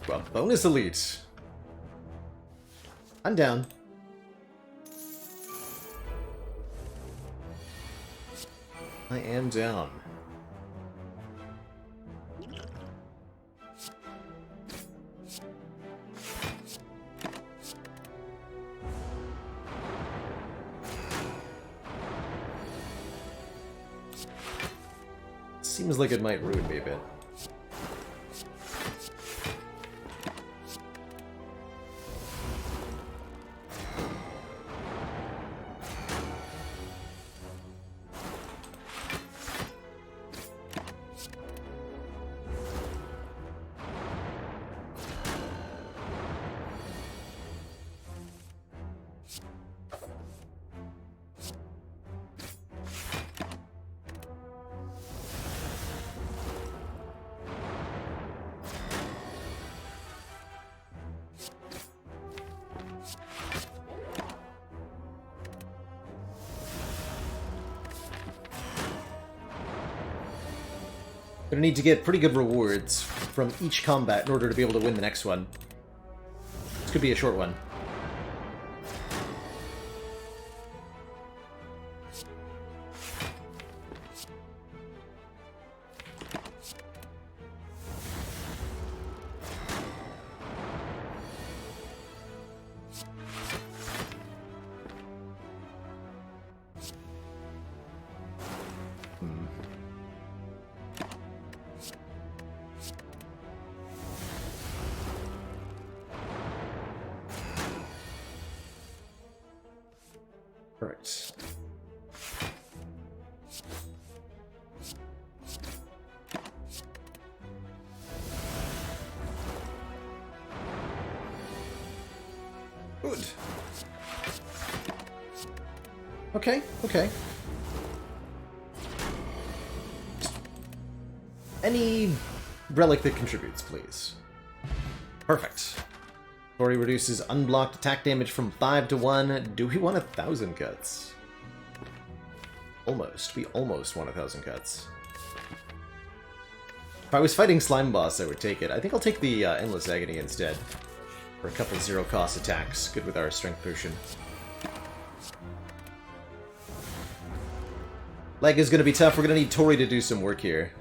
Well, bonus elite. I'm down. I am down. Seems like it might ruin me a bit. Gonna need to get pretty good rewards from each combat in order to be able to win the next one. This could be a short one. Right. Good. Okay, okay. Any relic that contributes, please. Perfect. Story reduces unblocked attack damage from 5 to 1. Do we want 1,000 cuts? Almost. We almost want 1,000 cuts. If I was fighting Slime Boss, I would take it. I think I'll take the Endless Agony instead. For a couple zero-cost attacks. Good with our Strength Potion. Leg is going to be tough. We're going to need Tori to do some work here.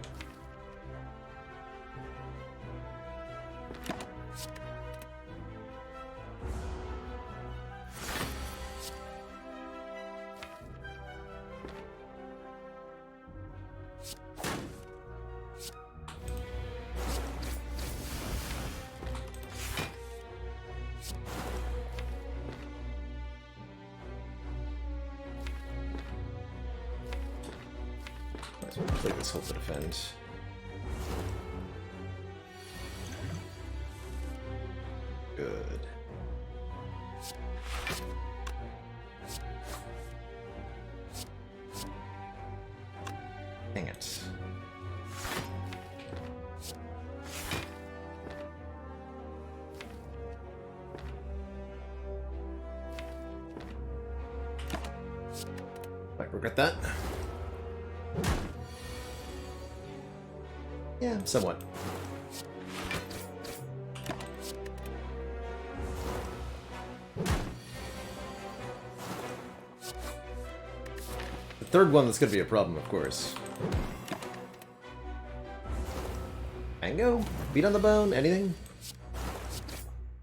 Play this Hope to Defend. Good. Dang it. Might regret that. Yeah, somewhat. The third one that's going to be a problem, of course. Mango? Beat on the bone? Anything?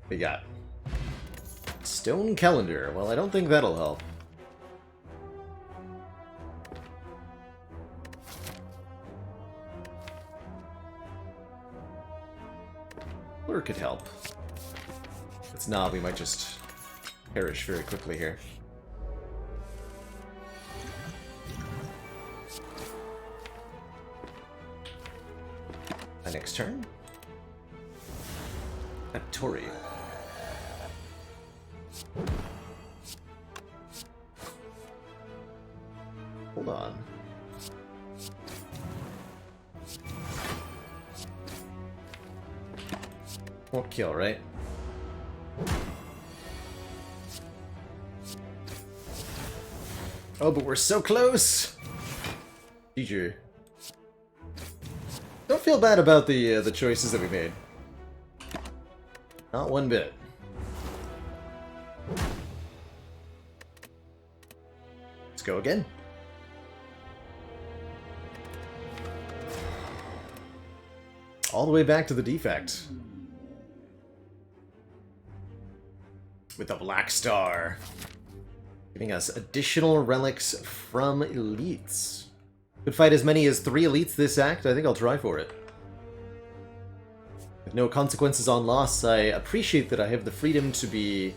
We got Stone Calendar. Well, I don't think that'll help. Lure could help. If it's not, we might just perish very quickly here. My next turn? At Tori. Hold on. Won't kill, right? Oh, but we're so close! GG. Don't feel bad about the choices that we made. Not one bit. Let's go again. All the way back to the Defect. With the Black Star. Giving us additional relics from elites. Could fight as many as 3 elites this act. I think I'll try for it. With no consequences on loss, I appreciate that I have the freedom to be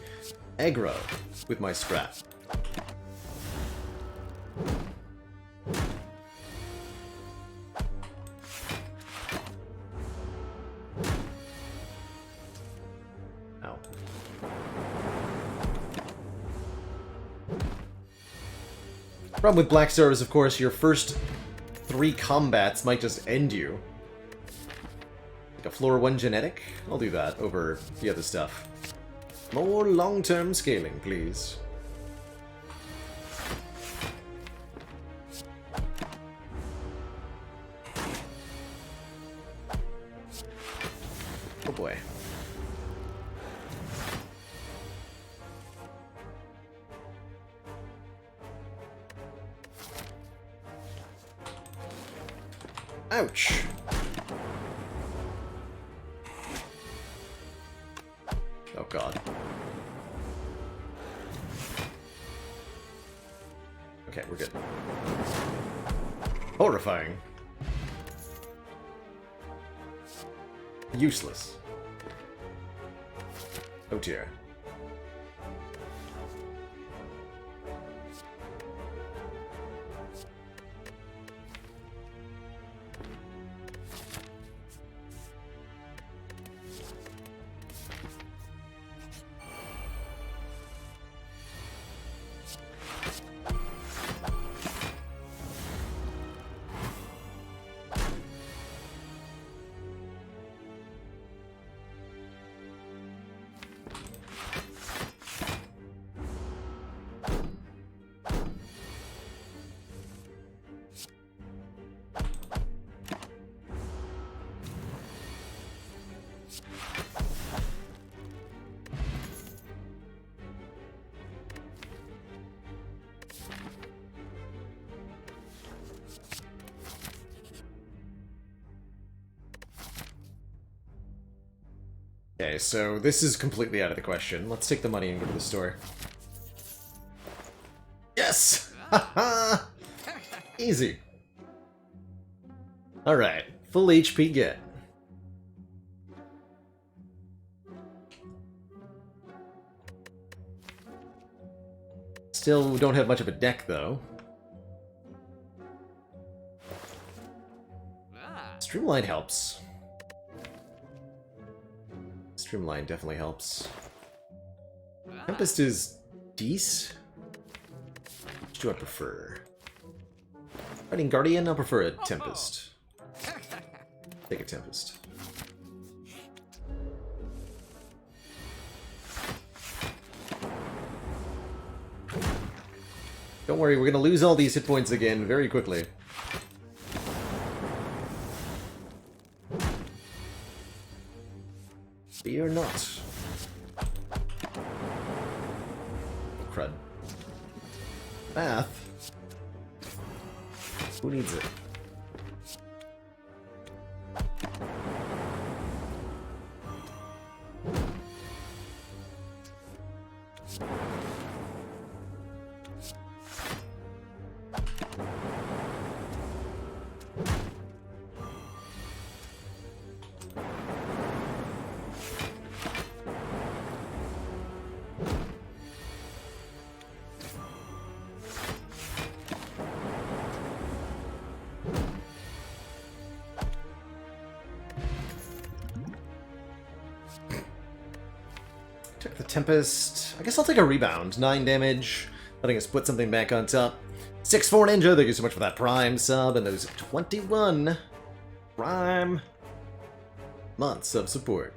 aggro with my scrap. Ow. Problem with Black Star is, of course, your first 3 combats might just end you. Like a floor 1 genetic? I'll do that over the other stuff. More long-term scaling, please. Ouch! Oh god. Okay, we're good. Horrifying. Useless. Oh dear. Okay, so this is completely out of the question. Let's take the money and go to the store. Yes! Haha! Easy. Alright, full HP get. Still don't have much of a deck, though. Streamline helps. Streamline definitely helps. Tempest is decent. Which do I prefer? Fighting Guardian, I'll prefer a Tempest. Take a Tempest. Don't worry, we're gonna lose all these hit points again very quickly. Fear not. Crud. Bath? Who needs it? Took the Tempest. I guess I'll take a rebound. 9 damage. Letting us put something back on top. 6-4 Ninja, thank you so much for that Prime sub and those 21 Prime months of support.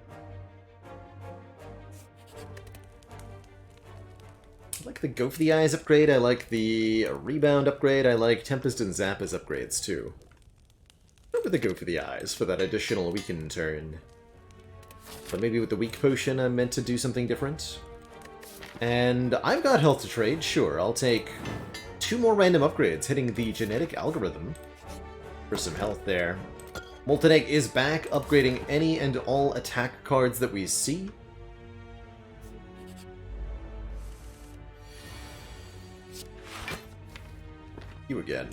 I like the Go for the Eyes upgrade, I like the Rebound upgrade, I like Tempest and Zappa's upgrades too. Go with the Go for the Eyes for that additional weaken turn. But maybe with the Weak Potion I'm meant to do something different. And I've got health to trade, sure, I'll take 2 more random upgrades hitting the genetic algorithm for some health there. Molten Egg is back, upgrading any and all attack cards that we see. You again.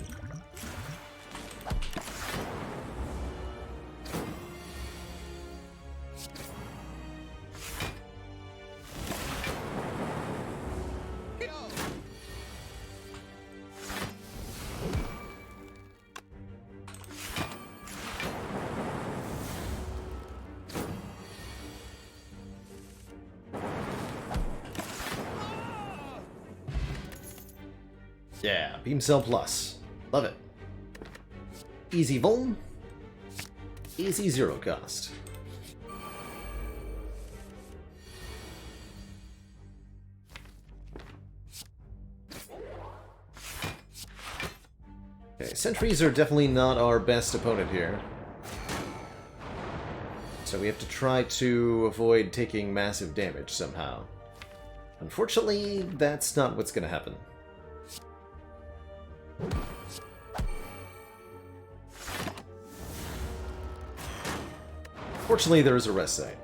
Yeah, Beam Cell Plus. Love it. Easy Vuln. Easy zero cost. Okay, Sentries are definitely not our best opponent here. So we have to try to avoid taking massive damage somehow. Unfortunately, that's not what's going to happen. Fortunately, there is a rest site.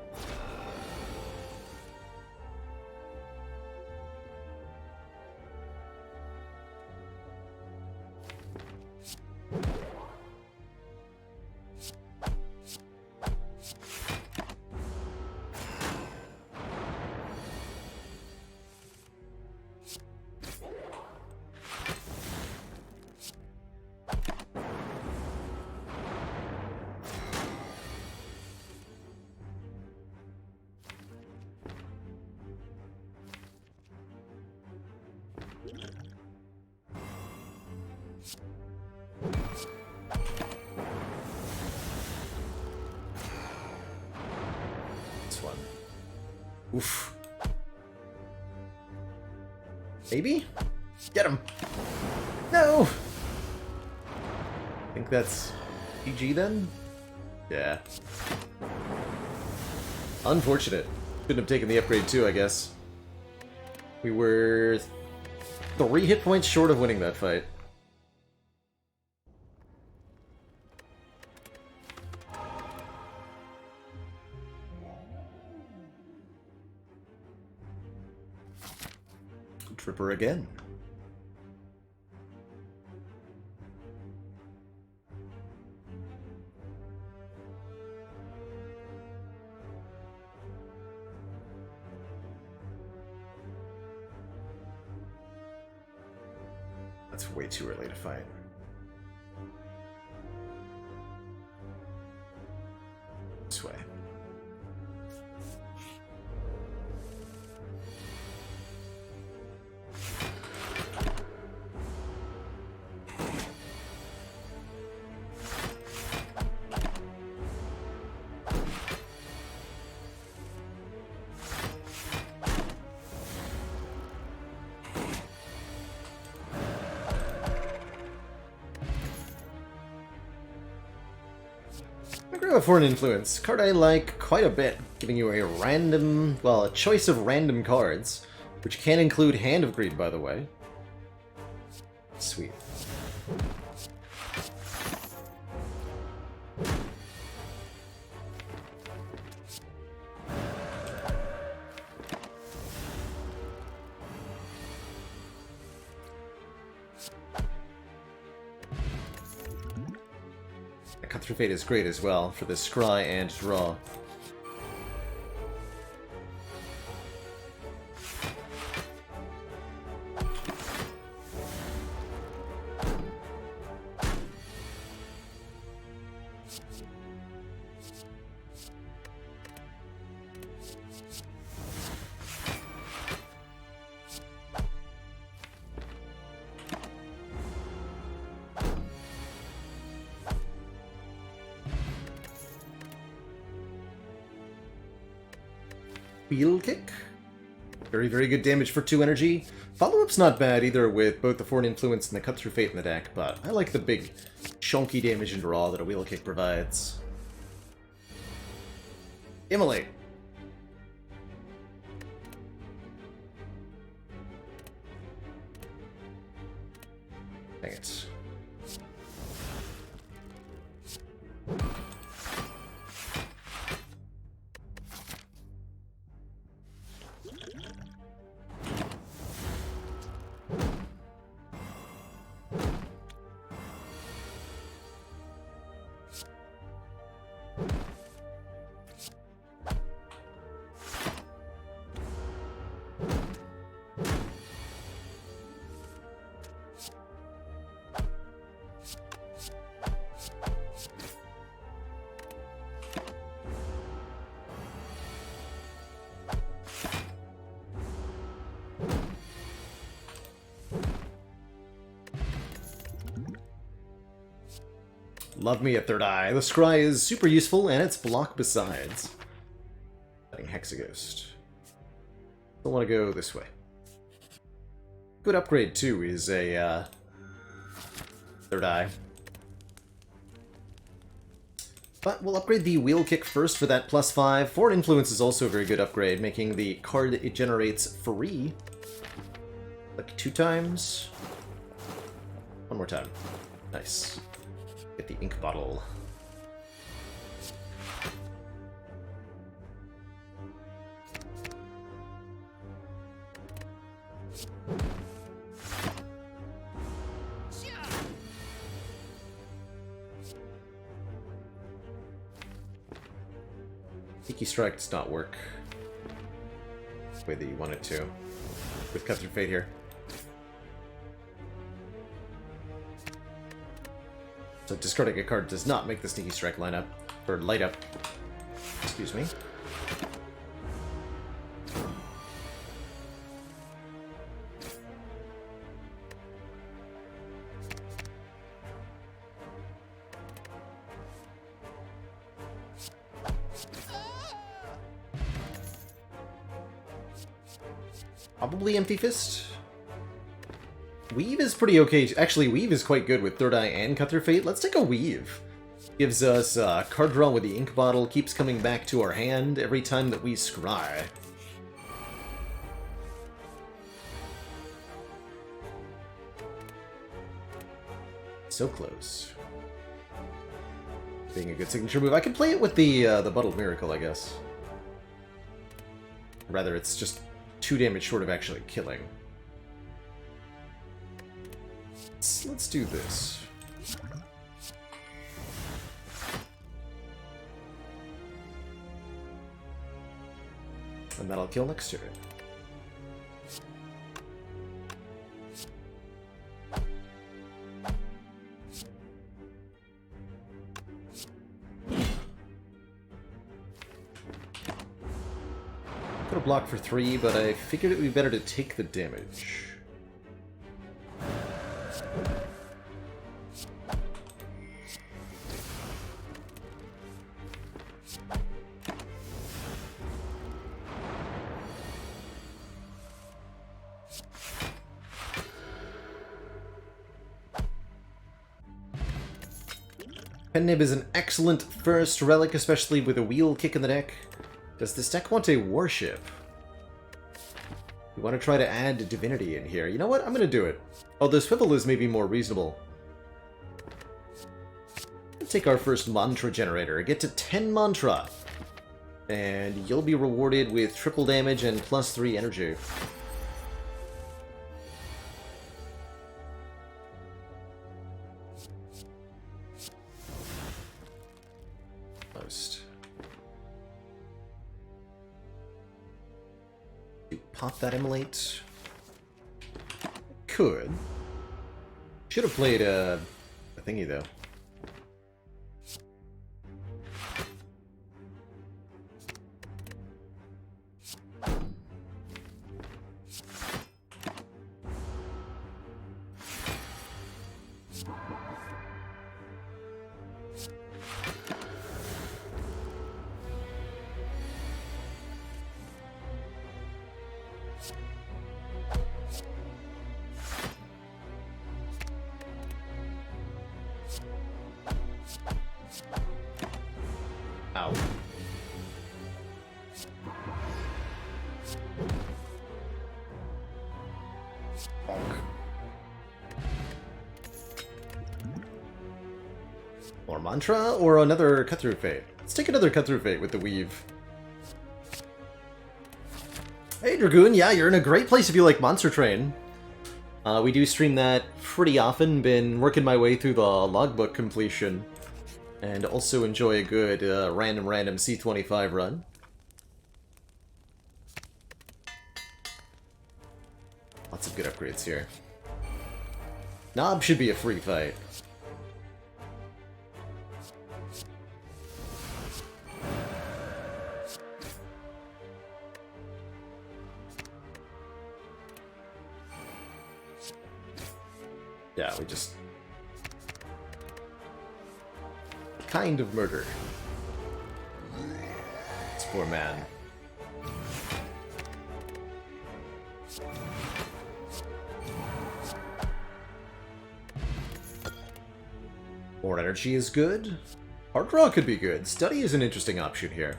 Oof. Maybe? Get him! No! I think that's PG then? Yeah. Unfortunate. Shouldn't have taken the upgrade too, I guess. We were 3 hit points short of winning that fight. Tripper again. That's way too early to fight. This way. Foreign influence. Card I like quite a bit, giving you a random, well, a choice of random cards, which can include Hand of Greed, by the way. Sweet. Cut Through Fate is great as well for the scry and draw. Wheel Kick. Very, very good damage for 2 energy. Follow-up's not bad either with both the Foreign Influence and the Cut Through Fate in the deck, but I like the big, chunky damage and draw that a Wheel Kick provides. Immolate. Dang it. Love me a third eye. The scry is super useful, and it's block besides. Hexaghost. Don't want to go this way. Good upgrade, too, is a third eye. But we'll upgrade the Wheel Kick first for that +5. Foreign Influence is also a very good upgrade, making the card that it generates free. Like 2 times. 1 more time. Nice. Get the ink bottle. Sneaky Strike does not work the way that you want it to. With Cut Through Fate here. So discarding a card does not make the Sneaky Strike line up. Or light up. Excuse me. Probably Empty Fist. Weave is pretty okay. Actually, Weave is quite good with Third Eye and Cut Through Fate. Let's take a Weave. Gives us card draw with the ink bottle, keeps coming back to our hand every time that we scry. So close. Being a good signature move. I could play it with the Bottled Miracle, I guess. Rather, it's just 2 damage short of actually killing. Let's do this. And that'll kill next turn. Could have blocked for 3, but I figured it would be better to take the damage. Nib is an excellent first relic, especially with a wheel kick in the deck. Does this deck want a Warship? We want to try to add Divinity in here. You know what? I'm going to do it. Although Swivel is maybe more reasonable. Let's take our first Mantra Generator. Get to 10 Mantra. And you'll be rewarded with triple damage and +3 energy. Pop that Immolate. Could. Should have played a thingy, though. Ow. Bonk. More Mantra or another Cut Through Fate? Let's take another Cut Through Fate with the Weave. Hey Dragoon, yeah, you're in a great place if you like Monster Train. We do stream that pretty often, been working my way through the logbook completion. And also enjoy a good random C25 run. Lots of good upgrades here. Knob should be a free fight. Yeah, we just... kind of murder. This poor man. More energy is good. Hard draw could be good. Study is an interesting option here.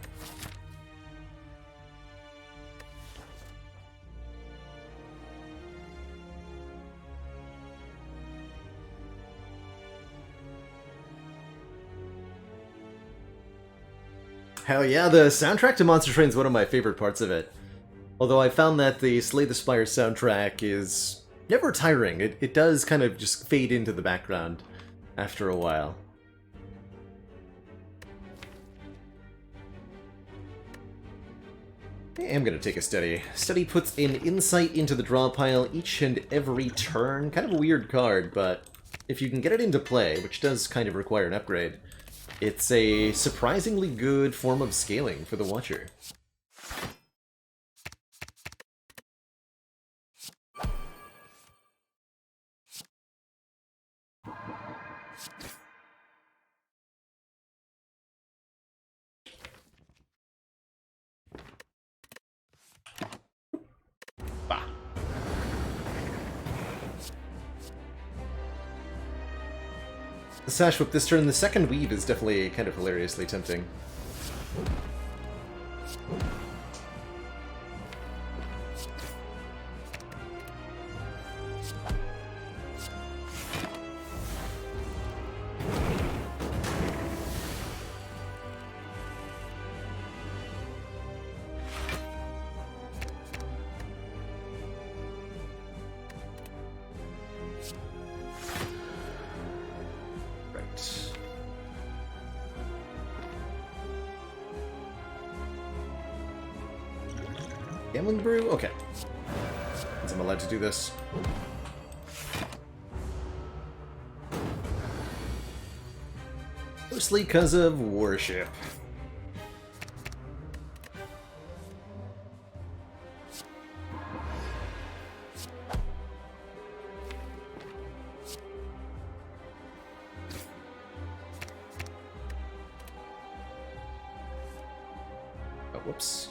Hell yeah, the soundtrack to Monster Train is one of my favorite parts of it. Although I found that the Slay the Spire soundtrack is never tiring. It does kind of just fade into the background after a while. I am going to take a study. Study puts an insight into the draw pile each and every turn. Kind of a weird card, but if you can get it into play, which does kind of require an upgrade, it's a surprisingly good form of scaling for the Watcher. Bah. The Sash Whip this turn, the second weave is definitely kind of hilariously tempting. Gambling Brew? Okay. Means I'm allowed to do this. Mostly because of Worship. Oh, whoops.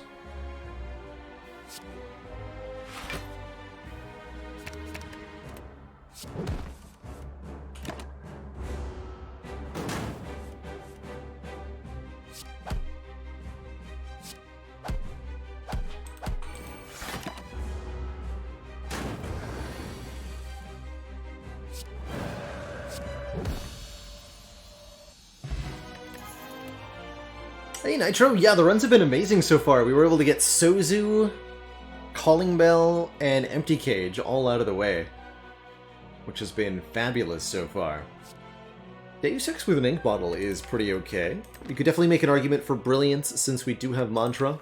Hey Nitro, yeah, the runs have been amazing so far. We were able to get Sozu, Calling Bell, and Empty Cage all out of the way, which has been fabulous so far. Deus Ex with an ink bottle is pretty okay. You could definitely make an argument for Brilliance since we do have Mantra,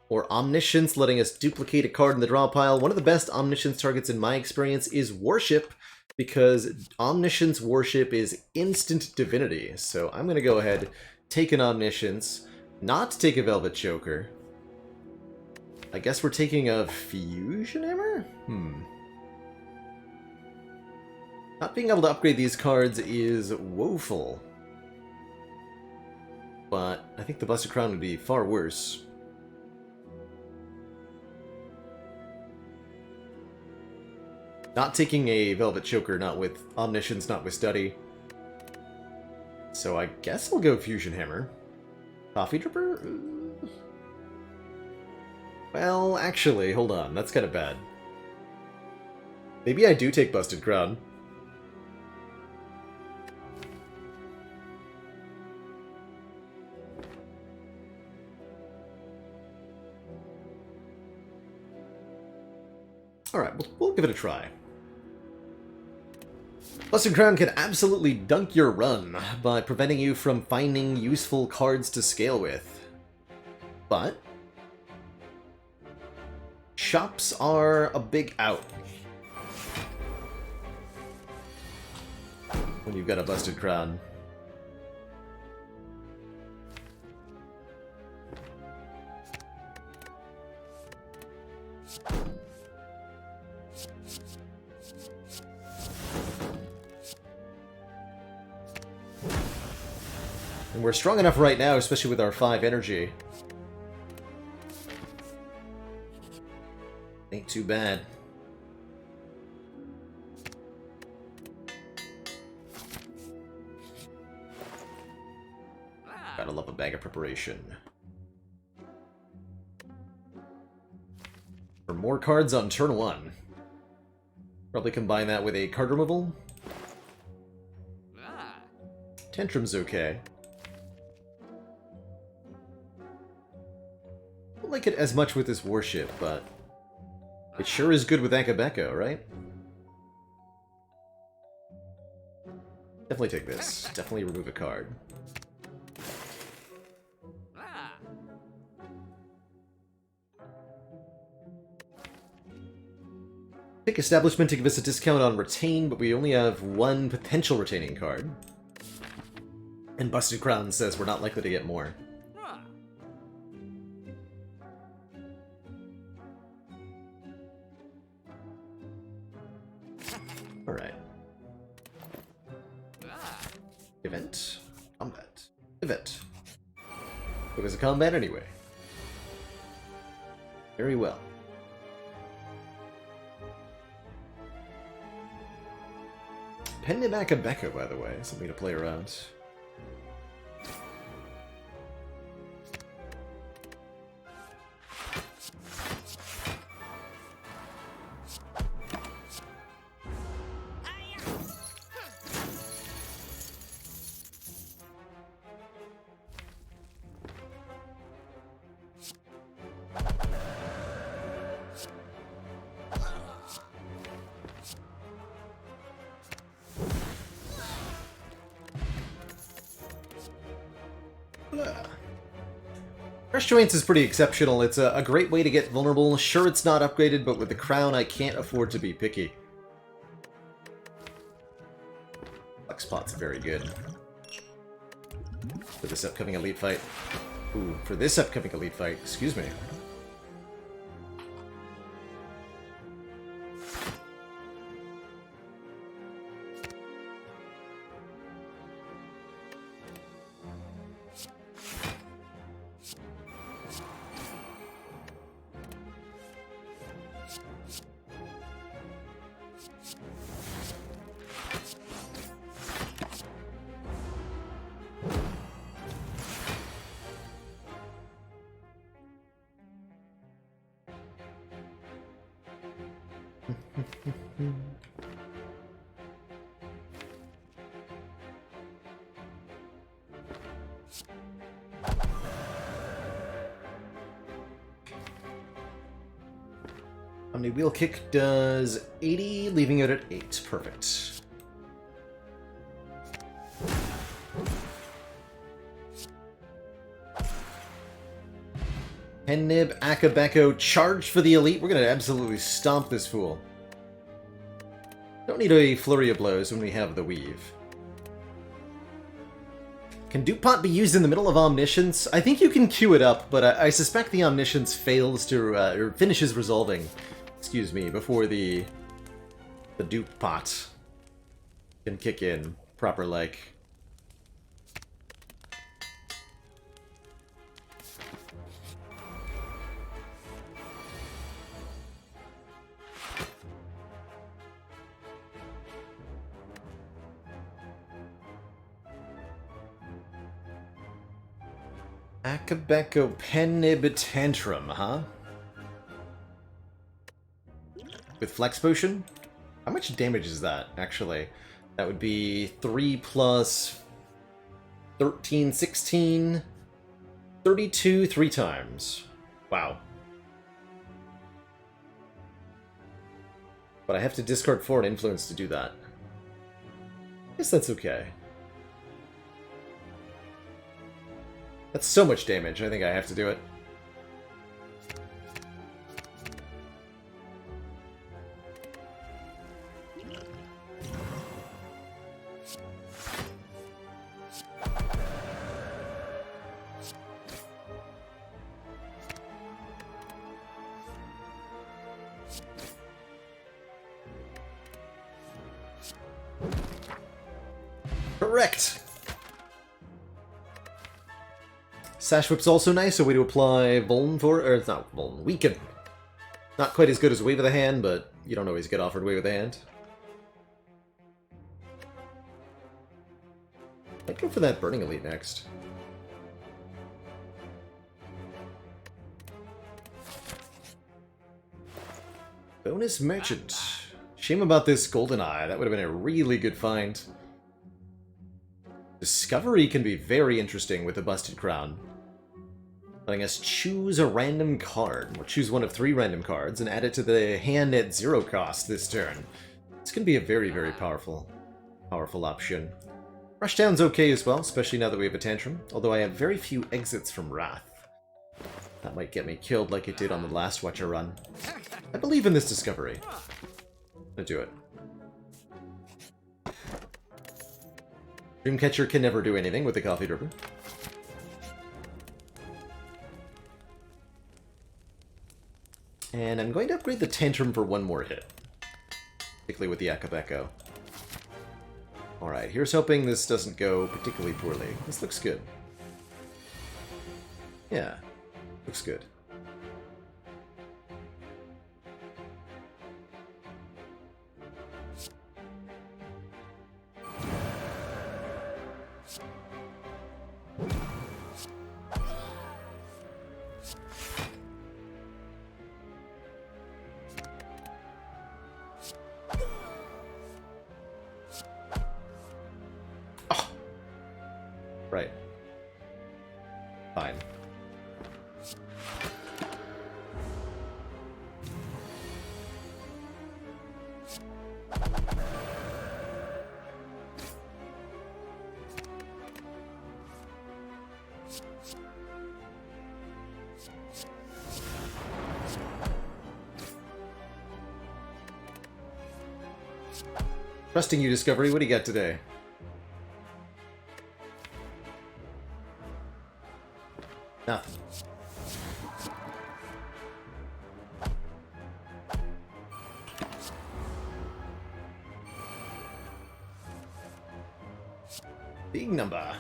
or Omniscience letting us duplicate a card in the draw pile. One of the best Omniscience targets in my experience is Worship, because Omniscience Worship is instant divinity. So I'm going to go ahead, take an Omniscience, not take a Velvet Choker. I guess we're taking a Fusion Hammer? Not being able to upgrade these cards is woeful. But I think the Busted Crown would be far worse. Not taking a Velvet Choker, not with Omniscience, not with Study. So I guess I'll go Fusion Hammer. Coffee Dripper? Well, actually, hold on. That's kind of bad. Maybe I do take Busted Crown. Alright, we'll give it a try. Busted Crown can absolutely dunk your run by preventing you from finding useful cards to scale with. But shops are a big out when you've got a Busted Crown. And we're strong enough right now, especially with our 5 energy. Ain't too bad. Gotta love a bag of preparation. For more cards on turn 1. Probably combine that with a card removal. Tantrum's okay. Don't like it as much with this Worship, but it sure is good with Akabeko, right? Definitely take this. Definitely remove a card. Pick establishment to give us a discount on retain, but we only have one potential retaining card. And Busted Crown says we're not likely to get more. Alright. Event. Combat. Event. It was a combat anyway. Very well. Pendimaka Beko, by the way, something to play around. Fresh Joints is pretty exceptional. It's a great way to get vulnerable. Sure, it's not upgraded, but with the crown, I can't afford to be picky. Flex Pot's very good. For this upcoming elite fight. Ooh, for this upcoming elite fight, excuse me. Omni Wheel Kick does 80, leaving it at 8. Perfect. Hennib, Akabeko, charge for the elite. We're going to absolutely stomp this fool. Don't need a flurry of blows when we have the weave. Can Dupont be used in the middle of Omniscience? I think you can queue it up, but I suspect the Omniscience fails to, or finishes resolving, excuse me, before the Dupont can kick in proper-like. Akabeko Pennib Tantrum, huh? With Flex Potion? How much damage is that, actually? That would be 3 plus 13, 16, 32 3 times. Wow. But I have to discard 4 and influence to do that. I guess that's okay. That's so much damage, I think I have to do it. Correct! Sash Whip's also nice, a way to apply Vuln for, or it's not Vuln, Weaken. Not quite as good as Wave of the Hand, but you don't always get offered Wave of the Hand. I'd go for that Burning Elite next. Bonus Merchant. Shame about this Goldeneye, that would have been a really good find. Discovery can be very interesting with a Busted Crown. Letting us choose a random card. We'll choose one of 3 random cards and add it to the hand at 0 cost this turn. This can be a very, very powerful option. Rushdown's okay as well, especially now that we have a Tantrum, although I have very few exits from Wrath. That might get me killed like it did on the last Watcher run. I believe in this Discovery. Gonna do it. Dreamcatcher can never do anything with the coffee dripper. And I'm going to upgrade the Tantrum for one more hit. Particularly with the Akabeko. Alright, here's hoping this doesn't go particularly poorly. This looks good. Yeah, looks good. Right. Fine. Trusting you, Discovery. What do you got today? Nothing. Big number.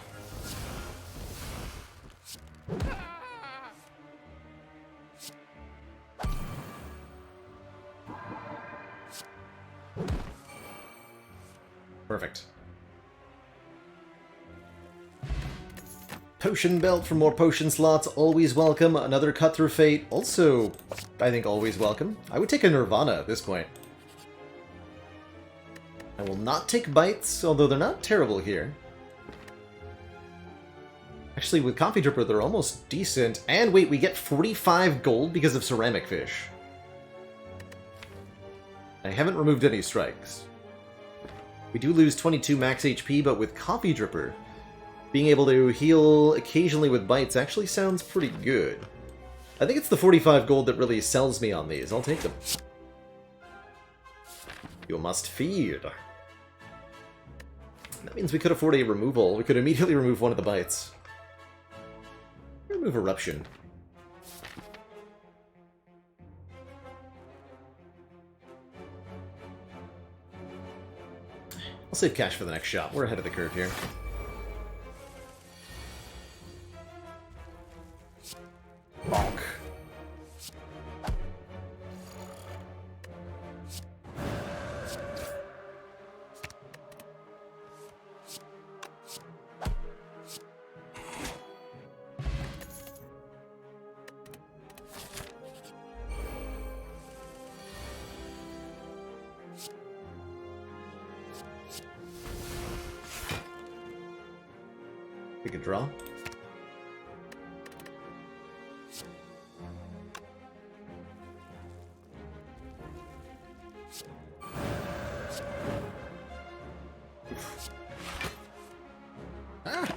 Perfect. Potion belt for more potion slots, always welcome. Another cut through fate, also, I think, always welcome. I would take a Nirvana at this point. I will not take bites, although they're not terrible here. Actually, with Coffee Dripper, they're almost decent. And wait, we get 45 gold because of Ceramic Fish. I haven't removed any strikes. We do lose 22 max HP, but with Coffee Dripper, being able to heal occasionally with bites actually sounds pretty good. I think it's the 45 gold that really sells me on these. I'll take them. You must feed. That means we could afford a removal. We could immediately remove one of the bites. Remove Eruption. I'll save cash for the next shot. We're ahead of the curve here. Bonk. Take a draw. Ah.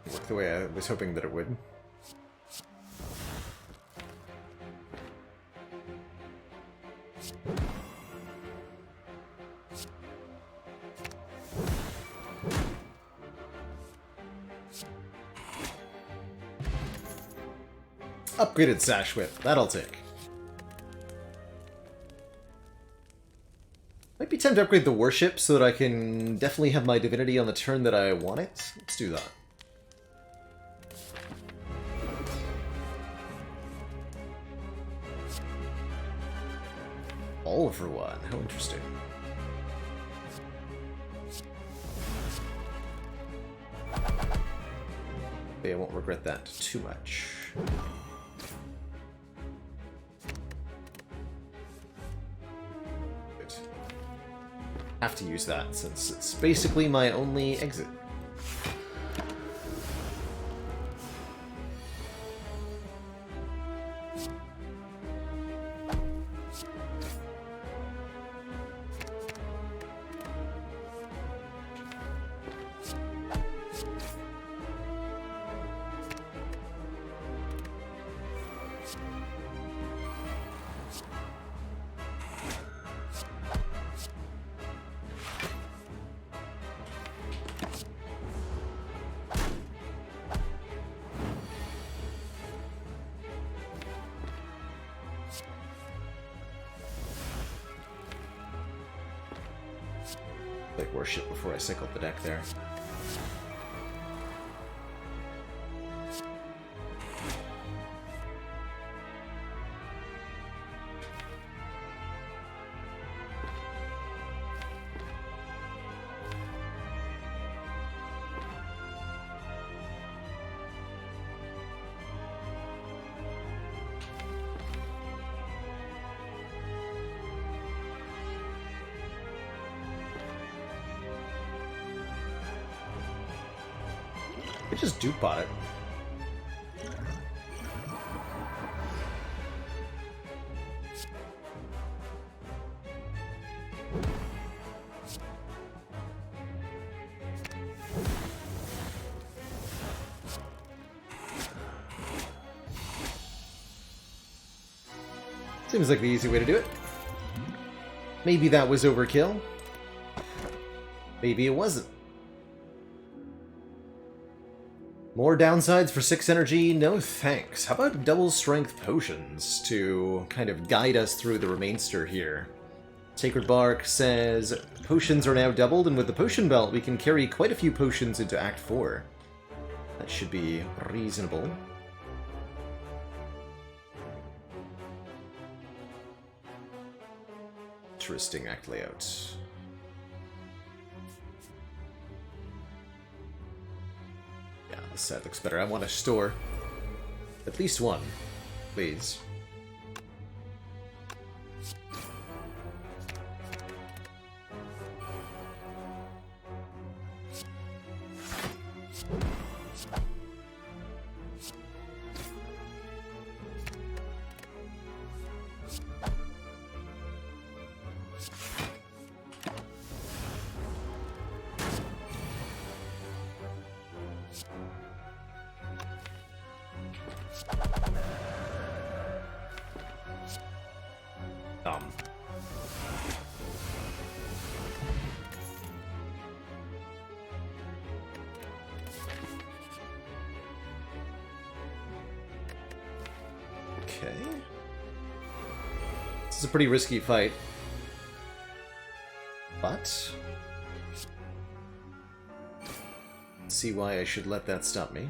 Worked the way I was hoping that it would. Upgraded Sash Whip. That'll take. Might be time to upgrade the Warship so that I can definitely have my Divinity on the turn that I want it. Let's do that. All for one. How interesting. Okay, I won't regret that too much. Have to use that since it's basically my only exit. Like worship before I cycled the deck there. I just dupe on it. Seems like the easy way to do it. Maybe that was overkill. Maybe it wasn't. More downsides for 6 energy? No thanks. How about double strength potions to kind of guide us through the remainder here? Sacred Bark says, potions are now doubled, and with the potion belt we can carry quite a few potions into Act 4. That should be reasonable. Interesting act layout. Yeah, this side looks better. I want to store at least one, please. Okay. This is a pretty risky fight. But let's see why I should let that stop me.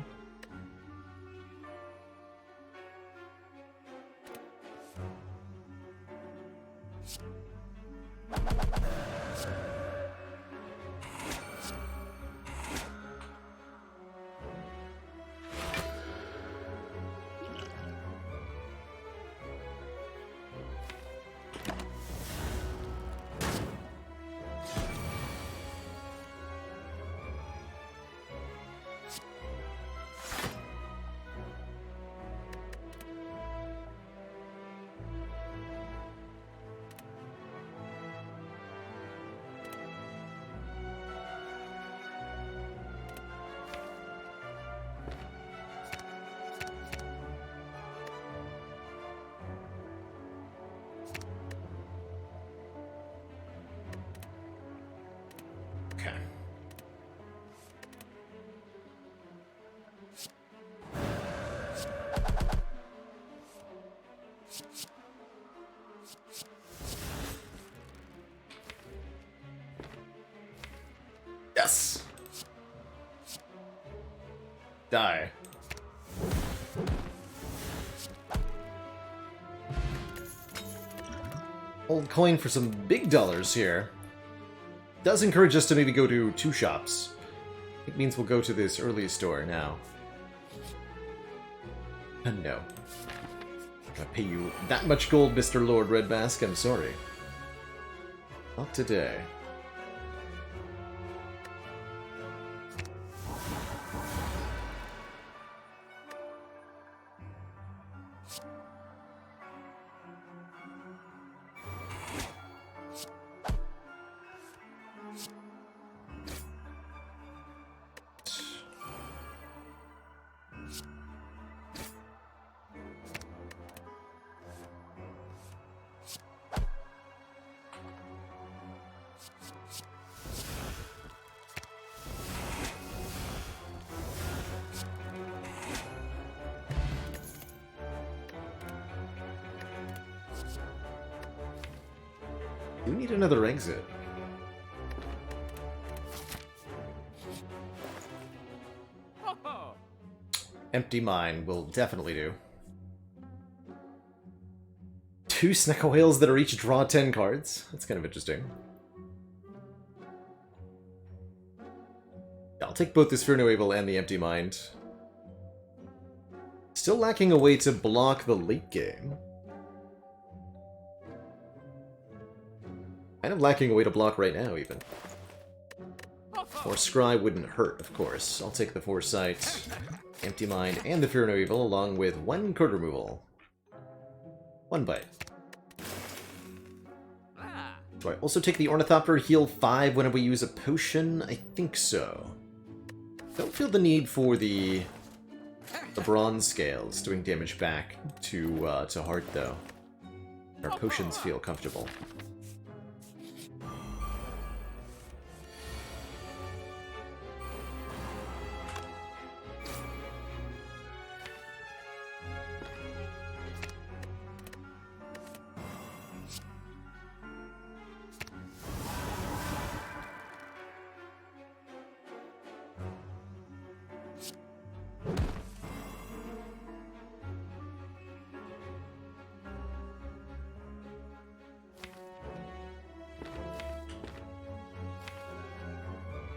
Okay. Yes! Die. Old coin for some big dollars here. Does encourage us to maybe go to 2 shops. It means we'll go to this early store now. And no. I pay you that much gold, Mr. Lord Red Mask, I'm sorry. Not today. We need another exit. Empty Mine will definitely do. 2 Snecko Whales that are each draw 10 cards. That's kind of interesting. Yeah, I'll take both the Sphere Evil and the Empty Mind. Still lacking a way to block the late game. Kind of lacking a way to block right now, even. Or Scry wouldn't hurt, of course. I'll take the Foresight, Empty Mind, and the Fear of No Evil, along with 1 card removal. 1 bite. Do I also take the Ornithopter, heal 5 whenever we use a potion? I think so. Don't feel the need for the bronze scales doing damage back to heart, though. Our potions feel comfortable.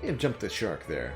May have jumped the shark there.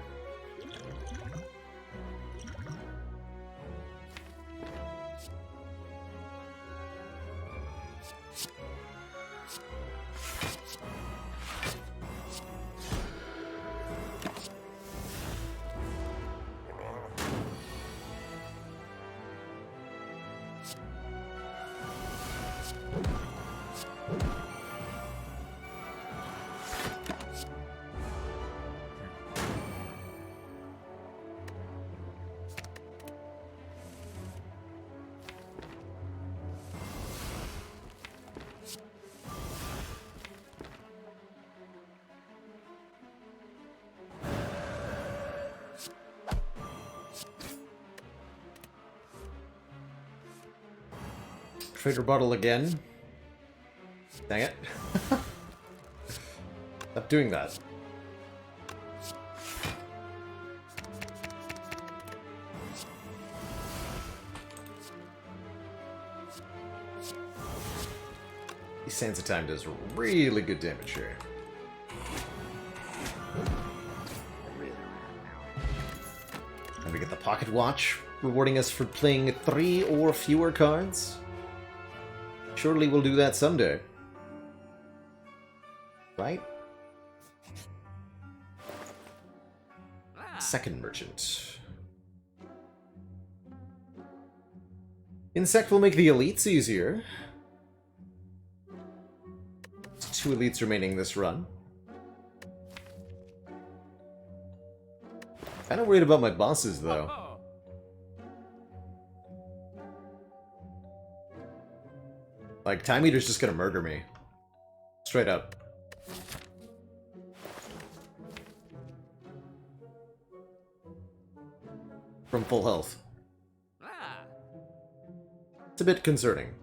Trigger bottle again. Dang it. Stop doing that. Sands of Time does really good damage here. And we get the Pocket Watch, rewarding us for playing 3 or fewer cards. Surely we'll do that someday. Right? Second Merchant. Insect will make the elites easier. 2 elites remaining this run. Kinda worried about my bosses, though. Like, Time Eater's just gonna murder me. Straight up. From full health. It's a bit concerning.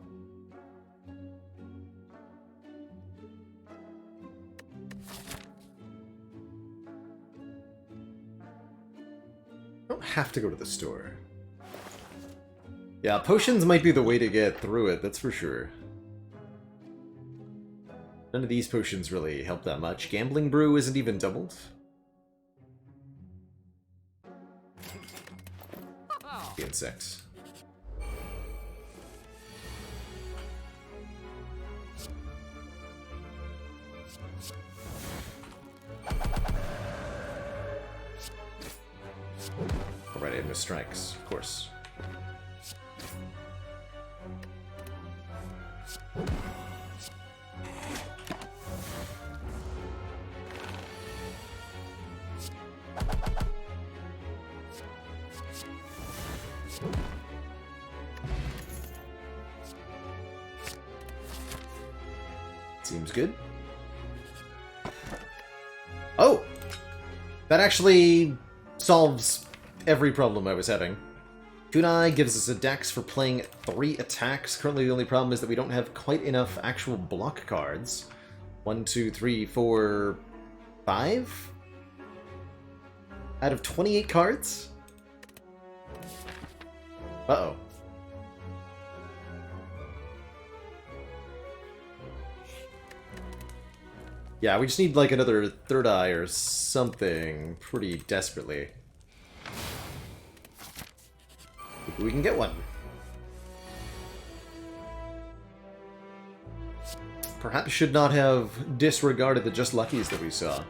Don't have to go to the store. Yeah, potions might be the way to get through it, that's for sure. None of these potions really help that much. Gambling Brew isn't even doubled. The insects. Alright, I have no strikes, of course. Seems good. Oh! That actually solves every problem I was having. Kunai gives us a dex for playing 3 attacks. Currently the only problem is that we don't have quite enough actual block cards. 1, 2, 3, 4, 5? Out of 28 cards? Uh-oh. Yeah, we just need, like, another third eye or something pretty desperately. Maybe we can get one. Perhaps should not have disregarded the just luckies that we saw.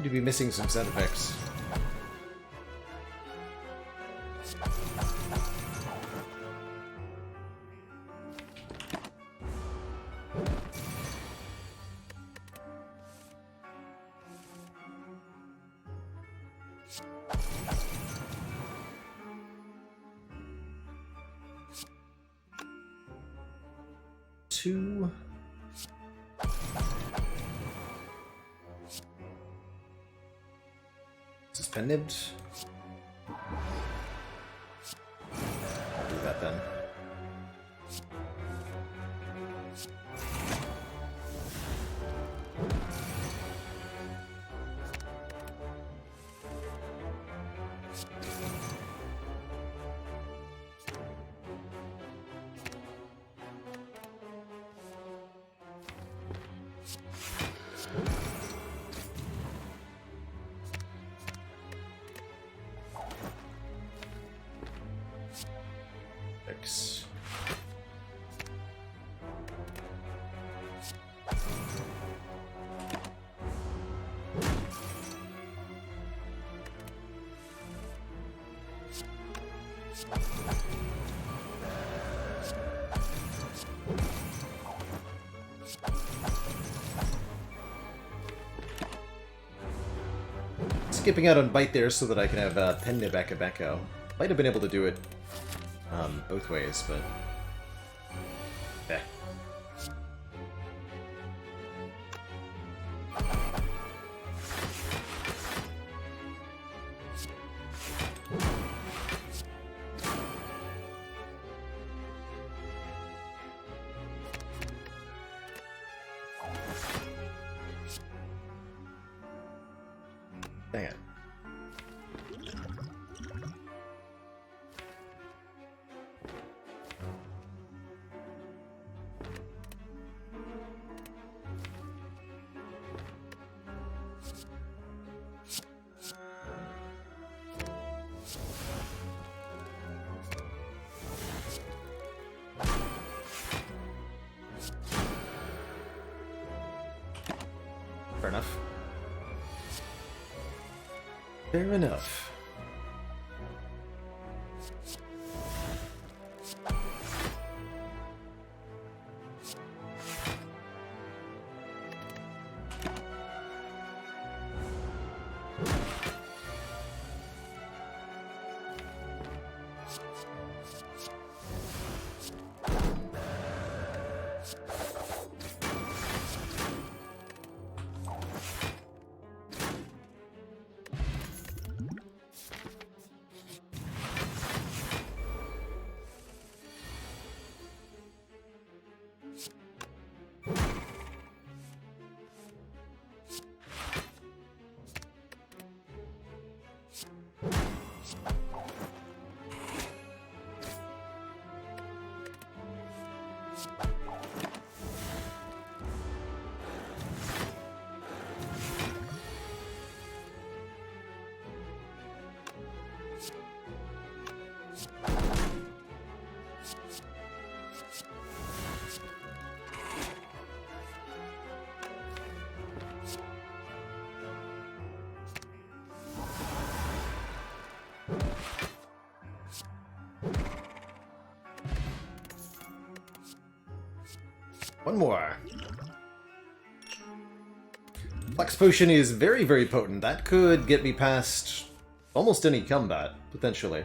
To be missing some sound effects. Two. Suspended. I'll do that then. X. Skipping out on bite there so that I can have Penne Bakabeko. Might have been able to do it both ways, but... eh. Dang it. Fair enough. Fair enough. One more. Flex Potion is very, very potent. That could get me past almost any combat, potentially.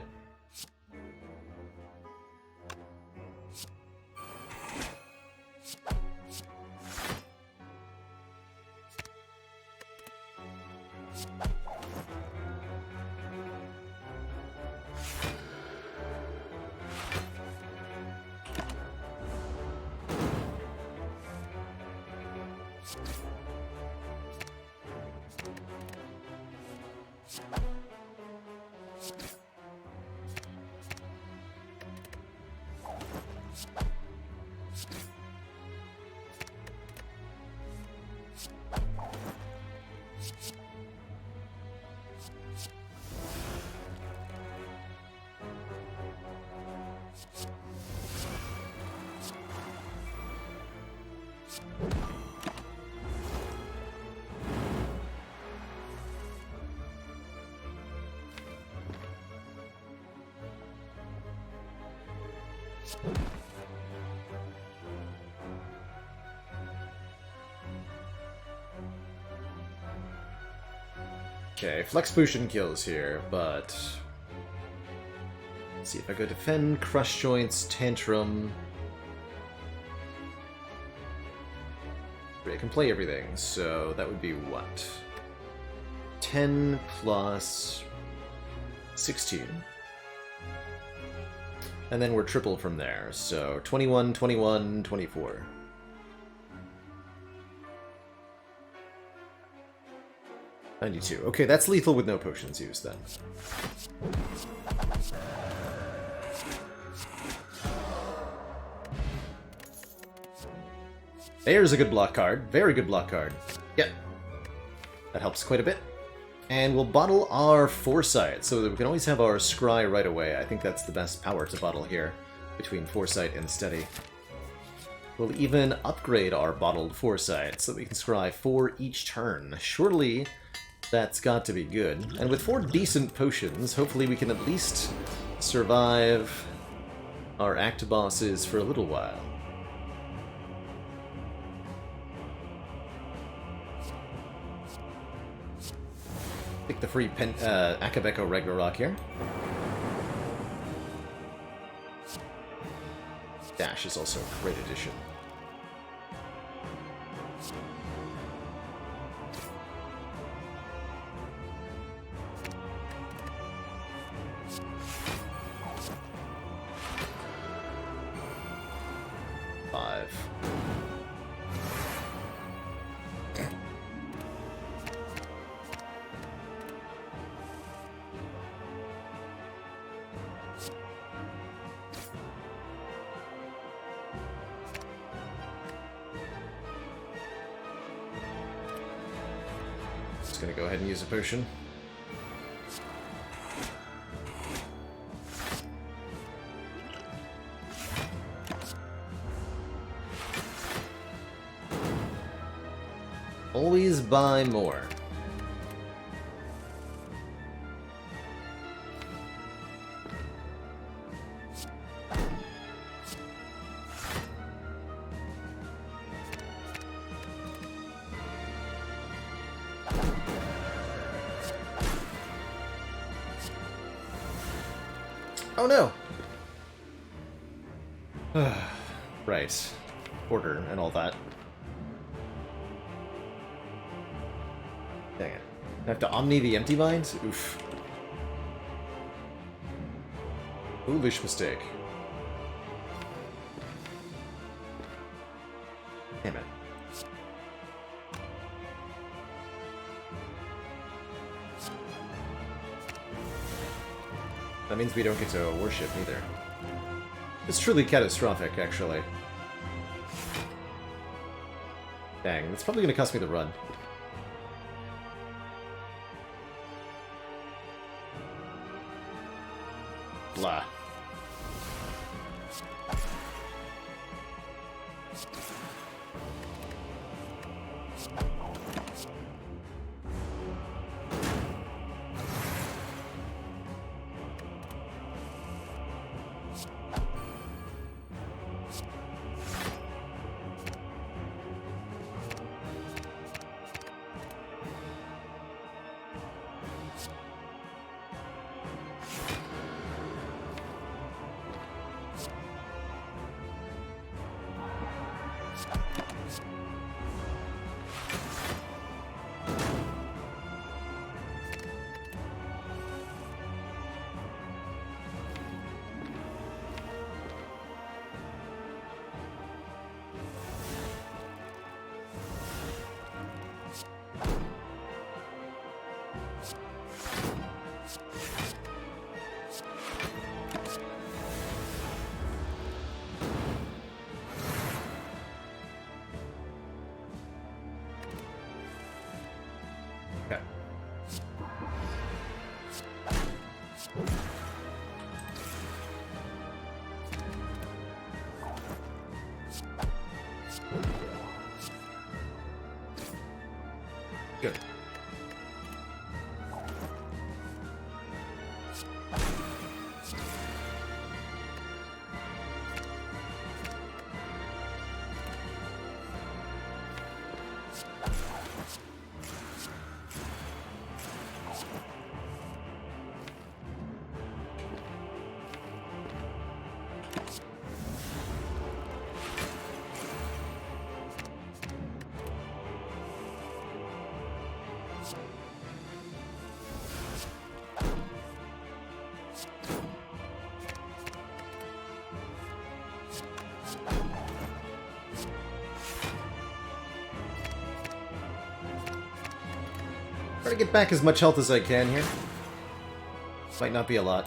Okay, Flex Potion kills here, but... Let's see, if I go Defend, Crush Joints, Tantrum... I can play everything, so that would be what? 10 plus 16. And then we're triple from there, so 21, 21, 24. $92. Okay, that's lethal with no potions used then. There's a good block card. Very good block card. Yep. That helps quite a bit. And we'll bottle our Foresight so that we can always have our Scry right away. I think that's the best power to bottle here between Foresight and Steady. We'll even upgrade our bottled Foresight so that we can Scry 4 each turn. Surely that's got to be good. And with 4 decent potions, hopefully we can at least survive our Act bosses for a little while. Take the free Akabeko Ragnarok here. Dash is also a great addition. Gonna go ahead and use a potion. Always buy more. Oh no! Right. Order and all that. Dang it. I have to Omni the Empty Mind? Oof. Foolish mistake. Damn it. That means we don't get to worship either. It's truly catastrophic, actually. Dang, that's probably going to cost me the run. Blah. Okay. Good. Try to get back as much health as I can here. Might not be a lot.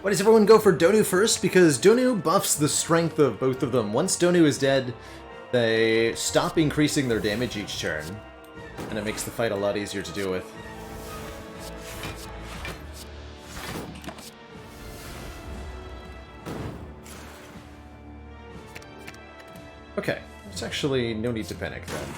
Why does everyone go for Donu first? Because Donu buffs the strength of both of them. Once Donu is dead, they stop increasing their damage each turn, and it makes the fight a lot easier to deal with. Okay, there's actually no need to panic then.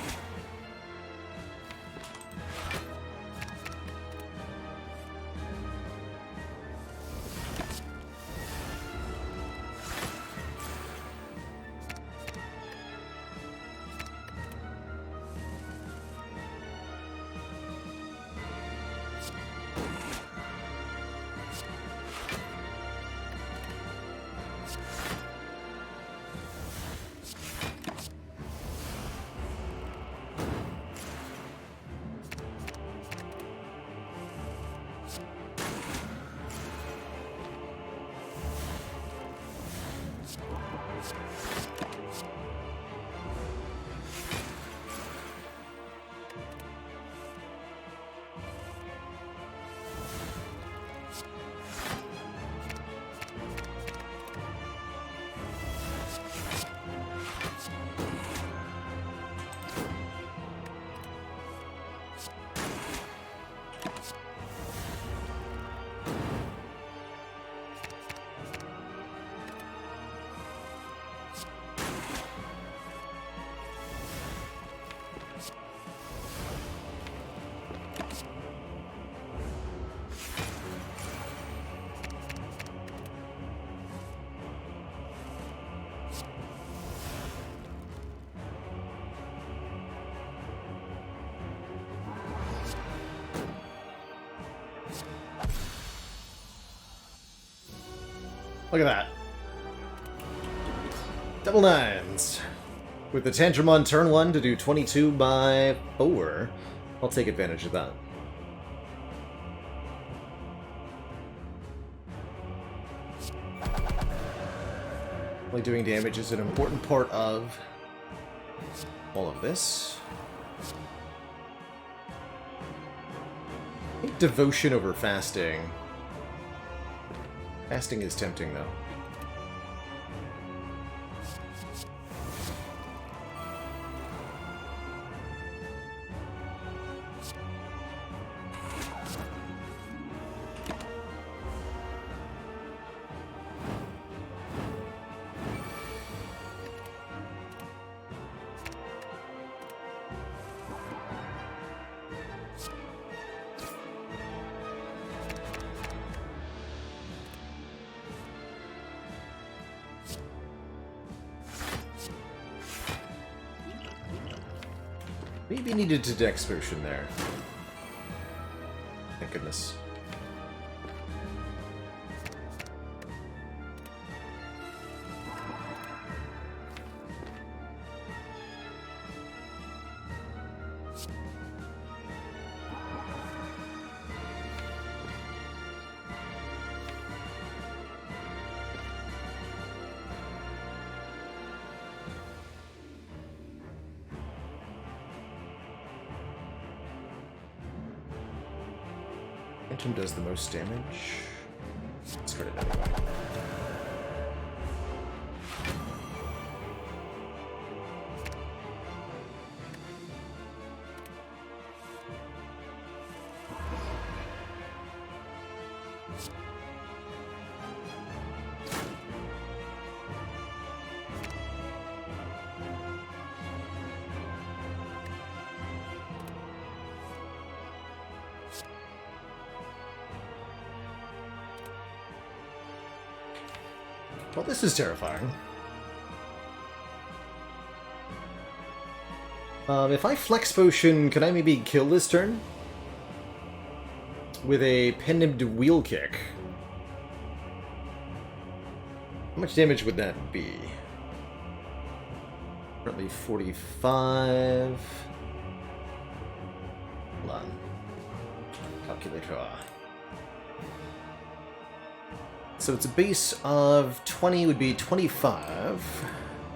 Look at that. Double nines. With the Tantrum on turn 1 to do 22 by 4, I'll take advantage of that. Like doing damage is an important part of all of this. I think devotion over fasting. Fasting is tempting, though. Maybe needed a dex potion there. Thank goodness. Phantom does the most damage. Let's crit it anyway. Well, this is terrifying. If I Flex Potion, can I maybe kill this turn? With a Pennibbed Wheel Kick. How much damage would that be? Currently 45... Hold on. Calculator. So it's a base of 20 would be 25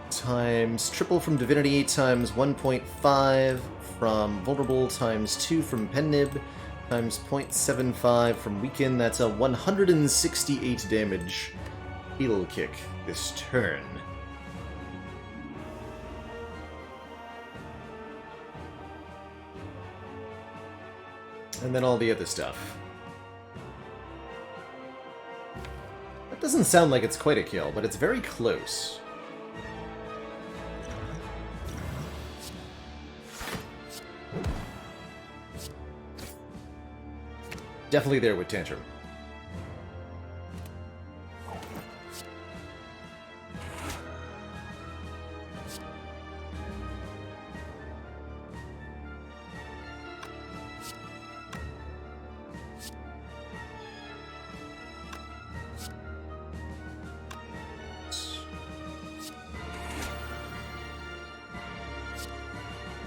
times triple from Divinity times 1.5 from Vulnerable times 2 from Pennib times 0.75 from Weaken. That's a 168 damage Wheel Kick this turn. And then all the other stuff. That doesn't sound like it's quite a kill, but it's very close. Definitely there with Tantrum.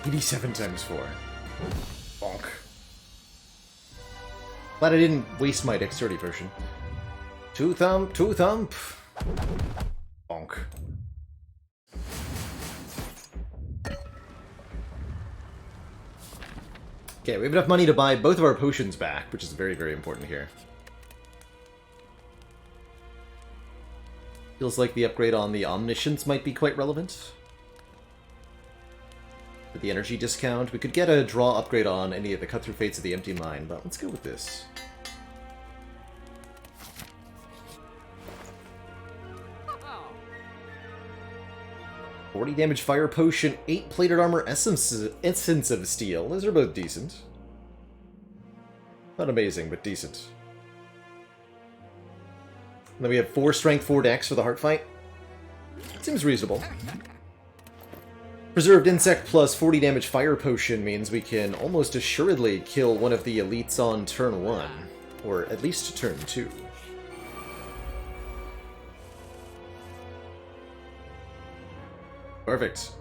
$87 times 4. Bonk. Glad I didn't waste my dexterity potion. Two thump, two thump. Bonk. Okay, we have enough money to buy both of our potions back, which is very, very important here. Feels like the upgrade on the Omniscience might be quite relevant. With the energy discount, we could get a draw upgrade on any of the Cut-Through Fates of the Empty Mine, but let's go with this. Oh. 40 damage Fire Potion, 8 Plated Armor, Essence of Steel. Those are both decent. Not amazing, but decent. And then we have 4 Strength, 4 Dex for the Heart Fight. Seems reasonable. Preserved Insect plus 40 damage Fire Potion means we can almost assuredly kill one of the elites on turn 1. Or at least turn 2. Perfect.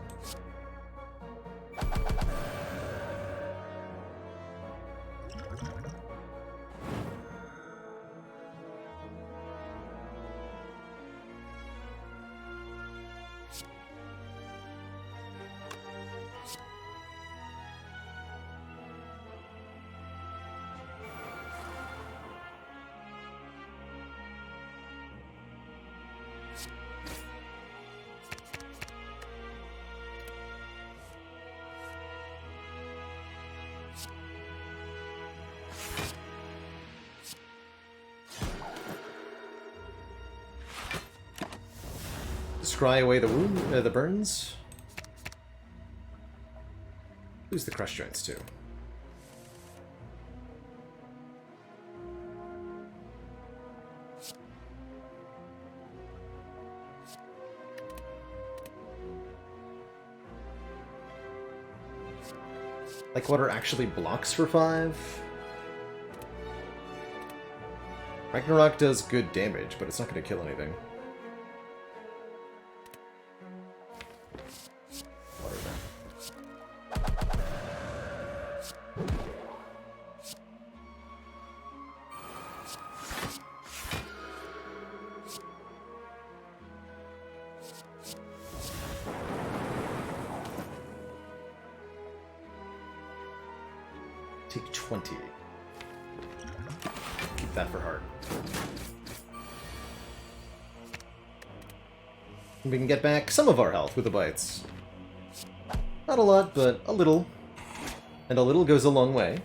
Scry away the wound, the burns. Lose the crush joints too. Like water actually blocks for 5? Ragnarok does good damage, but it's not going to kill anything. Water then. Take 20. Keep that for heart. We can get back some of our health with the bites. Not a lot, but a little. And a little goes a long way.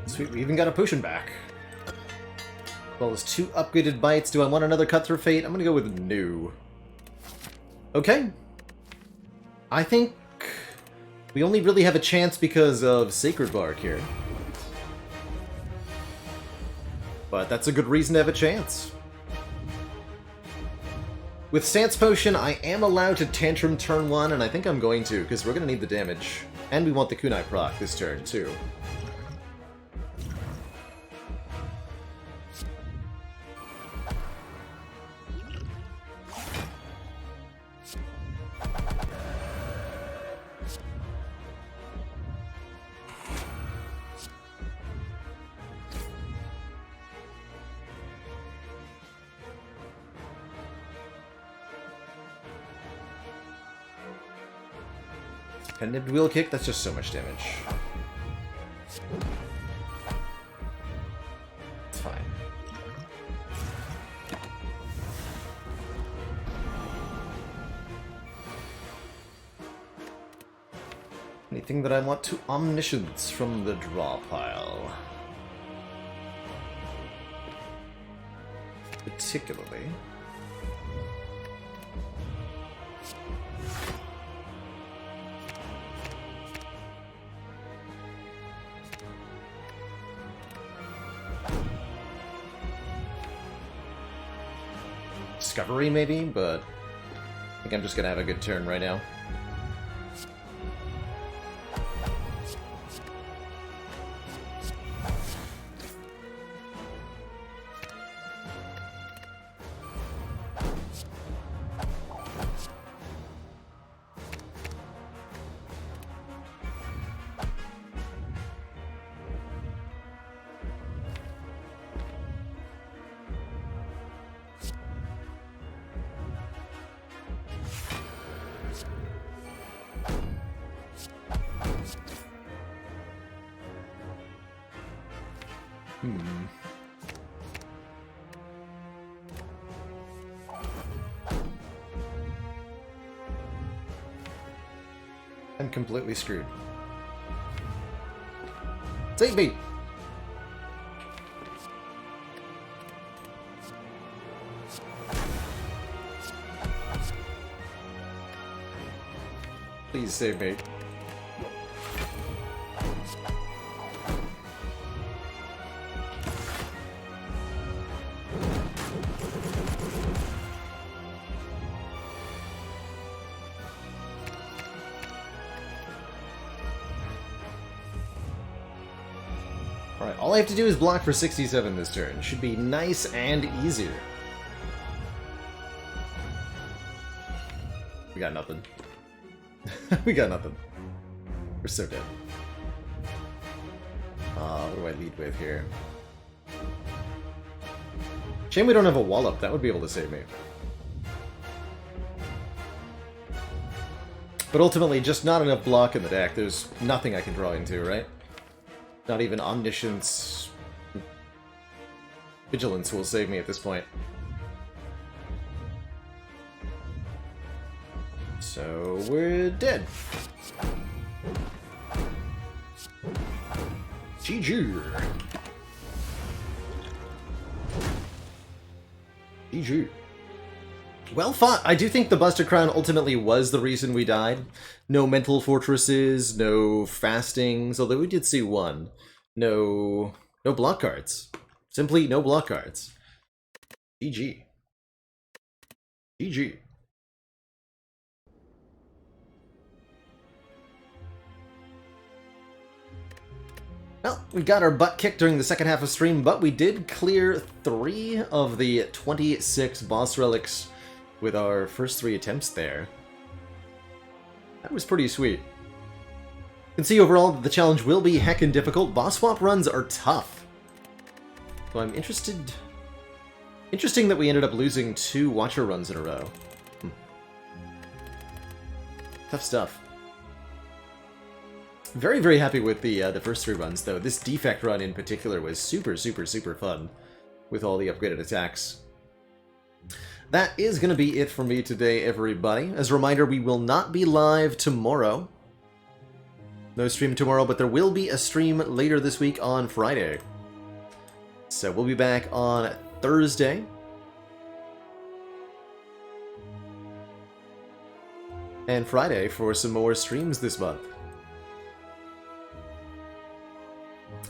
Sweet, we even got a potion back. Well, as 2 upgraded bites. Do I want another Cutthroat Fate? I'm gonna go with no. Okay. I think we only really have a chance because of Sacred Bark here. But that's a good reason to have a chance. With Stance Potion, I am allowed to Tantrum turn 1, and I think I'm going to, because we're going to need the damage. And we want the Kunai proc this turn, too. Pendant Wheel Kick, that's just so much damage. It's fine. Anything that I want to Omniscience from the draw pile? Particularly. Discovery, maybe, but I think I'm just gonna have a good turn right now. I'm completely screwed. Save me! Please save me. Alright, all I have to do is block for 67 this turn. Should be nice and easy. We got nothing. We got nothing. We're so dead. What do I lead with here? Shame we don't have a wallop. That would be able to save me. But ultimately, just not enough block in the deck. There's nothing I can draw into, right? Not even Omniscience. Vigilance will save me at this point. So we're dead. GG. GG. Well fought. I do think the Busted Crown ultimately was the reason we died. No mental fortresses, no fastings, although we did see one. No block cards. Simply no block cards. GG. GG. Well, we got our butt kicked during the second half of stream, but we did clear 3 of the 26 boss relics with our first 3 attempts there. That was pretty sweet. You can see overall that the challenge will be heckin' difficult. Boss swap runs are tough. So I'm interesting that we ended up losing 2 Watcher runs in a row. Tough stuff. Very, very happy with the first 3 runs, though. This Defect run in particular was super, super, super fun with all the upgraded attacks. That is going to be it for me today, everybody. As a reminder, we will not be live tomorrow. No stream tomorrow, but there will be a stream later this week on Friday. So we'll be back on Thursday. And Friday for some more streams this month.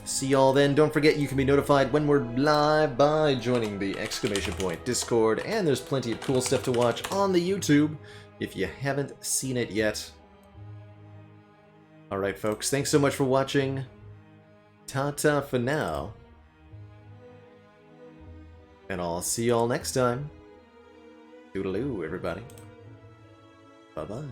See y'all then. Don't forget you can be notified when we're live by joining the Discord, and there's plenty of cool stuff to watch on the YouTube if you haven't seen it yet. Alright folks, thanks so much for watching. Ta-ta for now. And I'll see y'all next time. Toodaloo, everybody. Bye-bye.